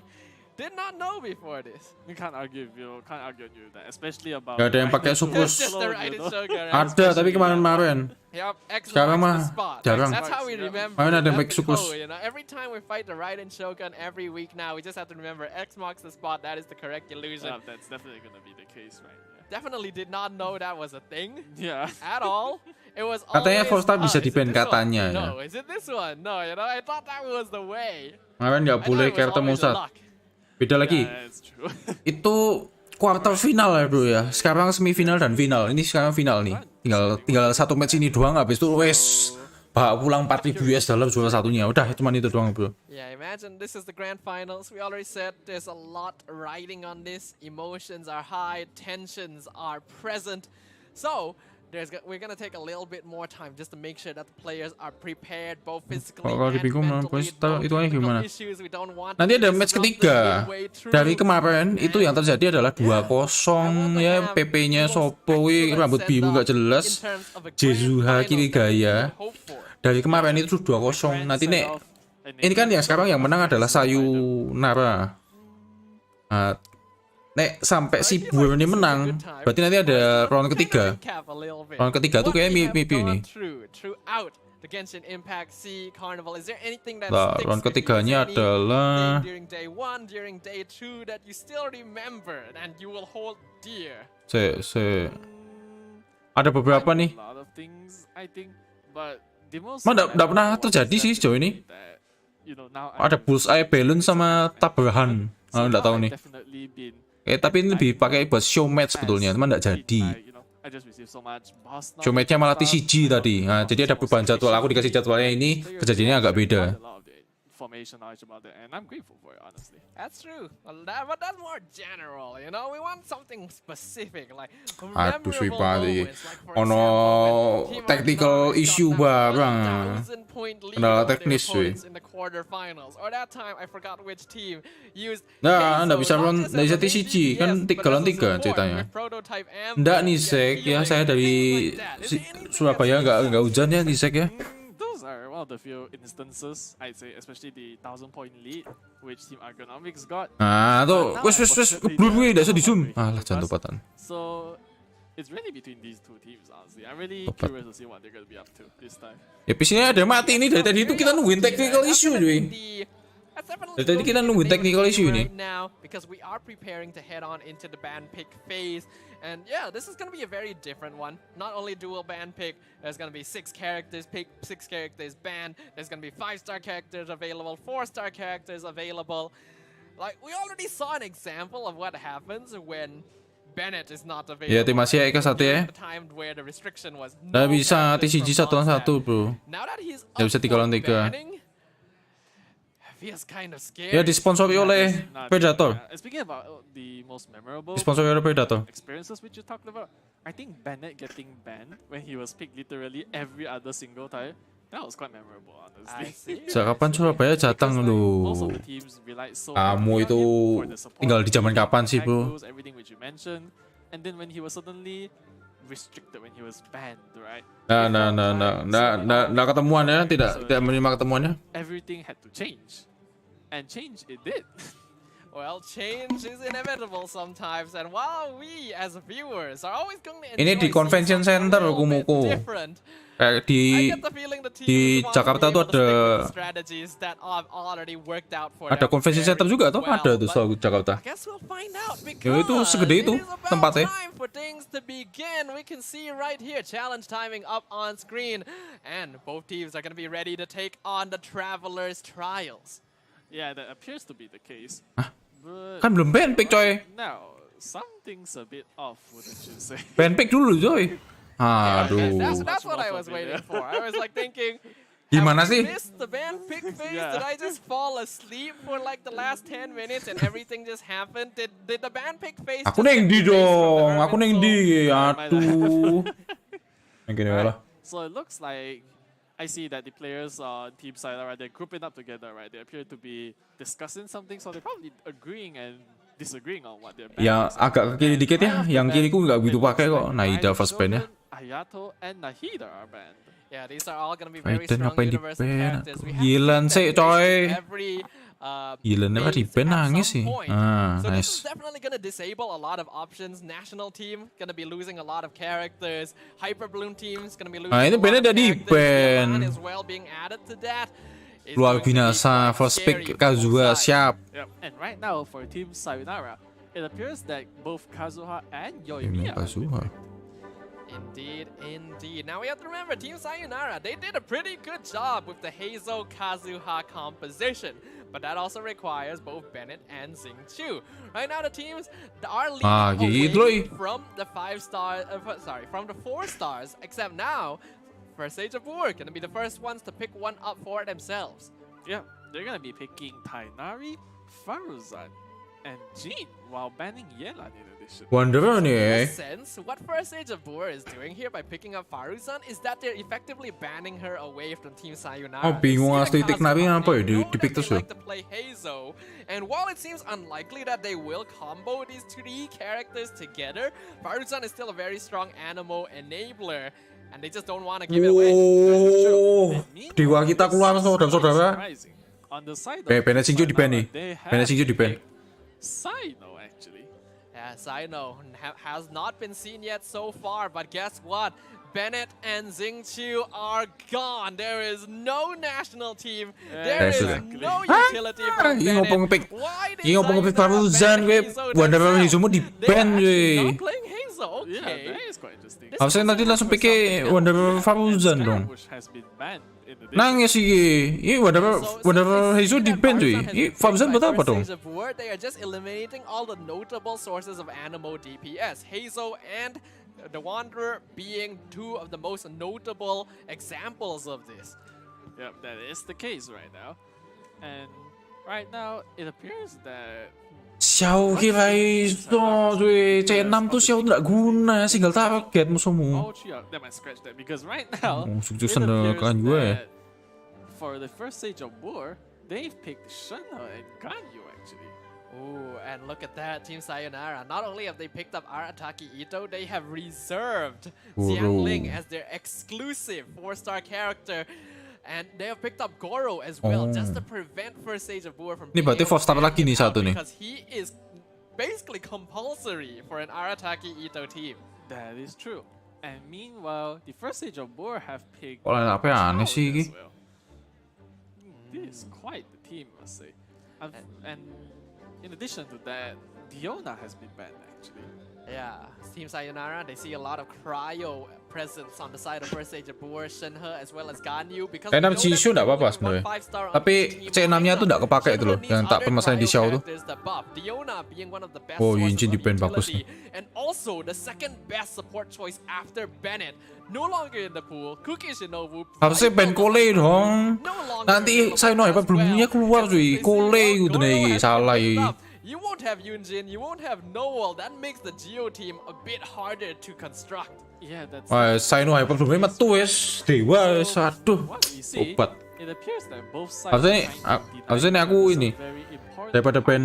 did not know before this. you can't argue with that, especially about. Gak ada yang pakai Raiden Sukrus. Just the Shogun, Raiden you know? Shogun. Ada tapi kemarin-kemarin. Yep, X Sekarang marks mah the spot. jarang. That's how we remember. Mana ada That's Max the Sukus. code, you know, every time we fight the Raiden Shogun every week now, we just have to remember X marks the spot. That is the correct illusion. Yeah, that's definitely gonna be the case, right? Definitely did not know that was a thing Yeah. at all. It was Katanya always, 4 star bisa is it di-ban this one? katanya ya. No, is it this one? No, you know, I thought that was the way. Kemarin nggak I boleh thought it was karakter always monster. luck. Beda lagi. Yeah, that's true. Itu quarter final ya bro ya. Sekarang semifinal dan final. Ini sekarang final nih. Tinggal satu match ini doang, habis itu wes bawa pulang 4.000 US dalam juara satunya. Udah cuma itu doang bro. Yeah, imagine this is the grand finals. We already said there's a lot riding on this. Emotions are high, tensions are present. So, we're gonna take a little bit more time just to make sure that the players are prepared both physically Kalau and dibingung mentally. itu aja gimana? Issues. We don't want Nanti to ada match disrupt the ketiga. midway through. Dari kemarin itu yang terjadi adalah 2-0 ya, PP-nya Sopo rambut biru nggak jelas. Jezuha Kirigaya. Dari kemarin itu 2-0. Nanti nek ini kan yang sekarang yang menang adalah Sayonara. Nek sampai si Buer ini menang, berarti nanti ada round ketiga. Round ketiga tuh kayaknya mimpi ini. The Genshin Impact C Carnival. Is there anything that Round ketiganya adalah during day 1, during day 2 that you still remember and you will hold dear? Ada beberapa nih. Mana enggak pernah terjadi sih sejauh ini. Ada bullseye balloon sama tabrahan. Enggak tahu nih. Tapi ini lebih pakai buat show match sebetulnya, teman enggak jadi. Show match-nya malah TCG tadi. Nah, jadi ada perubahan jadwal. Aku dikasih jadwalnya ini, kejadiannya agak beda. That's true. But that's more general, you know. We want something specific, like Aduh, memorable moments, like for ono example, technical issue barang. Kendala teknis, weh. in the quarterfinals. Or that time I forgot which team used. Nah, nggak bisa run, nggak bisa TCG, kan 3-3 ceritanya. Nggak Nisek ya, saya dari Surabaya nggak hujan ya Nisek ya. Those are one of the few instances, I'd say, especially the 1,000-point lead which Team Ergonomics got. Tuh, wes, blur gue, nggak bisa di zoom. Alah, jangan lupatan. So it's really between these two teams, honestly. I'm really curious to see what they're gonna be up to this time. Ya, PC-nya ada mati ini dari tadi itu kita nungguin technical issue, cuy. Dari tadi kita nungguin technical issue ini. Now, because we are preparing to head on into the band pick phase, and yeah, this is gonna be a very different one. Not only dual band pick, there's gonna be 6 characters pick, 6 characters banned. There's gonna be 5-star characters available, 4-star characters available. Like we already saw an example of what happens when Bennett is not available. Ya, tim Asia Eka 1 ya. Nggak bisa TCG 1-1, bro. Nggak bisa 3-3. Ya, disponsori oleh Predator. Speaking about the most memorable Disponsori oleh Predator. experiences which you talked about, I think Bennett getting banned when he was picked literally every other single time, that was quite memorable, honestly. Kapan Surabaya datang lu? Most of the teams relied so Kamu heavily itu on him for the support, tinggal di zaman kapan sih, bro? everything which you mentioned, and then when he was suddenly restricted, when he was banned, right? Nah, ketemuan ya, tidak menerima ketemuannya. Everything had to change. And change it did. Well, change is inevitable sometimes, and while we as viewers are always going to Ini di convention center Kumuku. Kayak di Jakarta tuh ada convention center juga tuh, ada tuh soal Jakarta. Ya itu segede itu tempatnya. We can see right here challenge timing up on screen, and both teams are going to be ready to take on the Travelers Trials. Yeah, that appears to be the case. Kan belum ban pick, coy. Now, something's a bit off, wouldn't you say? Ban pick dulu, coy. Aduh. That's what I was waiting for. I was like thinking, gimana sih? missed the ban pick phase? Did I just fall asleep for like the last 10 minutes and everything just happened? Did the ban pick phase? Aku neng di dong. Aku neng di. Aduh. So it looks like I see that the players on Team Sayonara, they're grouping up together, right? They appear to be discussing something, so they're probably agreeing and disagreeing on what they're banning. Ya, agak ke kiri dikit ya. Yang kiriku nggak begitu pakai kok. Naida first ban ya. Ayato and Nahida are banned. Yeah, these are all gonna be very Raiden strong ngapain di universal ban? characters. Gilan sih, coy. Gilan apa di phase ban at nangis some sih. point. So this is Nice. definitely gonna disable a lot of options. National team gonna be losing a lot of characters. Hyper Bloom team's gonna be losing. Nah, ini a lot bannya of udah di characters. ban. Yaman as well being added to that. It's Luar going to be binasa, quite first scary pick for both Kazuha sides. siap. Yep. And right now for Team Sayonara, it appears that both Kazuha and Yoimiya are Kazuha. Indeed. Now we have to remember, Team Sayonara, they did a pretty good job with the Heizo Kazuha composition. But that also requires both Bennett and Xingqiu. Right now the teams are leading gitu away loh. from the 5-star, from the 4 stars. Except now, First Age of War gonna be the first ones to pick one up for themselves. Yeah, they're gonna be picking Tainari, Faruzan, and Jin while banning Yelan in addition. Wanderer In nih. a sense, what First Age of War is doing here by picking up Faruzan is that they're effectively banning her away from Team Sayonara. Oh, bingung They see asli the Tiknari Kazuha, apa ya, they di know that pick they terus ya? like to play Heizo, and while it seems unlikely that they will combo these 3 characters together, Faruzan is still a very strong Animo enabler, and they just don't want to give it away. Oh, dewa kita keluar saudara-saudara. Surprising. On the side of Bennett Singju di ban nih. they have Bennett Singju di ban. picked Sino actually. Yes, I know. Has not been seen yet so far, but guess what? Bennett and Xingqiu are gone. There is no national team. There is Exactly. no utility from Ini ngomong Bennett. ngepick. Why did Ini ngomong ngepick Sayonara Faruzan, ban gue Hazel Wanderer themselves? Hazel mau di They're ban, actually gue. not playing Hazel. Yeah, Okay. that is quite interesting. This Harusnya is tadi langsung for pikir something else. Wanderer Faruzan dong. Scaramouche has been banned in the Nangis sih. Ini Wanderer Hazel di ban cuy. Ini Faruzan buat apa dong? They are just eliminating all the notable sources of Animo DPS. Hazo and the Wanderer being two of the most notable examples of this. Yep, that is the case right now. And right now, it appears that Xiao kira itu cuy. C6 tuh Xiao nggak guna. Single target musuhmu. all three of them might scratch that because right now, Oh, it suksesan dah appears kan gue. that for the first stage of war, they've picked Shunha and Ganyu actually. Ooh, and look at that, Team Sayonara. Not only have they picked up Arataki Ito, they have reserved Xiangling as their exclusive 4-star character. And they have picked up Goro as well, just to prevent first stage of war from Ini berarti being able to 4-star ban lagi nih him out, satu nih. because he is basically compulsory for an Arataki Ito team. That is true. And meanwhile, the first stage of war have picked Kok lain apa ya aneh sih Child ini? as well. This is quite the team, I must say. And in addition to that, Diona has been banned actually. Yeah, Team Sayonara, they see a lot of cryo presence on the side of first stage of war, Shenhe as well as Ganyu, because we K6 know Jisoo that nggak apa-apa there's only sebenarnya. one 5-star on Tapi the team C6-nya tuh nggak lineup. kepake itu loh, Shenhe yang needs tak other permasalahan di cryo Xiao tuh. characters that buff. Diona being one of the best Oh, sources Yunjin of di ban bagus utility, and also the second best support choice after Bennett. No longer in the pool, Kuki Shinobu. Harusnya ban Kole dong. No longer Nanti available Sayonara as hebat belumnya well. keluar And cuy. since they see, Kole well, gitu Goro nih, has been salah picked ini. up, you won't have Yunjin, you won't have Noel. That makes the Geo team a bit harder to construct. Yeah, that's Wah, Sayonara hebat belumnya metu wes. Dewa wes, aduh. what we see. Obat. It appears that both sides Harusnya harusnya aku ini daripada ban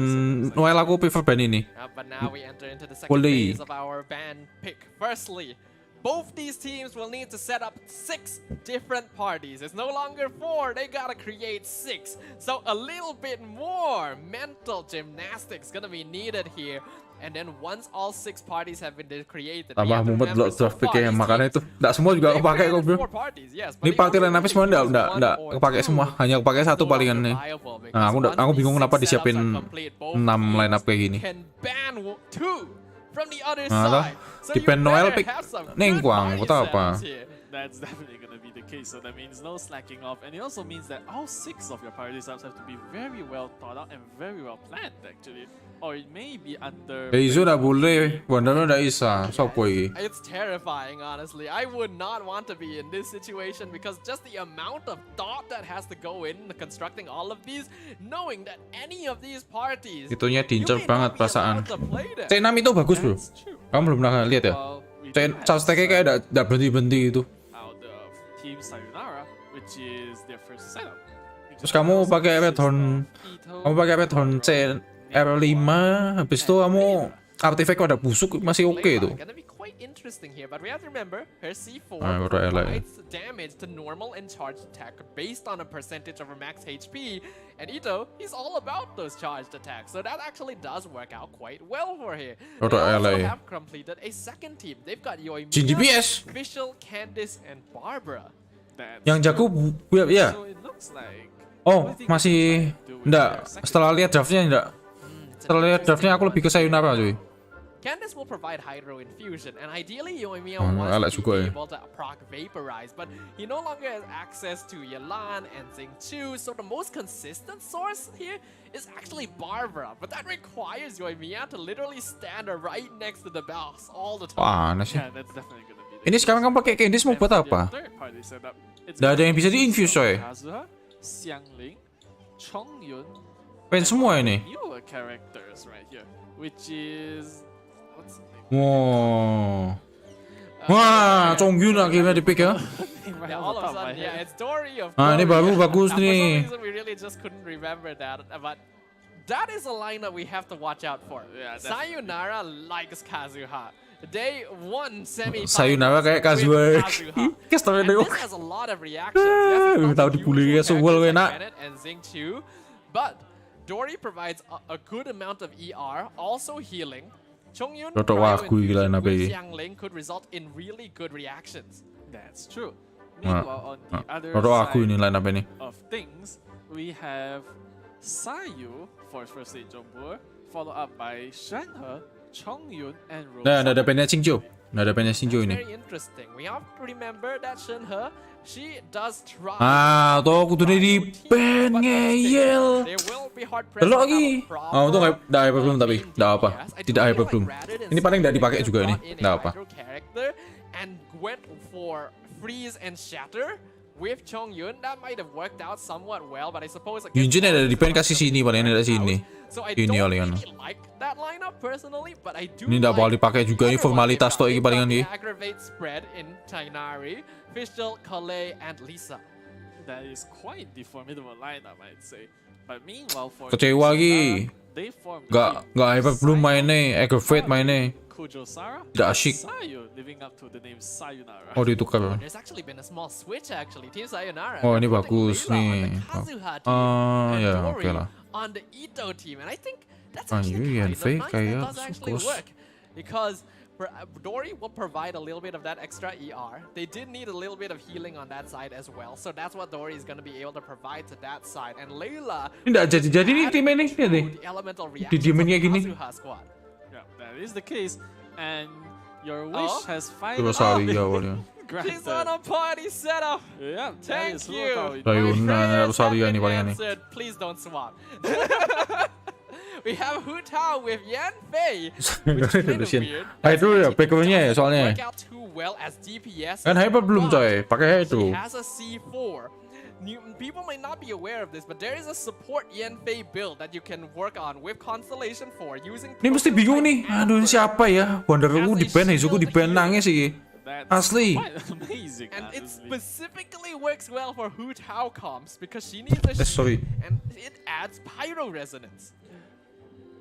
Noel aku prefer ban ini. But now we enter into the second Boleh. phase of our ban pick. Firstly, both these teams will need to set up 6 different parties. It's no longer 4, they gotta create 6. So a little bit more mental gymnastics gonna be needed here. And then once all 6 parties have been created, we Tambah have to mumet remember lo so draft far picknya these makanya teams, itu enggak semua juga they've kepake kok created bro. 4 parties, yes, but Ini they party only line apa semua really use enggak 1 or kepake 2 semua, hanya kepake satu for palingan nih. reliable, Nah, because aku once bingung these kenapa 6 setups disiapin are complete, both 6 line up teams kayak gini. can ban 2 from the other Nah, lah. side. So Di you ban Noel better pick have some good Nengguang, party kau tahu apa? setups here. That's definitely going to be the case. So that means no slacking off. And it also means that all 6 of your party subs have to be very well thought out and very well planned actually. Or it may be under... Heizo udah boleh, Wanderer udah bisa. Sopo iki? It's terrifying, honestly. I would not want to be in this situation because just the amount of thought that has to go in constructing all of these, knowing that any of these parties, Itunya you diincer may not banget be perasaan. allowed to play them. C6 itu bagus bro. That's true. Kamu belum pernah lihat ya? Well, we do have Charge tag-nya kayak enggak berhenti-berhenti itu. out of Team Sayonara, which is their first setup. Terus kamu pakai red horn, CR5, habis itu kamu artifact pada busuk masih oke itu. Gonna be quite interesting here, but we have to remember her C4 Ah, baru LA. provides damage to normal and charged attack based on a percentage of her max HP, and Ito, he's all about those charged attacks, so that actually does work out quite well for her. They Baru also LA. have completed a second team. They've got Yoimiya, Jin DPS. Official, Candice, and Barbara. That's Yang jago ya. So it looks like Oh, masih enggak. Setelah lihat draftnya enggak. Setelah lihat draftnya aku lebih ke Sayonara cuy. Candice will provide Hydro Infusion, and ideally Yoimiya Oh, wants Alex to juga be ya. able to proc Vaporize, but he no longer has access to Yelan and Xingqiu, so the most consistent source here is actually Barbara, but that requires Yoimiya to literally stand right next to the boss all the time. Wah, aneh sih. yeah, that's definitely gonna be the Ini case. sekarang kamu pakai Candice mau And buat for their apa? third party setup, it's Nggak ada gonna yang bisa consist di-infuse, of coy. Kazuha, Xiangling, Chongyun, Pengen semua ini. newer characters right here, which is what's the name? Wow. Wah, Chongyun akhirnya di pick ya. Right Yeah, off all the of a top of my sudden, yeah, head. it's Dory of Ah, ini course. baru bagus For some nih. reason, we really just couldn't remember that, but that is a lineup we have to watch out for. Yeah, definitely. Sayonara likes Kazuha. They won semi. Sayonara kayak Kazuha. Kesel deh. This has a lot of reactions. Yes, Tahu dibully ya soal enak. and Zing too, but Dory provides a good amount of ER, also healing. Chongyun Rotok waku gila nabe. Xiangling could result in really good reactions. That's true. Meanwhile, on the other Rotok aku ini side lain apa ini? of things, we have Sayu for first stage on board, followed up by Shenhe, Chongyun, and Rose. Nah, ada pennya Xingqiu. Nah, ada pennya Xingqiu ini. Very interesting. We have to remember that Shenhe, she does try. Ah, tuh aku tuh di pen ngeyel. They will be hard pressed Delok to have lagi. a proper Untung tidak hyper bloom tapi tidak apa. DPS. I Tidak do hyper feel bloom. like Raditz Ini paling tidak dipakai juga ini. brought in Tidak a apa. hydro character and went for freeze and shatter with Chongyun. That might have worked out somewhat well, but I suppose Yunjin ada di pen kasih sini paling ada sini. So I Ini don't kalian. really like that lineup personally, but I do Ini tidak bakal like dipakai juga, ini the other formalitas ones toh they've ini got. palingan They've ini. got the aggravate spread in Tainari, Fischl, Kale, and Lisa. That is quite the formidable lineup, I'd say. But meanwhile, for Kecewa lagi. they formed Gak hyper bloom mainnya, aggravate mainnya. Kujo Sara, Tidak asyik. Sayu living up to the name Sayonara. Oh ditukar. There's actually been a small switch actually. Team Sayonara. Oh, ini they're putting bagus Layla on nih. the Kazuha team Ah, and ya, Dory oke lah. on the Ito team, and I think that's Ah, actually iya, kind Yanfei of nice. kayak That does actually Sukos. work because Dory will provide a little bit of that extra ER. They did need a little bit of healing on that side as well, so that's what Dory is going to be able to provide to that side. And Layla Ini tidak jadi nih tim ini. Lihat deh. the elemental Didiemin reactions of kayak gini. Kazuha squad. Yeah, that is the case. And your wish Oh. has Coba finally sari been awalnya. He's on granted. a party setup. Yeah, that Thank is you. how it Ayo, My nah, prayers Rosalia have nih been palingan nih. answered. Please don't swap. We have Hu Tao with Yanfei. Which is kind of weird. Ah, itu ya backgroundnya ya soalnya. Work out too well as DPS. Kan hyper bloom but coy, pakai itu. She has a C4. People might not be aware of this, but there is a support Yanfei build that you can work on with Constellation 4 using. Ini mesti bingung nih. Aduh, ini siapa ya? Wanderku di ban, Heizuku di ban nangis sih. That's Asli. quite amazing, And it honestly. specifically works well for Hu Tao comps because she needs a sorry. shield and it adds pyro resonance.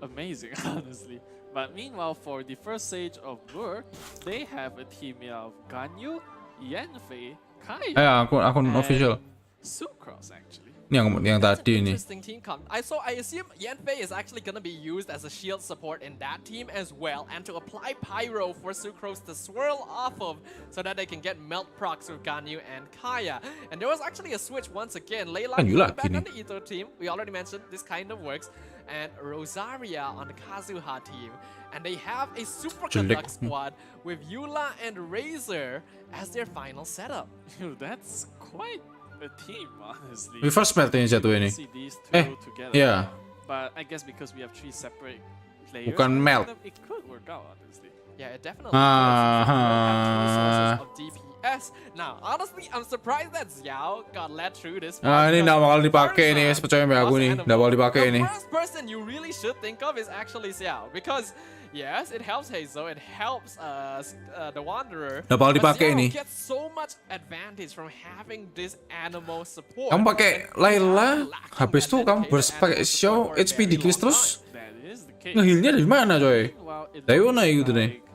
Amazing, honestly. But meanwhile, for the first stage of Blur, they have a team of Ganyu, Yanfei, Kaya, Akun official. Sucrose, actually. Ini yang That's an tadi nih. interesting team comp. I assume Yanfei is actually going to be used as a shield support in that team as well, and to apply pyro for Sucrose to swirl off of, so that they can get melt procs with Ganyu and Kaya. And there was actually a switch once again. Layla Ganyu back lagi on nih. the Ito team. We already mentioned this kind of works, and Rosaria on the Kazuha team. And they have a super Jelek. conduct squad with Eula and Razor as their final setup. That's quite a team, honestly. Reverse melt ini jatuh ini. See these two together. Iya. But I guess because we have three separate players, Bukan melt. it could work out, honestly. Yeah, it definitely Ah, does. You will have two sources of DPS. Now, honestly, I'm surprised that Xiao got led through this. Ah, ini because nggak bakal dipakai first nih, round percaya sama aku was nih. Animal. Nggak bakal dipakai The nih. first person you really should think of is actually Xiao, because yes, it helps Hazel, it helps the Wanderer. Nggak bakal but dipakai Xiao nih. gets so much advantage from having this animal support. Kamu pakai And Layla, lacking habis that itu kamu dedicated harus pakai animal Xiao, support for a HP very decrease long terus. time. That is the case. Ngehealnya dari mana coy? Meanwhile, it Dayona looks gitu nih. like-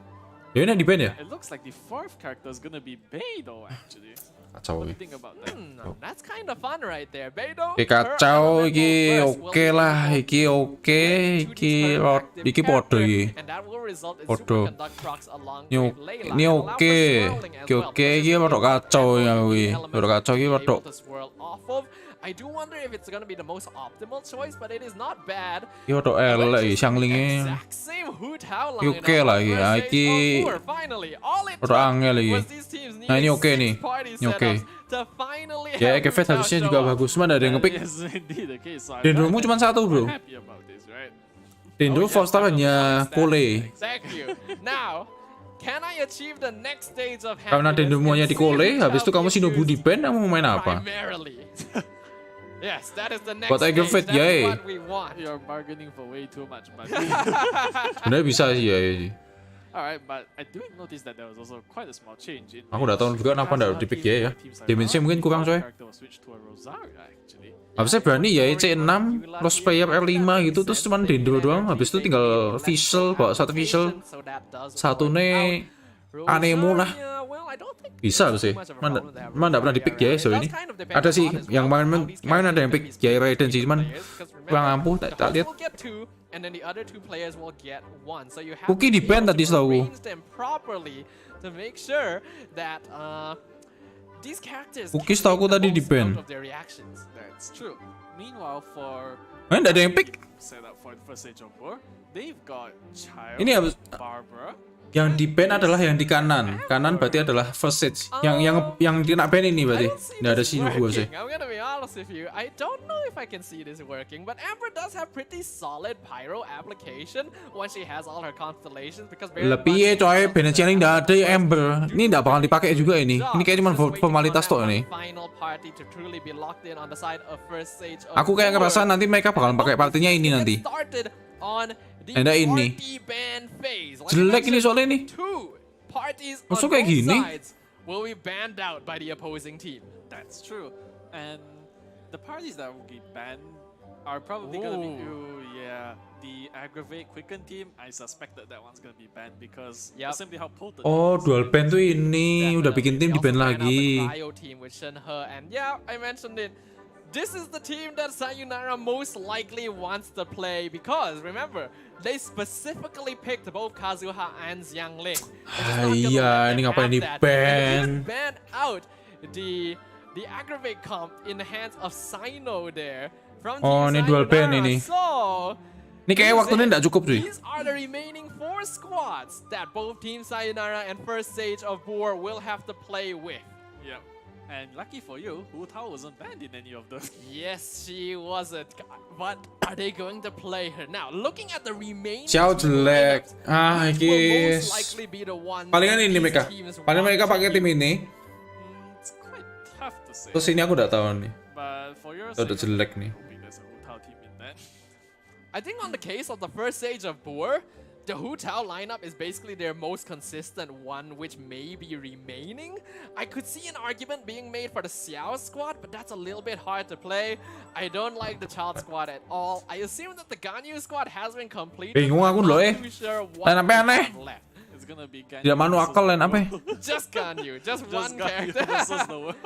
Dayona di ban ya? It looks like the fourth character is gonna be Beidou, actually. Kacau. What do you think about that? That's kind of fun right there. Beidou, Iki kacau, her iki elemental burst will oke lah, be iki oke, to iki deter active iki podo character, iki. and that will result in Podo. superconduct procs along Ini with Layla, ini and allow for oke, swirling as iki well, oke, because iki it's rodok really kacau powerful ya kuwi. elements Rodok kacau iki to be able rodok. to swirl off of. I do wonder if it's gonna be the most optimal choice, but it is not bad. Iki rodok elek iki Xiangling-e. Exact same Hu Tao Iki lineup oke lah on iki. first Ah, stage iki of Blur. Finally, all it rodok took angel iki. was these teams Nah, ini needing oke nih. 6 party Ini oke. setups to finally Ya, have Hu Kefet Tao harusnya show juga up. bagus. Cuma ada yang ngepick. That is indeed the case. So I'm Dendromu cuma satu bro. happy about this, right? Dendro Oh, yeah, Foster I know. hanya Kole. Thank you. Now, can I achieve the next stage of Karena happiness Dendromu hanya and di see Kole, Hu habis Tao itu kamu be Shinobu di used ban, kamu mau main apa? primarily? Yes, that is the next Buat Tiger stage. Fate, That's yay. what we want. You're bargaining for way too much, but Sebenarnya bisa sih ya. Alright, but I do notice that there was also quite a small change in Aku udah tahu juga kenapa nggak di-pick ya. Dimensi mungkin kurang coy. Habisnya berani ya C6, lost player R5 gitu, terus cuman Dendro doang. Habis itu tinggal visual, bawa satu visual, satu nih Anemo lah. Bisa tuh sih. Mana nggak pernah di-pick ya so ini. Ada sih yang main ada yang pick Jai Raiden sih, cuman kurang ampuh. Tak lihat. And then the other two players will get one. So you have Cookie to di ban tadi setahu. arrange them properly to make sure that these characters Cookie can setahu make the tadi di most ban. out of their reactions. That's true. Meanwhile, for Nggak ada yang pick. set up for the first stage of war, they've got Child, Ini habis Barbara. yang di ban adalah yang di kanan. Kanan berarti adalah first stage. Yang kena ban ini berarti. Nggak ada sih gua sih. I'm gonna be honest with you. I don't know if I can see this working, but Amber does have pretty solid pyro application once she has all her constellations because Lebih ya coy, Venetia ini nggak ada ya Ember. Ini nggak bakal dipakai juga ini. Ini kayak cuma formalitas toh ini. Aku kayak ngerasa nanti mereka bakal pakai partinya ini nanti. Ada ini. Jelek ini soalnya ini. Masuk kayak gini. Will be banned out by the opposing team. That's true. And the parties that will get banned are probably gonna be the aggravate quicken team. I suspected that one's gonna be banned because simply how potent. Oh, dual ban tuh ini udah bikin tim di ban lagi. And yeah, I mentioned it. This is the team that Sayonara most likely wants to play because remember, they specifically picked both Kazuha and Xiangling. Iya, ini ngapain di ban? Ban out the aggravate comp in the hands of Sino there from Oh, ini dual ban ini. So, Ini kayak waktunya nggak cukup cuy. these are the remaining 4 squads that both Team Sayonara and First Stage of War will have to play with. Yeah. And lucky for you, Wu Tao wasn't banned in any of those. Yes, she wasn't. But are they going to play her? Now, looking at the remaining Ciao jelek. Ah, will guys. most likely be the ones Palingan that ini these mereka. teams Paling want mereka to pakai tim use. ini. It's quite tough to say. Terus ini aku udah tahu nih. But for your Udah sake, jelek nih. hoping there's a Wu Tao team in that. I think on the case of the First Stage of Boer, the Hu Tao lineup is basically their most consistent one, which may be remaining. I could see an argument being made for the Xiao squad, but that's a little bit hard to play. I don't like the Child squad at all. I assume that the Ganyu squad has been completed. Bingung aku but loh, I'm not too sure what Line up we aneh. have left. It's gonna be Ganyu Tidak manu akal lain apa? Just Ganyu, just one Ganyu character. versus the world.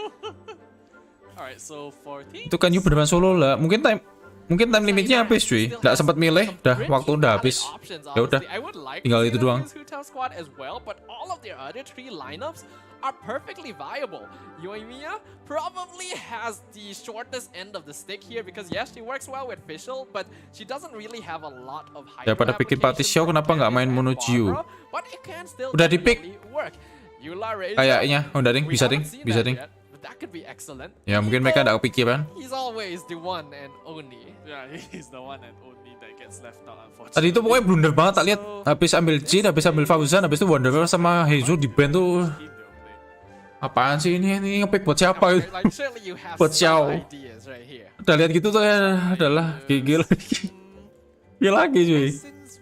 Alright, so for team. Itu kan you beneran solo lah. Mungkin time limitnya habis cuy. Nggak sempat milih. Dah waktu udah habis. Ya udah. Tinggal itu doang. Squad as well, but all of their other 3 lineups are perfectly viable. Yoimiya probably has the shortest end of the stick here because yes, she works well with Fischl, but she doesn't really have a lot of hyper Daripada bikin party show, kenapa nggak main mono Gyu? But it can still Udah di-pick. definitely work. Eula Reza, Kayaknya udah ding, we bisa ding, haven't seen bisa that ding. yet, but that could be excellent. Ya mungkin mereka nggak kepikiran. He's always the one and only. Yeah, he's the one and only that gets left out, unfortunately. Tadi itu pokoknya blunder banget tak lihat. Habis ambil Jin, habis ambil Fauzan, habis itu Wanderer sama Heizu di band tuh. Apaan sih ini? Ini ngepick buat siapa? Like, surely you have Buat some Xiao. ideas right here. Udah lihat gitu tuh ya adalah gigi lagi. Gigi lagi cuy. Since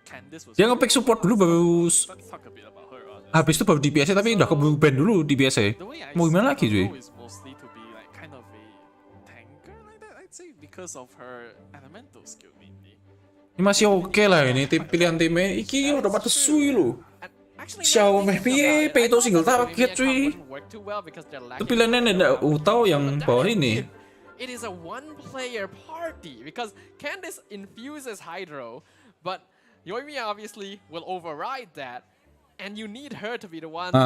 Candice was Dia ngepick support dulu baru let's talk a bit about her. habis itu baru DPS tapi udah keburu ban dulu DPS. The way I Mau gimana see lagi her cuy? role is mostly to be like kind of a tanker like that, I'd say, because of her elemental skill mainly. Ini masih oke lah ini pilihan timnya. Iki udah pada sui lu. And actually, Xiao now meh thinking about piye, it, I Peito thought single that the target Olivia cuy. comp wouldn't work too well because they're Itu lacking pilihannya nggak tahu yang But bawah that ini. if it is a one-player party because Candice infuses Hydro, but Yoimiya obviously will override that, and you need her to be the one.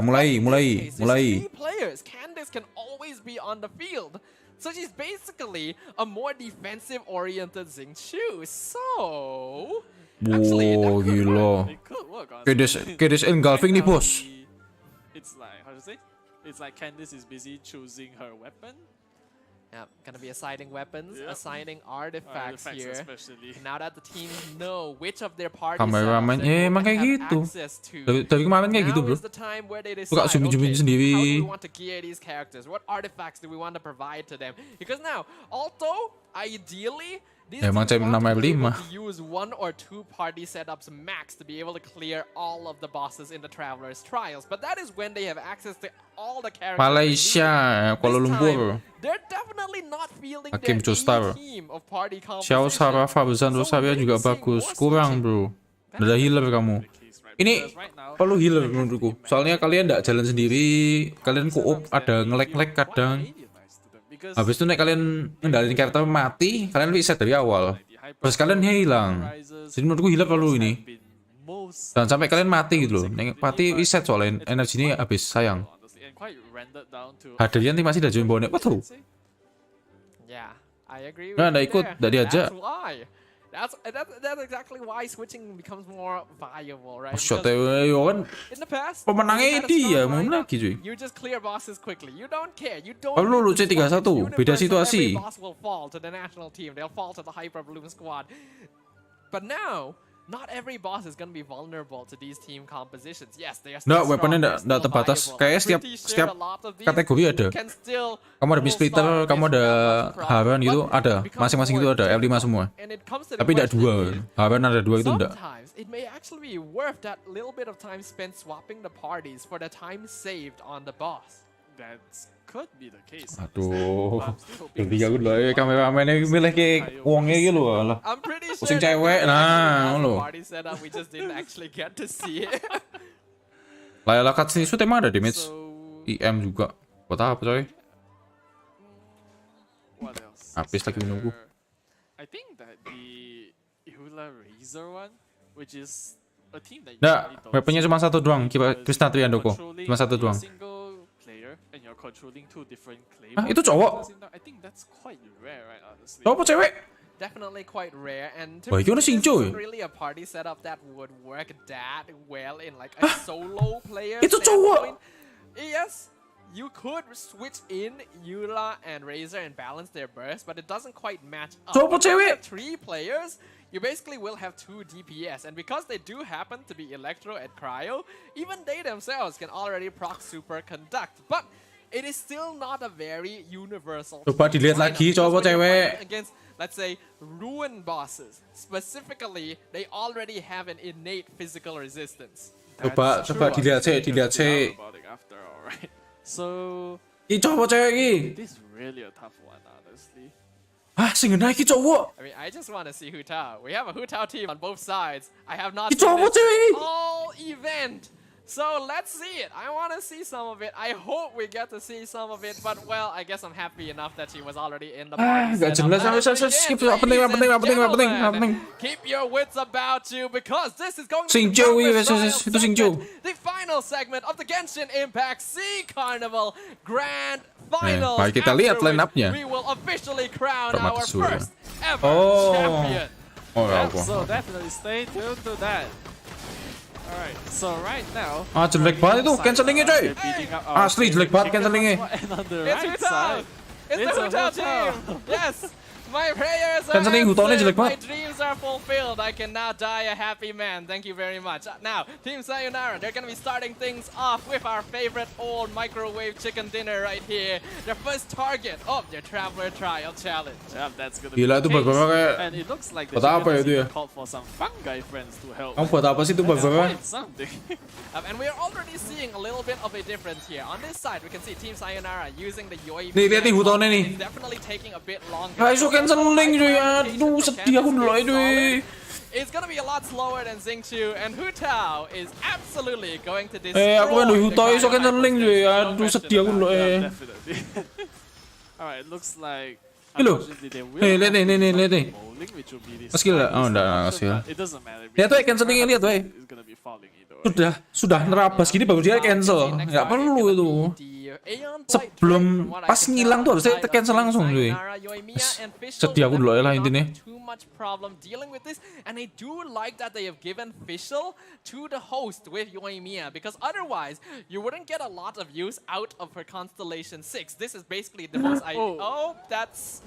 Mulai. In this case, there's 3 players. Candice can always be on the field, so she's basically a more defensive-oriented Xingqiu. So, actually, that Wow, could gila. It could work on Kedes engulfing nih bos. It's like, how to say? It's like Candice is busy choosing her weapon. Yeah, gonna be assigning weapons, Yep. assigning artifacts here. Especially. Now that the teams know which of their party Kameramen, emang kayak gitu. Dari kemarin kayak gitu bro. Suka zoom-zoomin sendiri. How do we want to gear these characters? What artifacts do we want to provide to them? Because now, although ideally These Emang teams cem want 6 to be able F5. to use 1 or 2 party setups max to be able to clear all of the bosses in the Traveler's Trials. But that is when they have access to all the characters they need. Malaysia, Kuala This Lumpur. time, they're definitely not fielding Hakim their Joestar. A-team of party Xiao composition. Sara Fabrizan So Rosaria we're juga seeing bagus. more Kurang switching. bro. Ada healer kamu. Ini perlu healer menurutku. Soalnya kalian nggak jalan sendiri, kalian co-op ada nge-lag kadang. Habis itu nek kalian ngendalin karakter mati, kalian reset dari awal. Terus kalian hilang. Jadi menurutku healer perlu ini. Dan sampai kalian mati gitu loh. Nek mati reset soalnya energinya habis, sayang. Hadrian masih ada join bonek. What tuh? Yeah, I agree Nah, with ada you ikut, there. nggak diajak. That's why. That's exactly why switching becomes more viable, right? Shot Because yo kan in the past, pemenangnya when you had a dia, strong mau lineup, lagi cuy. you just clear bosses quickly. You don't care. You don't. Kalau lu need to C31, swap. It's beda universal. situasi. Every boss will fall to the national team. They'll fall to the Hyper Bloom squad. But now, not every boss is gonna be vulnerable to these team compositions. Yes, they are still Nggak, weaponnya strong, they're nggak still terbatas. viable. Kayaknya I'm setiap- pretty sure setiap a lot of these kategori ada. can still Kamu ada pull Splitter, stars kamu ada without problem. Haran gitu, But ada. it becomes Masing-masing itu more ada, F5 difficult. semua. And it comes to the Tapi tidak question dua. is, Haran ada dua itu enggak. sometimes it may actually be worth that little bit of time spent swapping the parties for the time saved on the boss. That could be the case. Aduh. But I'm still hoping Jadi aku this dulu kameramennya milih kayak wongnya gitu loh. Alah. I'm pretty sure Pusing that cewek, we nah, actually have lo. the party setup, we just didn't actually get to see it. Layala cutscene itu emang ada damage. So, IM juga. Buat apa coy? what else? Habis is lagi menunggu. there? I think that the Ihula Razor one, which is a team that you Nggak, usually don't weaponnya see cuma satu doang. because Krishna you're Triandoko. controlling Cuma satu a doang. single player and you're controlling two different claymores Ah, itu cowok? at the same time. I think that's quite rare, right? Honestly. Apa cewek? Definitely quite rare, and to Wah, me, iki ono this Shinjo isn't ya? really a party setup that would work that well in like a solo player. Itu cowok! standpoint. Yes, you could switch in Eula and Razor and balance their burst, but it doesn't quite match up. Cowok If you cewek? have 3 players, you basically will have 2 DPS, and because they do happen to be Electro and Cryo, even they themselves can already proc Super Conduct, but it is still not a very universal. Coba team dilihat lineup, lagi, because cowok when you're cewek. fighting against, let's say, ruin bosses, specifically, they already have an innate physical resistance. Coba That's coba true, dilihat honestly, sih, dilihat because they sih. are robotic after all, right? So Ini cowok cewek ini. this is really a tough one, honestly. Ah, sing naik cowok. I mean, I just want to see Hu Tao. We have a Hu Tao team on both sides. I have not Ini seen cowok this cewek. all event. So let's see it. I want to see some of it. I hope we get to see some of it. But well, I guess I'm happy enough that she was already in the Ah, party nggak setup. jelas. Let's Skip, begin, penting, ladies penting, and penting, penting, gentlemen. penting. Keep your wits about you because this is going to Sing be the Joey Traveler's versus- Trials itu Sing segment, Joe. the final segment of the Genshin Impact Sea Carnival Grand Finals. mari kita lihat after line up-nya. which we will officially crown Rahmat our Surya. first ever Oh. champion. Oh, ya Yep, apa? so definitely stay tuned to that. Alright, so right now. Ah, jelek banget itu cancellingnya coy. they're beating up our Asli jelek banget favorite cancellingnya. chicken and on the It's right Hu Tao. side, It's the it's Hu a Tao Hu Tao. team. Yes. My prayers are Cancelling Hu-Taonya answered. jelek My banget. dreams are fulfilled. I can now die a happy man. Thank you very much. Now, Team Sayonara, they're going to be starting things off with our favorite old microwave chicken dinner right here. Their first target of their Traveler Trial Challenge. Yeah, that's gonna Gila, be itu the case. burger kayak- And it looks like the Buat apa chicken ya has itu ya? even called for some fungi friends to help. Kamu buat apa sih itu That's burger? quite something. And we're already seeing a little bit of a difference here. On this side, we can see Team Sayonara using the Yoi. Nih, lihat nih Hu-Taonya nih. It's definitely taking a bit longer. Ah, iso cancelling cuy. Aduh, sedih aku dulu cuy. It's gonna be a lot slower than Xingqiu, and Hu Tao is absolutely going to destroy. Aku kan Hu Tao iso the cancelling Hyper cuy. Stage, no Aduh, question sedih aku about dulu it. Definitely. Alright, looks like. Ini loh. Unfortunately, they will Lihat have nih, to nih, start lihat nih. bowling, which will be the Skill lah. Oh, slightly enggak, slower skill. option, but it doesn't matter. Lihat tuh, because cancellingnya, lihat tuh. it's gonna be falling either way. Sudah nerabas gini baru dia cancel. Nggak perlu itu. Sebelum pas ngilang tuh harusnya cancel langsung cuy. Sedih aku dulu lah intinya. Too much problem dealing with this, and I do like that they have given Fischl to the host with Yoimiya, because otherwise you wouldn't get a lot of use out of her Constellation 6. This is basically the most ideal. Oh, that's.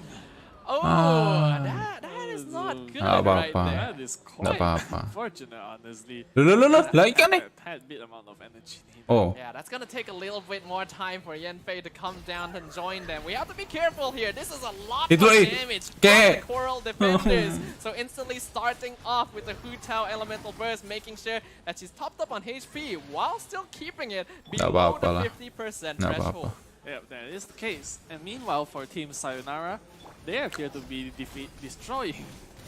Oh, that is not good Nggak right apa-apa. there. That is Nggak quite apa-apa. unfortunate, honestly. Loh, lah ikan nih. A tad bit amount of energy needed. Oh, Yeah, that's gonna take a little bit more time for Yanfei to come down and join them. We have to be careful here. This is a lot Itu, of eh, damage from kayak- the Coral defenders. So instantly starting off with the Hu Tao elemental burst, making sure that she's topped up on HP while still keeping it below apa-apa lah. the 50% Nggak threshold. apa-apa. Yeah, that is the case. And meanwhile, for Team Sayonara, they appear to be destroying,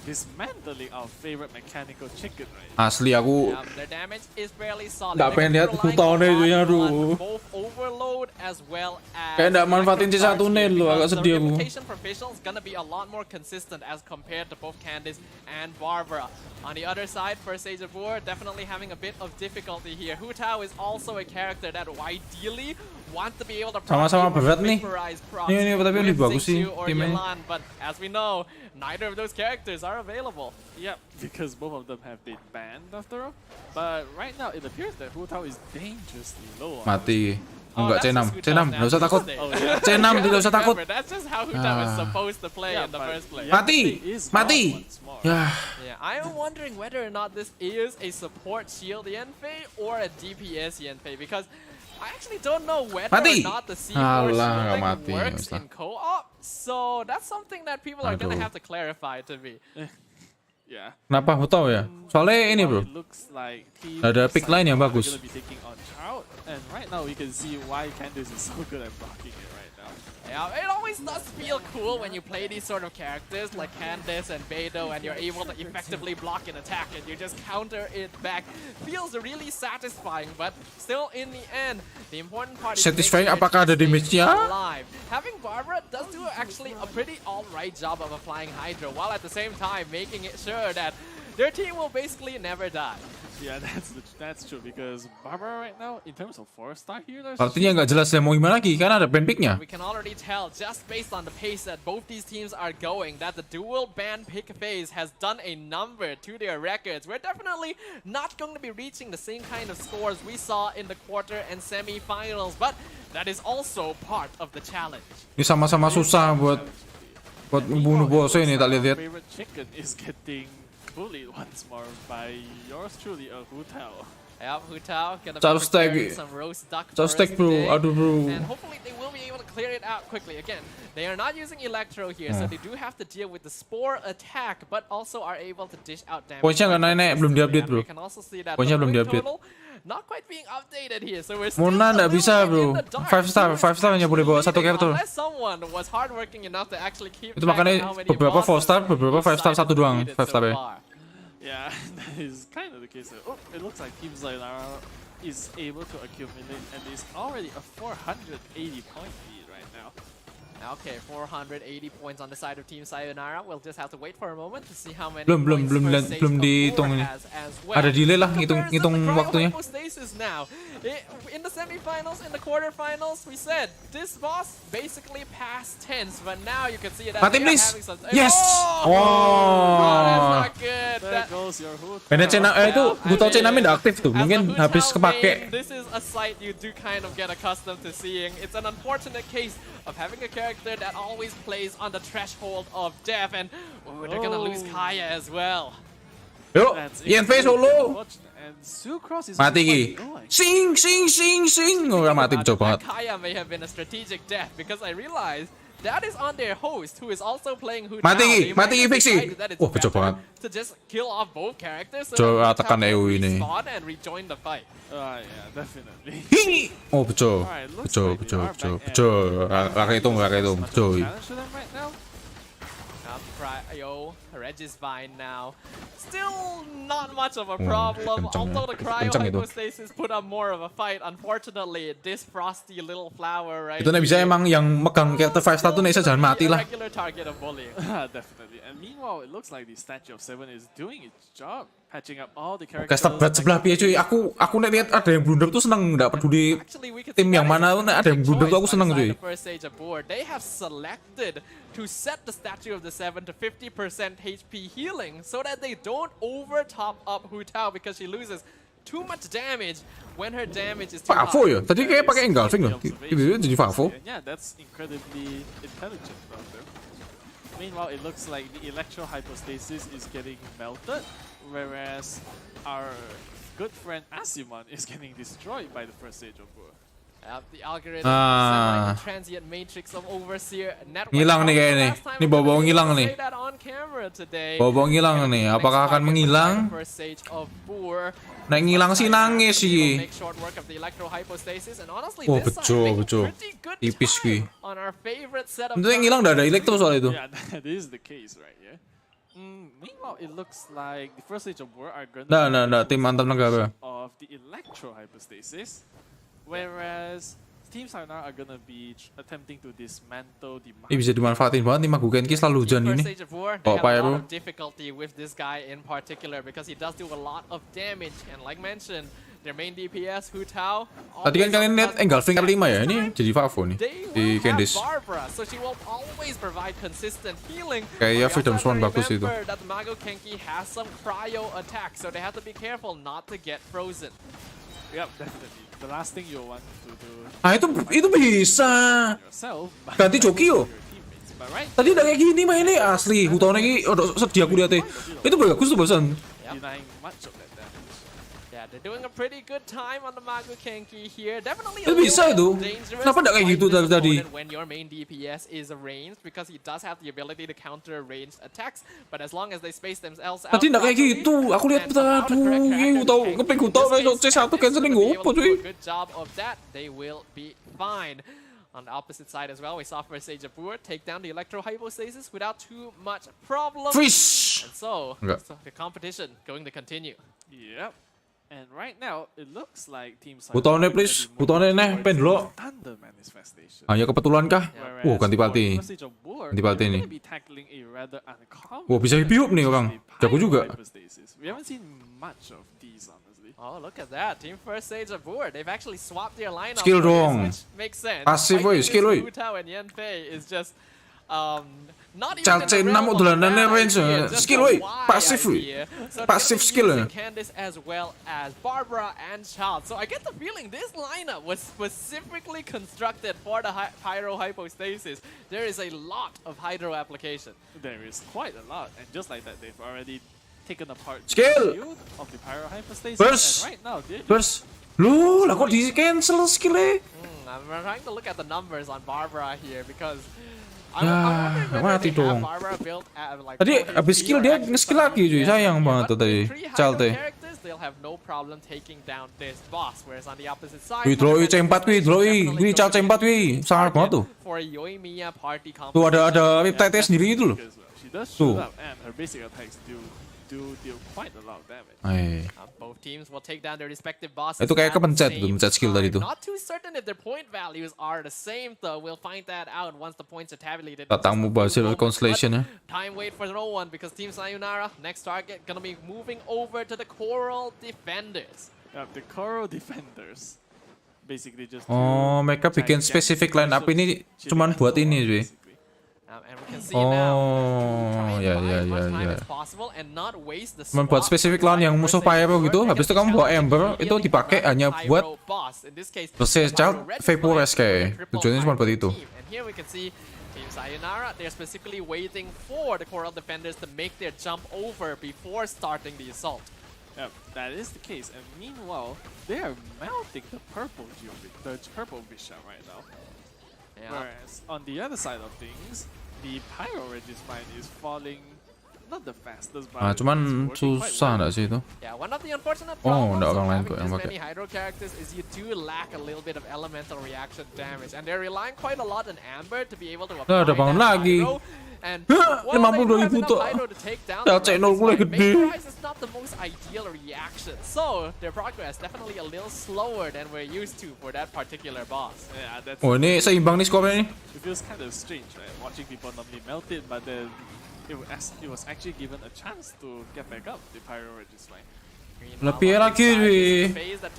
dismantling our favorite mechanical chicken right now. asli aku Their damage is fairly solid. Nggak pengen lihat They're Hu Tao nih, relying aduh. on both overload as well as Kayak nggak manfaatin C1 nih lo, agak because sedih the aku. reputation for Visual is gonna be a lot more consistent as compared to both Candice and Barbara. On the other side, for Sejabur, definitely having a bit of difficulty here. Hu Tao is also a character that ideally want to be able to Sama-sama properly berat nih. vaporize procs Ini tapi lebih with bagus sih Xingqiu or timnya. Yelan, but as we know, neither of those characters are available. Yep, because both of them have been banned after all. But right now, it appears that Hu Tao is dangerously low. mati. Oh, Enggak that's C6, just Hu C6, Tao's nggak usah takut. natural Oh, yeah. C6 tidak usah takut. Remember, that's just how Hu Tao is Ah. supposed to play Yeah, in the but- first place. yeah. Mati, Is mati. gone once more. Ya, Yeah, I am wondering whether or not this is a support shield Yanfei or a DPS Yanfei because I actually don't know whether Mati. or not the C4 Alah, nggak shielding mati, nggak works usah. in co-op. So that's something that people are gonna Aduh. have to clarify to me. Yeah. kenapa Hu Tao ya? Soalnya ini bro, It looks like Team ada pick line yang Sayonara bagus. are gonna be taking on Trout, and right now we can see why Candice is so good at blocking it right now. Yeah, it always does feel cool when you play these sort of characters like Candice and Beidou and you're able to effectively block an attack and you just counter it back. Feels really satisfying, but still in the end, the important part is Satisfying making apakah it ada stay damage-nya? alive. Having Barbara does do actually a pretty alright job of applying Hydra while at the same time making it sure that their team will basically never die. Yeah, that's true because Barbara right now, in terms of 4-star healers, Artinya nggak jelas ya mau gimana lagi, karena ada ban picknya. We can already tell, just based on the pace that both these teams are going, that the dual ban pick phase has done a number to their records. We're definitely not going to be reaching the same kind of scores we saw in the quarter and semi-finals, but that is also part of the challenge. Ini sama-sama susah buat membunuh bos ini, tak lihat-lihat. favorite chicken is getting bullied once more by yours truly, Hu Tao. Yep, Hu Tao gonna Jauh be stack. preparing some roast duck Jauh for us stack, bro. today. Aduh, bro. And hopefully they will be able to clear it out quickly. Again, they are not using Electro here, so they do have to deal with the Spore attack, but also are able to dish out damage. Poinnya nggak naik-naik, belum diupdate, bro. We can also see that Poinnya the belum point diupdate. total not quite being updated here, so we're still Mona a nggak little bisa bit bro, in the dark. 5 star hanya boleh bawa satu Leading character. Unless someone was hardworking enough to actually keep Itu track makanya of how many beberapa 4 star, bosses beberapa 5 star, this side satu doang defeated 5 star so ya. far. Yeah, that is kind of the case. Oh, it looks like Team Sayonara is able to accumulate and is already a 480 point lead right now. Okay, 480 points on the side of Team Sayonara. We'll just have to wait for a moment to see how many Belum points first stage belum of dihitung War ini. has as well. Ada delay lah, Comparison hitung to waktunya. Cryohypostasis now. In the semifinals, in the quarterfinals, we said this boss basically past tense, but now you can see that Mati they are please. having some. Yes. Oh, that's Oh. not good. There That- goes your Hu Tao. Bandit C6 itu Hu Tao C6 nggak aktif tuh, As mungkin the Hu habis Tao kepake. main, this is a sight you do kind of get accustomed to seeing. It's an unfortunate case of having a character that always plays on the threshold of death, and they're gonna lose Oh. Kaya as well. Yuk, That's Yanfei incredibly solo. unfortunate. And Sucross is Mati also ki. quite low, I Sing. Oh, mati jauh banget. Kaya may have been a strategic death because I realized that is on their host who is also playing Hu Tao. Mati ki, They might mati ki have Fixie. decided that it's Wah, kejauh better banget. to just kill off both characters so Coba that Hu Tao tekan can EU ini. respawn and rejoin the fight. Yeah, definitely. Hi. Oh, betul. Alright, looks Betul, like they are back betul. Kakek itu, Much of a betul. challenge to them right now. Cryo, Regisvine now. Still not much of a Oh, problem, kencang ya. although the Kencang itu. Cryohypostasis put up more of a fight. Unfortunately, this frosty little flower right Itu nih bisa here emang yang megang character 5 star tuh nih jangan mati lah. regular target of bullying. Definitely. And meanwhile, it looks like the Statue of Seven is doing its job, patching up all the characters. Caster berat sebelah piye cuy. Aku nek lihat ada yang blunder tuh seneng, enggak peduli Actually, we can tim see yang that is mana a tuh nek ada yang strategic blunder tuh aku choice seneng by the cuy. side of first stage aboard. They have selected to set the Statue of the Seven to 50% HP healing so that they don't over top up Hu Tao because she loses too much damage when her damage is too Favo high. ya. Tadi kayak pakai engulfing loh. Tiba-tiba jadi Favo. And yeah, that's incredibly intelligent from them. Meanwhile, it looks like the electro hypostasis is getting melted, whereas our good friend Asimon is getting destroyed by the first stage of war. The algorithm transient matrix of overseer network. Ngilang nih kayak nih. Nih bawa ngilang nih. Bawa ngilang nih. Apakah akan menghilang? Nek ngilang sih nangis sih. Oh betul. Tipis gue. Itu yang ngilang udah ada elektro soal itu. Yeah, that is the case right here. Meanwhile, it looks like the first stage of war are gonna Nah, tim mantan negara. of the electro hypostasis, whereas Team Sayonara are gonna be attempting to dismantle the. Ini bisa dimanfaatin banget nih Magu Genki selalu hujan ini. Oh, pyro. Difficulty with this guy in particular because he does do a lot of damage, and like mentioned, their main DPS Hu Tao. Tadi kan kalian lihat Engulfing R5 ya, ini jadi Favo nih di Candice. So she will always provide consistent healing. Kayak Freedom Swan bagus itu. That Mago Kenki has some cryo attack, so they have to be careful not to get frozen. Yep, definitely. The last thing you want to do. Ah itu bisa. Yourself, Ganti joki yo. but right, Tadi udah kayak gini mainnya asli. Hutone iki udah sedih aku lihatnya. Itu bagus tuh barusan. denying much of that damage. Yeah, they're doing a pretty good time on the Mago Kenki here. Definitely Itu a little bisa bit itu. dangerous Kenapa nggak kayak to gitu fight this tadi? opponent when your main DPS is ranged, because he does have the ability to counter ranged attacks, but as long as they space themselves out Tadi nggak kayak properly gitu. Aku lihat and somehow the correct aduh, character tahu can ngeping keep Hutau the kayak space, C1 and canceling if they're ngopo able to do cuy. a good job of that, they will be fine. On the opposite side as well, we saw first Sage of Boer take down the Electro Hypostasis without too much problem. Fish. And so, Enggak. the competition going to continue. Yep. And right now, it looks like Team Hutone please, Hutone neh pen dulu. Thunder Manifestation. Ah ya kebetulan kah? Whereas Ganti for party. First Stage of War, Ganti party they're nih. gonna be tackling a rather uncommon Wah bisa hiup nih orang. Jago juga. hypostasis. We haven't seen much of these, honestly. Oh, look at that. Team First Sage of Boer. They've actually swapped their lineup. Skill for this, dong. which makes sense. Passive woy, skill woy. Hu Tao and Yan Fei is just not even Calce in the enam realm of dolanan a bad range, idea, just skill a woy. wide Passive woy. idea. So they're Passive gonna be skill. using Candice as well as Barbara and Child. So I get the feeling this lineup was specifically constructed for the Pyro Hypostasis. There is a lot of Hydro application. There is quite a lot, and just like that, they've already taken apart the Skill. shield of the Pyro Hypostasis, Burst. and right now they're Terus, lu lah kok di cancel skillnya? I'm trying to look at the numbers on Barbara here because Ya, mati dong. Like Tadi habis skill dia nge-skill lagi cuy, sayang banget tuh tadi. Calte. They'll have no problem taking down this boss, whereas on the opposite side, Withdraw C4 wih cal C4 wih, sangat banget tuh. For a Yoimiya party Tuh ada Riptide sendiri itu loh. as well. She does Tuh. shoot up, and her basic attacks do deal quite a lot of damage. both teams will take down their respective bosses. Itu kayak at the kepencet same tuh, mencet skill tadi tuh. Not too certain if their point values are the same though. We'll find that out once the points are tabulated. Datangmu Basil Constellation ya. Time wait for no one because Team Sayonara next target gonna be moving over to the Coral Defenders. The Coral Defenders basically just Oh, mereka bikin spesifik line up ini cuman buat ini cuy. And we can see now, Oh, ya. Cuman Membuat spesifik lawan yang musuh pyro gitu, habis itu kamu bawa Ember, itu dipakai hanya buat versus Child Vaporous kayak. Tujuannya cuma buat itu. And here we can see Team Sayonara, they're specifically waiting for the Coral Defenders to make their jump over before starting the assault. Yep, that is the case. And meanwhile, they are melting the purple Bishop right now. Yeah. Whereas on the other side of things, the Pyro Registine is falling not the fastest, but Cuman it's working quite susah well. nggak sih itu? Yeah, one of the unfortunate Oh, problems nggak of orang lain having kok yang this pakai. many Hydro characters is you do lack a little bit of elemental reaction damage, and they're relying quite a lot on Amber to be able to apply Udah bangun that lagi. Hydro. And Hah, while they do have 52.000 enough tuh. Hydro to take down Ya, the C0 mulai Registine, gede. Vaporize is not the most ideal reaction, so their progress definitely a little slower than we're used to for that particular boss. Yeah, that's Oh, ini seimbang nih skornya nih. it feels kind of strange, right? Watching people normally melt it, but then it was actually given a chance to get back up the Pyro Registine. Lebih lagi cuy.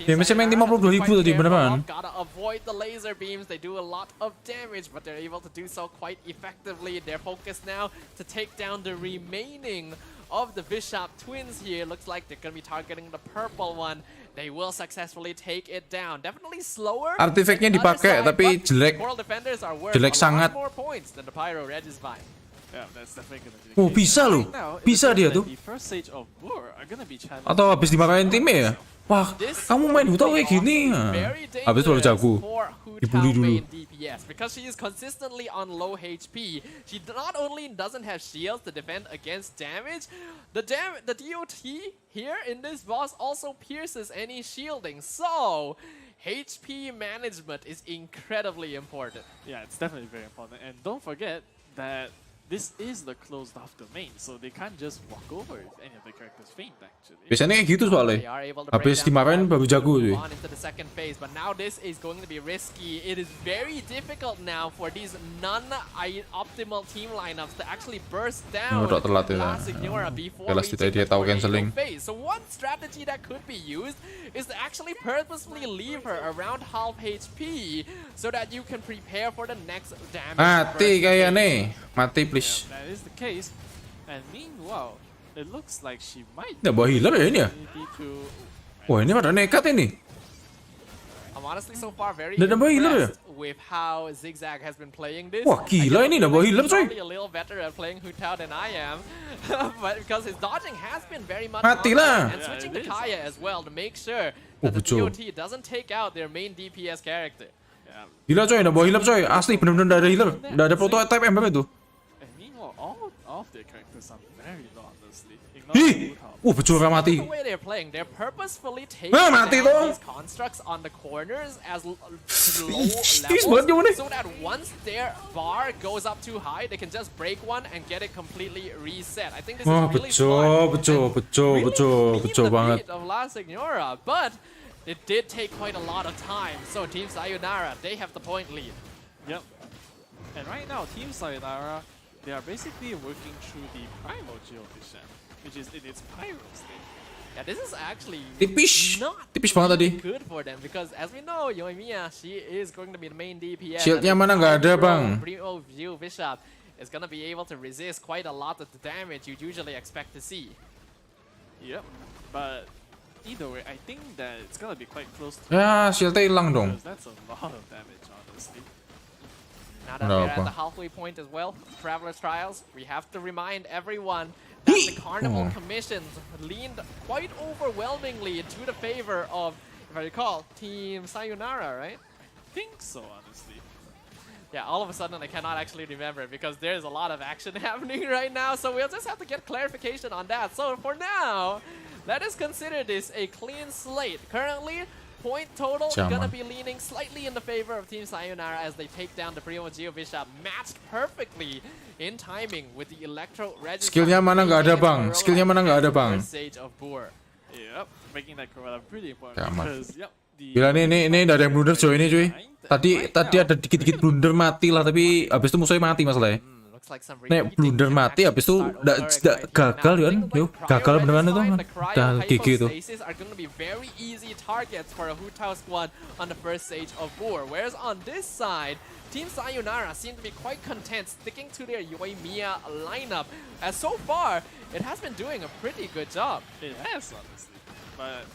Damage-nya main 52.000 tadi beneran. Gotta avoid the laser beams. They do a lot of damage, but they're able to do so quite effectively. They're focused now to take down the remaining of the Bishop twins here. Looks like they're gonna be targeting the purple one. They will successfully take it down. Definitely slower. Artifactnya than the other dipakai, side, tapi but jelek. Coral Defenders are worth Jelek a sangat. lot more points than the Pyro Registine. Yeah, that's definitely gonna be the Oh, case. bisa And loh. right now, it Bisa appears dia that tuh. The first stage of Boer are gonna be challenged. Atau habis dimarahin timnya ya? Wah, kamu main Hu Tao kayak gini ya. Habis baru jago. Dibully dulu. DPS because she is consistently on low HP. She not only doesn't have shields to defend against damage, the DOT here in this boss also pierces any shielding. So HP management is incredibly important. Yeah, it's definitely very important. And don't forget that this is the closed off domain, so they can't just walk over if any of the characters faint actually. Biasanya kayak gitu soalnya. They are able to Habis break down dimarahin the baru jago move cuy. on into the second phase, but now this is going to be risky. It is very difficult now for these non-optimal team lineups to actually burst down Udah telat ya. La Signora before Jelas reaching dia the tahu tornado canceling. phase. So one strategy that could be used is to actually purposefully leave her around half HP so that you can prepare for the next damage. Mati burst kayaknya. Mati Yeah, please. that is the case. And meanwhile, it looks like she might Nggak bawa healer ya ini ya? need to. Wah ini pada nekat ini. I'm honestly so far very Nggak nambah healer ya? impressed with how Zigzag has been playing this. Wah, gila ini nambah healer, He's coy. probably a little better at playing Hu Tao than I am, but because his dodging has been very much Mati on lah. point, and switching Yeah, to it is. Kaya as well to make sure Oh, that the betul. DOT doesn't take out their main DPS character. Yeah. Gila coy, nggak bawa healer coy. Asli bener-bener nggak ada healer. Nggak ada prototype ember itu. And meanwhile, all of their characters are very low, honestly. Ih, betul nggak mati. The way they're playing, they're purposefully taking mati down tuh. these constructs on the corners as to low Ih, banget levels, gimana? so that once their bar goes up too high, they can just break one and get it completely reset. I think this Wah, is really betul, smart betul, and betul, really betul, clean betul the banget. beat of La Signora, but it did take quite a lot of time. So Team Sayonara, they have the point lead. Yep. And right now, Team Sayonara, they are basically working through the Primal Geovision, which is in its Pyro state. Yeah, this is actually Tipis. not Tipis banget tadi. good for them because as we know, Yoimiya, she is going to be the main DPS. Shieldnya and mana nggak ada, Bang? Primo View Bishop is going to be able to resist quite a lot of the damage you usually expect to see. Yep. But either way, I think that it's gonna be quite close to Ya, shieldnya hilang dong. because that's a lot of damage, honestly. Now that Nggak we're at apa. the halfway point as well, Traveler's Trials, we have to remind everyone that the Carnival Oh. commissions leaned quite overwhelmingly to the favor of, if I recall, Team Sayonara, right? Think so, honestly. Yeah, all of a sudden I cannot actually remember because there's a lot of action happening right now, so we'll just have to get clarification on that. So for now, let us consider this a clean slate. Currently, point total Zaman. gonna be leaning slightly in the favor of Team Sayonara as they take down the Primo Geo Bishop, matched perfectly in timing with the Electro Register. Skillnya mana nggak ada, Bang? Skillnya mana nggak ada, Bang? First stage of Boer. Yep, making that Corolla pretty important Gaman. because yep, the Gila ini nggak ada yang blunder coy ini cuy. Tadi ada dikit-dikit blunder mati lah, tapi habis itu musuhnya mati masalahnya. Looks like some Nek repeating blunder can mati, actually habis itu start nggak over again. gagal Now, kan? things like Yuk, cryo gagal beneran itu resistance, kan. the cryo Udah GG itu. hypostasis are going to be very easy targets for a Hu Tao squad on the first stage of Boer. Whereas on this side, Team Sayonara seem to be quite content sticking to their Yoimiya lineup. As so far, it has been doing a pretty good job. it has honestly, but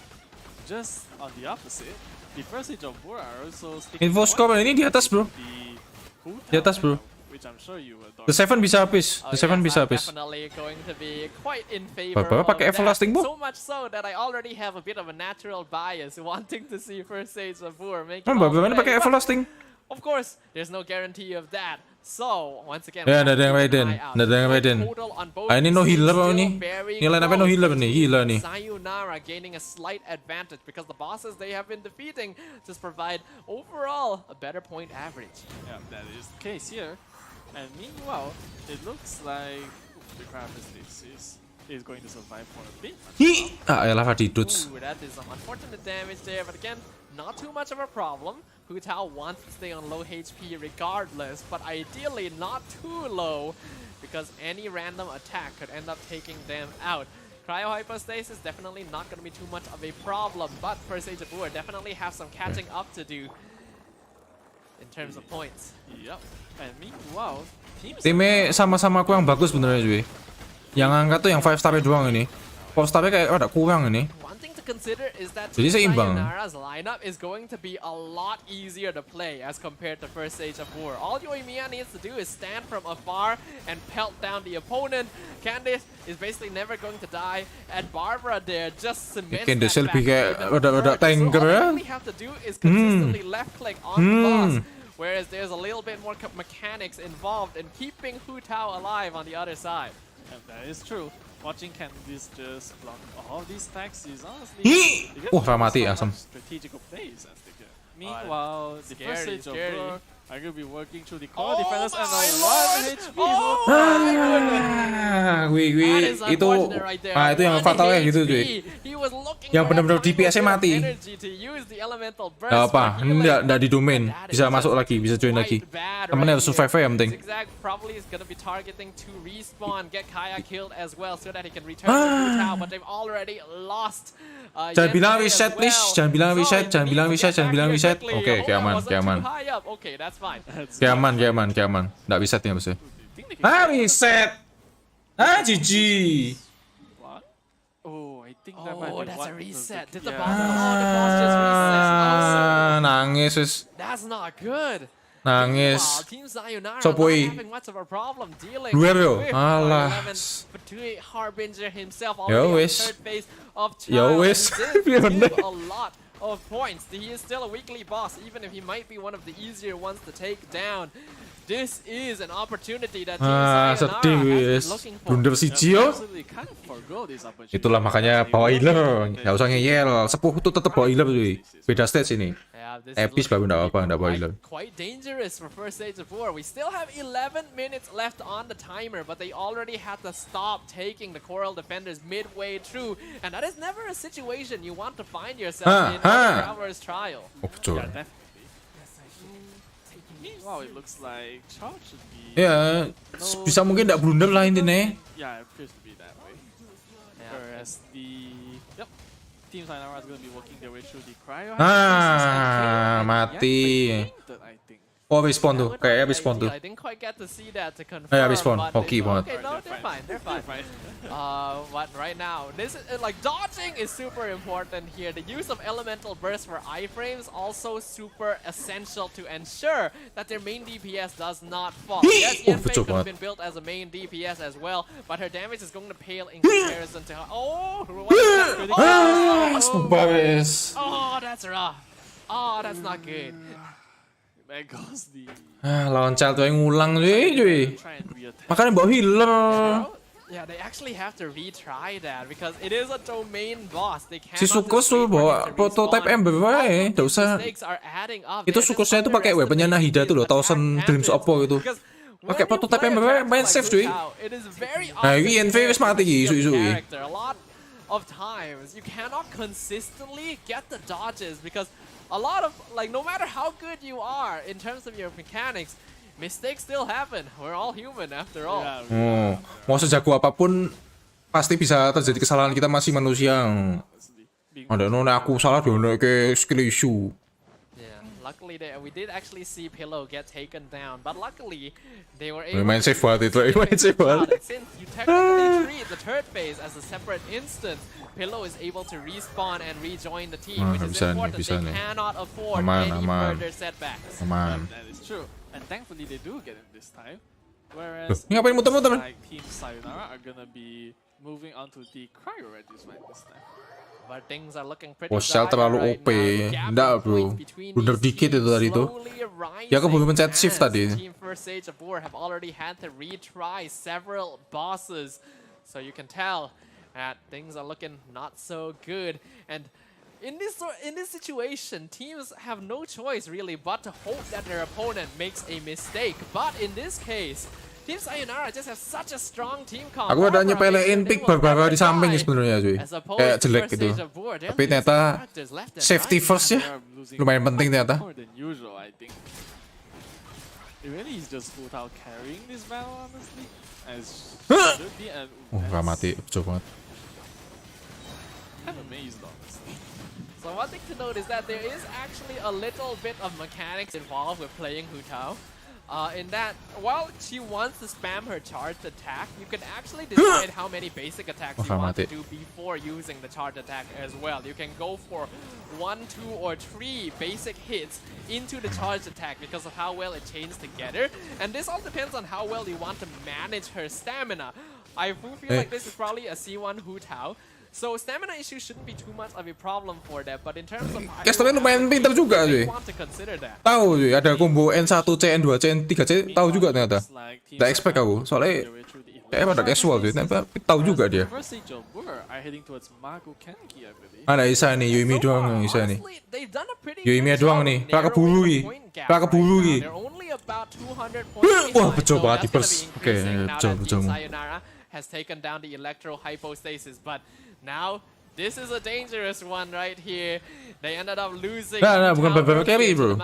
just on the opposite, the first stage of Boer are also sticking Info score ini di atas, bro. the Hu Di atas, Tao bro. lineup, which I'm sure you adore. The 7 bisa habis. Oh, The 7 yes, bisa I'm habis. definitely going to be quite in favor Bapak of pakai that. everlasting, Bu? So much so that I already have a bit of a natural bias wanting to see first stage of Boer make it Kan all Bapak the way. pakai But everlasting. of course, there's no guarantee of that. So, once again, Ya, we have nggak ada yang to keep an Raiden. eye out. Nggak ada yang Point Raiden. total on both Ah, ini no teams healer still apa ini? very Ini line up-nya no close. healer nih, gila nih. Sayonara gaining a slight advantage because the bosses they have been defeating just provide overall a better point average. Yeah, that is the case here. And meanwhile, it looks like the Crabus is going to survive for a bit. Hi, elah di dodge. Ooh, that is some unfortunate damage there, but again, not too much of a problem. Hu Tao wants to stay on low HP regardless, but ideally not too low, because any random attack could end up taking them out. Cryo Hypostasis definitely not going to be too much of a problem, but First Age of Boer definitely have some catching up to do in terms of points. Yep. And meanwhile, Team Timnya sama-sama kurang bagus benernya cuy. Yang angkat tuh yang 5 star doang ini. 4 star kayak ada kurang ini. Wanting to to consider is that Jadi seimbang. Sayonara's lineup is going to be a lot easier to play as compared to first stage of war. All Yoimiya needs to do is stand from afar and pelt down the opponent. Candice is basically never going to die, and Barbara there just cements Candice that lebih fact kayak even rada-rada further. So all tanker they ya. really have to do is consistently left click on the boss, whereas there's a little bit more mechanics involved in keeping Hu Tao alive on the other side. And that is true. Watching Candice just block all these attacks is honestly Wah, Ramati asam. strategical plays as they get. Meanwhile, the first stage of scary. war are going to be working through the core defenders and a 1 HP. Itu yang fatal ya gitu cuy. Yang benar-benar DPS-nya mati. Gak apa, ini nggak di domain, bisa masuk lagi, bisa join lagi. Temennya harus survive ya yang penting. Jangan bilang reset please, jangan bilang reset, jangan bilang reset, jangan bilang reset. Oke, aman. Aman. Nggak reset ya maksudnya. Reset. GG. Oh, I think that might be that's a what reset. the Did the boss? The boss just resets. Nangis wis. That's not good. Nangis. Wow, Team Sayonara Sopoi. not having much of a problem dealing Luar yo. with Alah. 11, but Tui Harbinger himself Yo, already on wis. third phase of Yo, Chao. wis. He did Biar give bener. a lot of points. He is still a weekly boss, even if he might be one of the easier ones to take down. This is an opportunity that Team Sayonara sedih has wis. been looking for. Blunder si Gio. absolutely can't forgo this opportunity. Itulah makanya bawa healer, nggak usah ngeyel. Sepuh tuh tetap bawa healer cuy. Beda stage ini. Yeah, this Epis is baru looking nggak apa, nggak bawa quite- healer. Quite dangerous for first stage of war. We still have 11 minutes left on the timer, but they already had to stop taking the Coral Defenders midway through, and that is never a situation you want to find yourself in a Traveler's Trial. Oh betul. Yeah, definitely. Meanwhile, it looks like Charge should be. Ya, bisa mungkin nggak blunder lah intinya. Yeah, it appears to be that way. Whereas Team Sayonara is going to be working their way through the cryo. Mati. I think. Oh, habis spawn tuh, kayaknya habis spawn tuh. I didn't quite get to see that to confirm. habis spawn. but Hoki they- banget. Okay, no, they're fine. But right now, this is like dodging is super important here. The use of elemental burst for iframes also super essential to ensure that their main DPS does not fall. Yes, Yanfei betul could have banget. been built as a main DPS as well, but her damage is going to pale in comparison to her. Oh, what is that? Astagfirullahaladzim. Oh, that's rough. Oh, that's not good. There goes the. Lawan child yang ngulang cuy. Try and reattack. Makanya bawa healer. Yeah, they actually have to retry that because it is a domain boss. They Si cannot Sukos just tuh wait for bawa him to prototype respawn. ember wae, All of nggak these usah. mistakes are adding up. Itu They're just Sukosnya tuh pakai weaponnya Nahida tuh loh, Thousand Dreams apa gitu. Because Pakai when you prototype play a ember wae, main character safe like cuy. Hu Tao, it is very Nah, ini often NV wis mati very isu-isu iki. character. A lot of times you cannot consistently get the dodges because a lot of no matter how good you are in terms of your mechanics, mistakes still happen. We're all human after all. Yeah, Mau sejago apapun pasti bisa terjadi kesalahan, kita masih manusia. Ada nona aku salah dong ke skill issue. Yeah, luckily we did actually see Pillow get taken down, but luckily they were able Main to safe banget itu, main safe banget. And since you technically treat the third phase as a separate instance, Pillow is able to respawn and rejoin the team, which is bisa nih, important. bisa They nih. cannot afford Aman, any aman. further setbacks. Aman. that is true. And thankfully they do get it this time. Whereas Ini ngapain muter-muter? like Team Sayonara are gonna be moving on to the cryo regis right this time. But things are looking pretty Shell dire terlalu right OP. now. The gap Nggak, in bro. points between Blunder these dikit teams itu tadi tuh. slowly Ya, aku belum rising pencet shift as tadi. Team First Stage of War have already had to retry several bosses. So you can tell that things are looking not so good. And in this situation, teams have no choice really but to hope that their opponent makes a mistake. But in this case, Team Sayonara just have such a strong team comp. Aku ada Barbara nyepelein makes pick sure they will Barbara never di samping die. sebenarnya cuy. As opposed Kayak to jelek first gitu. stage of war, they're Tapi losing ternyata characters left and safety right. first ya. They are losing Lumayan penting ternyata. more than usual, I think. It really is just Hu Tao carrying this battle, honestly. As should be, and Gak mati, coba banget. I'm amazed, honestly. So one thing to note is that there is actually a little bit of mechanics involved with playing Hu Tao. in that, while she wants to spam her charged attack, you can actually decide how many basic attacks you want to do before using the charged attack as well. You can go for 1, 2, or 3 basic hits into the charged attack because of how well it chains together. And this all depends on how well you want to manage her stamina. I feel like this is probably a C1 Hu Tao. So stamina issues shouldn't be too much of a problem for that, but in terms of Guys, tapi lumayan pintar juga cuy. want to consider that. Tahu cuy, ada combo N1, C, N2, C, N3, C, tahu juga ternyata. Nggak expect aku, soalnya pada casual cuy, tapi tahu juga dia. Ada Isa nih, Yuimi doang Isa nih. Yuimi doang nih, pelak keburu nih. Pelak keburu nih. Wah, betul banget di burst. Oke, betul. Has taken down the electro hypostasis, but now this is a dangerous one right here. They ended up losing. Nah, bukan beberapa carry bro.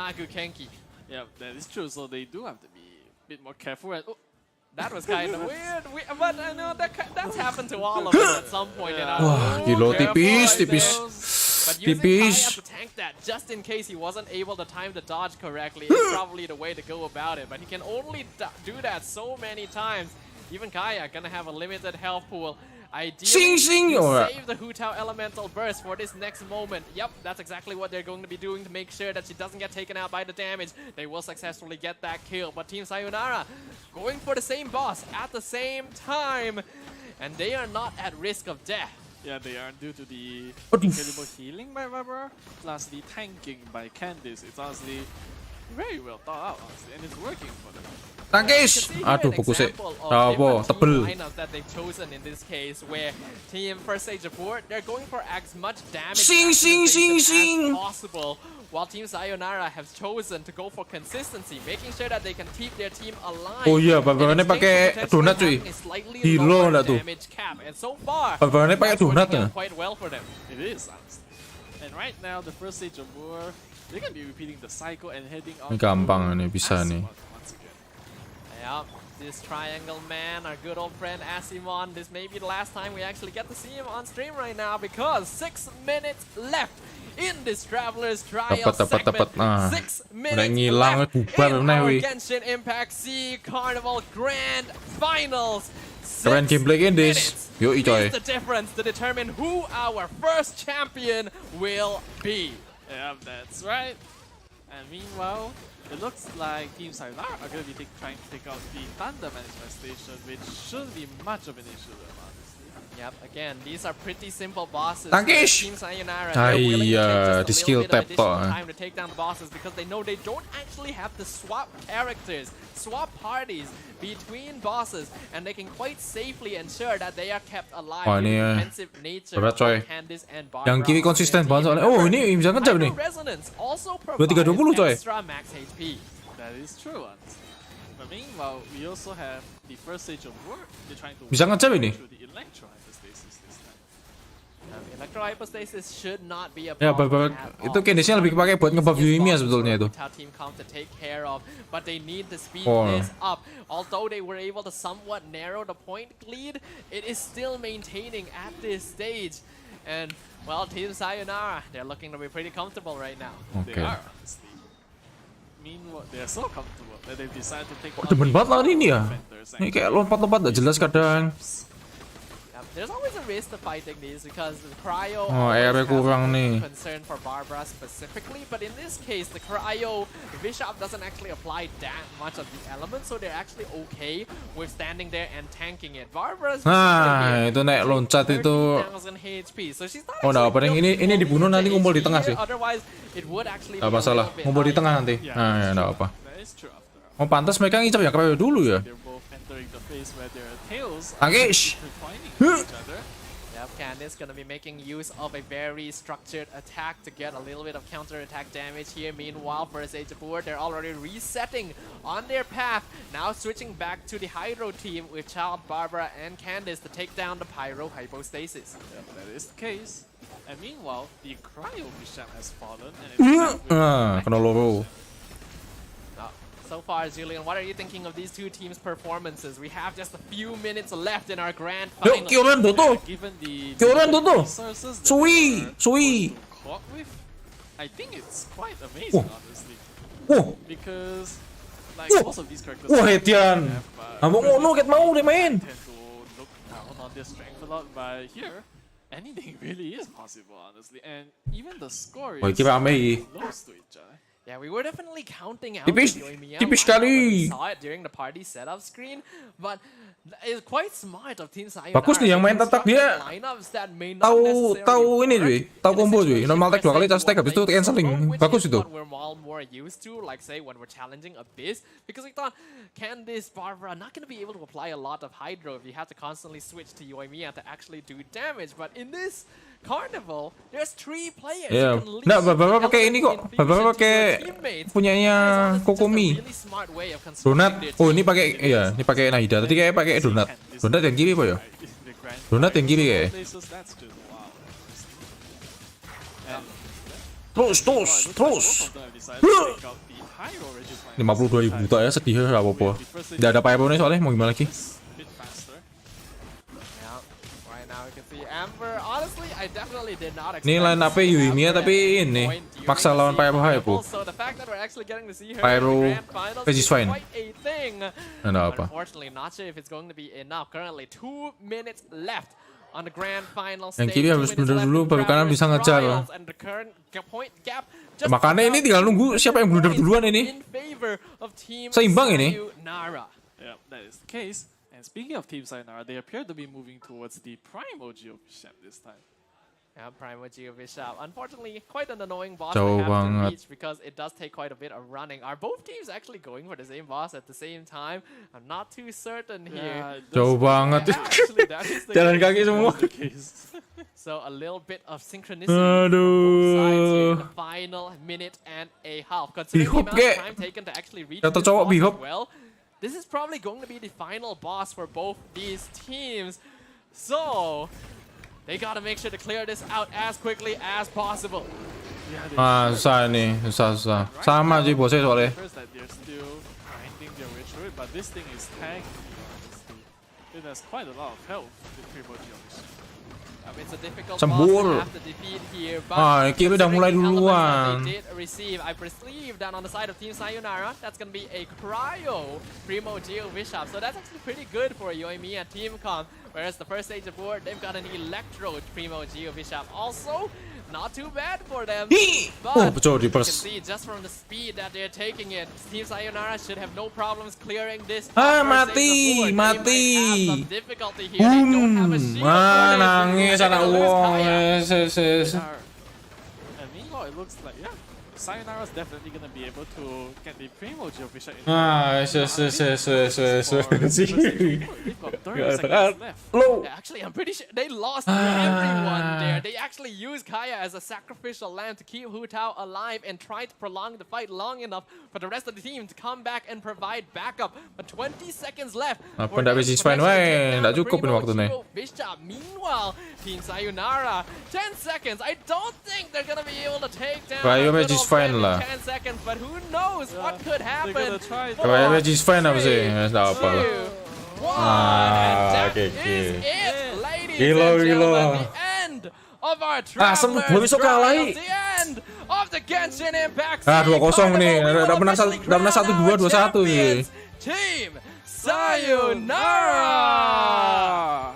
Yeah, that is true. So they do have to be a bit more careful. And that was kind of weird, but I know that's happened to all of us at some point in our Wah, gila tipis. But using Kaya to tank that just in case he wasn't able to time the dodge correctly is probably the way to go about it. But he can only do that so many times. Even Kaya gonna have a limited health pool. Ideally, save the Hu Tao elemental burst for this next moment. Yep, that's exactly what they're going to be doing to make sure that she doesn't get taken out by the damage. They will successfully get that kill, but Team Sayonara going for the same boss at the same time, and they are not at risk of death. Yeah, they are due to the incredible healing by Barbara, plus the tanking by Candice. It's honestly very well thought out, honestly, and it's working for them. Tangkis! Aduh, fokusnya. Apa? Tebel. That they've chosen in this case, where Team First Stage Support, they're going for as much damage as possible, while Team Sayonara has chosen to go for consistency, making sure that they can keep their team alive. Oh iya, Barbaranya pakai donat cuy. Hilo lah tuh. And so far, Barbaranya pakai donat ya. Quite well for them. It is, honestly. And right now, the First Stage of War, they're gonna be repeating the cycle and heading on. Ini gampang nih, bisa nih. Yep, this triangle man, our good old friend Asimon, this may be the last time we actually get to see him on stream right now because 6 minutes left in this Traveler's Trial segment. 6 minutes left in our Genshin Impact C Carnival Grand Finals. Keren gameplay guys. Yoi coy. The difference to determine who our first champion will be. Yeah, that's right. And meanwhile, it looks like Team Sayonara are going to be trying to take out the Thunder Manifestation, which shouldn't be much of an issue, honestly. Yep, again, these are pretty simple bosses. Tangkish! Team Sayonara, they're willing to take just a little bit of additional time to take down the bosses because they know they don't actually have to swap characters, swap parties between bosses, and they can quite safely ensure that they are kept alive with the defensive nature of Candice and Barbara. Yang kiri konsisten banget soalnya. Oh, ini bisa ngejam nih. Resonance also provides extra max HP. That is true, honestly. But meanwhile, we also have the First Stage of War. They're trying to bisa ngejam ini. Electro hypostasis should not be a Ya, problem itu Candice-nya lebih kepake buat ngebuff Yuimi ya sebetulnya itu. Team come to take care of, but they need to speed this up. Although they were able to somewhat narrow the point lead, it is still maintaining at this stage. And well, Team Sayonara, they're looking to be pretty comfortable right now. Okay. They are, honestly. Meanwhile, they're so comfortable that they've decided to take on demen banget lawan ini ya. Ini kayak lompat-lompat gak jelas kadang. There's always a risk to fighting these because the cryo kurang nih. concern for Barbara specifically, but in this case the cryo Bishop doesn't actually apply that much of the elements, so they're actually okay with standing there and tanking it. Barbara's itu naik loncat itu. HP, so she's not. Oh, nah, apa ini dibunuh nanti ngumpul di tengah sih. Otherwise it would actually Gak masalah, ngumpul di tengah nanti. Nah, ya enggak apa. Oh, pantas mereka ngincar ya cryo dulu ya. Tangkish! Yep, Candice gonna be making use of a very structured attack to get a little bit of counter-attack damage here. Meanwhile, First Age of War, they're already resetting on their path. Now switching back to the Hydro team with Child, Barbara, and Candice to take down the Pyro Hypostasis. Yep, that is the case. And meanwhile, the Cryo Bishop has fallen. And kena loro. So far, Julian, what are you thinking of these two teams' performances? We have just a few minutes left in our grand final. Kyoran Toto! Given the resources that Sui! I think it's quite amazing, honestly. Because like most of these characters. Wah, Hedian. Ambo ngono ket mau deh main. Tend to look down on their strength a lot, but here anything really is possible, honestly, and even the score Wah, is iki rame iki. close to each other. Yeah, we were definitely counting out Tipis, the Yoimiya tipis lineup when we sekali. saw it during the party setup screen, but it's quite smart of Team Sayonara. Bagus nih yang main tatak dia. Lineups that may not Tahu ini necessarily cuy, tahu work combo in a cuy. Normal tag 2 kali situation tas tag habis itu where they canceling. solo, which Bagus is itu. what we're all more used to, like say when we're challenging Abyss, because we thought, can this Barbara not going to be able to apply a lot of Hydro if you have to constantly switch to Yoimiya to actually do damage, but in this Carnival, there's 3 players Iya. who can Nah, lead Bapak pakai ini kok. infusion Bapak to your pakai teammates. punyanya Kokomi. Really smart way of Donat. constructing their Oh, team. ini pakai iya, ini pakai Nahida. Tadi kayak pakai donat. Donat yang kiri apa ya? Donat yang kiri kayak. Places, that's just wow. And Terus. both of them have decided to take out the Pyro Regis line. 52.000 tak ya sedih ya apa-apa. Enggak ada pyro nih soalnya mau gimana lagi? Bit faster. Yeah, right now you can see Amber. Honestly, I definitely did not expect. Ini line up-nya Yoimiya Amber tapi at any ini point during maksa the lawan season. Pyro Hypo. So the fact that we're actually getting to see her Pyro in the grand finals Regis is fine. quite a thing. Ada apa? Unfortunately, not sure if it's going to be enough. Currently, 2 minutes left on the grand final Yang stage. kiri 2 harus minutes blunder left dulu, in baru kanan Traverse bisa ngejar. Trials, and the current point gap just Makanya ini tinggal nunggu siapa yang blunder duluan ini. in favor of Team Seimbang ini. Sayonara. Yeah, that is the case. And speaking of Team Sayonara, they appear to be moving towards the Primal Geobishap this time. Yeah, Primo Geo Bishop. Unfortunately, quite an annoying boss Jauh to have to banget. reach because it does take quite a bit of running. Are both teams actually going for the same boss at the same time? I'm not too certain here. it Jauh does- banget. Actually, that is the Jalan case. kaki semua. That is the case. So a little bit of synchronicity from both sides here in the final minute and a half. Considering the Bihop amount of kek. time taken to actually reach Kata this cowok boss bihop. as well, this is probably going to be the final boss for both these teams. So they gotta make sure to clear this out as quickly as possible. Yeah, they Ah, susah ini, susah. Sama sih bosnya soalnya. First that they're still grinding their way through it, but this thing is tagging. Honestly, it has quite a lot of health with Primo Geobishap. It's a difficult Sembur. boss to have to defeat here, but Ah, Kiri udah mulai considering the elements that duluan. they did receive, I perceive that on the side of Team Sayonara, that's gonna be a Cryo Primo Geo Bishop. So that's actually pretty good for Yoimiya Team Comp. Whereas the first stage of war, they've got an Electro Primo Geo Bishop. Also, not too bad for them. Oh, betul you can reverse. see just from the speed that they're taking it, Team Sayonara should have no problems clearing this. Ah, first stage mati, of war. They might mati. have some difficulty here. They don't have a shield. Ah, for this. nangis They're anak gonna lose wong. Kaya. Yes. And meanwhile, it looks like, yeah, Sayonara's definitely going to be able to get the Primo Geobishap in. Ah, yes. They've got 30 seconds left. Low. Yeah, actually, I'm pretty sure they lost Ah. everyone there. They actually used Kaya as a sacrificial lamb to keep Hu Tao alive and try to prolong the fight long enough for the rest of the team to come back and provide backup. But 20 seconds left. Apa for ndak them bisa to fine potentially wae, take down ndak the cukup ini Primo waktunya. Geo Bishop. Meanwhile, Team Sayonara, 10 seconds. I don't think they're gonna be able to take down Cryo our good Magic's old fine friend in lah. 10 seconds, but who knows what could They're happen. going to try to. Cryo Magic's fine apa sih? Ndak apa lah. 2, 1, and that oke, is oke. it, ladies Gila, and gila. gentlemen. The end of our sempet Travelers belum besok kalah, Trials. The end of the Genshin Impact. Ah, 2-0 Carnival. nih. We will Udah menang officially 1-2, crown our 2-1 sih. champions, Team Sayonara.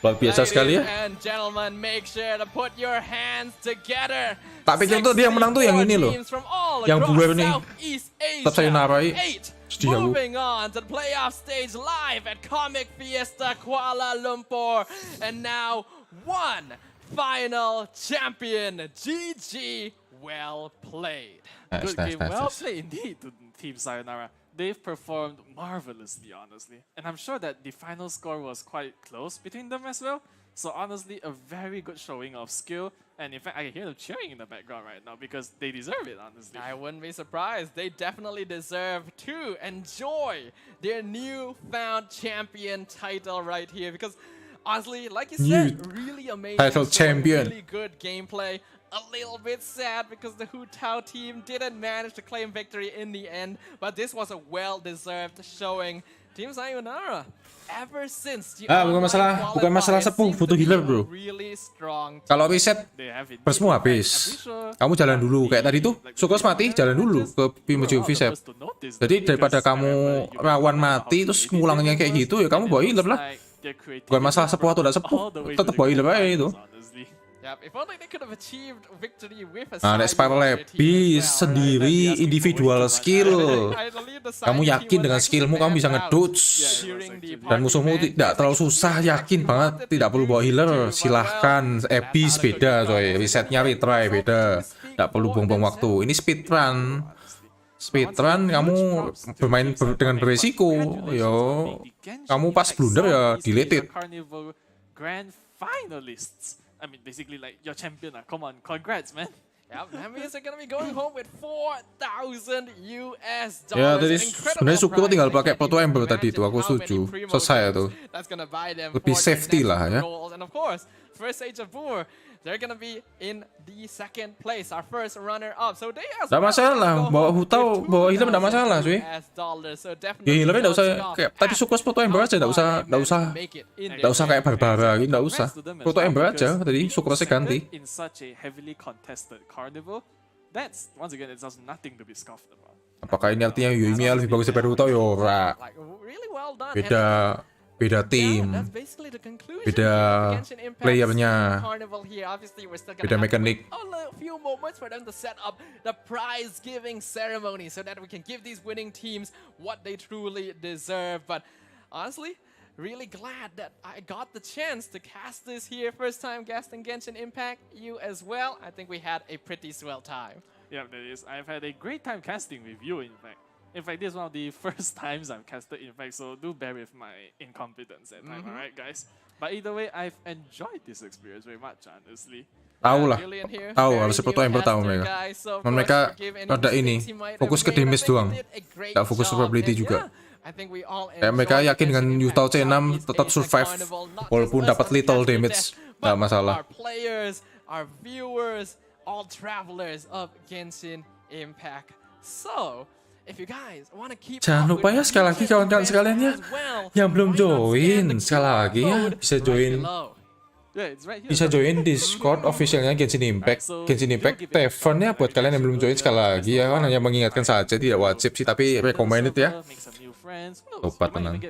Luar biasa sekali ya. Ladies and gentlemen, make sure to put your hands together. Tak pikir tuh dia yang menang tuh yang ini loh. Teams from all Yang across bule nih. Southeast Asia. Tetap Sayonara, 8 sedih aku. moving on to the playoff stage live at Comic Fiesta Kuala Lumpur. And now one final champion. GG, well played. Good game. Well played indeed to Team Sayonara. They've performed marvelously, honestly. And I'm sure that the final score was quite close between them as well. So honestly, a very good showing of skill. And in fact, I can hear them cheering in the background right now because they deserve it, honestly. I wouldn't be surprised. They definitely deserve to enjoy their newfound champion title right here. Because honestly, like you said, really amazing. title story, champion. Really good gameplay. A little bit sad because the Hu Tao team didn't manage to claim victory in the end. But this was a well-deserved showing Team Sayonara, ever since the bukan masalah sepuh, butuh healer bro. really strong. Kalau reset persmu habis, kamu jalan dulu kayak tadi tuh, Sukos mati jalan dulu ke Pimojo Visep. Jadi daripada kamu rawan mati terus ngulangnya kayak gitu ya kamu bawa healer lah. Bukan masalah sepuh atau tidak sepuh, tetap bawa healer aja itu. If only they could have achieved victory with a Nah, spiral lebih sendiri individual skill. Kamu yakin dengan skillmu kamu bisa ngedodge dan musuhmu tidak terlalu susah, yakin banget tidak perlu bawa healer. Silahkan, Abyss beda coy, resetnya retry beda, tidak perlu buang-buang waktu. Ini speedrun. Speedrun kamu bermain dengan beresiko, yo. Kamu pas blunder ya deleted. Carnival Grand Finalists. I mean, basically like your champion. Come on, congrats, man. Yep, that means they're gonna be going home with $4,000 US. Ya tadi sebenarnya Sukuro tinggal pakai Proto Ember tadi itu, aku setuju. Selesai itu. Lebih safety lah ya. And of course, first Age of War, they're gonna be in the second place, our first runner-up. So they as Nggak masalah, bawa Hutau, bawa healer nggak masalah cuy. Ya healernya nggak usah kayak tadi Sukros Proto Ember aja, nggak usah kayak Barbara gitu, nggak usah. Proto Ember aja tadi, Sukrosnya ganti. In such a heavily contested carnival, that's once again it's just nothing to be scoffed about. Apakah ini artinya Yoimiya lebih bagus daripada Hutau? Ya ora. Beda tim, beda playernya, beda mekanik. A few moments for them to set up the prize giving ceremony so that we can give these winning teams what they truly deserve. But honestly, really glad that I got the chance to cast this here. First time casting Genshin Impact. You as well. I think we had a pretty swell time. Yeah, that is. I've had a great time casting with you, in fact. In fact, this is one of the first times I've casted Impact, so do bear with my incompetence at time, alright guys? But either way, I've enjoyed this experience very much, honestly. Tahu lah, tahu harus Proto Ember tahu mereka. Mereka rada ini fokus ke damage doang, nggak fokus probability juga. Kayak mereka yakin dengan Yutao C6 tetap survive walaupun dapat little damage, nggak masalah. Our viewers, all travelers of Genshin Impact. So, if you guys want to keep jangan lupa ya sekali lagi kawan-kawan sekalian ya yang belum join, sekali lagi ya bisa join Discord officialnya Genshin Impact. Genshin Impact Tavern ya buat kalian yang belum join, sekali lagi ya kan hanya mengingatkan saja, tidak wajib sih tapi recommended ya. Tobat tenang.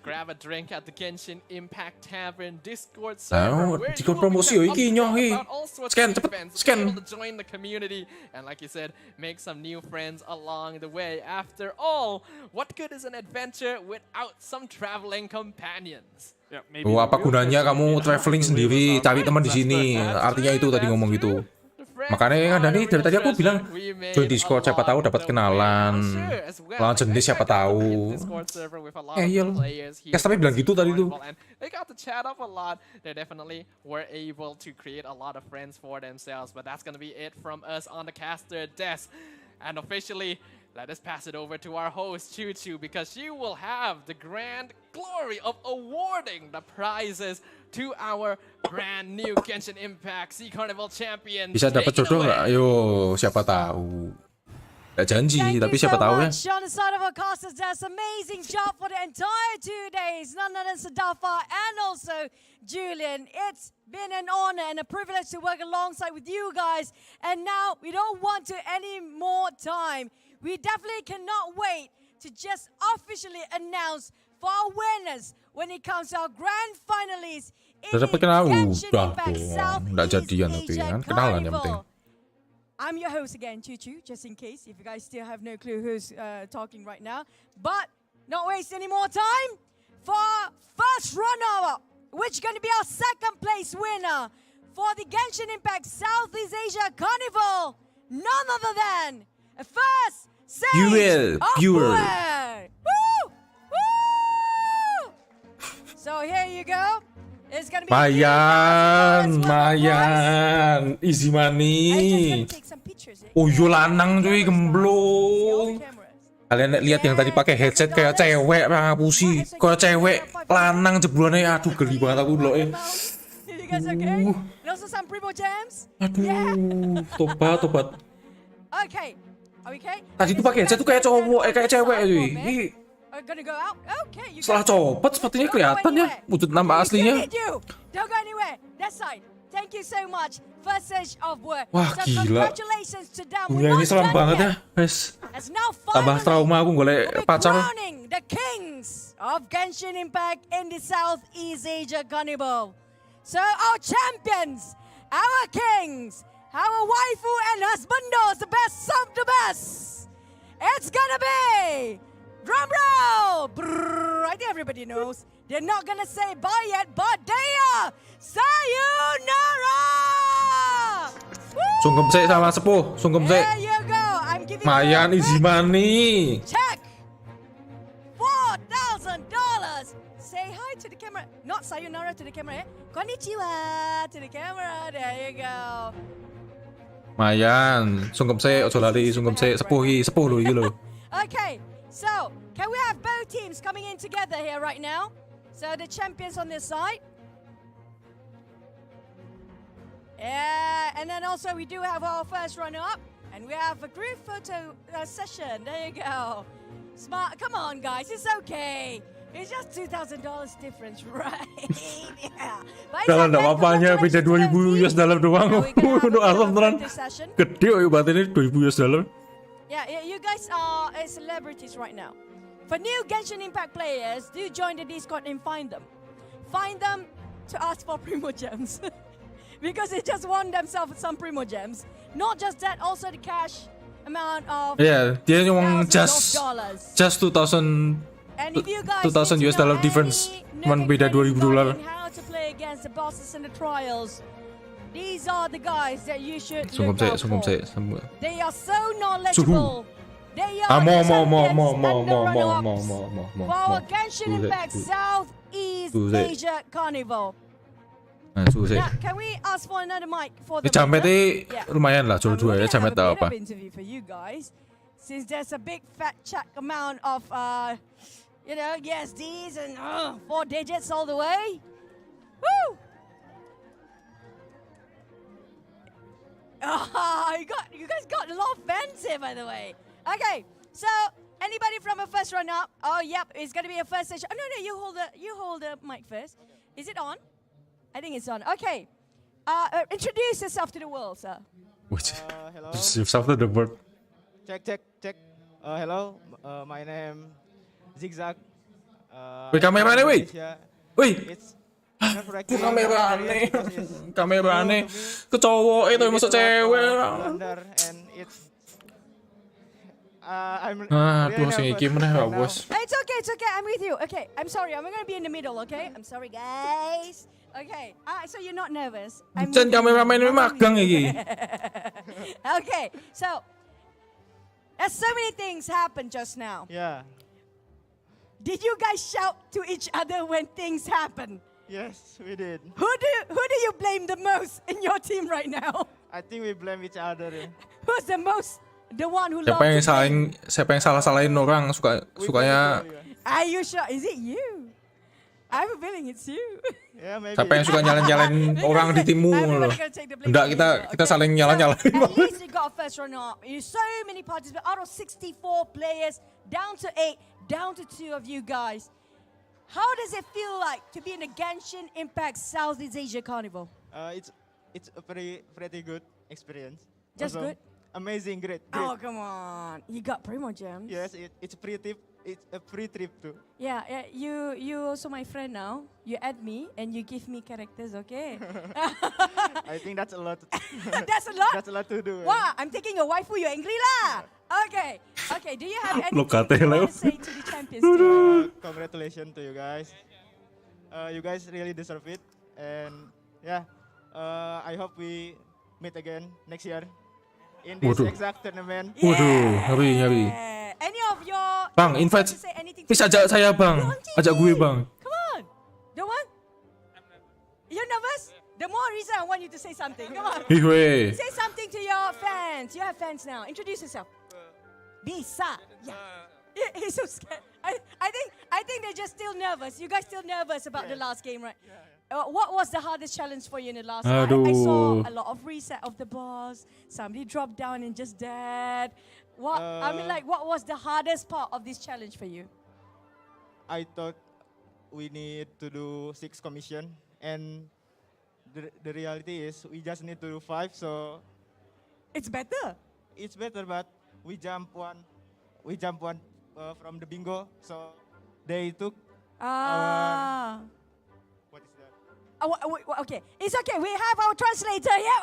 Grab a drink at the Genshin Impact Tavern Discord server. Discord promosi yo iki nyohi. Scan cepet, scan. Join the community and like you said, make some new friends along the way. After all, what good is an adventure without some traveling companions? Apa gunanya kamu traveling sendiri, cari teman di sini. Artinya itu tadi ngomong gitu. Makanya kan dari tadi aku bilang join Discord, siapa tahu dapat kenalan lawan jenis, siapa tahu. Iya, tapi bilang gitu tadi tuh. They got to chat up a lot. They definitely were able to create a lot of friends for themselves. But that's gonna be it from us on the caster desk. And officially, let us pass it over to our host, Choo Choo, because she will have the grand glory of awarding the prizes to our brand new Genshin Impact Sea Carnival champions. Bisa dapat jodoh nggak? Ayo, siapa tahu. Nggak janji, tapi siapa tahu ya. On the side of our casters, that's amazing job for the entire 2 days. None other than Sadafa and also Julian. It's been an honor and a privilege to work alongside with you guys. And now we don't want to any more time. We definitely cannot wait to just officially announce for our winners when it comes to our grand finalists in the Genshin Impact Southeast Asia Carnival. I'm your host again, Choo Choo, just in case if you guys still have no clue who's talking right now. But not waste any more time for first runner-up, which is going to be our second place winner for the Genshin Impact Southeast Asia Carnival. None other than first Sage Pure. Woo! Woo! So here you go. It's gonna be Mayan, easy money. Oh yo lanang cuy, gemblong. Kalian lihat yang tadi pakai headset kayak cewek, ngapusi. Kayak cewek lanang jebloannya, aduh geli banget aku loh. Aduh, tobat. Okay. Tadi tuh pakai headset tuh kayak cowok, kayak cewek cuy. gonna go out? Okay, you Setelah go. copot sepertinya Don't go kelihatan ya anywhere. wujud nama You aslinya. did you. Don't go anywhere. That side. Thank you so much. First stage of work. Wah, so gila. congratulations to them. Dunia ini seram banget ya, guys. As now Tambah finally, trauma aku golek we'll be pacar. crowning the kings of Genshin Impact in the Southeast Asia Carnival. So our champions, our kings, our waifu and husbandos, the best of the best. It's gonna be drum roll. Brrr, I think everybody knows. They're not gonna say bye yet, but they are sayonara. Woo! Sungkem sik sama sepuh, sungkem sik. There you go. I'm giving Mayan you a easy big money. check. $4,000. Say hi to the camera. Not sayonara to the camera. Konnichiwa to the camera. There you go. Mayan, sungkem sik, ojo lali, sungkem sik, sepuh lho iki lho. Okay, so can we have both teams coming in together here right now? So the champions on this side. Yeah, and then also we do have our first runner-up, and we have a group photo session. There you go. Smart, come on guys, it's okay. It's just $2,000 difference, right? Yeah. But it's Dalam okay, apa-apanya beda congratulations to both 2000 US teams. dollar doang. So we're gonna have Untuk a asam tenan. photo session. Gede kok batinnya 2000 US dollar. Yeah, you guys are celebrities right now. For new Genshin Impact players, do join the Discord and find them. Find them to ask for Primo Gems. Because they just won themselves some Primo Gems. Not just that, also the cash amount of Iya, dia nyumbang thousands of dollars. just 2000 And if you guys 2000 need to US dollar know difference. any Cuman beda nugget 2000 dolar. regarding how to play against the bosses in the trials, these are the guys that you should Sungkem look sik, out sungkem for. sik. They are so knowledgeable. They are Mo the champions and the runner-ups for our mo. Genshin Impact Southeast Tuh, Zek. Asia Carnival. Nah, suhu sik. Now, can we ask for another mic for the Ini jamet winner? ini lumayan lah, I'm jual-jual gonna ya jamet have a tau bit apa. of interview for you guys, since there's a big fat chunk amount of ESDs and 4 digits all the way. Woo! You guys got a lot of fans here, by the way. Okay, so anybody from a first run-up? Oh, yep, it's gonna be a first session. Oh, no, you hold the mic first. Is it on? I think it's on. Okay, introduce yourself to the world, sir. Hello. Yourself to the world. Check. Hello. My name Zigzag. Wih, kameranya, wih. Indonesia. Wih, It's nerve-wracking kameranya, because it's kameranya. new to me. Ke cowok itu We masuk did a lot cewek. of blunder and it's I'm Aduh, sing iki meneh ya, right now. Bos. It's okay. I'm with you. Okay, I'm sorry. I'm gonna be in the middle. Okay, I'm sorry, guys. Okay, so you're not nervous. I'm Jan with you. kameramen ini magang iki. Okay, so there's so many things happened just now. Yeah. Did you guys shout to each other when things happen? Yes, we did. Who do you blame the most in your team right now? I think we blame each other. Who's the one who Siapa loved yang to blame? salah-salahin orang We sukanya blame each other. Are you sure? Is it you? I have a feeling it's you. Yeah, maybe. siapa yang suka nyalain orang di timmu loh. Everybody gonna take the blame Enggak, for kita you, kita okay? saling nyalain. So, at least you got a first runner-up. You so many participants out of 64 players, down to 8, down to 2 of you guys. How does it feel like to be in the Genshin Impact Southeast Asia Carnival? It's a pretty good experience. Just Also, good? Amazing, great. Oh, come on. You got Primo Gems. Yes, it's a free trip too. Yeah, you also my friend now. You add me and you give me characters, okay? I think that's a lot. That's a lot. That's a lot to do. Wow, I'm taking a waifu, you angry lah. Okay, do you have anything Lokate you want Leo. to say to the champions team? Congratulations to you guys. You guys really deserve it. And yeah, I hope we meet again next year in this Waduh. exact tournament. Waduh, nyari. Any of your Bang, teams invite. want to say anything to Please the ajak champions? saya, Bang. You're on TV. Ajak gue, Bang. Come on. Don't want? You're nervous? The more reason I want you to say something. Come on. Ih, weh. Say something to your fans. You have fans now. Introduce yourself. Bisa. Yeah. He's so scared. I think they're just still nervous. You guys still nervous about the last game, right? What was the hardest challenge for you in the last one? I saw Aduh. a lot of reset of the boss. Somebody dropped down and just died. What I mean, like, what was the hardest part of this challenge for you? I thought we need to do 6 commission, and the reality is we just need to do 5. So It's better. it's better, but we jump one from the bingo. So they took Ah. what is that? Okay, it's okay. We have our translator. Yeah,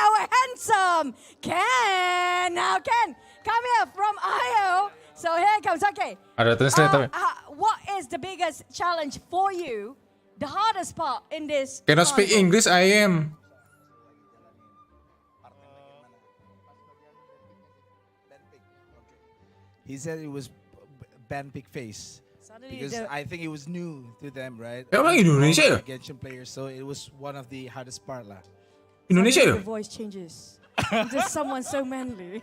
our handsome Ken. Now, Ken, come here from IO. So here it comes. Okay. Ada translator. What is the biggest challenge for you? The hardest part in this? Cannot speak carnival? English, I am. He said it was band pick face Suddenly because I think it was new to them, right? Ya, orang Indonesia ya? Genshin players, so it was one of the hardest part lah. Indonesia suddenly ya? the voice changes. Into someone so manly.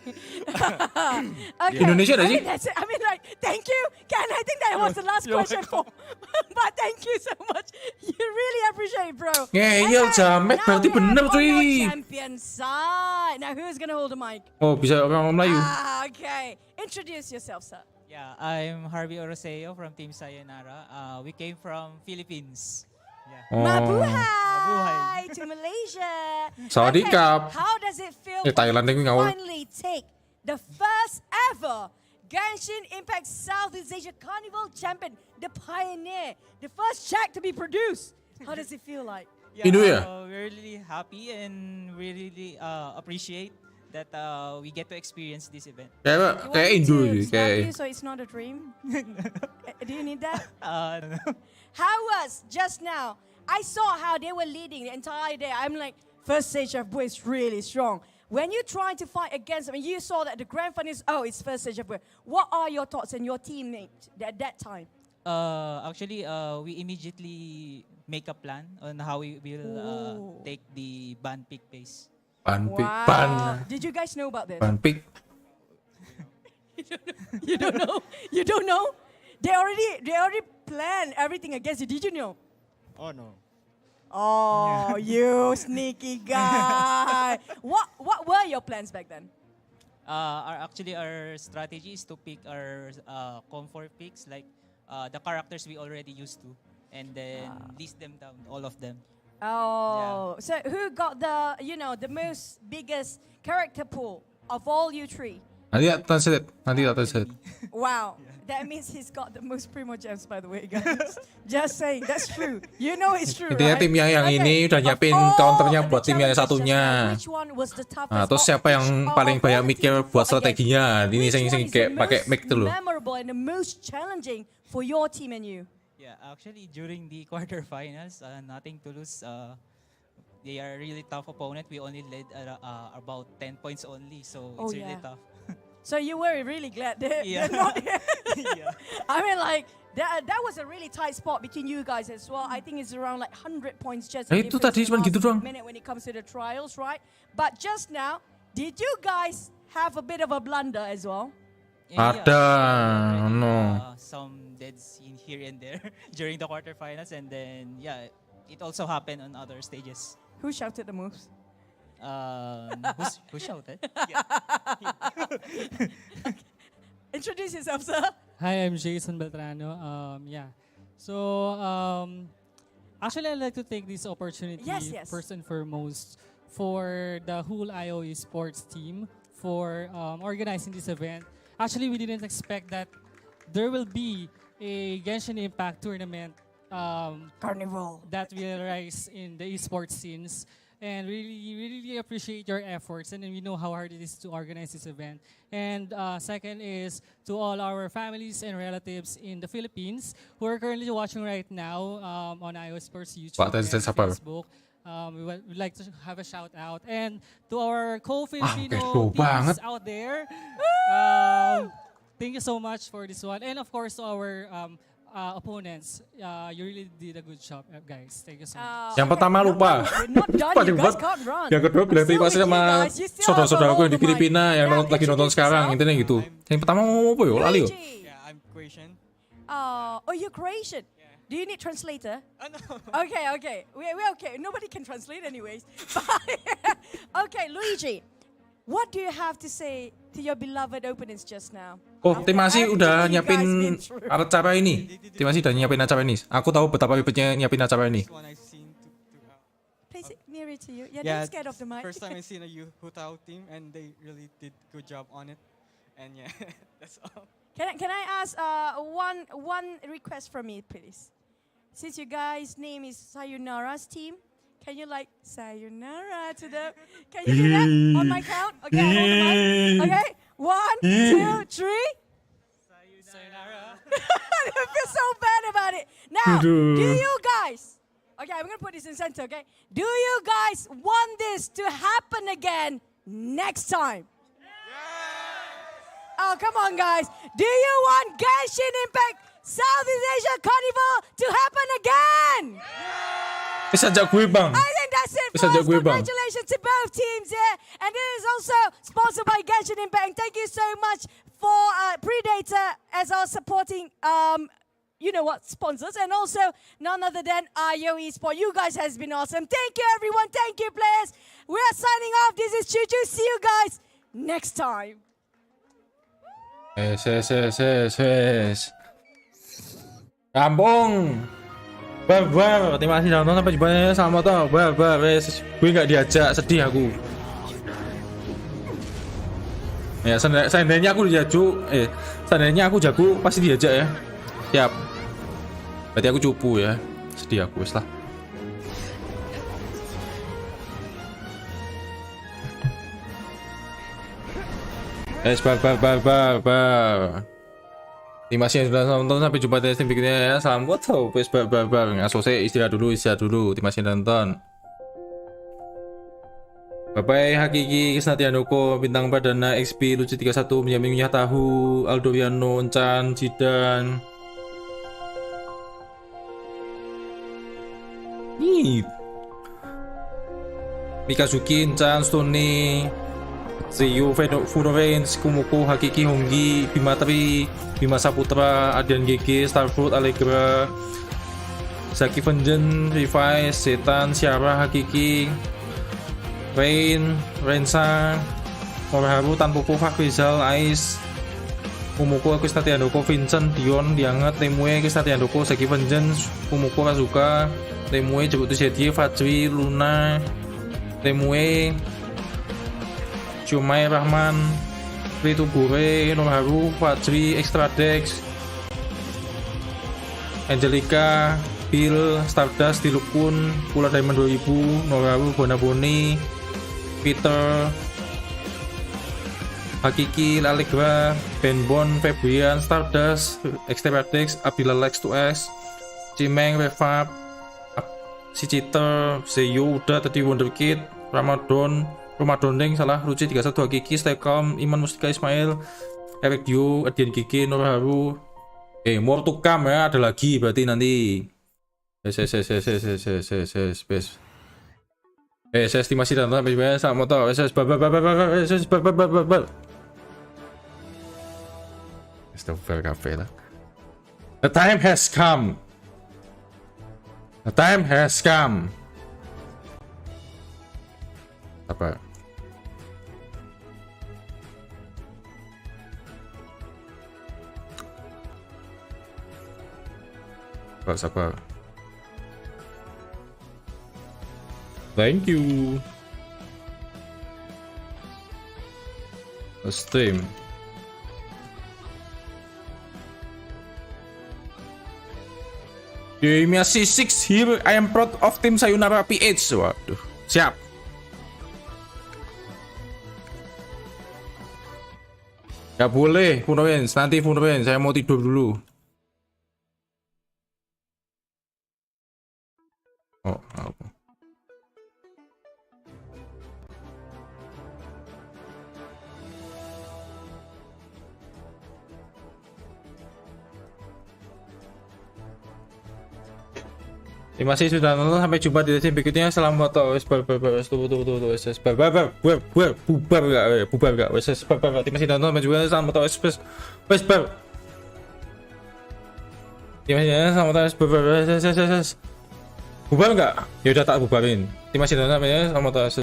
Okay. Indonesia dah, I Ji? mean, that's it. I mean, like, thank you, Ken. I think that was the last question for. But thank you so much. You really appreciate it, bro. Ngeyel, Okay, jamet, now berarti we have bener, on cuy. your champion side. Now, who's gonna hold the mic? Oh, bisa orang Melayu. Okay. Introduce yourself, sir. Yeah, I'm Harvey Oroseo from Team Sayonara. We came from Philippines. Yeah. Oh. Mabuhay to Malaysia. Sawadikap. How does it feel Thailand when ni you ngawal. finally take the first ever Genshin Impact Southeast Asia Carnival champion, the pioneer, the first Czech to be produced? How does it feel like? Indo ya? We're really happy and we really appreciate that we get to experience this event. Kayak You kayak want me Indo to je, slap you kayak. so it's not a dream? Do you need that? I don't know. How was just now? I saw how they were leading the entire day. I'm like, first stage of Bui is really strong. When you try to fight against them, and you saw that the grand final is, oh, it's first stage of Bui. What are your thoughts and your teammate at that time? Actually, we immediately make a plan on how we will take the band pick pace. Panpik, pan. Did you guys know about this? Panpik. You don't know? You don't know? They already planned everything against you. Did you know? Oh no. Oh, you sneaky guy. What were your plans back then? Our strategy is to pick our comfort picks, like the characters we already used to, and then list them down, all of them. Oh, so who got the most biggest character pool of all you three? Nanti tak translate. Nanti tak translate. Wow, that means he's got the most primo gems, by the way, guys. Just saying, that's true. You know it's true, Intinya right? tim yang ini udah nyiapin Of all counternya the buat tim yang challenges just satunya. now, which one was the toughest? Nah, terus Or siapa yang which paling of banyak all the mikir teams buat fought against? strateginya? Ini Which sing one is kayak the pakai most mic tuh loh. memorable and the most challenging for your team and you? Yeah, actually during the quarterfinals, nothing to lose. They are really tough opponent. We only led about 10 points only, so Oh, it's really yeah. tough. So you were really glad they're Yeah. not here. Yeah. I mean, like, that was a really tight spot between you guys as well. I think it's around like 100 points just Nah, itu tadi cuma gitu doang. minute when it comes to the trials, right? But just now, did you guys have a bit of a blunder as well? Ada, already, no. Some dead scene here and there during the quarterfinals, and then it also happened on other stages. Who shouted the moves? Who shouted? Introduce yourself, sir. Hi, I'm Jason Beltrano. So actually, I'd like to take this opportunity Yes, yes. first and foremost for the whole IOE sports team for organizing this event. Actually, we didn't expect that there will be a Genshin Impact tournament Carnival. that will rise in the esports scenes. And really appreciate your efforts, and then we know how hard it is to organize this event. And second is to all our families and relatives in the Philippines who are currently watching right now on iOS Sports YouTube Pak, and that's apa? Facebook. We'd like to have a shout out. And to our co-Filipino kepo teams banget. out there, thank you so much for this one. And of course to our opponents, you really did a good job, guys. Thank you so much. Yang pertama lupa. We're not done. You guys can't run. Yang kedua bilang terima kasih Still with sama you guys. You still have to saudara-saudaraku hold yang di the mic. Filipina yang Yeah, lagi nonton introduce sekarang. yourself. Intinya gitu. Yang pertama ngomong apa yo? Lali yo. Luigi. Yeah, I'm Croatian. Oh, you're Croatian. Do you need translator? No. Okay. We're okay. Nobody can translate anyways. Okay, Luigi. what do you have to say to your beloved opponents just now? Oh, terima kasih udah Everything you guys nyiapin been through. acara ini. Terima kasih udah nyiapin acara ini. Aku tahu betapa ribetnya nyiapin acara ini. Place it nearer to you. Yeah, Yeah, don't scared of the mic. first time I seen a Hutao team, and they really did good job on it. And yeah, that's all. Can I ask one request from me, please? Since you guys' name is Sayonara's team, can you like Sayonara to the? Can you do that on my count? Okay, I hold the mic. Okay, 1, 2, 3. Sayonara. I feel so bad about it. Now, do you guys? Okay, I'm gonna put this in center. Okay, do you guys want this to happen again next time? Oh, come on, guys. Do you want Genshin Impact Southeast Asia Carnival to happen again? Bisa ajak gue, Bang. I think that's it Bisa for ajak us. gue, Bang. Congratulations to both teams here. And this is also sponsored by Genshin Impact. Thank you so much for Predator as our supporting, you know what, sponsors. And also none other than IO Esport. You guys has been awesome. Thank you, everyone. Thank you, players. We are signing off. This is Chuchu. See you guys next time. Yes. Kampung. Bar. Terima kasih nonton, sampai jumpa ya. Selamat tau. Bar. Gue nggak diajak, sedih aku. Ya, seandainya aku jago, pasti diajak ya. Siap. Berarti aku cupu ya. Sedih aku, wes lah. Bar. Terima kasih yang sudah nonton, sampai jumpa di stream berikutnya ya. Salam buat tau. Bar. Selesai istirahat dulu. Terima kasih yang nonton. Bye Hakiki, Kisnatianoko, Bintang Perdana, XP, Lucu 31, Benjamin Minyak Tahu, Aldoriano, Encan, Jidan. Mikazuki, Encan, Stone, Seiyuu, Furovens, Kumuko, Hakiki, Honggi, Bimatri, Bima Saputra, Adian GG, Starfruit, Allegra, Zaki Vengeance, Revise, Setan, Syara, Hakiki, Rensa, Morharu, Tanpopo, Fakrizal, Ais, Kumuko, Kisnatiandoko, Vincent, Dion, Dianget, Temue, Kisnatiandoko, Zaki Vengeance, Kumuko, Kazuka, Temue, Jebutu Zedie, Fajri, Luna, Temue, Cumai Rahman, Ritu Bure, Norharu, Fajri, Extradex, Angelica, Bill, Stardust, Dilukun, Pula Diamond 2000, Norharu, Bonaboni, Peter, Hakiki, Allegra, Benbon, Febrian, Stardust, Extradex, Abdillah Lex 2S, Cimeng, Revap, si Citer, Seiyuu udah tadi, Wonderkid, Ramadan salah, Ruci 31, Hakiki, Stekom, Iman Mustika Ismail, Eric Dio, Adian Gigi, Norharu. More to come ya, ada lagi berarti nanti. Estimasi dan sampai jumpa, selamat motor. The time has come. Apa? Sabar. Thank you. A stream. Game C6 here. I am proud of tim Sayonara PH. Waduh, siap. Gak boleh, Funowens. Nanti Funowens, saya mau tidur dulu. Oh, apa? Terima kasih sudah nonton, sampai jumpa di stream berikutnya. Selamat bubar gak? Terima kasih sudah nonton, sampai jumpa. Selamat bubar gak? Ya udah tak bubarin. Terima kasih sudah nonton, selamat